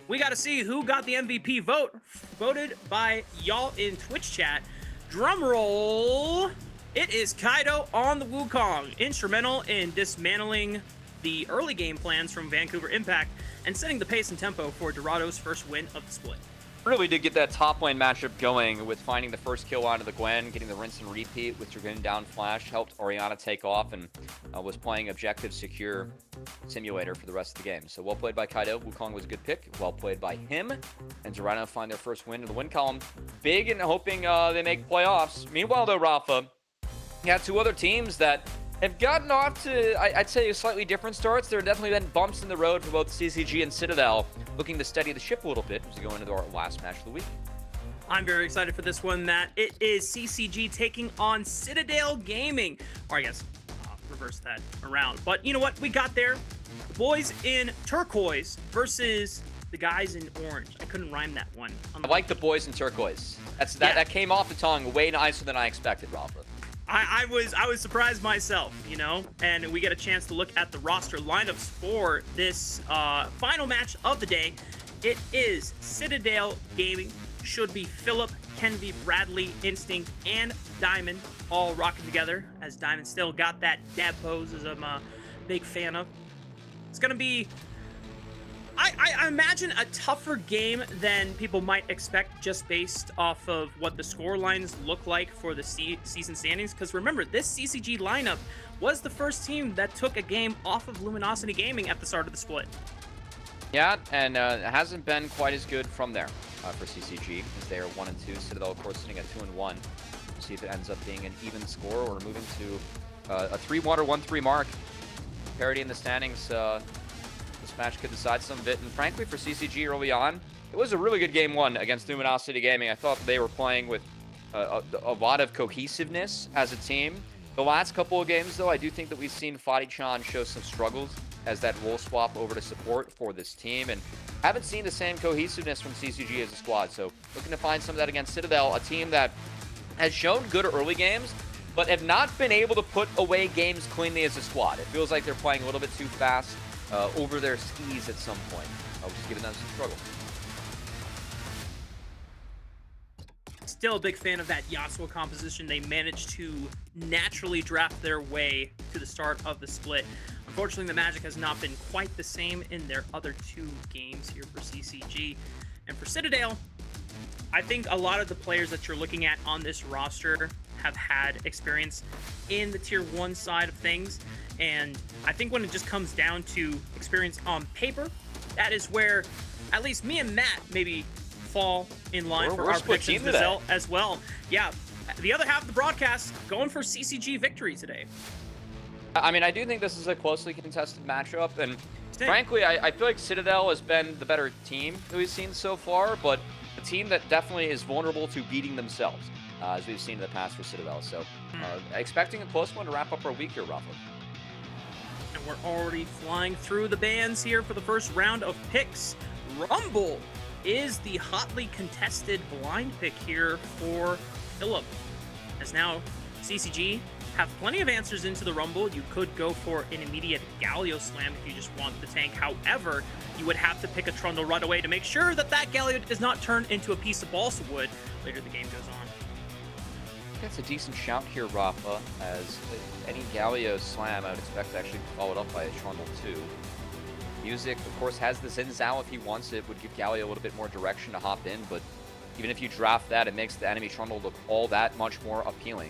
we got to see who got the MVP vote. Voted by y'all in Twitch chat. Drum roll. It is Kaido on the Wukong, instrumental in dismantling the early game plans from Vancouver Impact and setting the pace and tempo for Dorado's first win of the split. really did get that top lane matchup going with finding the first kill onto the Gwen, getting the rinse and repeat with Dragoon down flash, helped Orianna take off, and was playing objective secure simulator for the rest of the game. So well played by Kaido. Wukong was a good pick. Well played by him. And Dorado find their first win in the win column. Big and hoping they make playoffs. Meanwhile, though, Rafa, you have two other teams that have gotten off to, I'd say, slightly different starts. There have definitely been bumps in the road for both CCG and Citadel, looking to steady the ship a little bit as we go into our last match of the week. I'm very excited for this one, Matt. It is CCG taking on Citadel Gaming. Or I guess, reverse that around. But you know what? We got there. The boys in turquoise versus the guys in orange. I couldn't rhyme that one. I like the boys in turquoise. That came off the tongue way nicer than I expected, Rafa. I was surprised myself, you know, and we get a chance to look at the roster lineups for this final match of the day. It is Citadel Gaming. Should be Philip, Kenvy, Bradley, Instinct, and Diamond all rocking together, as Diamond still got that dab pose, as I'm a big fan of. It's gonna be, I imagine, a tougher game than people might expect just based off of what the score lines look like for the season standings. Because remember, this CCG lineup was the first team that took a game off of Luminosity Gaming at the start of the split. Yeah, and it hasn't been quite as good from there for CCG, as they are 1-2. Citadel, of course, sitting at 2-1. We'll see if it ends up being an even score or moving to a 3-1 or 1-3 mark. Parity in the standings. This match could decide some of it, and frankly, for CCG early on, it was a really good game one against Luminosity Gaming. I thought they were playing with a lot of cohesiveness as a team. The last couple of games, though, I do think that we've seen Fadi-chan show some struggles as that role swap over to support for this team, and haven't seen the same cohesiveness from CCG as a squad. So looking to find some of that against Citadel, a team that has shown good early games, but have not been able to put away games cleanly as a squad. It feels like they're playing a little bit too fast over their skis at some point, which is giving them some struggle. Still a big fan of that Yasuo composition. They managed to naturally draft their way to the start of the split. Unfortunately, the magic has not been quite the same in their other two games here for CCG. And for Citadel, I think a lot of the players that you're looking at on this roster have had experience in the tier 1 side of things. And I think when it just comes down to experience on paper, that is where at least me and Matt maybe fall in line for our predictions as well. Yeah, the other half of the broadcast going for CCG victory today. I mean, I do think this is a closely contested matchup, and frankly, I feel like Citadel has been the better team that we've seen so far, but a team that definitely is vulnerable to beating themselves, as we've seen in the past for Citadel. So, expecting a close one to wrap up our week here, Rafa. And we're already flying through the bands here for the first round of picks. Rumble is the hotly contested blind pick here for Philip. As now, CCG have plenty of answers into the Rumble. You could go for an immediate Galio slam if you just want the tank. However, you would have to pick a Trundle right away to make sure that that Galio does not turn into a piece of balsa wood later the game goes on. That's a decent shout here, Rafa, as any Galio slam I would expect to actually be followed up by a Trundle too. Music, of course, has the Zinzao if he wants it, would give Galio a little bit more direction to hop in, but even if you draft that, it makes the enemy Trundle look all that much more appealing.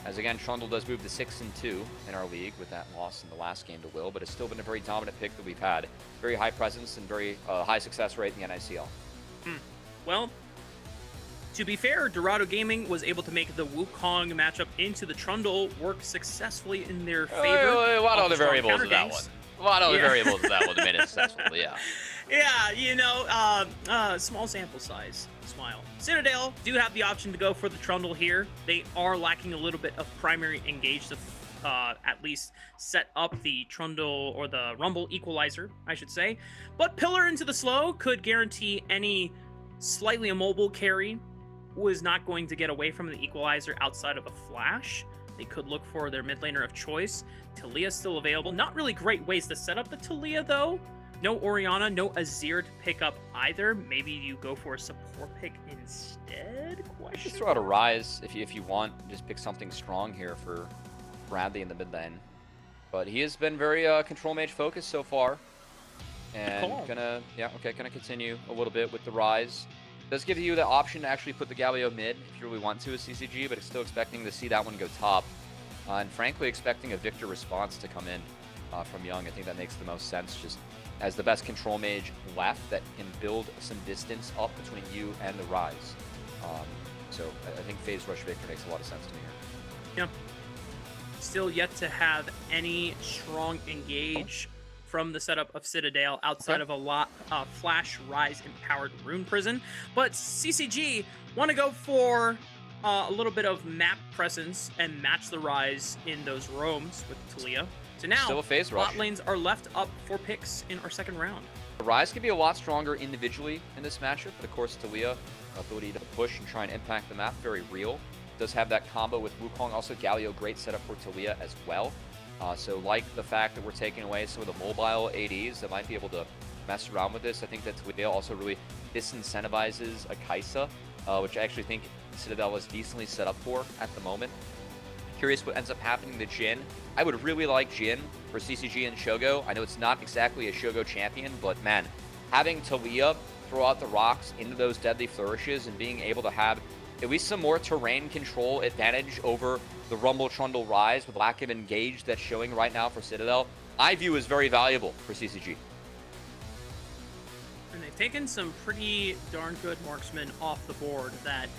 As again, Trundle does move to 6-2 in our league with that loss in the last game to Will, but it's still been a very dominant pick that we've had. Very high presence and very high success rate in the NACL. Well, to be fair, Dorado Gaming was able to make the Wukong matchup into the Trundle work successfully in their favor. A lot of other variables in that one. A lot of other variables in that one that made it successful, but yeah. Yeah, you know, small sample size. Smile. Citadel do have the option to go for the Trundle here. They are lacking a little bit of primary engage to at least set up the Trundle or the Rumble equalizer, I should say. But Pillar into the slow could guarantee any slightly immobile carry was not going to get away from the equalizer outside of a flash. They could look for their mid laner of choice. Talia still available. Not really great ways to set up the Talia though. No Orianna, no Azir to pick up either. Maybe you go for a support pick instead? Just throw out a Rise if you want. Just pick something strong here for Bradley in the mid lane. But he has been very control mage focused so far. And gonna continue a little bit with the Rise. Does give you the option to actually put the Galio mid if you really want to as CCG, but still expecting to see that one go top. And frankly, expecting a Victor response to come in from Young. I think that makes the most sense, just as the best control mage left that can build some distance up between you and the Rise. So I think Phase Rush Victor makes a lot of sense to me here. Yeah. Still yet to have any strong engage from the setup of Citadel outside of a lot Flash Rise empowered Rune Prison, but CCG want to go for a little bit of map presence and match the Rise in those roams with Talia. So now Still a phase rush. bot lanes are left up for picks in our second round. The Rise can be a lot stronger individually in this matchup, but of course Talia ability to push and try and impact the map, very real. Does have that combo with Wukong, also Galio, great setup for Talia as well. So like the fact that we're taking away some of the mobile ADs that might be able to mess around with this, I think that Talia also really disincentivizes a Kai'Sa, which I actually think Citadel is decently set up for at the moment. Curious what ends up happening to Jhin. I would really like Jhin for CCG and Shogo. I know it's not exactly a Shogo champion, but man, having Talia throw out the rocks into those deadly flourishes and being able to have at least some more terrain control advantage over the Rumble Trundle Rise with lack of engage that's showing right now for Citadel, I view as very valuable for CCG. And they've taken some pretty darn good marksmen off the board that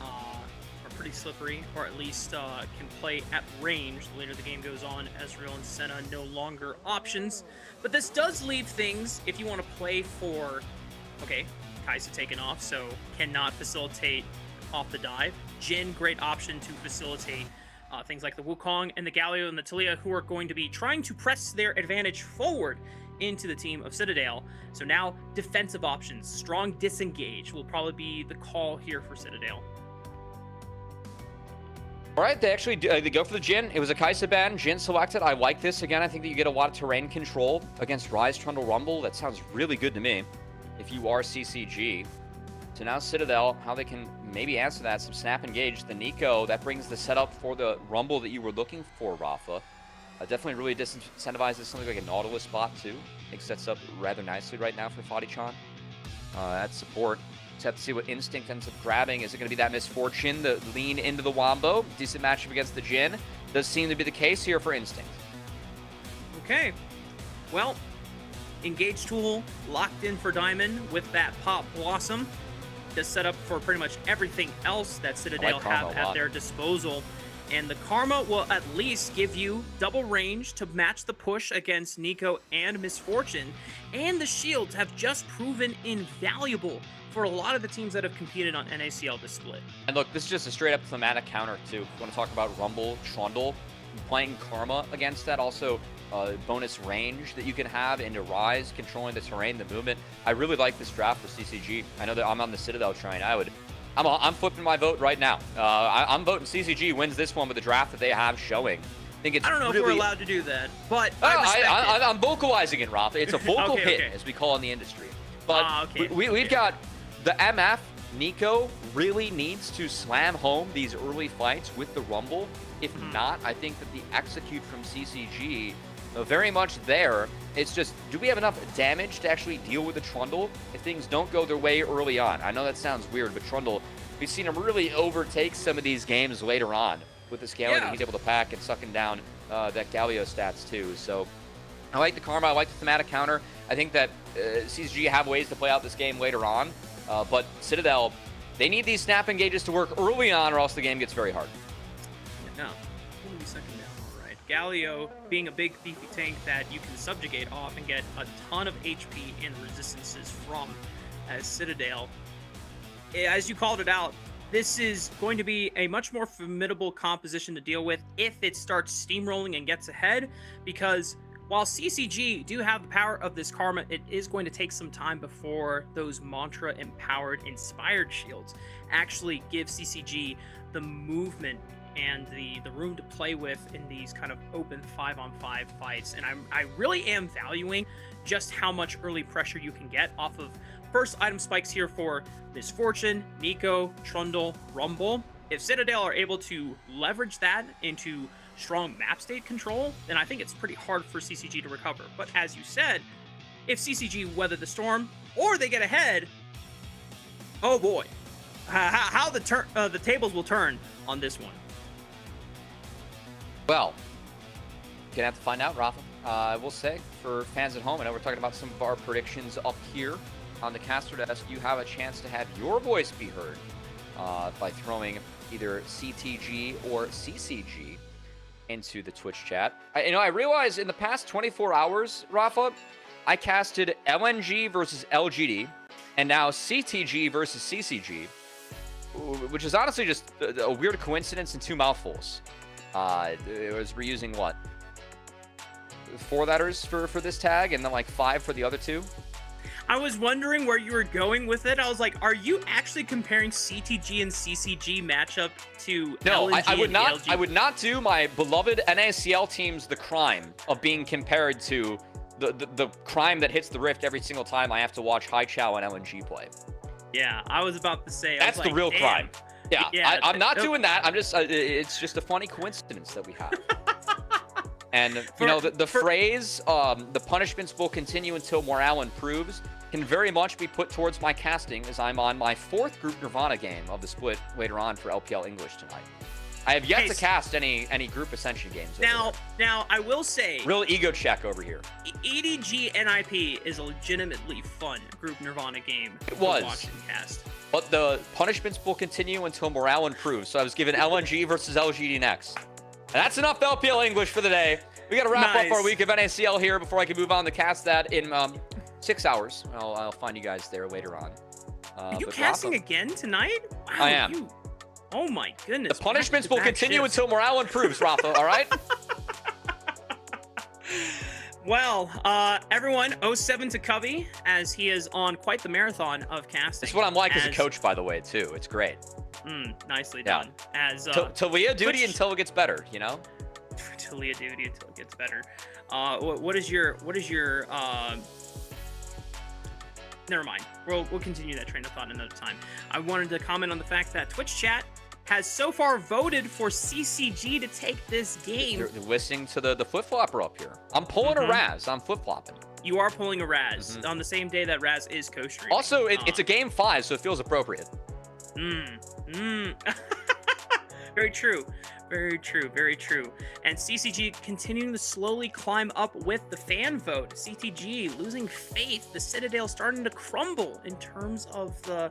are pretty slippery, or at least can play at range. The later the game goes on, Ezreal and Senna no longer options. But this does leave things, if you want to play for, okay, Kai'Sa taken off, so cannot facilitate off the dive. Jhin, great option to facilitate things like the Wukong and the Galio and the Talia, who are going to be trying to press their advantage forward into the team of Citadel. So now defensive options, strong disengage will probably be the call here for Citadel. All right, they actually they go for the Jhin. It was a Kai'Sa ban. Jhin selected. I like this. Again, I think that you get a lot of terrain control against Rise Trundle Rumble. That sounds really good to me if you are CCG. So now Citadel, how they can maybe answer that, some snap engage. The Nico, that brings the setup for the Rumble that you were looking for, Rafa. Definitely really disincentivizes something like a Nautilus spot too. I think sets up rather nicely right now for Fadi-chan. That's support. Just have to see what Instinct ends up grabbing. Is it going to be that Misfortune, the lean into the Wombo? Decent matchup against the Jhin. Does seem to be the case here for Instinct. Okay, well, engage tool locked in for Diamond with that Pop Blossom. Does set up for pretty much everything else that Citadel have at their disposal. And the Karma will at least give you double range to match the push against Nico and Misfortune. And the shields have just proven invaluable for a lot of the teams that have competed on NACL this split. And look, this is just a straight up thematic counter too. If you want to talk about Rumble, Trundle, playing Karma against that, also bonus range that you can have into Rise, controlling the terrain, the movement. I really like this draft for CCG. I know that I'm on the Citadel train. I'm flipping my vote right now. I'm voting CCG wins this one with the draft that they have showing. I don't know if we're allowed to do that, but I'm vocalizing it, Rafa. It's a vocal hit, as we call in the industry. But we've got the MF. Nico really needs to slam home these early fights with the Rumble. If not, I think that the execute from CCG very much there. It's just, do we have enough damage to actually deal with the Trundle if things don't go their way early on? I know that sounds weird, but Trundle, we've seen him really overtake some of these games later on with the scaling that he's able to pack and sucking down that Galio stats too. So I like the Karma, I like the thematic counter. I think that CCG have ways to play out this game later on, but Citadel, they need these snap engages to work early on or else the game gets very hard. No. Second down, all right. Galio being a big beefy tank that you can subjugate off and get a ton of HP and resistances from as Citadel. As you called it out, this is going to be a much more formidable composition to deal with if it starts steamrolling and gets ahead, because while CCG do have the power of this Karma, it is going to take some time before those mantra-empowered inspired shields actually give CCG the movement and the room to play with in these kind of open 5-on-5 fights. And I really am valuing just how much early pressure you can get off of first item spikes here for Misfortune, Nico, Trundle, Rumble. If Citadel are able to leverage that into strong map state control, then I think it's pretty hard for CCG to recover. But as you said, if CCG weather the storm or they get ahead, Oh boy, how the tables will turn on this one. Well, gonna have to find out, Rafa. I will say, for fans at home, I know we're talking about some of our predictions up here on the caster desk. You have a chance to have your voice be heard by throwing either CTG or CCG into the Twitch chat. I realized in the past 24 hours, Rafa, I casted LNG versus LGD, and now CTG versus CCG, which is honestly just a weird coincidence and two mouthfuls. It was reusing what? 4 letters for this tag, and then like 5 for the other 2. I was wondering where you were going with it. I was like, are you actually comparing CTG and CCG matchup to No, LNG I would and not. LG? I would not do my beloved NACL teams the crime of being compared to the crime that hits the Rift every single time I have to watch High Chow and LNG play. Yeah, I was about to say. That's the real crime. Yeah, Yeah, I'm not doing that. I'm just. It's just a funny coincidence that we have. And the phrase "the punishments will continue until morale improves" can very much be put towards my casting, as I'm on my 4th group Nirvana game of the split later on for LPL English tonight. I have yet to cast any group Ascension games. Now I will say, real ego check over here. EDG NIP is a legitimately fun group Nirvana game. It was. To watch and cast. But the punishments will continue until morale improves. So I was given LNG versus LGD next. And that's enough LPL English for the day. We got to wrap up our week of NACL here before I can move on to cast that in 6 hours. I'll find you guys there later on. Are you casting again tonight? Wow, I am. Oh my goodness. The punishments will continue until morale improves, Rafa, all right? Well, everyone, 07 to Covey, as he is on quite the marathon of casting. It's what I'm like as a coach, by the way, too. It's great. Nicely done. As Talia duty until it gets better, you know? Talia duty until it gets better. What is your never mind. We'll continue that train of thought another time. I wanted to comment on the fact that Twitch chat has so far voted for CCG to take this game. You're listening to the flip-flopper up here. I'm pulling a Raz. I'm flip-flopping. You are pulling a Raz on the same day that Raz is co-streaming. Also, it's a game 5, so it feels appropriate. Very true. Very true. Very true. And CCG continuing to slowly climb up with the fan vote. CTG losing faith. The Citadel starting to crumble in terms of the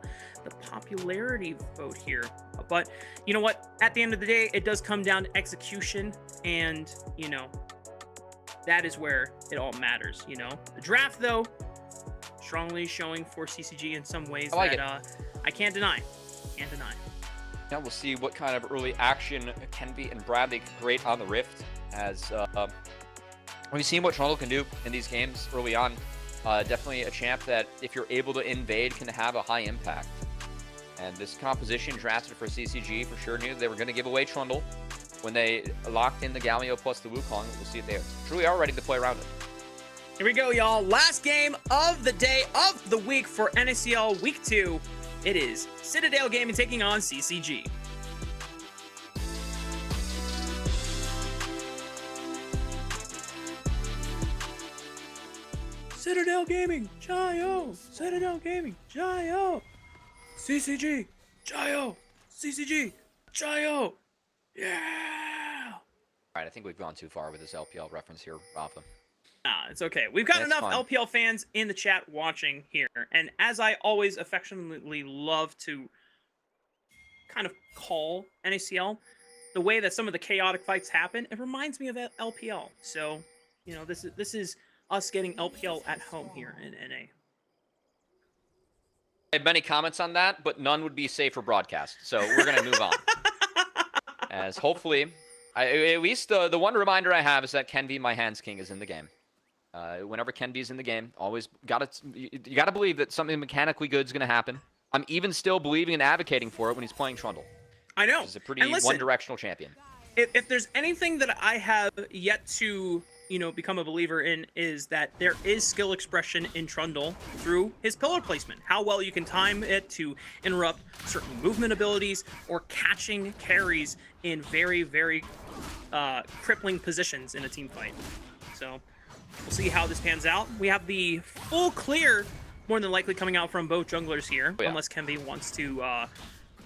popularity vote here. But you know what? At the end of the day, it does come down to execution. And, that is where it all matters, The draft, though, strongly showing for CCG in some ways I can't deny. Can't deny. Now we'll see what kind of early action Kenby and Bradley can create on the Rift, as we've seen what Trundle can do in these games early on. Definitely a champ that, if you're able to invade, can have a high impact. And this composition drafted for CCG for sure knew they were going to give away Trundle when they locked in the Galio plus the Wukong. We'll see if they truly are ready to play around it. Here we go, y'all. Last game of the day of the week for NACL Week 2. It is Citadel Gaming taking on CCG. Citadel Gaming, Jayo! Citadel Gaming, Jayo! CCG, Jayo! CCG, Jayo! Yeah! All right, I think we've gone too far with this LPL reference here, Rafa. It's okay. We've got enough fine. LPL fans in the chat watching here. And as I always affectionately love to kind of call NACL, the way that some of the chaotic fights happen, it reminds me of LPL. So, this is us getting LPL at home here in NA. I have many comments on that, but none would be safe for broadcast. So we're going to move on. As hopefully, at least the one reminder I have is that Kenby, my hands king, is in the game. Whenever Kenby's in the game, always you gotta believe that something mechanically good is gonna happen. I'm even still believing and advocating for it when he's playing Trundle. I know. He's a pretty one-directional champion. If there's anything that I have yet to, become a believer in, is that there is skill expression in Trundle through his pillar placement. How well you can time it to interrupt certain movement abilities or catching carries in very, very crippling positions in a team fight. So we'll see how this pans out. We have the full clear more than likely coming out from both junglers here, yeah. unless Kenvi wants to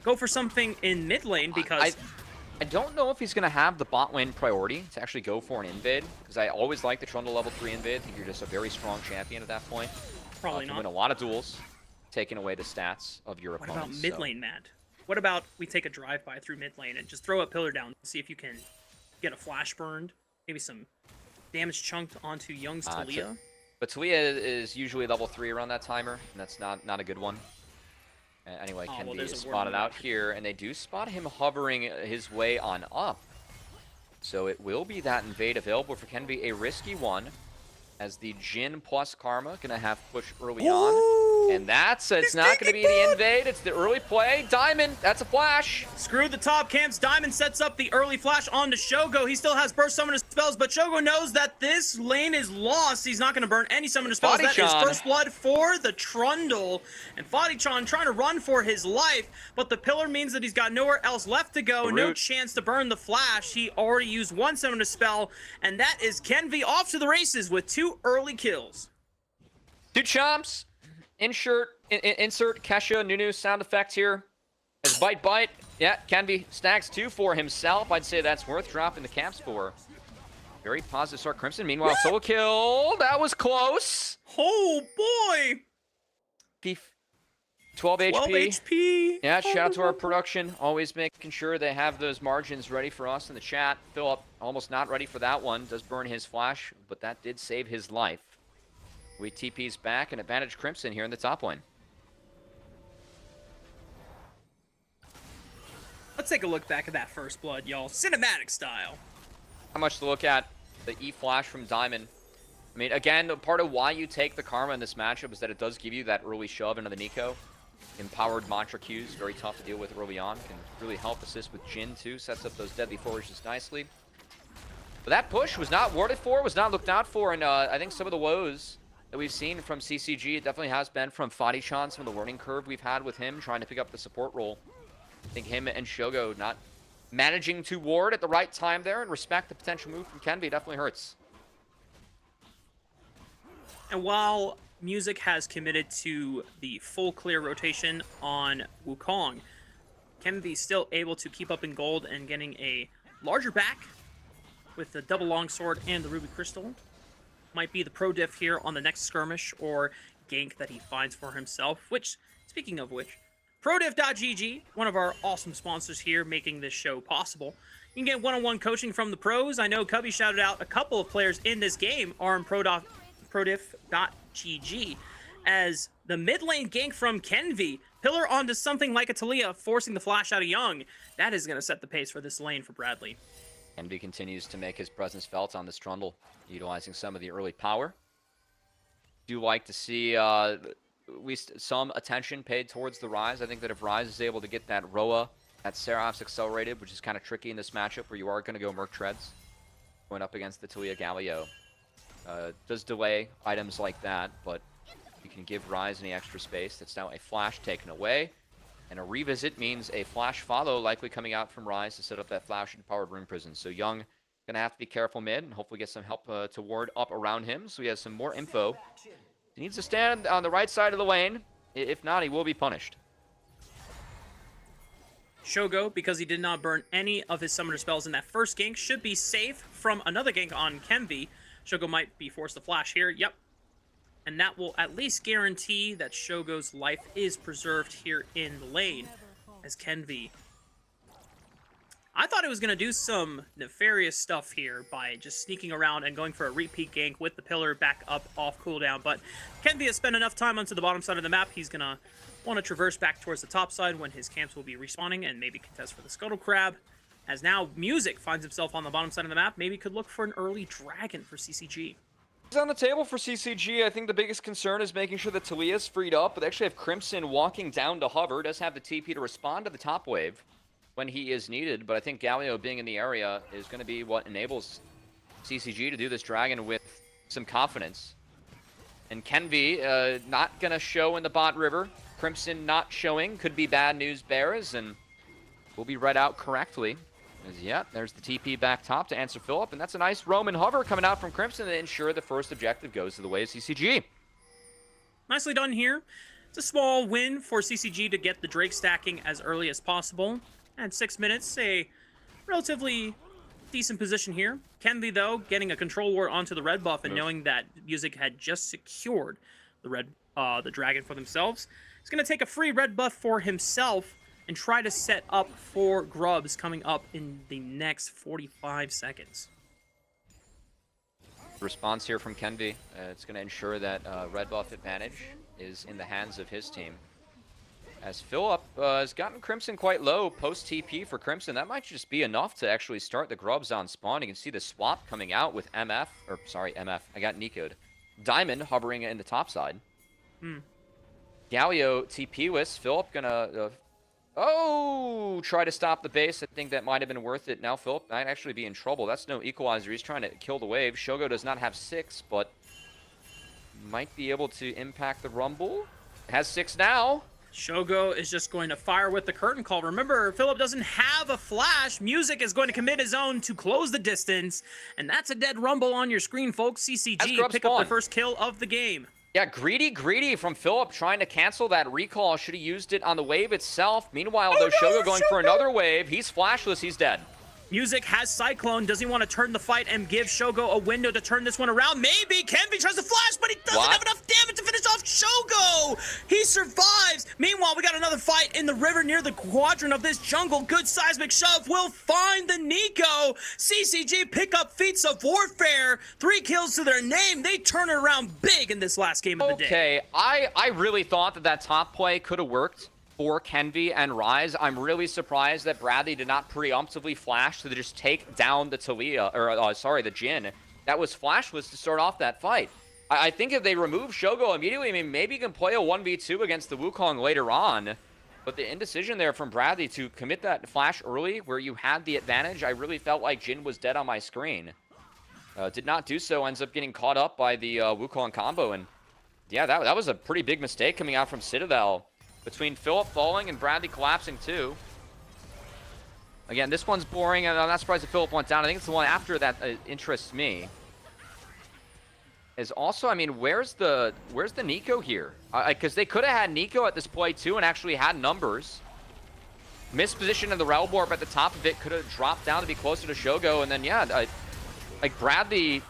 go for something in mid lane, because I don't know if he's going to have the bot lane priority to actually go for an invade, because I always like the Trundle level 3 invade. I think you're just a very strong champion at that point. probably Can not. win a lot of duels, taking away the stats of your What opponents. about mid lane, Matt? What about we take a drive-by through mid lane and just throw a pillar down, see if you can get a flash burned, maybe some damage chunked onto Young's Talia? But Talia is usually level 3 around that timer, and that's not a good one. Anyway, Oh, can well, be there's a spotted ward out here, and they do spot him hovering his way on up. So it will be that invade available for Kenvi, a risky one, as the Jhin plus Karma gonna have push early on. And it's not gonna be the invade, it's the early play. Diamond, that's a flash. Screw the top camps. Diamond sets up the early flash onto Shogo. He still has burst summoner spells, but Shogo knows that this lane is lost. He's not going to burn any summoner spells. That is Fadichan. first blood for the Trundle. And Fadichan trying to run for his life, but the pillar means that he's got nowhere else left to go. No chance to burn the flash. He already used one summoner spell, and that is Kenvi off to the races with 2 early kills. 2 chomps. Insert Kesha Nunu sound effect here. As bite. Yeah, Kenvi stacks 2 for himself. I'd say that's worth dropping the caps for. Very positive start. Crimson, meanwhile, solo kill. That was close. Oh, boy. 12 HP. 12 HP. Yeah, shout out to our production. Always making sure they have those margins ready for us in the chat. Philip, almost not ready for that one. Does burn his flash, but that did save his life. We TP's back and advantage Crimson here in the top lane. Let's take a look back at that first blood, y'all. Cinematic style. Not much to look at. The E-flash from Diamond. I mean, again, part of why you take the Karma in this matchup is that it does give you that early shove into the Nico. Empowered mantra Qs, very tough to deal with early on. Can really help assist with Jhin too. Sets up those deadly flourishes nicely. But that push was not warded for, was not looked out for, and I think some of the woes that we've seen from CCG, it definitely has been from Fadichan, some of the learning curve we've had with him trying to pick up the support role. I think him and Shogo not managing to ward at the right time there and respect the potential move from Kenvi definitely hurts. And while Music has committed to the full clear rotation on Wukong, Kenvi still able to keep up in gold and getting a larger back with the double longsword and the Ruby Crystal. Might be the pro diff here on the next skirmish or gank that he finds for himself, which, speaking of which, ProDiff.gg, one of our awesome sponsors here making this show possible. You can get one-on-one coaching from the pros. I know Cubby shouted out a couple of players in this game are in ProDiff.gg as the mid lane gank from Kenvi, pillar onto something like a Talia, forcing the flash out of Young. That is going to set the pace for this lane for Bradley. Kenvi continues to make his presence felt on this Trundle, utilizing some of the early power. Do like to see at least some attention paid towards the Ryze. I think that if Ryze is able to get that Roa, that Seraph's accelerated, which is kind of tricky in this matchup where you are going to go Merc Treads, going up against the Talia Galio. Does delay items like that, but you can give Ryze any extra space. That's now a flash taken away. And a revisit means a flash follow likely coming out from Ryze to set up that flash and powered Rune Prison. So Young going to have to be careful mid and hopefully get some help to ward up around him so he has some more info. He needs to stand on the right side of the lane. If not, he will be punished. Shogo, because he did not burn any of his summoner spells in that first gank, should be safe from another gank on Kenvi. Shogo might be forced to flash here. Yep. And that will at least guarantee that Shogo's life is preserved here in the lane as Kenvi. I thought it was going to do some nefarious stuff here by just sneaking around and going for a repeat gank with the pillar back up off cooldown. But Kenvi has spent enough time onto the bottom side of the map. He's going to want to traverse back towards the top side when his camps will be respawning and maybe contest for the Scuttle Crab. As now Music finds himself on the bottom side of the map, maybe could look for an early dragon for CCG. On the table for CCG, I think the biggest concern is making sure that Talia's freed up, but they actually have Crimson walking down to hover, does have the TP to respond to the top wave when he is needed, but I think Galio being in the area is going to be what enables CCG to do this dragon with some confidence. And Kenvi not going to show in the bot river. Crimson not showing, could be bad news bears, and will be read out correctly. Yeah, there's the TP back top to answer Philip, and that's a nice Roman hover coming out from Crimson to ensure the first objective goes to the way of CCG. nicely done here. It's a small win for CCG to get the Drake stacking as early as possible. And 6 minutes, a relatively decent position here. CNV, though, getting a control ward onto the red buff and knowing that Music had just secured the dragon for themselves. He's going to take a free red buff for himself and try to set up for Grubs coming up in the next 45 seconds. Response here from CNV. It's going to ensure that red buff advantage is in the hands of his team. As Philip has gotten Crimson quite low post TP for Crimson. That might just be enough to actually start the Grubs on spawn. You can see the swap coming out with MF. I got Nico'd. Diamond hovering in the top side. Galio TP-less. Philip gonna... try to stop the base. I think that might have been worth it. Now Philip might actually be in trouble. That's no equalizer. He's trying to kill the wave. Shogo does not have 6, but might be able to impact the Rumble. Has 6 now. Shogo is just going to fire with the curtain call. Remember, Philip doesn't have a flash. Music is going to commit his own to close the distance. And that's a dead Rumble on your screen, folks. CCG pick up the first kill of the game. Yeah, greedy from Philip trying to cancel that recall. Should have used it on the wave itself. Meanwhile, Shogo going for another wave. He's flashless. He's dead. Music has Cyclone. Does he want to turn the fight and give Shogo a window to turn this one around? Maybe. CNV tries to flash, but he doesn't have enough damage to finish off Shogo. He survives. Meanwhile, we got another fight in the river near the quadrant of this jungle. Good seismic shove will find the Nico. CCG pick up feats of warfare. 3 kills to their name. They turn it around big in this last game of the day. Okay, I really thought that top play could have worked for CNV and Rise. I'm really surprised that Bradley did not preemptively flash to just take down the the Jhin that was flashless to start off that fight. I think if they remove Shogo immediately, I mean, maybe you can play a 1v2 against the Wukong later on. But the indecision there from Bradley to commit that flash early where you had the advantage, I really felt like Jhin was dead on my screen. Did not do so, ends up getting caught up by the Wukong combo. And yeah, that was a pretty big mistake coming out from Citadel. Between Philip falling and Bradley collapsing too. Again, this one's boring, and I'm not surprised that Philip went down. I think it's the one after that interests me. Is also, I mean, where's the Nico here? Because they could have had Nico at this play too and actually had numbers. Missed position in the Rel Warp at the top of it, could have dropped down to be closer to Shogo, and then yeah, like Bradley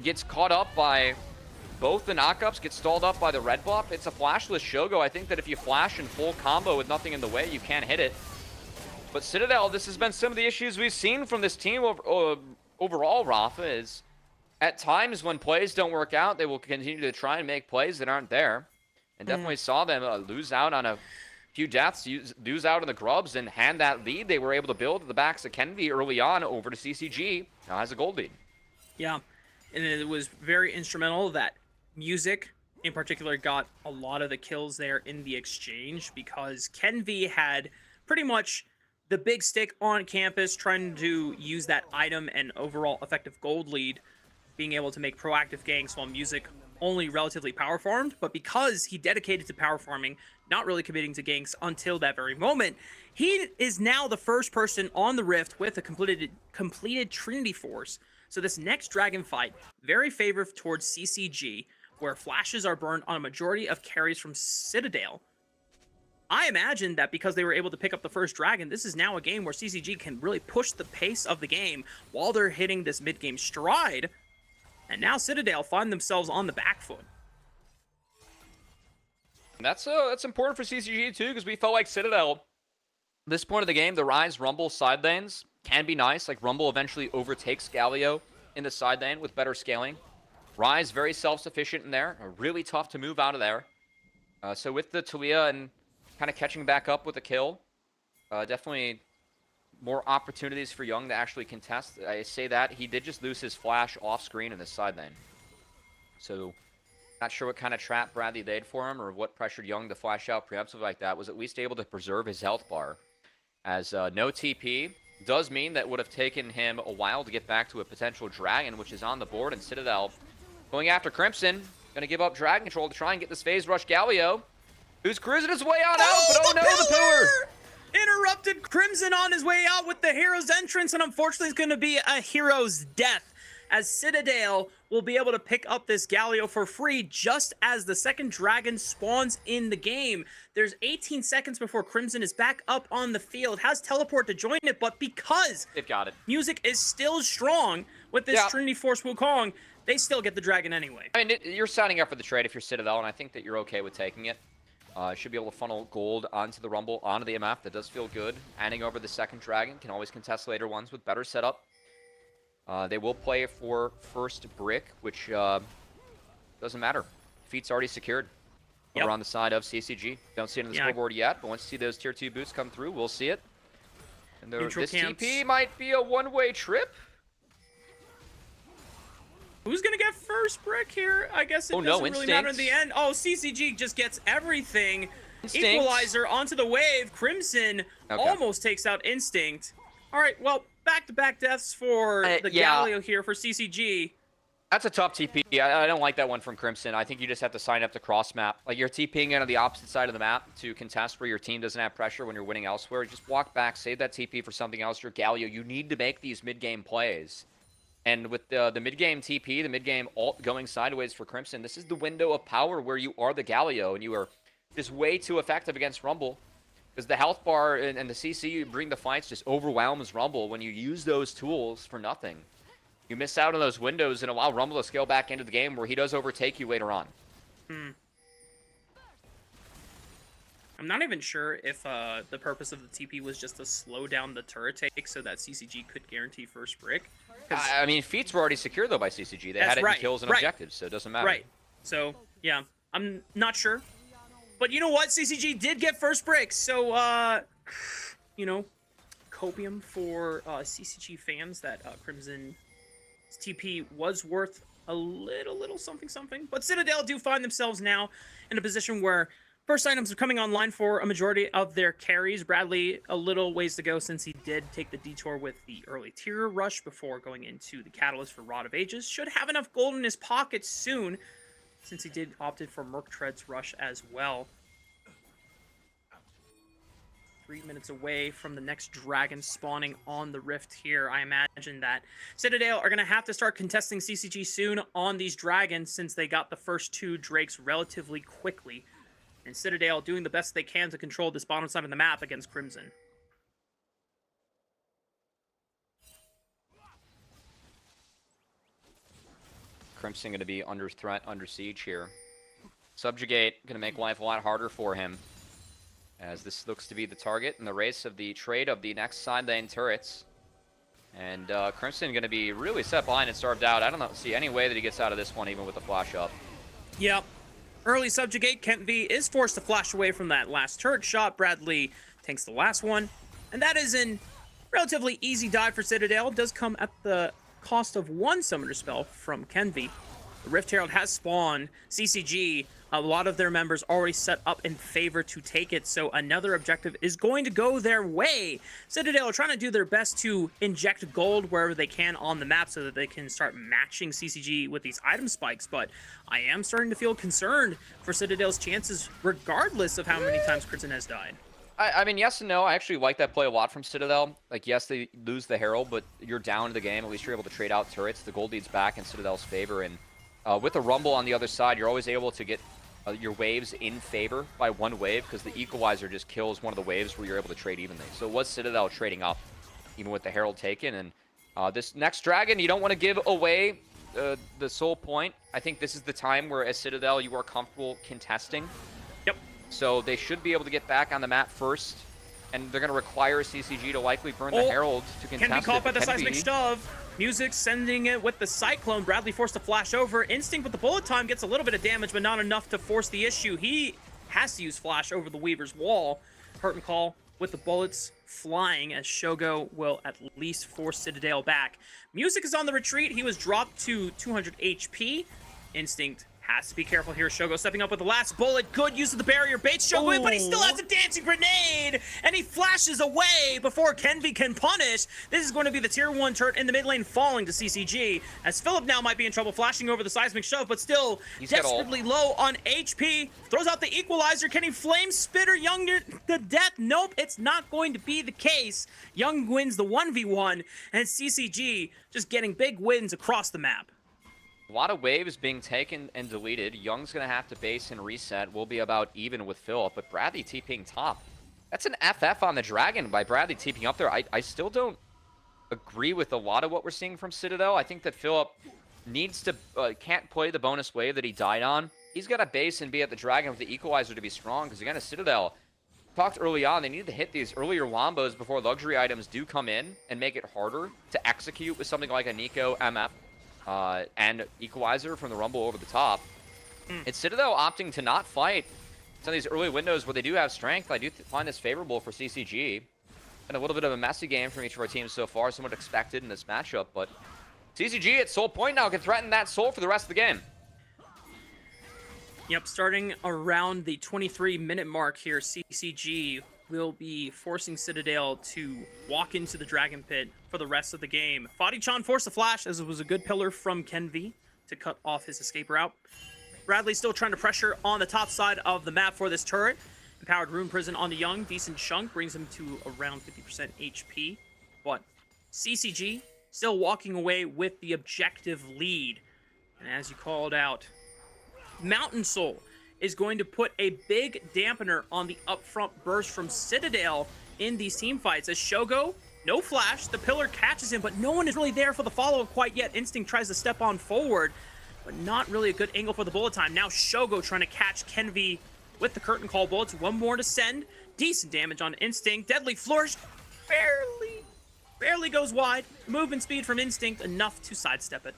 gets caught up by both the knockups, get stalled up by the red buff. It's a flashless Shogo. I think that if you flash in full combo with nothing in the way, you can't hit it. But Citadel, this has been some of the issues we've seen from this team overall, Rafa, is at times when plays don't work out, they will continue to try and make plays that aren't there. And definitely saw them lose out on a few deaths, lose out on the Grubs, and hand that lead they were able to build at the backs of CNV early on over to CCG. Now has a gold lead. Yeah, and it was very instrumental that Music, in particular, got a lot of the kills there in the exchange because CNV had pretty much the big stick on campus trying to use that item and overall effective gold lead, being able to make proactive ganks while Music only relatively power farmed. But because he dedicated to power farming, not really committing to ganks until that very moment, he is now the first person on the Rift with a completed Trinity Force. So this next Dragon fight, very favored towards CCG, where flashes are burned on a majority of carries from Citadel. I imagine that because they were able to pick up the first Dragon, this is now a game where CCG can really push the pace of the game while they're hitting this mid-game stride. And now Citadel find themselves on the back foot. That's important for CCG too, because we felt like Citadel, this point of the game, the Rise Rumble side lanes can be nice. Like Rumble eventually overtakes Galio in the side lane with better scaling. Rise very self-sufficient in there, really tough to move out of there. So with the Talia and kind of catching back up with a kill, definitely more opportunities for Young to actually contest. I say that he did just lose his flash off screen in this side lane. So not sure what kind of trap Bradley laid for him or what pressured Young to flash out preemptively like that. Was at least able to preserve his health bar. As no TP does mean that would have taken him a while to get back to a potential Dragon, which is on the board, and Citadel going after Crimson. Gonna give up Dragon Control to try and get this phase rush Galio, who's cruising his way on out, but oh no, the pillar! Interrupted Crimson on his way out with the hero's entrance, and unfortunately it's going to be a hero's death. as Citadel will be able to pick up this Galio for free just as the second dragon spawns in the game. There's 18 seconds before Crimson is back up on the field, has teleport to join it, but because They've got it. Music is still strong with this Trinity Force Wukong, they still get the dragon anyway. I mean, you're signing up for the trade if you're Citadel, and I think that you're okay with taking it. Should be able to funnel gold onto the Rumble, onto the MF. That does feel good. Handing over the second dragon. Can always contest later ones with better setup. They will play for first brick, which doesn't matter. Defeat's already secured over on the side of CCG. Don't see it on the scoreboard yet, but once you see those tier 2 boots come through, we'll see it. And this TP might be a one-way trip. Who's going to get first brick here? I guess it doesn't really matter in the end. Oh, CCG just gets everything. Instinct. Equalizer onto the wave. Crimson almost takes out Instinct. All right, well, back-to-back deaths for the Galio here for CCG. That's a tough TP. I don't like that one from Crimson. I think you just have to sign up to cross-map. Like, you're TPing in on the opposite side of the map to contest where your team doesn't have pressure when you're winning elsewhere. Just walk back, save that TP for something else. You're Galio. You need to make these mid-game plays. And with the mid-game TP, the mid-game ult going sideways for Crimson, this is the window of power where you are the Galio, and you are just way too effective against Rumble. Because the health bar and the CC you bring the fights just overwhelms Rumble when you use those tools for nothing. You miss out on those windows and allow Rumble to scale back into the game where he does overtake you later on. I'm not even sure if the purpose of the TP was just to slow down the turret take so that CCG could guarantee first brick. I mean, feats were already secured, though, by CCG. They had it in kills and objectives, so it doesn't matter. Right. So, yeah, I'm not sure. But you know what? CCG did get first brick, so, you know, copium for CCG fans that Crimson's TP was worth a little something. But Citadel do find themselves now in a position where first items are coming online for a majority of their carries. Bradley, a little ways to go since he did take the detour with the early tier rush before going into the catalyst for Rod of Ages. Should have enough gold in his pocket soon, since he did opted for Merc Tread's rush as well. 3 minutes away from the next dragon spawning on the rift here. I imagine that Citadel are going to have to start contesting CCG soon on these dragons since they got the first 2 drakes relatively quickly. And Citadel doing the best they can to control this bottom side of the map against Crimson. Crimson going to be under threat, under siege here. Subjugate going to make life a lot harder for him, as this looks to be the target in the race of the trade of the next side lane turrets. And Crimson going to be really set behind and starved out. I don't see any way that he gets out of this one, even with the flash up. Yep. Early subjugate, Kent V is forced to flash away from that last turret shot. Bradley takes the last one. And that is a relatively easy dive for Citadel. It does come at the cost of 1 summoner spell from Kenvi. The Rift Herald has spawned. CCG, a lot of their members already set up in favor to take it, so another objective is going to go their way. Citadel are trying to do their best to inject gold wherever they can on the map so that they can start matching CCG with these item spikes, but I am starting to feel concerned for Citadel's chances regardless of how many times Crimson has died. I mean, yes and no. I actually like that play a lot from Citadel. Like, yes, they lose the Herald, but you're down to the game. At least you're able to trade out turrets. The gold leads back in Citadel's favor, and with the Rumble on the other side, you're always able to get your waves in favor by 1 wave, because the Equalizer just kills one of the waves where you're able to trade evenly. So it was Citadel trading up, even with the Herald taken. And this next dragon, you don't want to give away the sole point. I think this is the time where, as Citadel, you are comfortable contesting. Yep. So they should be able to get back on the map first, and they're going to require CCG to likely burn the Herald to contest it. Can be caught by the seismic shove. Music sending it with the Cyclone. Bradley forced to flash over. Instinct with the bullet time gets a little bit of damage, but not enough to force the issue. He has to use flash over the Weaver's wall. Hurt and call with the bullets flying, as Shogo will at least force Citadel back. Music is on the retreat. He was dropped to 200 HP. Instinct Has to be careful here. Shogo stepping up with the last bullet. Good use of the barrier. Baits Shogo in, but he still has a dancing grenade. And he flashes away before CNV can punish. This is going to be the tier 1 turret in the mid lane falling to CCG. As Philip now might be in trouble flashing over the seismic shove, but still He's desperately low on HP. Throws out the equalizer. Can he flame spitter Young to death? Nope, it's not going to be the case. Young wins the 1v1, and CCG just getting big wins across the map. A lot of waves being taken and deleted. Young's going to have to base and reset. We'll be about even with Philip, but Bradley TPing top. That's an FF on the Dragon by Bradley TPing up there. I still don't agree with a lot of what we're seeing from Citadel. I think that Philip needs to, can't play the bonus wave that he died on. He's got to base and be at the Dragon with the equalizer to be strong, because again, a Citadel talked early on, they need to hit these earlier wombos before luxury items do come in and make it harder to execute with something like a Nico MF. And equalizer from the Rumble over the top. It's Citadel opting to not fight some of these early windows where they do have strength. I do find this favorable for CCG. And a little bit of a messy game from each of our teams so far, somewhat expected in this matchup, but CCG at Soul Point now can threaten that Soul for the rest of the game. Yep, starting around the 23-minute mark here, CCG will be forcing Citadel to walk into the Dragon Pit for the rest of the game. Fadi-chan forced a flash, as it was a good pillar from CNV to cut off his escape route. Bradley still trying to pressure on the top side of the map for this turret. Empowered Rune Prison on the Young, decent chunk, brings him to around 50% HP. But CCG still walking away with the objective lead. And as you called out, Mountain Soul is going to put a big dampener on the upfront burst from Citadel in these team fights. As Shogo, no flash, the pillar catches him, but no one is really there for the follow-up quite yet. Instinct tries to step on forward, but not really a good angle for the bullet time. Now Shogo trying to catch CNV with the curtain call bullets. One more to send. Decent damage on Instinct. Deadly Flourish barely goes wide. Movement speed from Instinct, enough to sidestep it.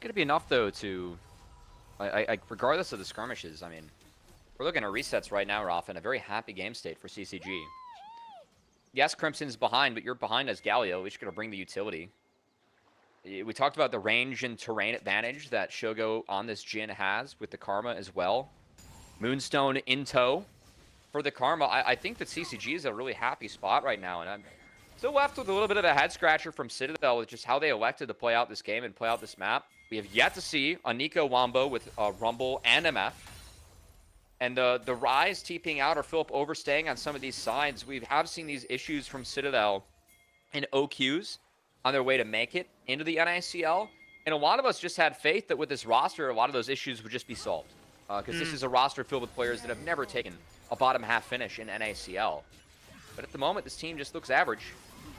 Going to be enough, though, to... regardless of the skirmishes, I mean, we're looking at resets right now, Rafa, in a very happy game state for CCG. Yes, Crimson's behind, but you're behind as Galio. We're just going to bring the utility. We talked about the range and terrain advantage that Shogo on this Jhin has with the Karma as well. Moonstone in tow for the Karma. I think that CCG is a really happy spot right now, and I'm still left with a little bit of a head-scratcher from Citadel with just how they elected to play out this game and play out this map. We have yet to see a Nico Wombo with Rumble and MF. And the Rise TPing out or Philip overstaying on some of these sides. We have seen these issues from Citadel in OQs on their way to make it into the NACL. And a lot of us just had faith that with this roster, a lot of those issues would just be solved. Because this is a roster filled with players that have never taken a bottom half finish in NACL. But at the moment, this team just looks average.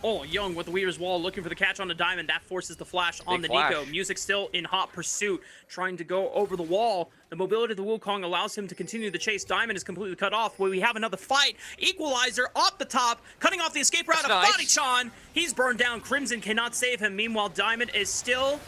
Oh, Young with the Weaver's Wall looking for the catch on the Diamond. That forces the flash on the Nico. Music still in hot pursuit, trying to go over the wall. The mobility of the Wukong allows him to continue the chase. Diamond is completely cut off. Well, we have another fight. Equalizer off the top, cutting off the escape route of Fadi-chan. He's burned down. Crimson cannot save him. Meanwhile, Diamond is still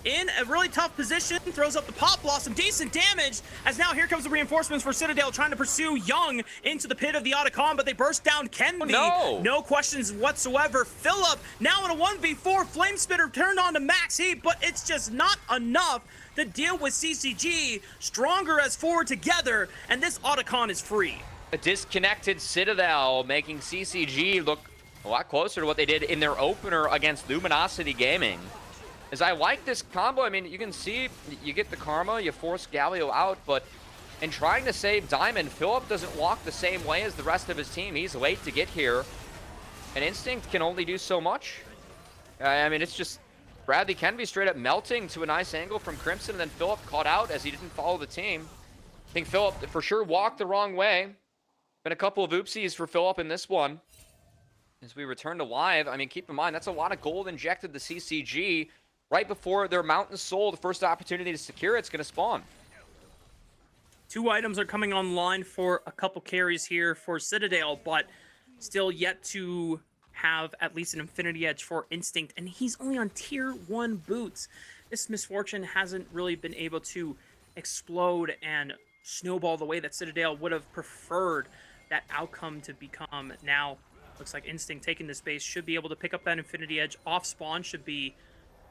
in a really tough position, throws up the Pop Blossom, decent damage, as now here comes the reinforcements for Citadel, trying to pursue Young into the pit of the Otacon, but they burst down CNV. No questions whatsoever. Philip, now in a 1v4, Flame Spitter turned on to max heat, but it's just not enough to deal with CCG. Stronger as four together, and this Otacon is free. A disconnected Citadel making CCG look a lot closer to what they did in their opener against Luminosity Gaming. As I like this combo, I mean, you can see you get the Karma, you force Galio out, but in trying to save Diamond, Philip doesn't walk the same way as the rest of his team. He's late to get here, and Instinct can only do so much. I mean, it's just Bradley can be straight up melting to a nice angle from Crimson, and then Philip caught out as he didn't follow the team. I think Philip for sure walked the wrong way. Been a couple of oopsies for Philip in this one. As we return to live, I mean, keep in mind, that's a lot of gold injected to CCG. Right before their Mountain Soul, the first opportunity to secure it's going to spawn. 2 items are coming online for a couple carries here for Citadel, but still yet to have at least an Infinity Edge for Instinct, and he's only on tier 1 boots. This Misfortune hasn't really been able to explode and snowball the way that Citadel would have preferred that outcome to become. Now, Looks like Instinct taking this base should be able to pick up that Infinity Edge off spawn. Should be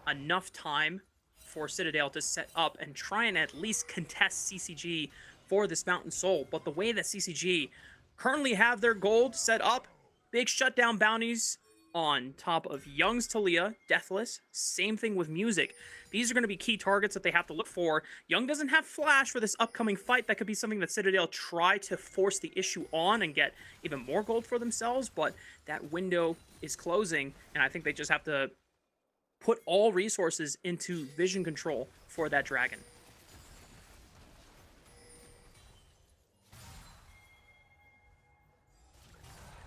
enough time for Citadel to set up and try and at least contest CCG for this Mountain Soul. But the way that CCG currently have their gold set up, big shutdown bounties on top of Young's Talia, Deathless, same thing with Music. These are going to be key targets that they have to look for. Young doesn't have Flash for this upcoming fight. That could be something that Citadel try to force the issue on and get even more gold for themselves, but that window is closing, and I think they just have to put all resources into vision control for that dragon.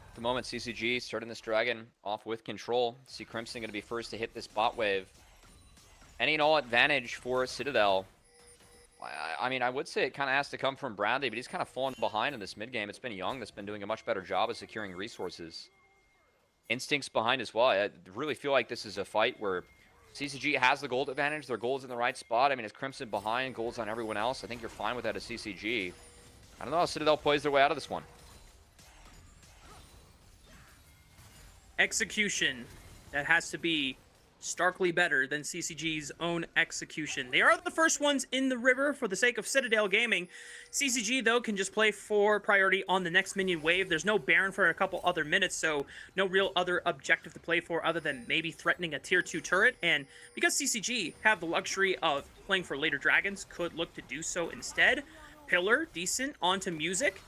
At the moment, CCG starting this dragon off with control. See Crimson going to be first to hit this bot wave. Any and all advantage for Citadel. I mean, I would say it kind of has to come from Bradley, but he's kind of fallen behind in this mid game. It's been Young that's been doing a much better job of securing resources. Instinct's behind as well. I really feel like this is a fight where CCG has the gold advantage. Their gold's in the right spot. I mean, it's Crimson behind, gold's on everyone else. I think you're fine with that as CCG. I don't know how Citadel plays their way out of this one. Execution that has to be starkly better than CCG's own execution. They are the first ones in the river for the sake of Citadel Gaming. CCG, though, can just play for priority on the next minion wave. There's no Baron for a couple other minutes, so no real other objective to play for other than maybe threatening a tier 2 turret. And because CCG have the luxury of playing for later dragons, could look to do so instead. Pillar, decent, onto Music.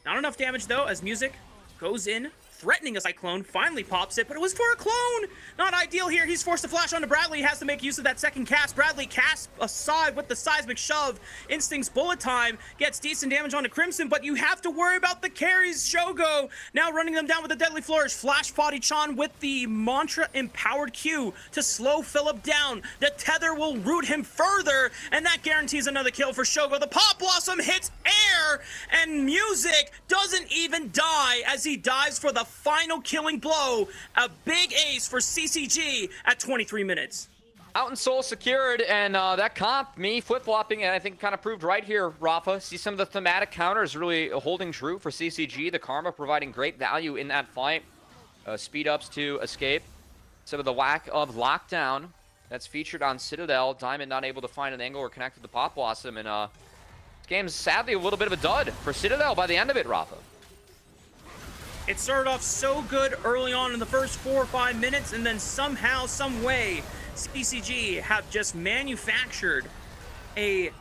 Not enough damage, though, as Music goes in, threatening a Cyclone, finally pops it, but it was for a clone! Not ideal here. He's forced to flash onto Bradley. He has to make use of that second cast. Bradley casts aside with the seismic shove. Instinct's bullet time gets decent damage onto Crimson, but you have to worry about the carries. Shogo now running them down with a deadly flourish. Flash Potty Chan with the mantra empowered Q to slow Philip down. The tether will root him further, and that guarantees another kill for Shogo. The Pop Blossom hits air, and Music doesn't even die as he dives for the final killing blow. A big ace for CCG at 23 minutes. Out and Soul secured, and that comp, me flip-flopping, and I think kind of proved right here, Rafa. See some of the thematic counters really holding true for CCG. The Karma providing great value in that fight. Speed-ups to escape. Some of the lack of lockdown that's featured on Citadel. Diamond not able to find an angle or connect with the Pop Blossom, and this game's sadly a little bit of a dud for Citadel by the end of it, Rafa. It started off so good early on in the first 4 or 5 minutes, and then somehow, some way, CCG have just manufactured a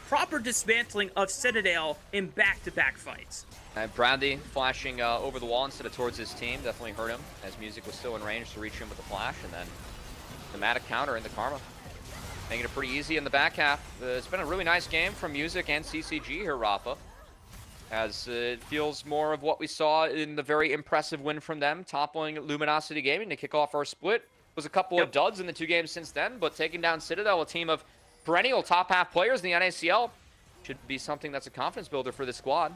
proper dismantling of Citadel in back-to-back fights. And Bradley flashing over the wall instead of towards his team definitely hurt him, as Music was still in range to reach him with a flash, and then thematic counter in the Karma. Making it pretty easy in the back half. It's been a really nice game from Music and CCG here, Rafa, as it feels more of what we saw in the very impressive win from them, toppling Luminosity Gaming to kick off our split. It was a couple of duds in the 2 games since then, but taking down Citadel, a team of perennial top half players in the NACL, should be something that's a confidence builder for this squad.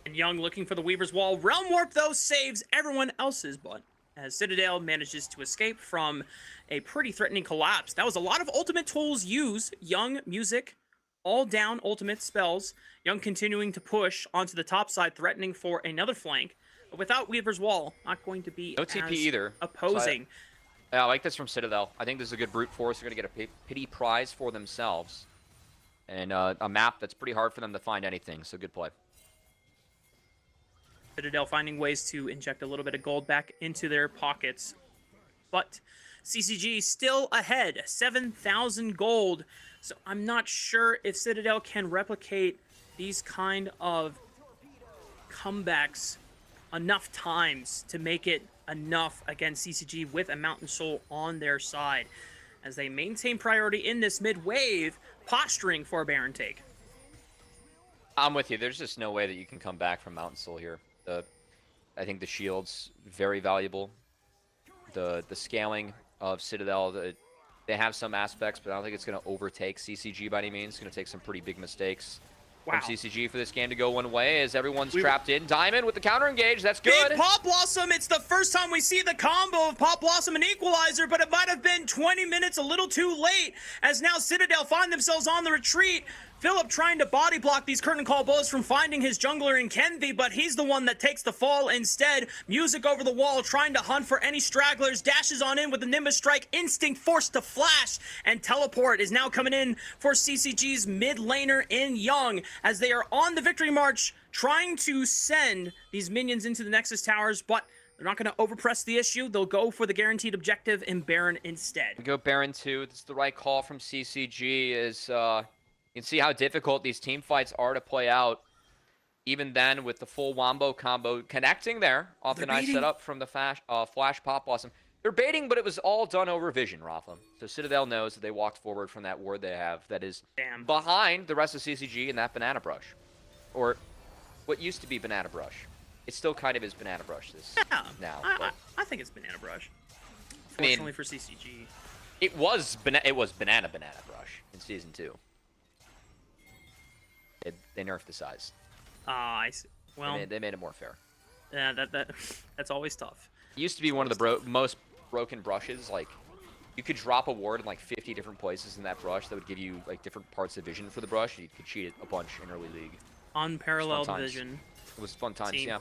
And Young looking for the Weaver's Wall. Realm Warp, though, saves everyone else's butt, as Citadel manages to escape from a pretty threatening collapse. That was a lot of ultimate tools used. Young, Music, all down ultimate spells. Young continuing to push onto the top side, threatening for another flank. But without Weaver's Wall, not going to be no TP either. Opposing. So I like this from Citadel. I think this is a good brute force. They're going to get a pity prize for themselves. And a map that's pretty hard for them to find anything, so good play. Citadel finding ways to inject a little bit of gold back into their pockets. But CCG still ahead, 7,000 gold. So I'm not sure if Citadel can replicate these kind of comebacks enough times to make it enough against CCG with a Mountain Soul on their side, as they maintain priority in this mid-wave, posturing for a Baron take. I'm with you. There's just no way that you can come back from Mountain Soul here. I think the shield's very valuable. The scaling of Citadel, they have some aspects, but I don't think it's going to overtake CCG by any means. It's going to take some pretty big mistakes from CCG for this game to go one way, as everyone's trapped in. Diamond with the counter engage. That's good. Big Pop Blossom. It's the first time we see the combo of Pop Blossom and Equalizer, but it might have been 20 minutes a little too late, as now Citadel find themselves on the retreat. Philip trying to body block these curtain call bullets from finding his jungler in CNV, but he's the one that takes the fall instead. Music over the wall, trying to hunt for any stragglers, dashes on in with the Nimbus Strike, Instinct forced to flash, and Teleport is now coming in for CCG's mid laner in Young, as they are on the victory march, trying to send these minions into the Nexus Towers, but they're not going to overpress the issue. They'll go for the guaranteed objective in Baron instead. We go Baron 2. This is the right call from CCG. You can see how difficult these team fights are to play out. Even then, with the full Wombo combo connecting there off the nice setup from the Flash Pop Blossom. They're baiting, but it was all done over vision, Rafa. So Citadel knows that they walked forward from that ward they have that is behind the rest of CCG in that Banana Brush. Or what used to be Banana Brush. It still kind of is Banana Brush now. I think it's Banana Brush. Fortunately for CCG. It was Banana Brush in Season 2. They nerfed the size. I see. Well, they made it more fair. Yeah, that's always tough. It used to be one of the most broken brushes. Like, you could drop a ward in like 50 different places in that brush that would give you like different parts of vision for the brush. You could cheat it a bunch in early league. Unparalleled vision. It was fun times, yeah.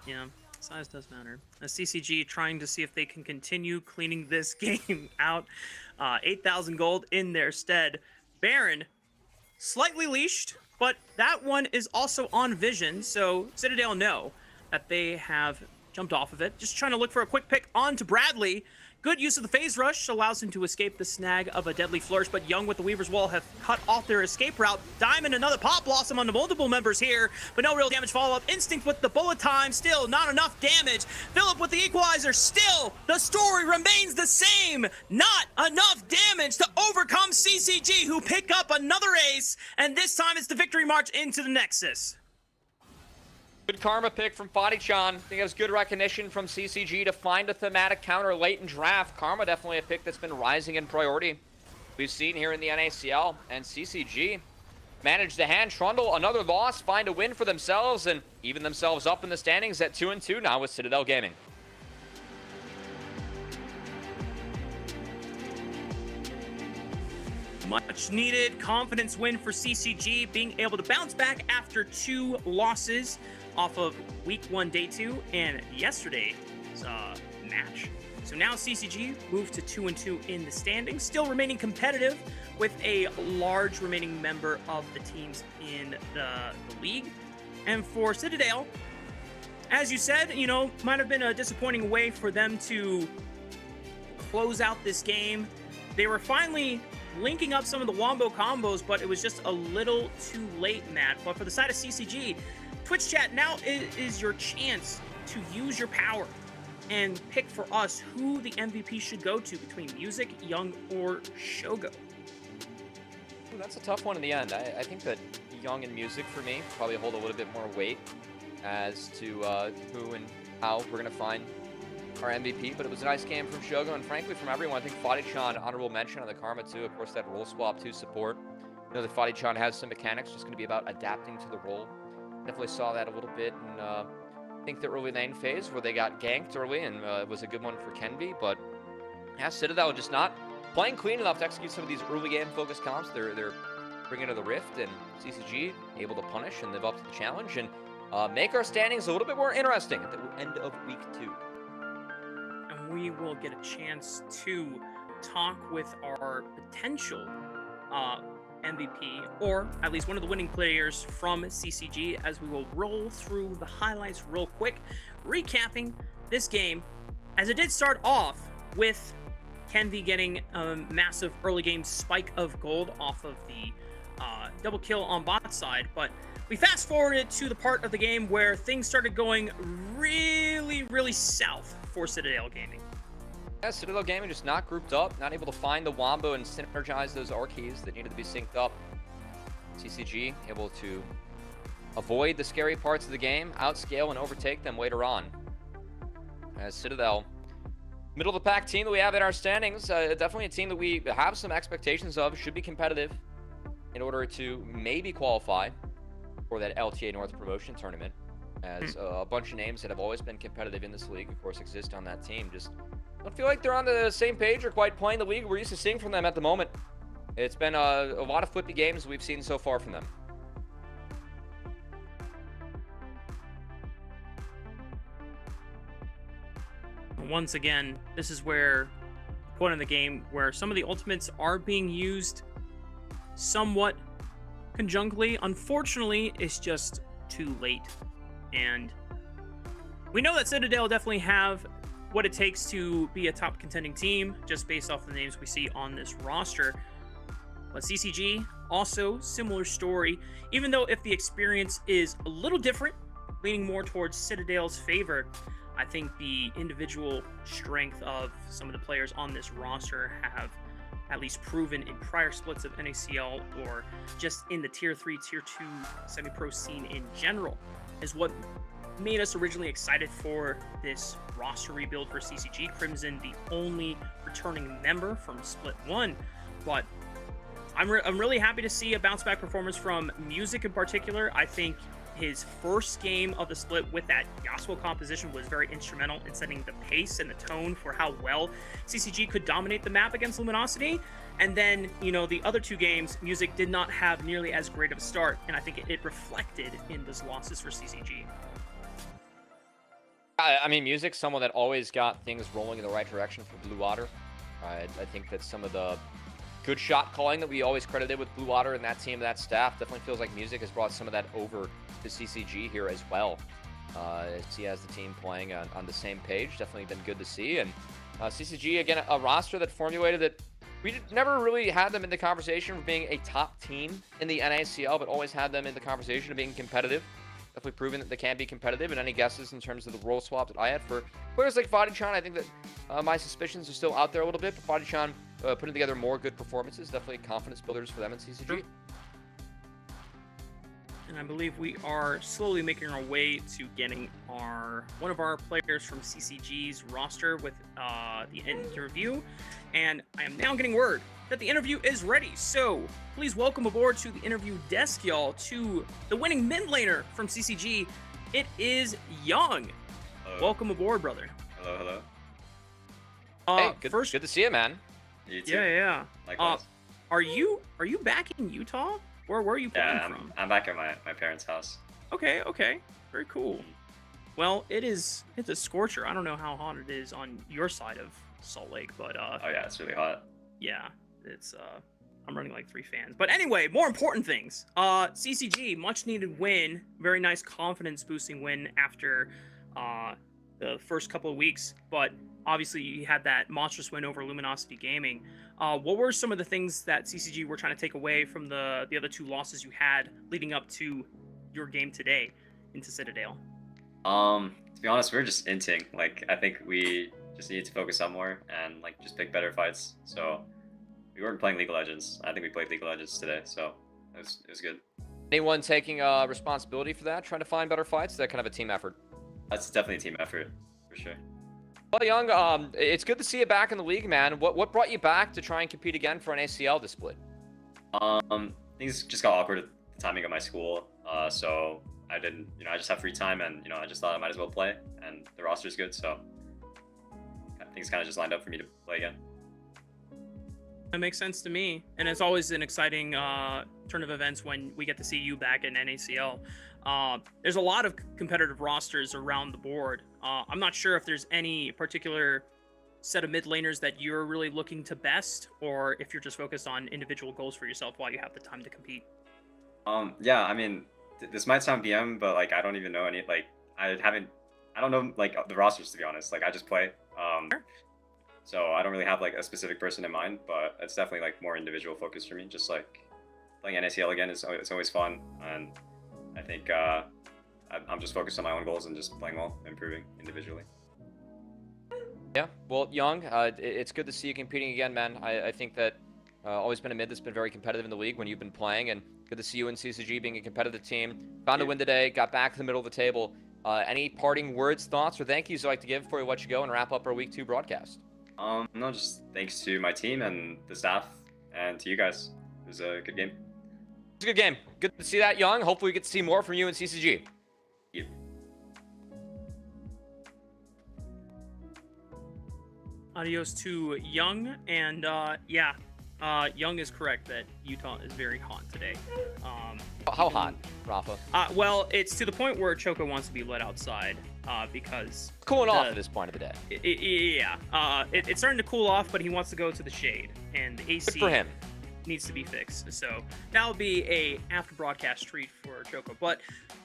Yeah, size does matter. CCG trying to see if they can continue cleaning this game out. 8,000 gold in their stead. Baron, slightly leashed, but that one is also on vision, so Citadel know that they have jumped off of it. Just trying to look for a quick pick onto Bradley. Good use of the phase rush allows him to escape the snag of a deadly flourish, but Young with the Weaver's Wall have cut off their escape route. Diamond, another Pop Blossom on the multiple members here, but no real damage follow-up. Instinct with the bullet time, still not enough damage. Philip with the equalizer, still the story remains the same. Not enough damage to overcome CCG, who pick up another ace, and this time it's the victory march into the Nexus. Good karma pick from Fadi-chan. I think it was good recognition from CCG to find a thematic counter late in draft. Karma definitely a pick that's been rising in priority. We've seen here in the NACL, and CCG managed to hand Trundle another loss, find a win for themselves, and even themselves up in the standings at 2-2 now with Citadel Gaming. Much needed confidence win for CCG, being able to bounce back after 2 losses off of week 1, day 2, and yesterday's match. So now CCG moved to 2-2 in the standings, still remaining competitive with a large remaining member of the teams in the league. And for Citadel, as you said, might have been a disappointing way for them to close out this game. They were finally linking up some of the Wombo combos, but it was just a little too late, Matt. But for the side of CCG, Twitch chat, now is your chance to use your power and pick for us who the MVP should go to between Music, Young, or Shogo. Ooh, that's a tough one in the end. I think that Young and Music, for me, probably hold a little bit more weight as to who and how we're going to find our MVP, but it was a nice game from Shogo, and frankly from everyone. I think Fadi-chan, honorable mention on the Karma too. Of course, that role swap to support. That Fadi-chan has some mechanics, just going to be about adapting to the role. Definitely saw that a little bit in I think the early lane phase where they got ganked early, and it was a good one for CNV, but yeah, Citadel just not playing clean enough to execute some of these early game focused comps. They're bringing to the Rift, and CCG able to punish and live up to the challenge and make our standings a little bit more interesting at the end of week 2. We will get a chance to talk with our potential MVP, or at least one of the winning players from CCG, as we will roll through the highlights real quick, recapping this game, as it did start off with CNV getting a massive early game spike of gold off of the double kill on bot side, but we fast forwarded to the part of the game where things started going really south for Citadel Gaming. Yeah, Citadel Gaming just not grouped up, not able to find the Wombo and synergize those R keys that needed to be synced up. CCG able to avoid the scary parts of the game, outscale and overtake them later on. As Citadel, middle of the pack team that we have in our standings, definitely a team that we have some expectations of, should be competitive in order to maybe qualify for that LTA North promotion tournament, as a bunch of names that have always been competitive in this league, of course, exist on that team. Just don't feel like they're on the same page or quite playing the league we're used to seeing from them at the moment. It's been a lot of flippy games we've seen so far from them. Once again, this is where point in the game where some of the ultimates are being used somewhat conjunctly. Unfortunately, it's just too late. And we know that Citadel definitely have what it takes to be a top contending team, just based off the names we see on this roster. But CCG, also similar story, even though if the experience is a little different, leaning more towards Citadel's favor, I think the individual strength of some of the players on this roster have at least proven in prior splits of NACL or just in the Tier 3, Tier 2 semi-pro scene in general is what made us originally excited for this roster rebuild for CCG. Crimson, the only returning member from Split 1, but I'm really happy to see a bounce-back performance from Music in particular. I think his first game of the split with that Yasuo composition was very instrumental in setting the pace and the tone for how well CCG could dominate the map against Luminosity. And then, you know, the other two games, Music did not have nearly as great of a start, and I think it reflected in those losses for CCG. I mean, Music's someone that always got things rolling in the right direction for Blue Water. I think that some of the good shot calling that we always credited with Blue Water and that team, that staff, definitely feels like Music has brought some of that over to CCG here as well. As he has the team playing on the same page, definitely been good to see. And CCG, again, a roster that formulated that we never really had them in the conversation for being a top team in the NACL, but always had them in the conversation of being competitive. Definitely proven that they can be competitive. And any guesses in terms of the role swap that I had for players like Fadichan, I think that my suspicions are still out there a little bit, but Fadichan putting together more good performances, definitely confidence builders for them in CCG. And I believe we are slowly making our way to getting one of our players from CCG's roster with the interview. And I am now getting word that the interview is ready. So please welcome aboard to the interview desk, y'all, to the winning mid laner from CCG. It is Young. Hello. Welcome aboard, brother. Hello. Hey, good to see you, man. You too. Yeah. Likewise. Are you back in Utah? Where are you playing from? I'm back at my parents' house. Okay. Very cool. Well, it's a scorcher. I don't know how hot it is on your side of Salt Lake, but Oh yeah, it's really hot. yeah, it's I'm running like 3 fans. But anyway, more important things. CCG, much needed win, very nice confidence boosting win after the first couple of weeks, but obviously you had that monstrous win over Luminosity Gaming. What were some of the things that CCG were trying to take away from the other 2 losses you had leading up to your game today into Citadel? To be honest, we're just inting. Like, I think we just need to focus on more and like just pick better fights. So we weren't playing League of Legends. I think we played League of Legends today, so it was good. Anyone taking responsibility for that, trying to find better fights? Is that kind of a team effort? That's definitely a team effort for sure. Well, Young, it's good to see you back in the league, man. What brought you back to try and compete again for an ACL this split? Things just got awkward at the timing of my school, so I didn't, I just have free time, and I just thought I might as well play, and the roster's good, so things kind of just lined up for me to play again. That makes sense to me, and it's always an exciting turn of events when we get to see you back in NACL. There's a lot of competitive rosters around the board. I'm not sure if there's any particular set of mid laners that you're really looking to best, or if you're just focused on individual goals for yourself while you have the time to compete. Yeah, I mean, this might sound BM, but like I don't even know any, like I don't know like the rosters, to be honest. Like I just play. Sure. So I don't really have like a specific person in mind, but it's definitely like more individual focused for me. Just like playing NACL again is always fun, and I think I'm just focused on my own goals and just playing well, improving individually. Yeah, well, Young, it's good to see you competing again, man. I think that always been a mid that's been very competitive in the league when you've been playing, and good to see you in CCG being a competitive team. Found a win today, got back to the middle of the table. Any parting words, thoughts, or thank yous you'd like to give before we let you go and wrap up our Week 2 broadcast? No, just thanks to my team and the staff, and to you guys. It was a good game. It's a good game. Good to see that, Young. Hopefully we get to see more from you in CCG. Yeah. Adios to Young, and yeah, Young is correct that Utah is very hot today. How hot, Rafa? Well, it's to the point where Choco wants to be let outside because Cooling off at this point of the day. It's starting to cool off, but he wants to go to the shade, and the AC Good for him. needs to be fixed. So that'll be a after broadcast treat for Choco. But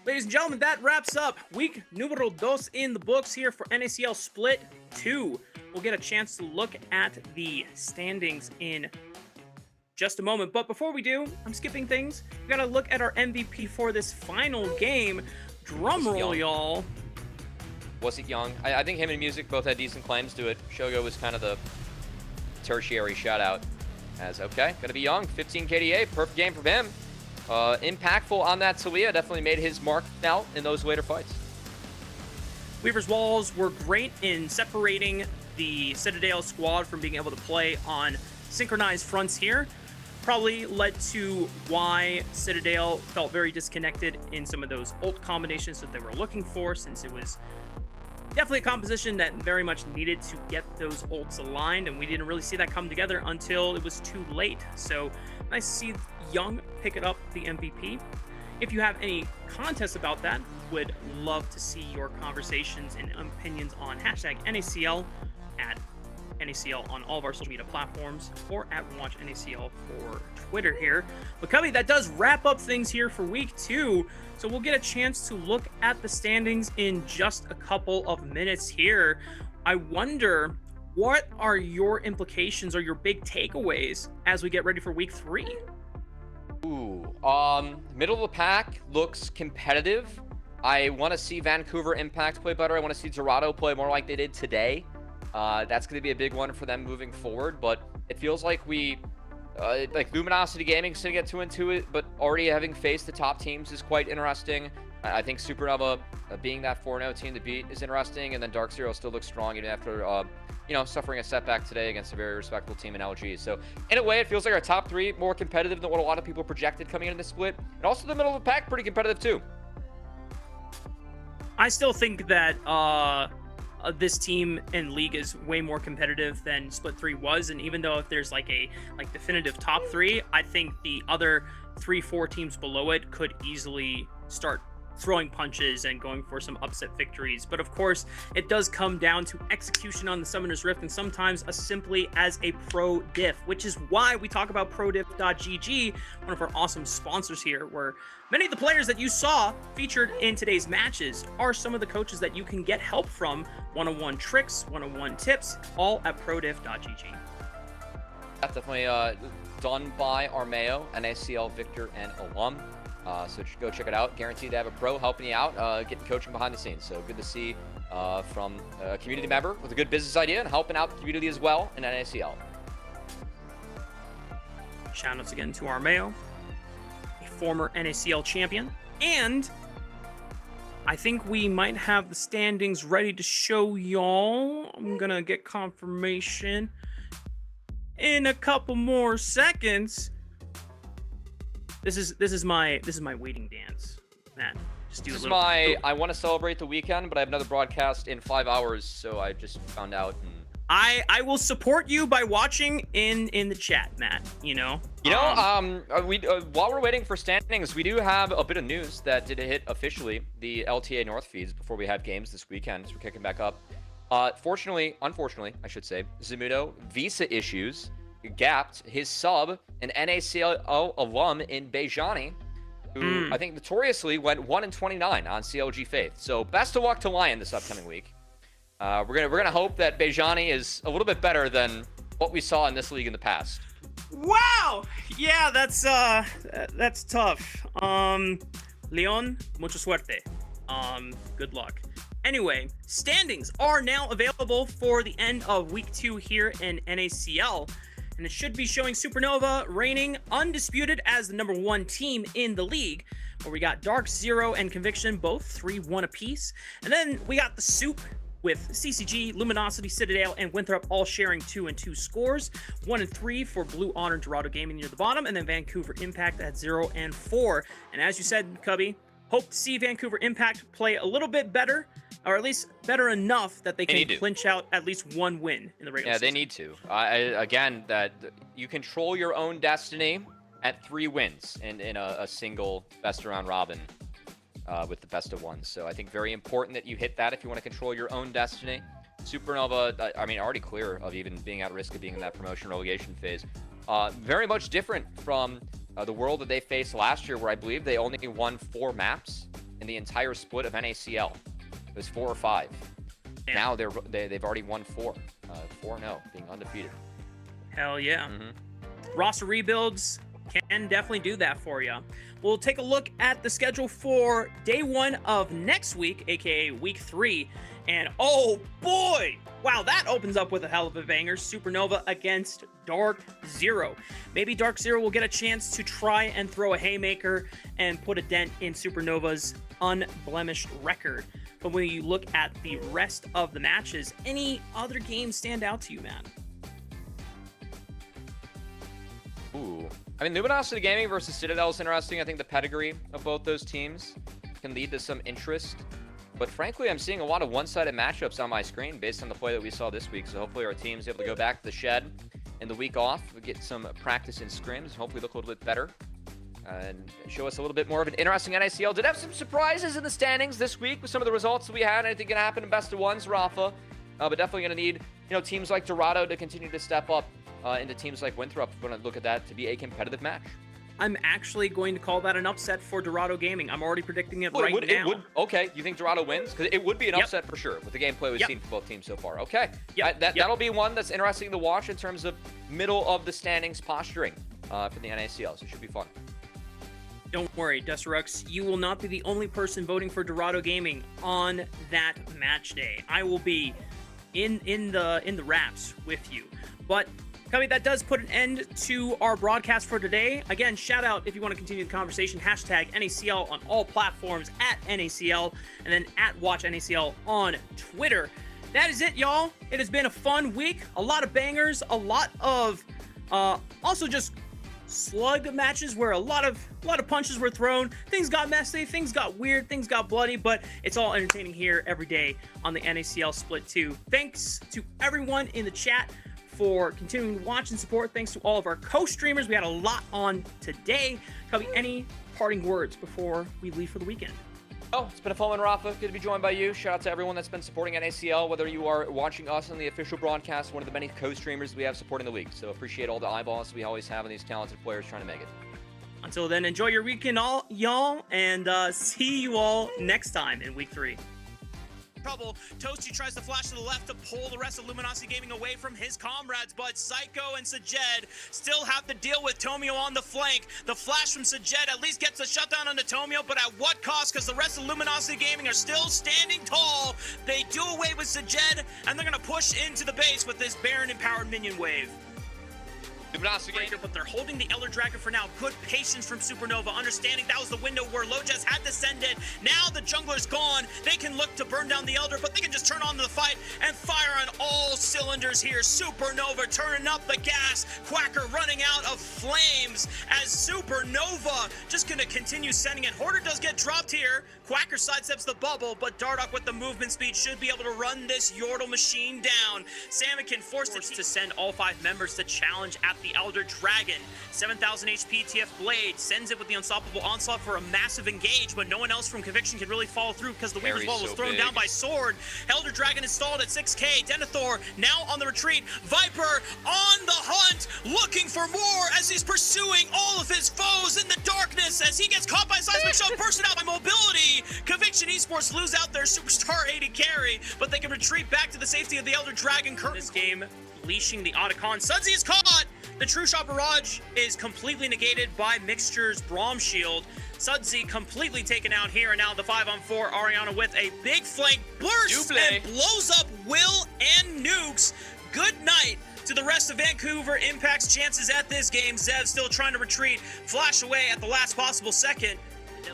ladies and gentlemen, that wraps up week numero dos in the books here for NACL Split 2. We'll get a chance to look at the standings in just a moment. But before we do, I'm skipping things. We gotta look at our MVP for this final game. Drum roll, y'all. Was it Young? I think him and Music both had decent claims to it. Shogo was kind of the tertiary shout-out. As, okay, gonna be Young. 15 KDA, perfect game from him. Impactful on that Talia, definitely made his mark out in those later fights. Weaver's walls were great in separating the Citadel squad from being able to play on synchronized fronts here. Probably led to why Citadel felt very disconnected in some of those ult combinations that they were looking for, since it was definitely a composition that very much needed to get those ults aligned, and we didn't really see that come together until it was too late. So nice to see Young pick it up the MVP. If you have any contests about that, would love to see your conversations and opinions on hashtag NACL at NACL on all of our social media platforms, or at Watch NACL for Twitter here. But Cubby, that does wrap up things here for week 2. So we'll get a chance to look at the standings in just a couple of minutes here. I wonder, what are your implications or your big takeaways as we get ready for week 3? Ooh, middle of the pack looks competitive. I want to see Vancouver Impact play better. I want to see Dorado play more like they did today. That's going to be a big one for them moving forward, but it feels like like Luminosity Gaming sitting at 2-2, but already having faced the top teams is quite interesting. I think Supernova being that 4-0 team to beat is interesting, and then Dark Zero still looks strong even after, suffering a setback today against a very respectable team in LG. So in a way, it feels like our top 3 more competitive than what a lot of people projected coming into the split, and also the middle of the pack pretty competitive too. I still think that this team and league is way more competitive than Split 3 was, and even though if there's like a definitive top 3, I think the other 3-4 teams below it could easily start throwing punches and going for some upset victories. But of course, it does come down to execution on the Summoner's Rift, and sometimes as simply as a pro diff, which is why we talk about prodiff.gg, one of our awesome sponsors here, where many of the players that you saw featured in today's matches are some of the coaches that you can get help from, one-on-one tricks, one-on-one tips, all at prodiff.gg. That's definitely done by Armeo, NACL Victor and alum. So go check it out. Guaranteed to have a pro helping you out, getting coaching behind the scenes. So good to see from a community member with a good business idea and helping out the community as well in NACL. Shout outs again to Armeo, a former NACL champion. And I think we might have the standings ready to show y'all. I'm gonna get confirmation in a couple more seconds. This is my waiting dance, Matt. Just do This a is little. I want to celebrate the weekend, but I have another broadcast in 5 hours, so I just found out. And... I will support you by watching in the chat, Matt. While we're waiting for standings, we do have a bit of news that did hit officially the LTA North feeds before we have games this weekend. So we're kicking back up. Unfortunately, I should say, Zamudo visa issues gapped his sub, an NACL alum in Bejani, who I think notoriously went 1-29 on CLG Faith. So best of luck to Lion this upcoming week. We're gonna hope that Bejani is a little bit better than what we saw in this league in the past. Wow! Yeah, that's tough. Leon, mucha suerte. Good luck. Anyway, standings are now available for the end of week 2 here in NACL. And it should be showing Supernova reigning undisputed as the number 1 team in the league, where we got Dark Zero and Conviction both 3-1 apiece. And then we got the Soup with CCG, Luminosity, Citadel, and Winthrop all sharing 2-2 scores. 1-3 for Blue Honor and Dorado Gaming near the bottom, and then Vancouver Impact at 0-4. And as you said, Cubby, hope to see Vancouver Impact play a little bit better or at least better enough that they They need can to. clinch out at least one win in the regular Yeah, season. they need to. Again, that you control your own destiny at 3 wins in a single best round robin with the best of ones. So I think very important that you hit that if you want to control your own destiny. Supernova, I mean, already clear of even being at risk of being in that promotion relegation phase. Very much different from the world that they faced last year, where I believe they only won 4 maps in the entire split of NACL. It was 4 or 5. Yeah. Now they've already won 4. 4-0, being undefeated. Hell yeah. Mm-hmm. Roster rebuilds can definitely do that for you. We'll take a look at the schedule for day 1 of next week, aka week 3. And oh boy, wow, that opens up with a hell of a banger. Supernova against Dark Zero. Maybe Dark Zero will get a chance to try and throw a haymaker and put a dent in Supernova's unblemished record. But when you look at the rest of the matches, any other games stand out to you, man? Ooh. I mean, Luminosity Gaming versus Citadel is interesting. I think the pedigree of both those teams can lead to some interest. But frankly, I'm seeing a lot of one-sided matchups on my screen based on the play that we saw this week. So hopefully our team's able to go back to the shed in the week off, get some practice in scrims, and hopefully look a little bit better. And show us a little bit more of an interesting NACL. Did have some surprises in the standings this week with some of the results that we had. Anything can happen in best of ones, Rafa. But definitely going to need, teams like Dorado to continue to step up into teams like Winthrop. We're going to look at that to be a competitive match. I'm actually going to call that an upset for Dorado Gaming. I'm already predicting it right now. It would. Okay, you think Dorado wins? Because it would be an Yep. upset for sure with the gameplay we've Yep. seen from both teams so far. Okay, Yep. That'll be one that's interesting to watch in terms of middle of the standings posturing for the NACL. So it should be fun. Don't worry, Desterux, you will not be the only person voting for Dorado Gaming on that match day. I will be in the wraps with you. But Cubby, that does put an end to our broadcast for today. Again, shout out if you want to continue the conversation, hashtag NACL on all platforms, at NACL, and then at WatchNACL on Twitter. That is it, y'all. It has been a fun week. A lot of bangers, a lot of also just slug matches where a lot of punches were thrown. Things got messy, things got weird, things got bloody, but it's all entertaining here every day on the NACL Split 2. Thanks to everyone in the chat for continuing to watch and support. Thanks to all of our co-streamers. We had a lot on today. Cubby, any parting words before we leave for the weekend? Oh, it's been a fun one, Rafa. Good to be joined by you. Shout out to everyone that's been supporting NACL, whether you are watching us on the official broadcast, one of the many co-streamers we have supporting the league. So appreciate all the eyeballs we always have on these talented players trying to make it. Until then, enjoy your weekend, y'all, and see you all next time in week 3. Trouble. Toasty tries to flash to the left to pull the rest of Luminosity Gaming away from his comrades, but Psycho and Sajed still have to deal with Tomio on the flank. The flash from Sajed at least gets a shutdown on the Tomio, but at what cost? Because the rest of Luminosity Gaming are still standing tall. They do away with Sajed, and they're going to push into the base with this Baron empowered minion wave. But they're holding the Elder Dragon for now. Good patience from Supernova, understanding that was the window where Lojas had descended. Now the jungler's gone. They can look to burn down the Elder, but they can just turn on the fight and fire on all cylinders here. Supernova turning up the gas. Quacker running out of flames as Supernova just going to continue sending it. Hoarder does get dropped here. Quacker sidesteps the bubble, but Dardoch with the movement speed should be able to run this Yordle machine down. Salmon forced to send all 5 members to challenge at the Elder Dragon. 7,000 HP TF Blade sends it with the Unstoppable Onslaught for a massive engage, but no one else from Conviction can really follow through because the Weaver's Wall was thrown down by Sword. Elder Dragon installed at 6k. Denethor now on the retreat. Viper on the hunt, looking for more as he's pursuing all of his foes in the darkness as he gets caught by Seismic Shove, bursted out by mobility. Conviction Esports lose out their superstar AD carry, but they can retreat back to the safety of the Elder Dragon. This game, leashing the Otacon. Sudsy is caught! The True Shot Barrage is completely negated by Mixture's Braum Shield. Sudsy completely taken out here, and now the 5-on-4 Ariana with a big flank burst and blows up Will and Nukes. Good night to the rest of Vancouver Impact's chances at this game. Zev still trying to retreat, flash away at the last possible second.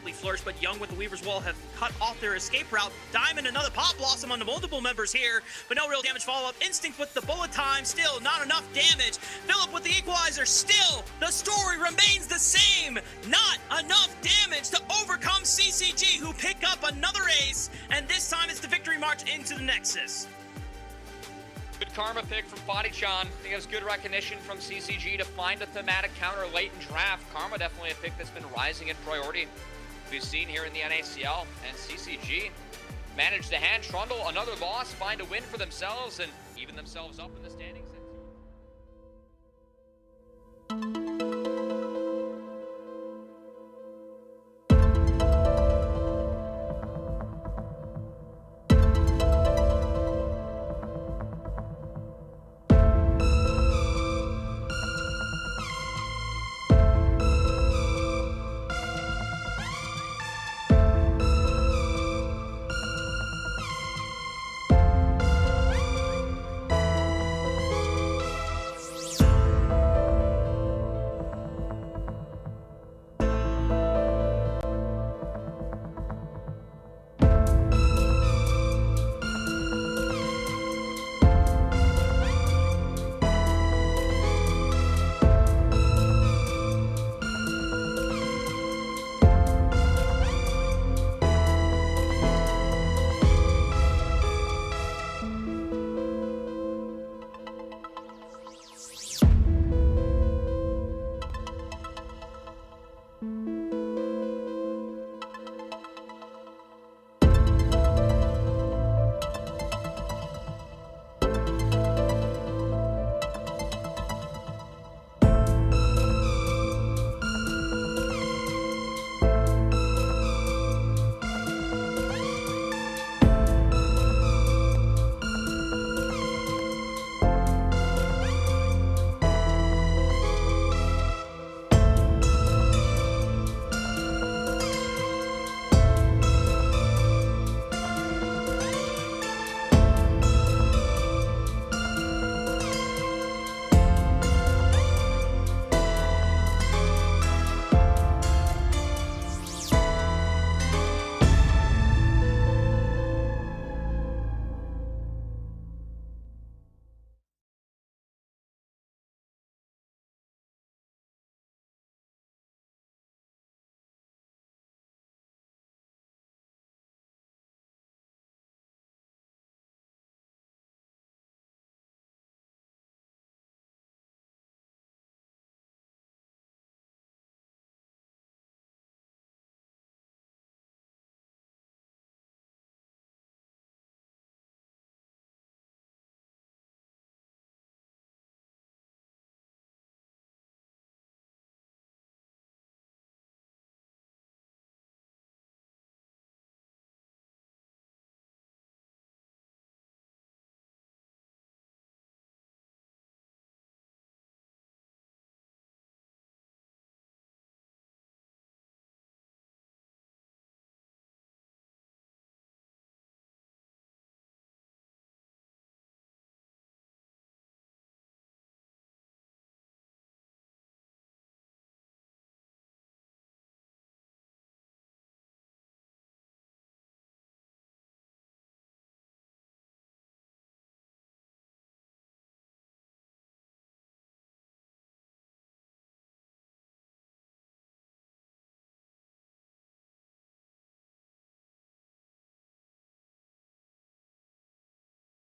quickly flourish, but Young with the Weaver's Wall have cut off their escape route. Diamond, another Pop Blossom on the multiple members here, but no real damage follow-up. Instinct with the bullet time, still not enough damage. Philip with the equalizer, still the story remains the same. Not enough damage to overcome CCG, who pick up another ace, and this time it's the victory march into the Nexus. Good karma pick from Bodychan. I think it was good recognition from CCG to find a thematic counter late in draft. Karma definitely a pick that's been rising in priority. We've seen here in the NACL, and CCG managed to hand Trundle another loss, find a win for themselves, and even themselves up in the standings.